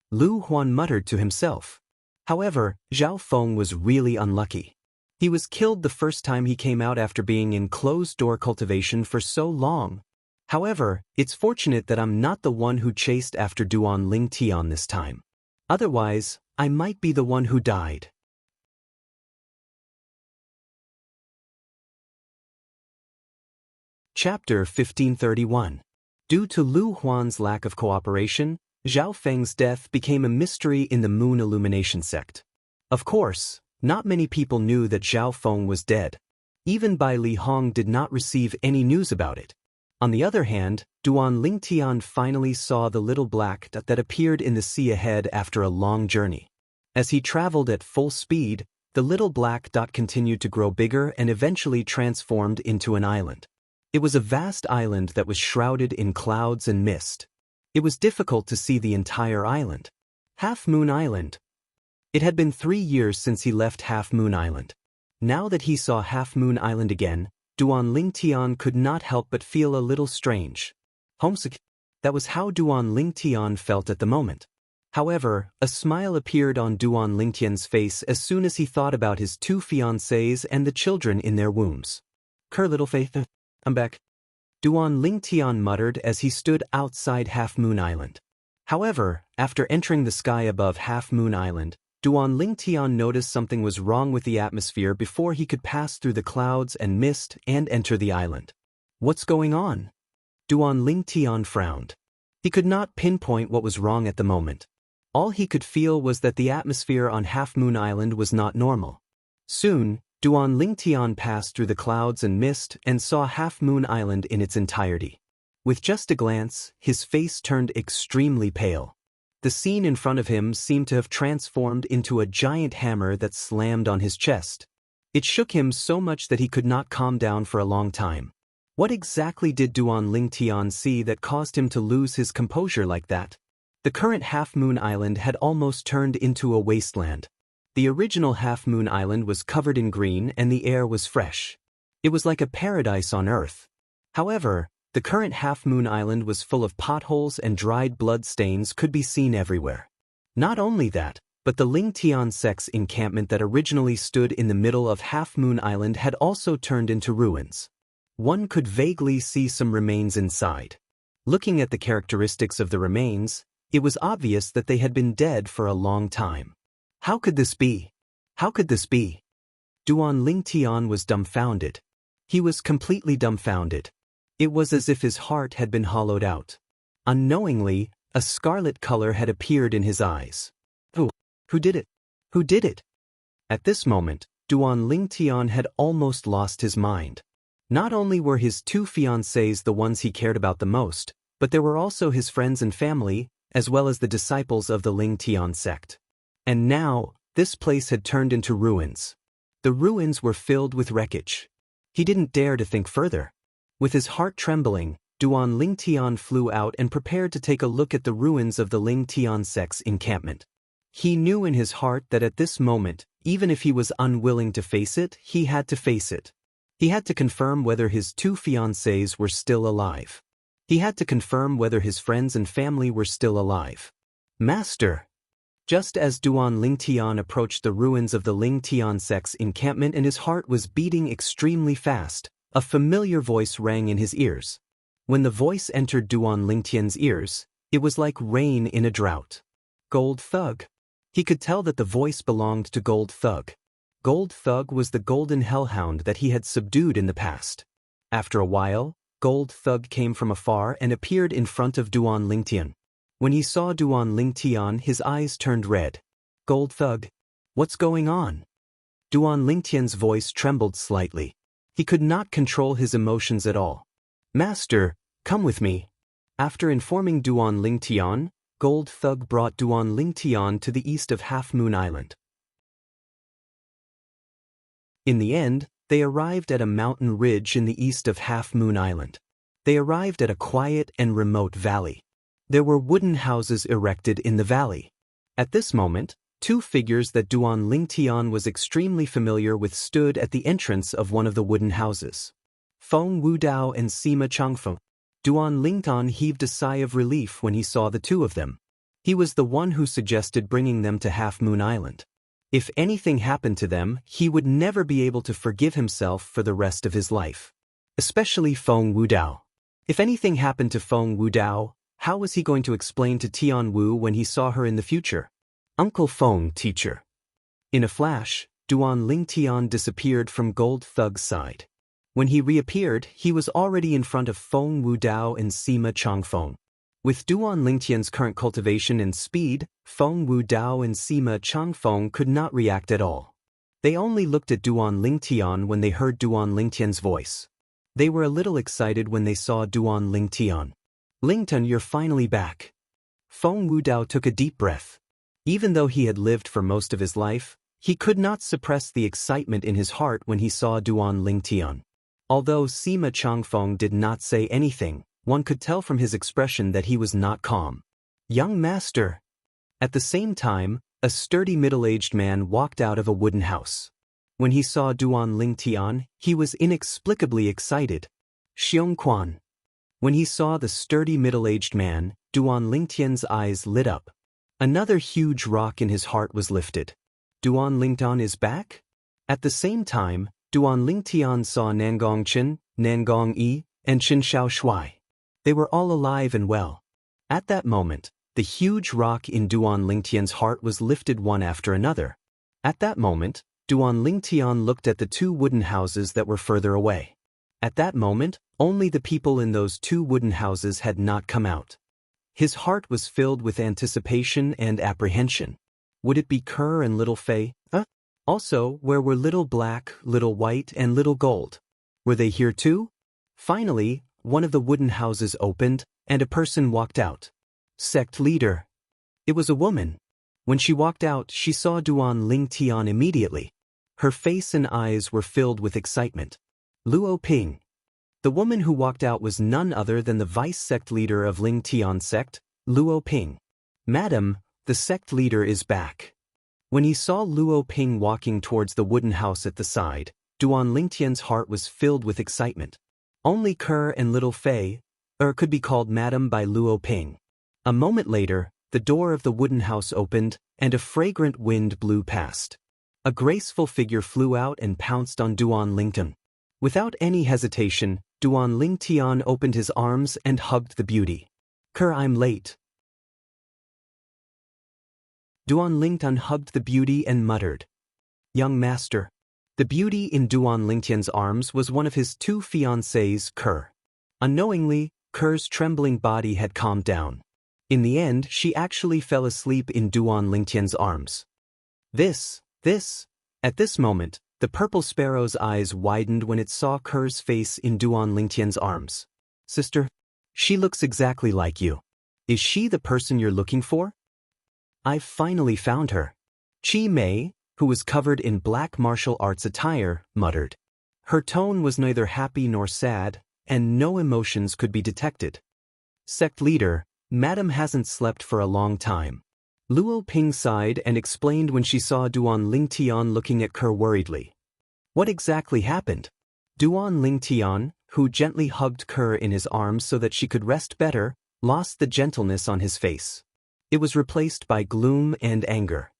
Lu Huan muttered to himself. However, Zhao Feng was really unlucky. He was killed the first time he came out after being in closed-door cultivation for so long. However, it's fortunate that I'm not the one who chased after Duan Ling Tian this time. Otherwise, I might be the one who died. Chapter 1531. Due to Lu Huan's lack of cooperation, Zhao Feng's death became a mystery in the Moon Illumination sect. Of course, not many people knew that Zhao Feng was dead. Even Bai Li Hong did not receive any news about it. On the other hand, Duan Ling Tian finally saw the little black dot that appeared in the sea ahead after a long journey. As he traveled at full speed, the little black dot continued to grow bigger and eventually transformed into an island. It was a vast island that was shrouded in clouds and mist. It was difficult to see the entire island. Half Moon Island. It had been 3 years since he left Half Moon Island. Now that he saw Half Moon Island again, Duan Ling Tian could not help but feel a little strange. Homesick. That was how Duan Ling Tian felt at the moment. However, a smile appeared on Duan Ling Tian's face as soon as he thought about his 2 fiancées and the children in their wombs. Little faith, I'm back. Duan Ling Tian muttered as he stood outside Half Moon Island. However, after entering the sky above Half Moon Island, Duan Ling Tian noticed something was wrong with the atmosphere before he could pass through the clouds and mist and enter the island. What's going on? Duan Ling Tian frowned. He could not pinpoint what was wrong at the moment. All he could feel was that the atmosphere on Half Moon Island was not normal. Soon, Duan Ling Tian passed through the clouds and mist and saw Half Moon Island in its entirety. With just a glance, his face turned extremely pale. The scene in front of him seemed to have transformed into a giant hammer that slammed on his chest. It shook him so much that he could not calm down for a long time. What exactly did Duan Ling Tian see that caused him to lose his composure like that? The current Half Moon Island had almost turned into a wasteland. The original Half Moon Island was covered in green and the air was fresh. It was like a paradise on Earth. However, the current Half Moon Island was full of potholes and dried blood stains could be seen everywhere. Not only that, but the Ling Tian sect's encampment that originally stood in the middle of Half Moon Island had also turned into ruins. One could vaguely see some remains inside. Looking at the characteristics of the remains, it was obvious that they had been dead for a long time. How could this be? How could this be? Duan Ling Tian was dumbfounded. He was completely dumbfounded. It was as if his heart had been hollowed out. Unknowingly, a scarlet color had appeared in his eyes. Who did it? Who did it? At this moment, Duan Ling Tian had almost lost his mind. Not only were his 2 fiancées the ones he cared about the most, but there were also his friends and family, as well as the disciples of the Ling Tian sect. And now, this place had turned into ruins. The ruins were filled with wreckage. He didn't dare to think further. With his heart trembling, Duan Ling Tian flew out and prepared to take a look at the ruins of the Ling Tian sect's encampment. He knew in his heart that at this moment, even if he was unwilling to face it, he had to face it. He had to confirm whether his 2 fiancées were still alive. He had to confirm whether his friends and family were still alive. Master! Just as Duan Ling Tian approached the ruins of the Ling Tian sect's encampment and his heart was beating extremely fast, a familiar voice rang in his ears. When the voice entered Duan Ling Tian's ears, it was like rain in a drought. Gold Thug. He could tell that the voice belonged to Gold Thug. Gold Thug was the golden hellhound that he had subdued in the past. After a while, Gold Thug came from afar and appeared in front of Duan Ling Tian. When he saw Duan Ling Tian, his eyes turned red. Gold Thug. What's going on? Duan Ling Tian's voice trembled slightly. He could not control his emotions at all. Master, come with me. After informing Duan Ling Tian, Gold Thug brought Duan Ling Tian to the east of Half Moon Island. In the end, they arrived at a mountain ridge in the east of Half Moon Island. They arrived at a quiet and remote valley. There were wooden houses erected in the valley. At this moment, 2 figures that Duan Ling Tian was extremely familiar with stood at the entrance of one of the wooden houses. Feng Wudao and Sima Changfeng. Duan Ling Tian heaved a sigh of relief when he saw the 2 of them. He was the one who suggested bringing them to Half Moon Island. If anything happened to them, he would never be able to forgive himself for the rest of his life. Especially Feng Wudao. If anything happened to Feng Wudao, how was he going to explain to Tian Wu when he saw her in the future? Uncle Feng, teacher. In a flash, Duan Lingtian disappeared from Gold Thug's side. When he reappeared, he was already in front of Feng Wudao and Sima Changfeng. With Duan Lingtian's current cultivation and speed, Feng Wudao and Sima Changfeng could not react at all. They only looked at Duan Lingtian when they heard Duan Lingtian's voice. They were a little excited when they saw Duan Lingtian. Lingtian, you're finally back. Feng Wudao took a deep breath. Even though he had lived for most of his life, he could not suppress the excitement in his heart when he saw Duan Lingtian. Although Sima Changfeng did not say anything, one could tell from his expression that he was not calm. Young master. At the same time, a sturdy middle-aged man walked out of a wooden house. When he saw Duan Lingtian, he was inexplicably excited. Xiong Quan. When he saw the sturdy middle-aged man, Duan Lingtian's eyes lit up. Another huge rock in his heart was lifted. Duan Lingtian is back? At the same time, Duan Lingtian saw Nangong Chen, Nangong Yi, and Chen Xiaoshui. They were all alive and well. At that moment, the huge rock in Duan Lingtian's heart was lifted one after another. At that moment, Duan Lingtian looked at the two wooden houses that were further away. At that moment, only the people in those two wooden houses had not come out. His heart was filled with anticipation and apprehension. Would it be Kerr and little Fei? Also, where were little black, little white, and little gold? Were they here too? Finally, one of the wooden houses opened, and a person walked out. Sect leader. It was a woman. When she walked out, she saw Duan Lingtian immediately. Her face and eyes were filled with excitement. Luo Ping. The woman who walked out was none other than the vice sect leader of Lingtian sect, Luo Ping. Madam, the sect leader is back. When he saw Luo Ping walking towards the wooden house at the side, Duan Lingtian's heart was filled with excitement. Only Kerr and little Fei, could be called Madam by Luo Ping. A moment later, the door of the wooden house opened, and a fragrant wind blew past. A graceful figure flew out and pounced on Duan Lingtian. Without any hesitation, Duan Lingtian opened his arms and hugged the beauty. Kerr, I'm late. Duan Lingtian hugged the beauty and muttered. Young master. The beauty in Duan Lingtian's arms was one of his two fiancés, Kerr. Unknowingly, Kerr's trembling body had calmed down. In the end, she actually fell asleep in Duan Lingtian's arms. At this moment, the purple sparrow's eyes widened when it saw Kerr's face in Duan Lingtian's arms. Sister, she looks exactly like you. Is she the person you're looking for? I've finally found her. Chi Mei, who was covered in black martial arts attire, muttered. Her tone was neither happy nor sad, and no emotions could be detected. Sect leader, Madam hasn't slept for a long time. Luo Ping sighed and explained when she saw Duan Lingtian looking at Kerr worriedly. What exactly happened? Duan Lingtian, who gently hugged Kerr in his arms so that she could rest better, lost the gentleness on his face. It was replaced by gloom and anger.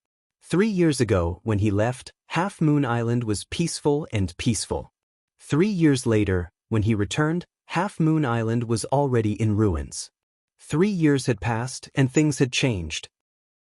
3 years ago, when he left, Half Moon Island was peaceful and peaceful. 3 years later, when he returned, Half Moon Island was already in ruins. 3 years had passed and things had changed.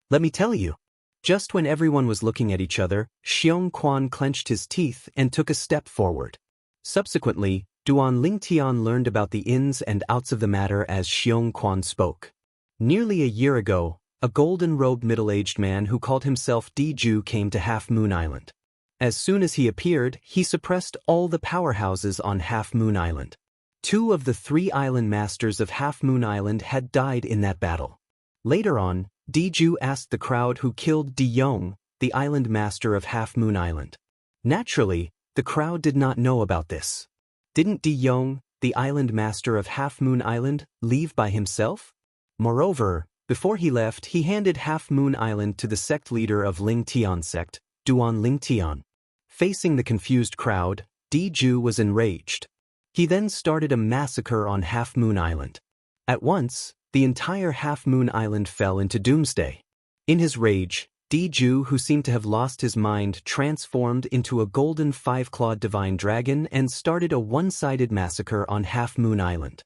Let me tell you. Just when everyone was looking at each other, Xiong Quan clenched his teeth and took a step forward. Subsequently, Duan Lingtian learned about the ins and outs of the matter as Xiong Quan spoke. Nearly a year ago, a golden-robed middle-aged man who called himself Diju came to Half Moon Island. As soon as he appeared, he suppressed all the powerhouses on Half Moon Island. 2 of the 3 island masters of Half Moon Island had died in that battle. Later on, Diju asked the crowd who killed Di Yong, the island master of Half Moon Island. Naturally, the crowd did not know about this. Didn't Di Yong, the island master of Half Moon Island, leave by himself? Moreover, before he left, he handed Half Moon Island to the sect leader of Lingtian sect, Duan Lingtian. Facing the confused crowd, Diju was enraged. He then started a massacre on Half Moon Island. At once, the entire Half Moon Island fell into doomsday. In his rage, Diju, who seemed to have lost his mind, transformed into a golden 5-clawed divine dragon and started a one-sided massacre on Half Moon Island.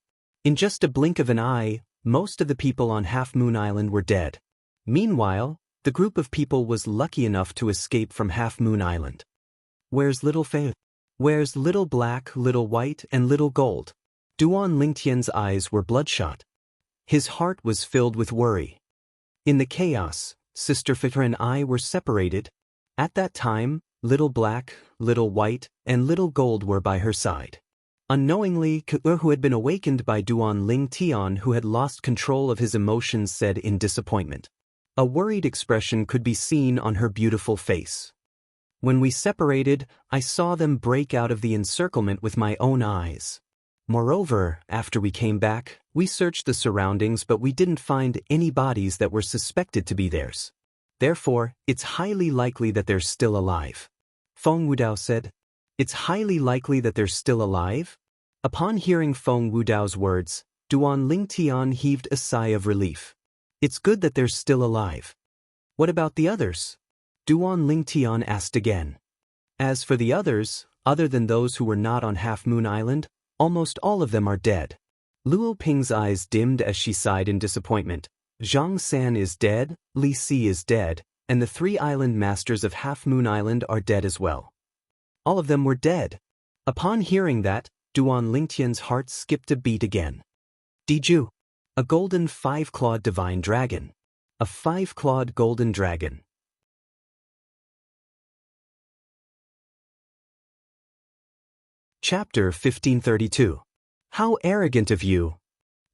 In just a blink of an eye, most of the people on Half Moon Island were dead. Meanwhile, the group of people was lucky enough to escape from Half Moon Island. Where's Little Faye? Where's Little Black, Little White, and Little Gold? Duan Lingtian's eyes were bloodshot. His heart was filled with worry. In the chaos, Sister Fitra and I were separated. At that time, Little Black, Little White, and Little Gold were by her side. Unknowingly, Ke, who had been awakened by Duan Lingtian, who had lost control of his emotions, said in disappointment. A worried expression could be seen on her beautiful face. When we separated, I saw them break out of the encirclement with my own eyes. Moreover, after we came back, we searched the surroundings, but we didn't find any bodies that were suspected to be theirs. Therefore, it's highly likely that they're still alive. Feng Wudao said. It's highly likely that they're still alive? Upon hearing Feng Wudao's words, Duan Lingtian heaved a sigh of relief. It's good that they're still alive. What about the others? Duan Lingtian asked again. As for the others, other than those who were not on Half Moon Island, almost all of them are dead. Luo Ping's eyes dimmed as she sighed in disappointment. Zhang San is dead, Li Si is dead, and the 3 island masters of Half Moon Island are dead as well. All of them were dead. Upon hearing that, Duan Lingtian's heart skipped a beat again. Diju. A golden 5-clawed divine dragon. A 5-clawed golden dragon. Chapter 1532. How arrogant of you!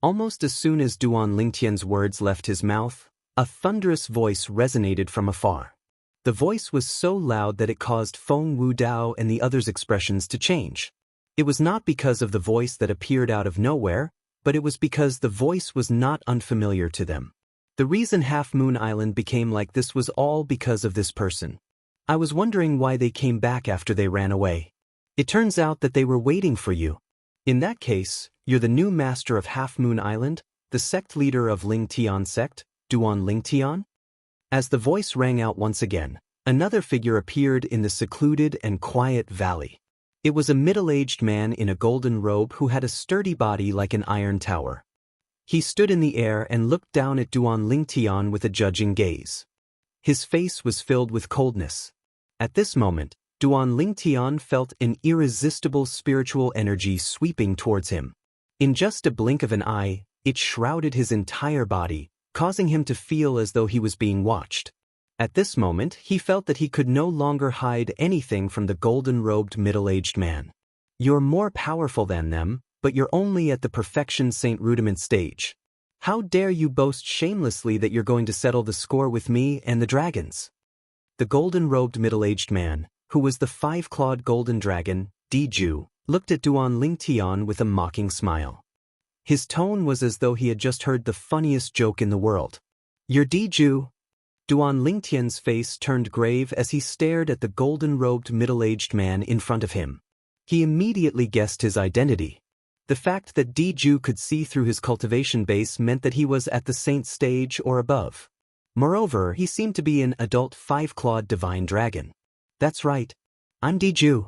Almost as soon as Duan Lingtian's words left his mouth, a thunderous voice resonated from afar. The voice was so loud that it caused Feng Wudao and the others' expressions to change. It was not because of the voice that appeared out of nowhere, but it was because the voice was not unfamiliar to them. The reason Half Moon Island became like this was all because of this person. I was wondering why they came back after they ran away. It turns out that they were waiting for you. In that case, you're the new master of Half Moon Island, the sect leader of Lingtian sect, Duan Lingtian? As the voice rang out once again, another figure appeared in the secluded and quiet valley. It was a middle-aged man in a golden robe who had a sturdy body like an iron tower. He stood in the air and looked down at Duan Lingtian with a judging gaze. His face was filled with coldness. At this moment, Duan Lingtian felt an irresistible spiritual energy sweeping towards him. In just a blink of an eye, it shrouded his entire body, causing him to feel as though he was being watched. At this moment, he felt that he could no longer hide anything from the golden-robed middle-aged man. You're more powerful than them, but you're only at the perfection Saint Rudiment stage. How dare you boast shamelessly that you're going to settle the score with me and the dragons? The golden-robed middle-aged man, who was the 5-clawed golden dragon, Diju, looked at Duan Lingtian with a mocking smile. His tone was as though he had just heard the funniest joke in the world. You're Diju? Duan Lingtian's face turned grave as he stared at the golden-robed middle-aged man in front of him. He immediately guessed his identity. The fact that Diju could see through his cultivation base meant that he was at the saint stage or above. Moreover, he seemed to be an adult 5-clawed divine dragon. That's right. I'm Diju.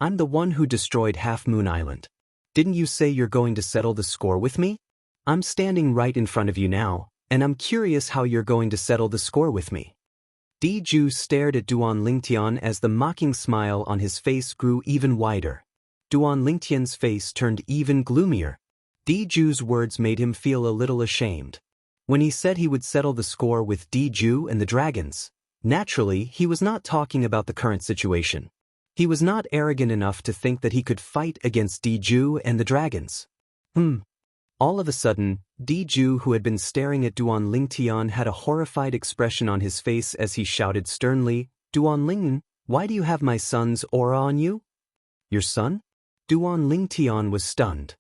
I'm the one who destroyed Half Moon Island. Didn't you say you're going to settle the score with me? I'm standing right in front of you now, and I'm curious how you're going to settle the score with me. Diju stared at Duan Lingtian as the mocking smile on his face grew even wider. Duan Lingtian's face turned even gloomier. Diju's words made him feel a little ashamed. When he said he would settle the score with Diju and the dragons, naturally, he was not talking about the current situation. He was not arrogant enough to think that he could fight against Diju and the dragons. All of a sudden, Diju, who had been staring at Duan Lingtian, had a horrified expression on his face as he shouted sternly, Duan Ling, why do you have my son's aura on you? Your son? Duan Lingtian was stunned.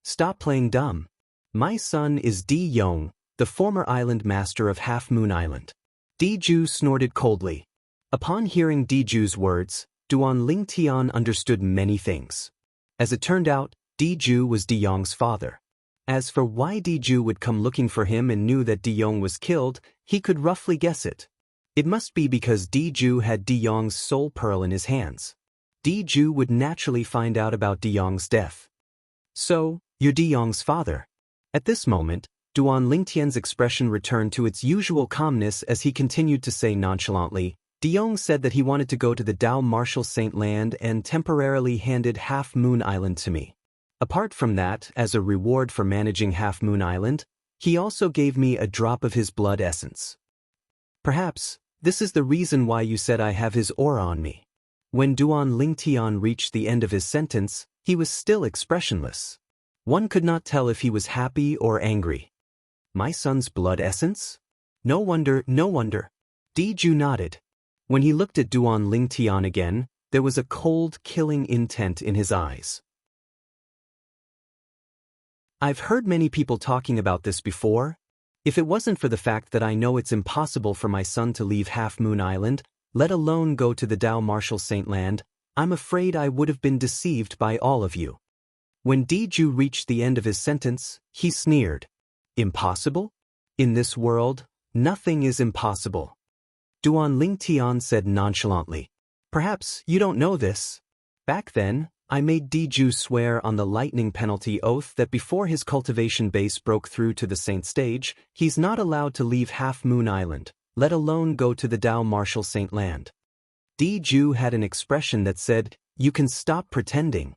Stop playing dumb. My son is Di Yong, the former island master of Half Moon Island. Diju snorted coldly. Upon hearing Diju's words, Duan Lingtian understood many things. As it turned out, Diju was Di Yong's father. As for why Diju would come looking for him and knew that Di Yong was killed, he could roughly guess it. It must be because Diju had Di Yong's soul pearl in his hands. Diju would naturally find out about Di Yong's death. So, you're Di Yong's father. At this moment, Duan Lingtian's expression returned to its usual calmness as he continued to say nonchalantly, Diong said that he wanted to go to the Dao Marshal Saint Land and temporarily handed Half Moon Island to me. Apart from that, as a reward for managing Half Moon Island, he also gave me a drop of his blood essence. Perhaps, this is the reason why you said I have his aura on me. When Duan Lingtian reached the end of his sentence, he was still expressionless. One could not tell if he was happy or angry. My son's blood essence? No wonder, no wonder. Diju nodded. When he looked at Duan Lingtian again, there was a cold, killing intent in his eyes. I've heard many people talking about this before. If it wasn't for the fact that I know it's impossible for my son to leave Half Moon Island, let alone go to the Dao Marshal Saint Land, I'm afraid I would have been deceived by all of you. When Diju reached the end of his sentence, he sneered. Impossible? In this world, nothing is impossible. Duan Lingtian said nonchalantly. Perhaps you don't know this. Back then, I made Diju swear on the lightning penalty oath that before his cultivation base broke through to the Saint stage, he's not allowed to leave Half Moon Island, let alone go to the Dao Marshal Saint Land. Diju had an expression that said, you can stop pretending.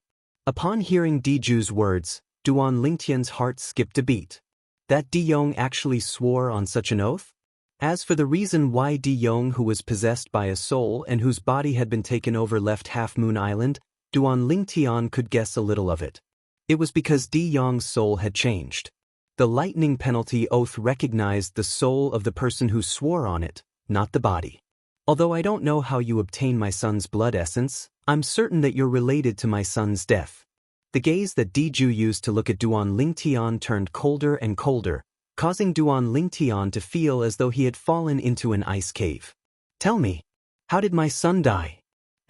Upon hearing Diju's words, Duan Lingtian's heart skipped a beat. That Diyong actually swore on such an oath? As for the reason why Diyong, who was possessed by a soul and whose body had been taken over, left Half Moon Island, Duan Lingtian could guess a little of it. It was because Diyong's soul had changed. The lightning penalty oath recognized the soul of the person who swore on it, not the body. Although I don't know how you obtain my son's blood essence, I'm certain that you're related to my son's death. The gaze that Diju used to look at Duan Lingtian turned colder and colder, causing Duan Lingtian to feel as though he had fallen into an ice cave. Tell me, how did my son die?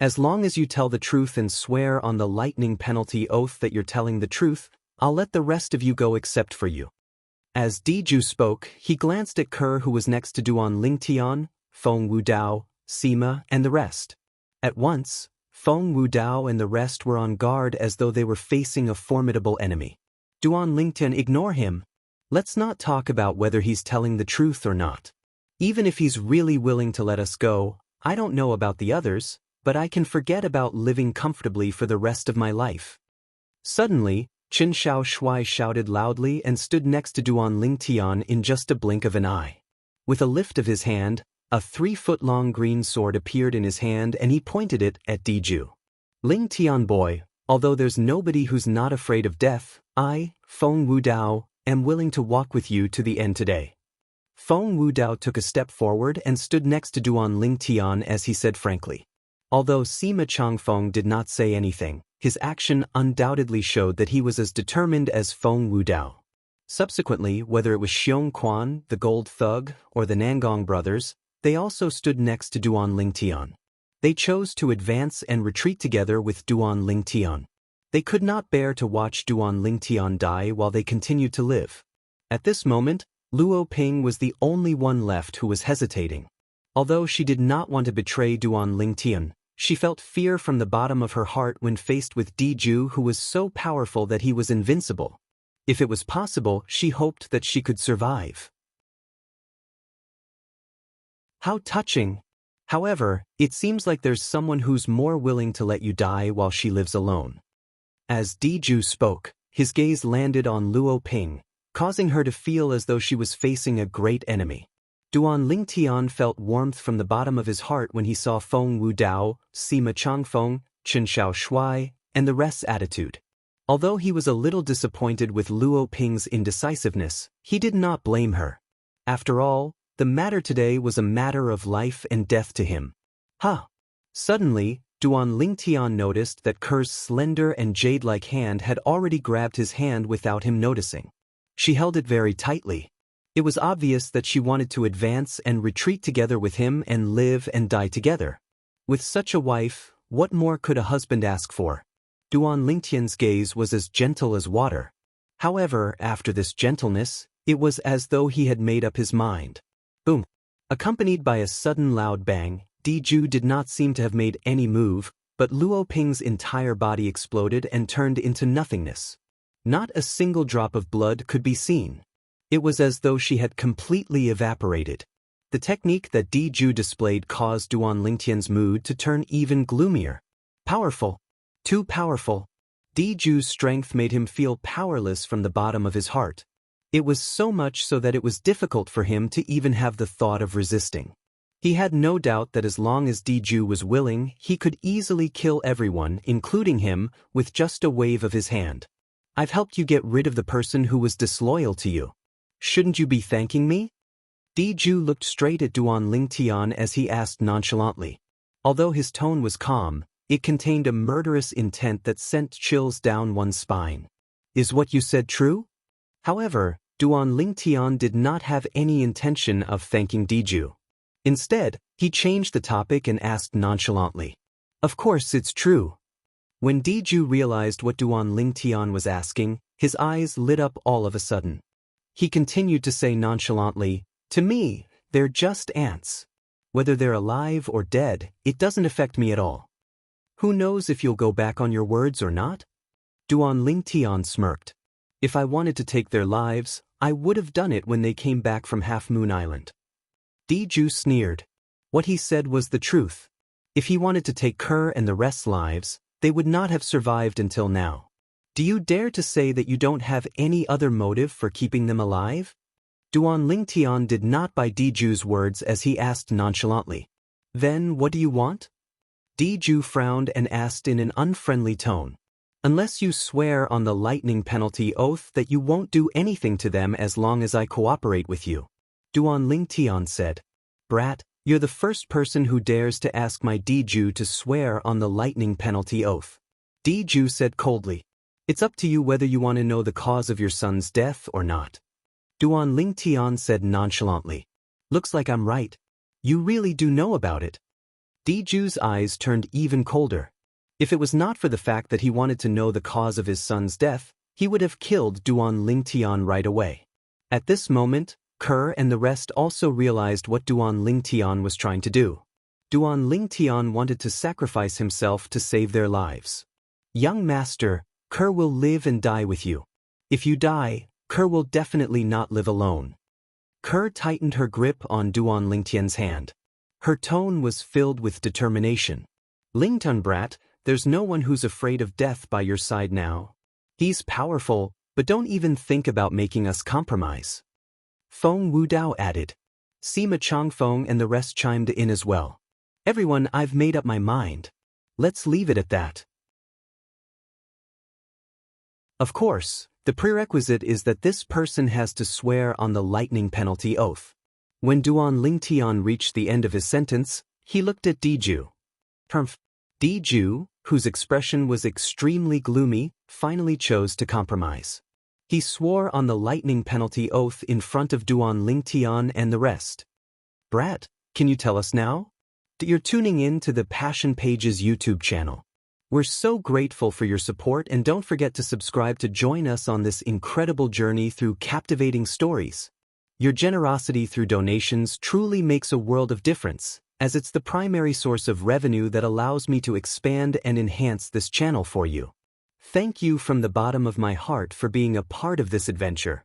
As long as you tell the truth and swear on the lightning penalty oath that you're telling the truth, I'll let the rest of you go except for you. As Diju spoke, he glanced at Kerr, who was next to Duan Lingtian, Feng Wudao, Sima, and the rest. At once, Feng Wudao and the rest were on guard as though they were facing a formidable enemy. Duan Lingtian, ignore him. Let's not talk about whether he's telling the truth or not. Even if he's really willing to let us go, I don't know about the others, but I can forget about living comfortably for the rest of my life. Suddenly, Qin Shao Shui shouted loudly and stood next to Duan Lingtian in just a blink of an eye. With a lift of his hand, a 3-foot-long green sword appeared in his hand and he pointed it at Diju. Lingtian boy, although there's nobody who's not afraid of death, I, Feng Wudao, am willing to walk with you to the end today. Feng Wudao took a step forward and stood next to Duan Lingtian as he said frankly. Although Sima Changfeng did not say anything, his action undoubtedly showed that he was as determined as Feng Wudao. Subsequently, whether it was Xiong Quan, the Gold Thug, or the Nangong brothers, they also stood next to Duan Lingtian. They chose to advance and retreat together with Duan Lingtian. They could not bear to watch Duan Lingtian die while they continued to live. At this moment, Luo Ping was the only one left who was hesitating. Although she did not want to betray Duan Lingtian, she felt fear from the bottom of her heart when faced with Diju, who was so powerful that he was invincible. If it was possible, she hoped that she could survive. How touching! However, it seems like there's someone who's more willing to let you die while she lives alone. As Diju spoke, his gaze landed on Luo Ping, causing her to feel as though she was facing a great enemy. Duan Lingtian felt warmth from the bottom of his heart when he saw Feng Wudao, Sima Changfeng, Qin Shao Shui, and the rest's attitude. Although he was a little disappointed with Luo Ping's indecisiveness, he did not blame her. After all, the matter today was a matter of life and death to him. Suddenly, Duan Lingtian noticed that Kerr's slender and jade-like hand had already grabbed his hand without him noticing. She held it very tightly. It was obvious that she wanted to advance and retreat together with him and live and die together. With such a wife, what more could a husband ask for? Duan Lingtian's gaze was as gentle as water. However, after this gentleness, it was as though he had made up his mind. Boom! Accompanied by a sudden loud bang, Diju did not seem to have made any move, but Luo Ping's entire body exploded and turned into nothingness. Not a single drop of blood could be seen. It was as though she had completely evaporated. The technique that Diju displayed caused Duan Lingtian's mood to turn even gloomier. Powerful. Too powerful. Diju's strength made him feel powerless from the bottom of his heart. It was so much so that it was difficult for him to even have the thought of resisting. He had no doubt that as long as Diju was willing, he could easily kill everyone, including him, with just a wave of his hand. I've helped you get rid of the person who was disloyal to you. Shouldn't you be thanking me? Diju looked straight at Duan Lingtian as he asked nonchalantly. Although his tone was calm, it contained a murderous intent that sent chills down one's spine. Is what you said true? However, Duan Lingtian did not have any intention of thanking Diju. Instead, he changed the topic and asked nonchalantly. Of course it's true. When Diju realized what Duan Lingtian was asking, his eyes lit up all of a sudden. He continued to say nonchalantly, to me, they're just ants. Whether they're alive or dead, it doesn't affect me at all. Who knows if you'll go back on your words or not? Duan Lingtian smirked. If I wanted to take their lives, I would have done it when they came back from Half Moon Island. Diju sneered. What he said was the truth. If he wanted to take Kerr and the rest's lives, they would not have survived until now. Do you dare to say that you don't have any other motive for keeping them alive? Duan Lingtian did not buy Diju's words as he asked nonchalantly. Then what do you want? Diju frowned and asked in an unfriendly tone. Unless you swear on the lightning penalty oath that you won't do anything to them as long as I cooperate with you. Duan Lingtian said. Brat, you're the first person who dares to ask my Diju to swear on the lightning penalty oath. Diju said coldly. It's up to you whether you want to know the cause of your son's death or not. Duan Lingtian said nonchalantly. Looks like I'm right. You really do know about it. Diju's eyes turned even colder. If it was not for the fact that he wanted to know the cause of his son's death, he would have killed Duan Lingtian right away. At this moment, Kerr and the rest also realized what Duan Lingtian was trying to do. Duan Lingtian wanted to sacrifice himself to save their lives. Young master, Kerr will live and die with you. If you die, Kerr will definitely not live alone. Kerr tightened her grip on Duan Lingtian's hand. Her tone was filled with determination. Lingtian brat, there's no one who's afraid of death by your side now. He's powerful, but don't even think about making us compromise. Feng Wudao added. Sima Changfeng and the rest chimed in as well. Everyone, I've made up my mind. Let's leave it at that. Of course, the prerequisite is that this person has to swear on the lightning penalty oath. When Duan Lingtian reached the end of his sentence, he looked at Diju. Diju, whose expression was extremely gloomy, finally chose to compromise. He swore on the lightning penalty oath in front of Duan Lingtian and the rest. Brat, can you tell us now? You're tuning in to the Passion Pages YouTube channel. We're so grateful for your support, and don't forget to subscribe to join us on this incredible journey through captivating stories. Your generosity through donations truly makes a world of difference, as it's the primary source of revenue that allows me to expand and enhance this channel for you. Thank you from the bottom of my heart for being a part of this adventure.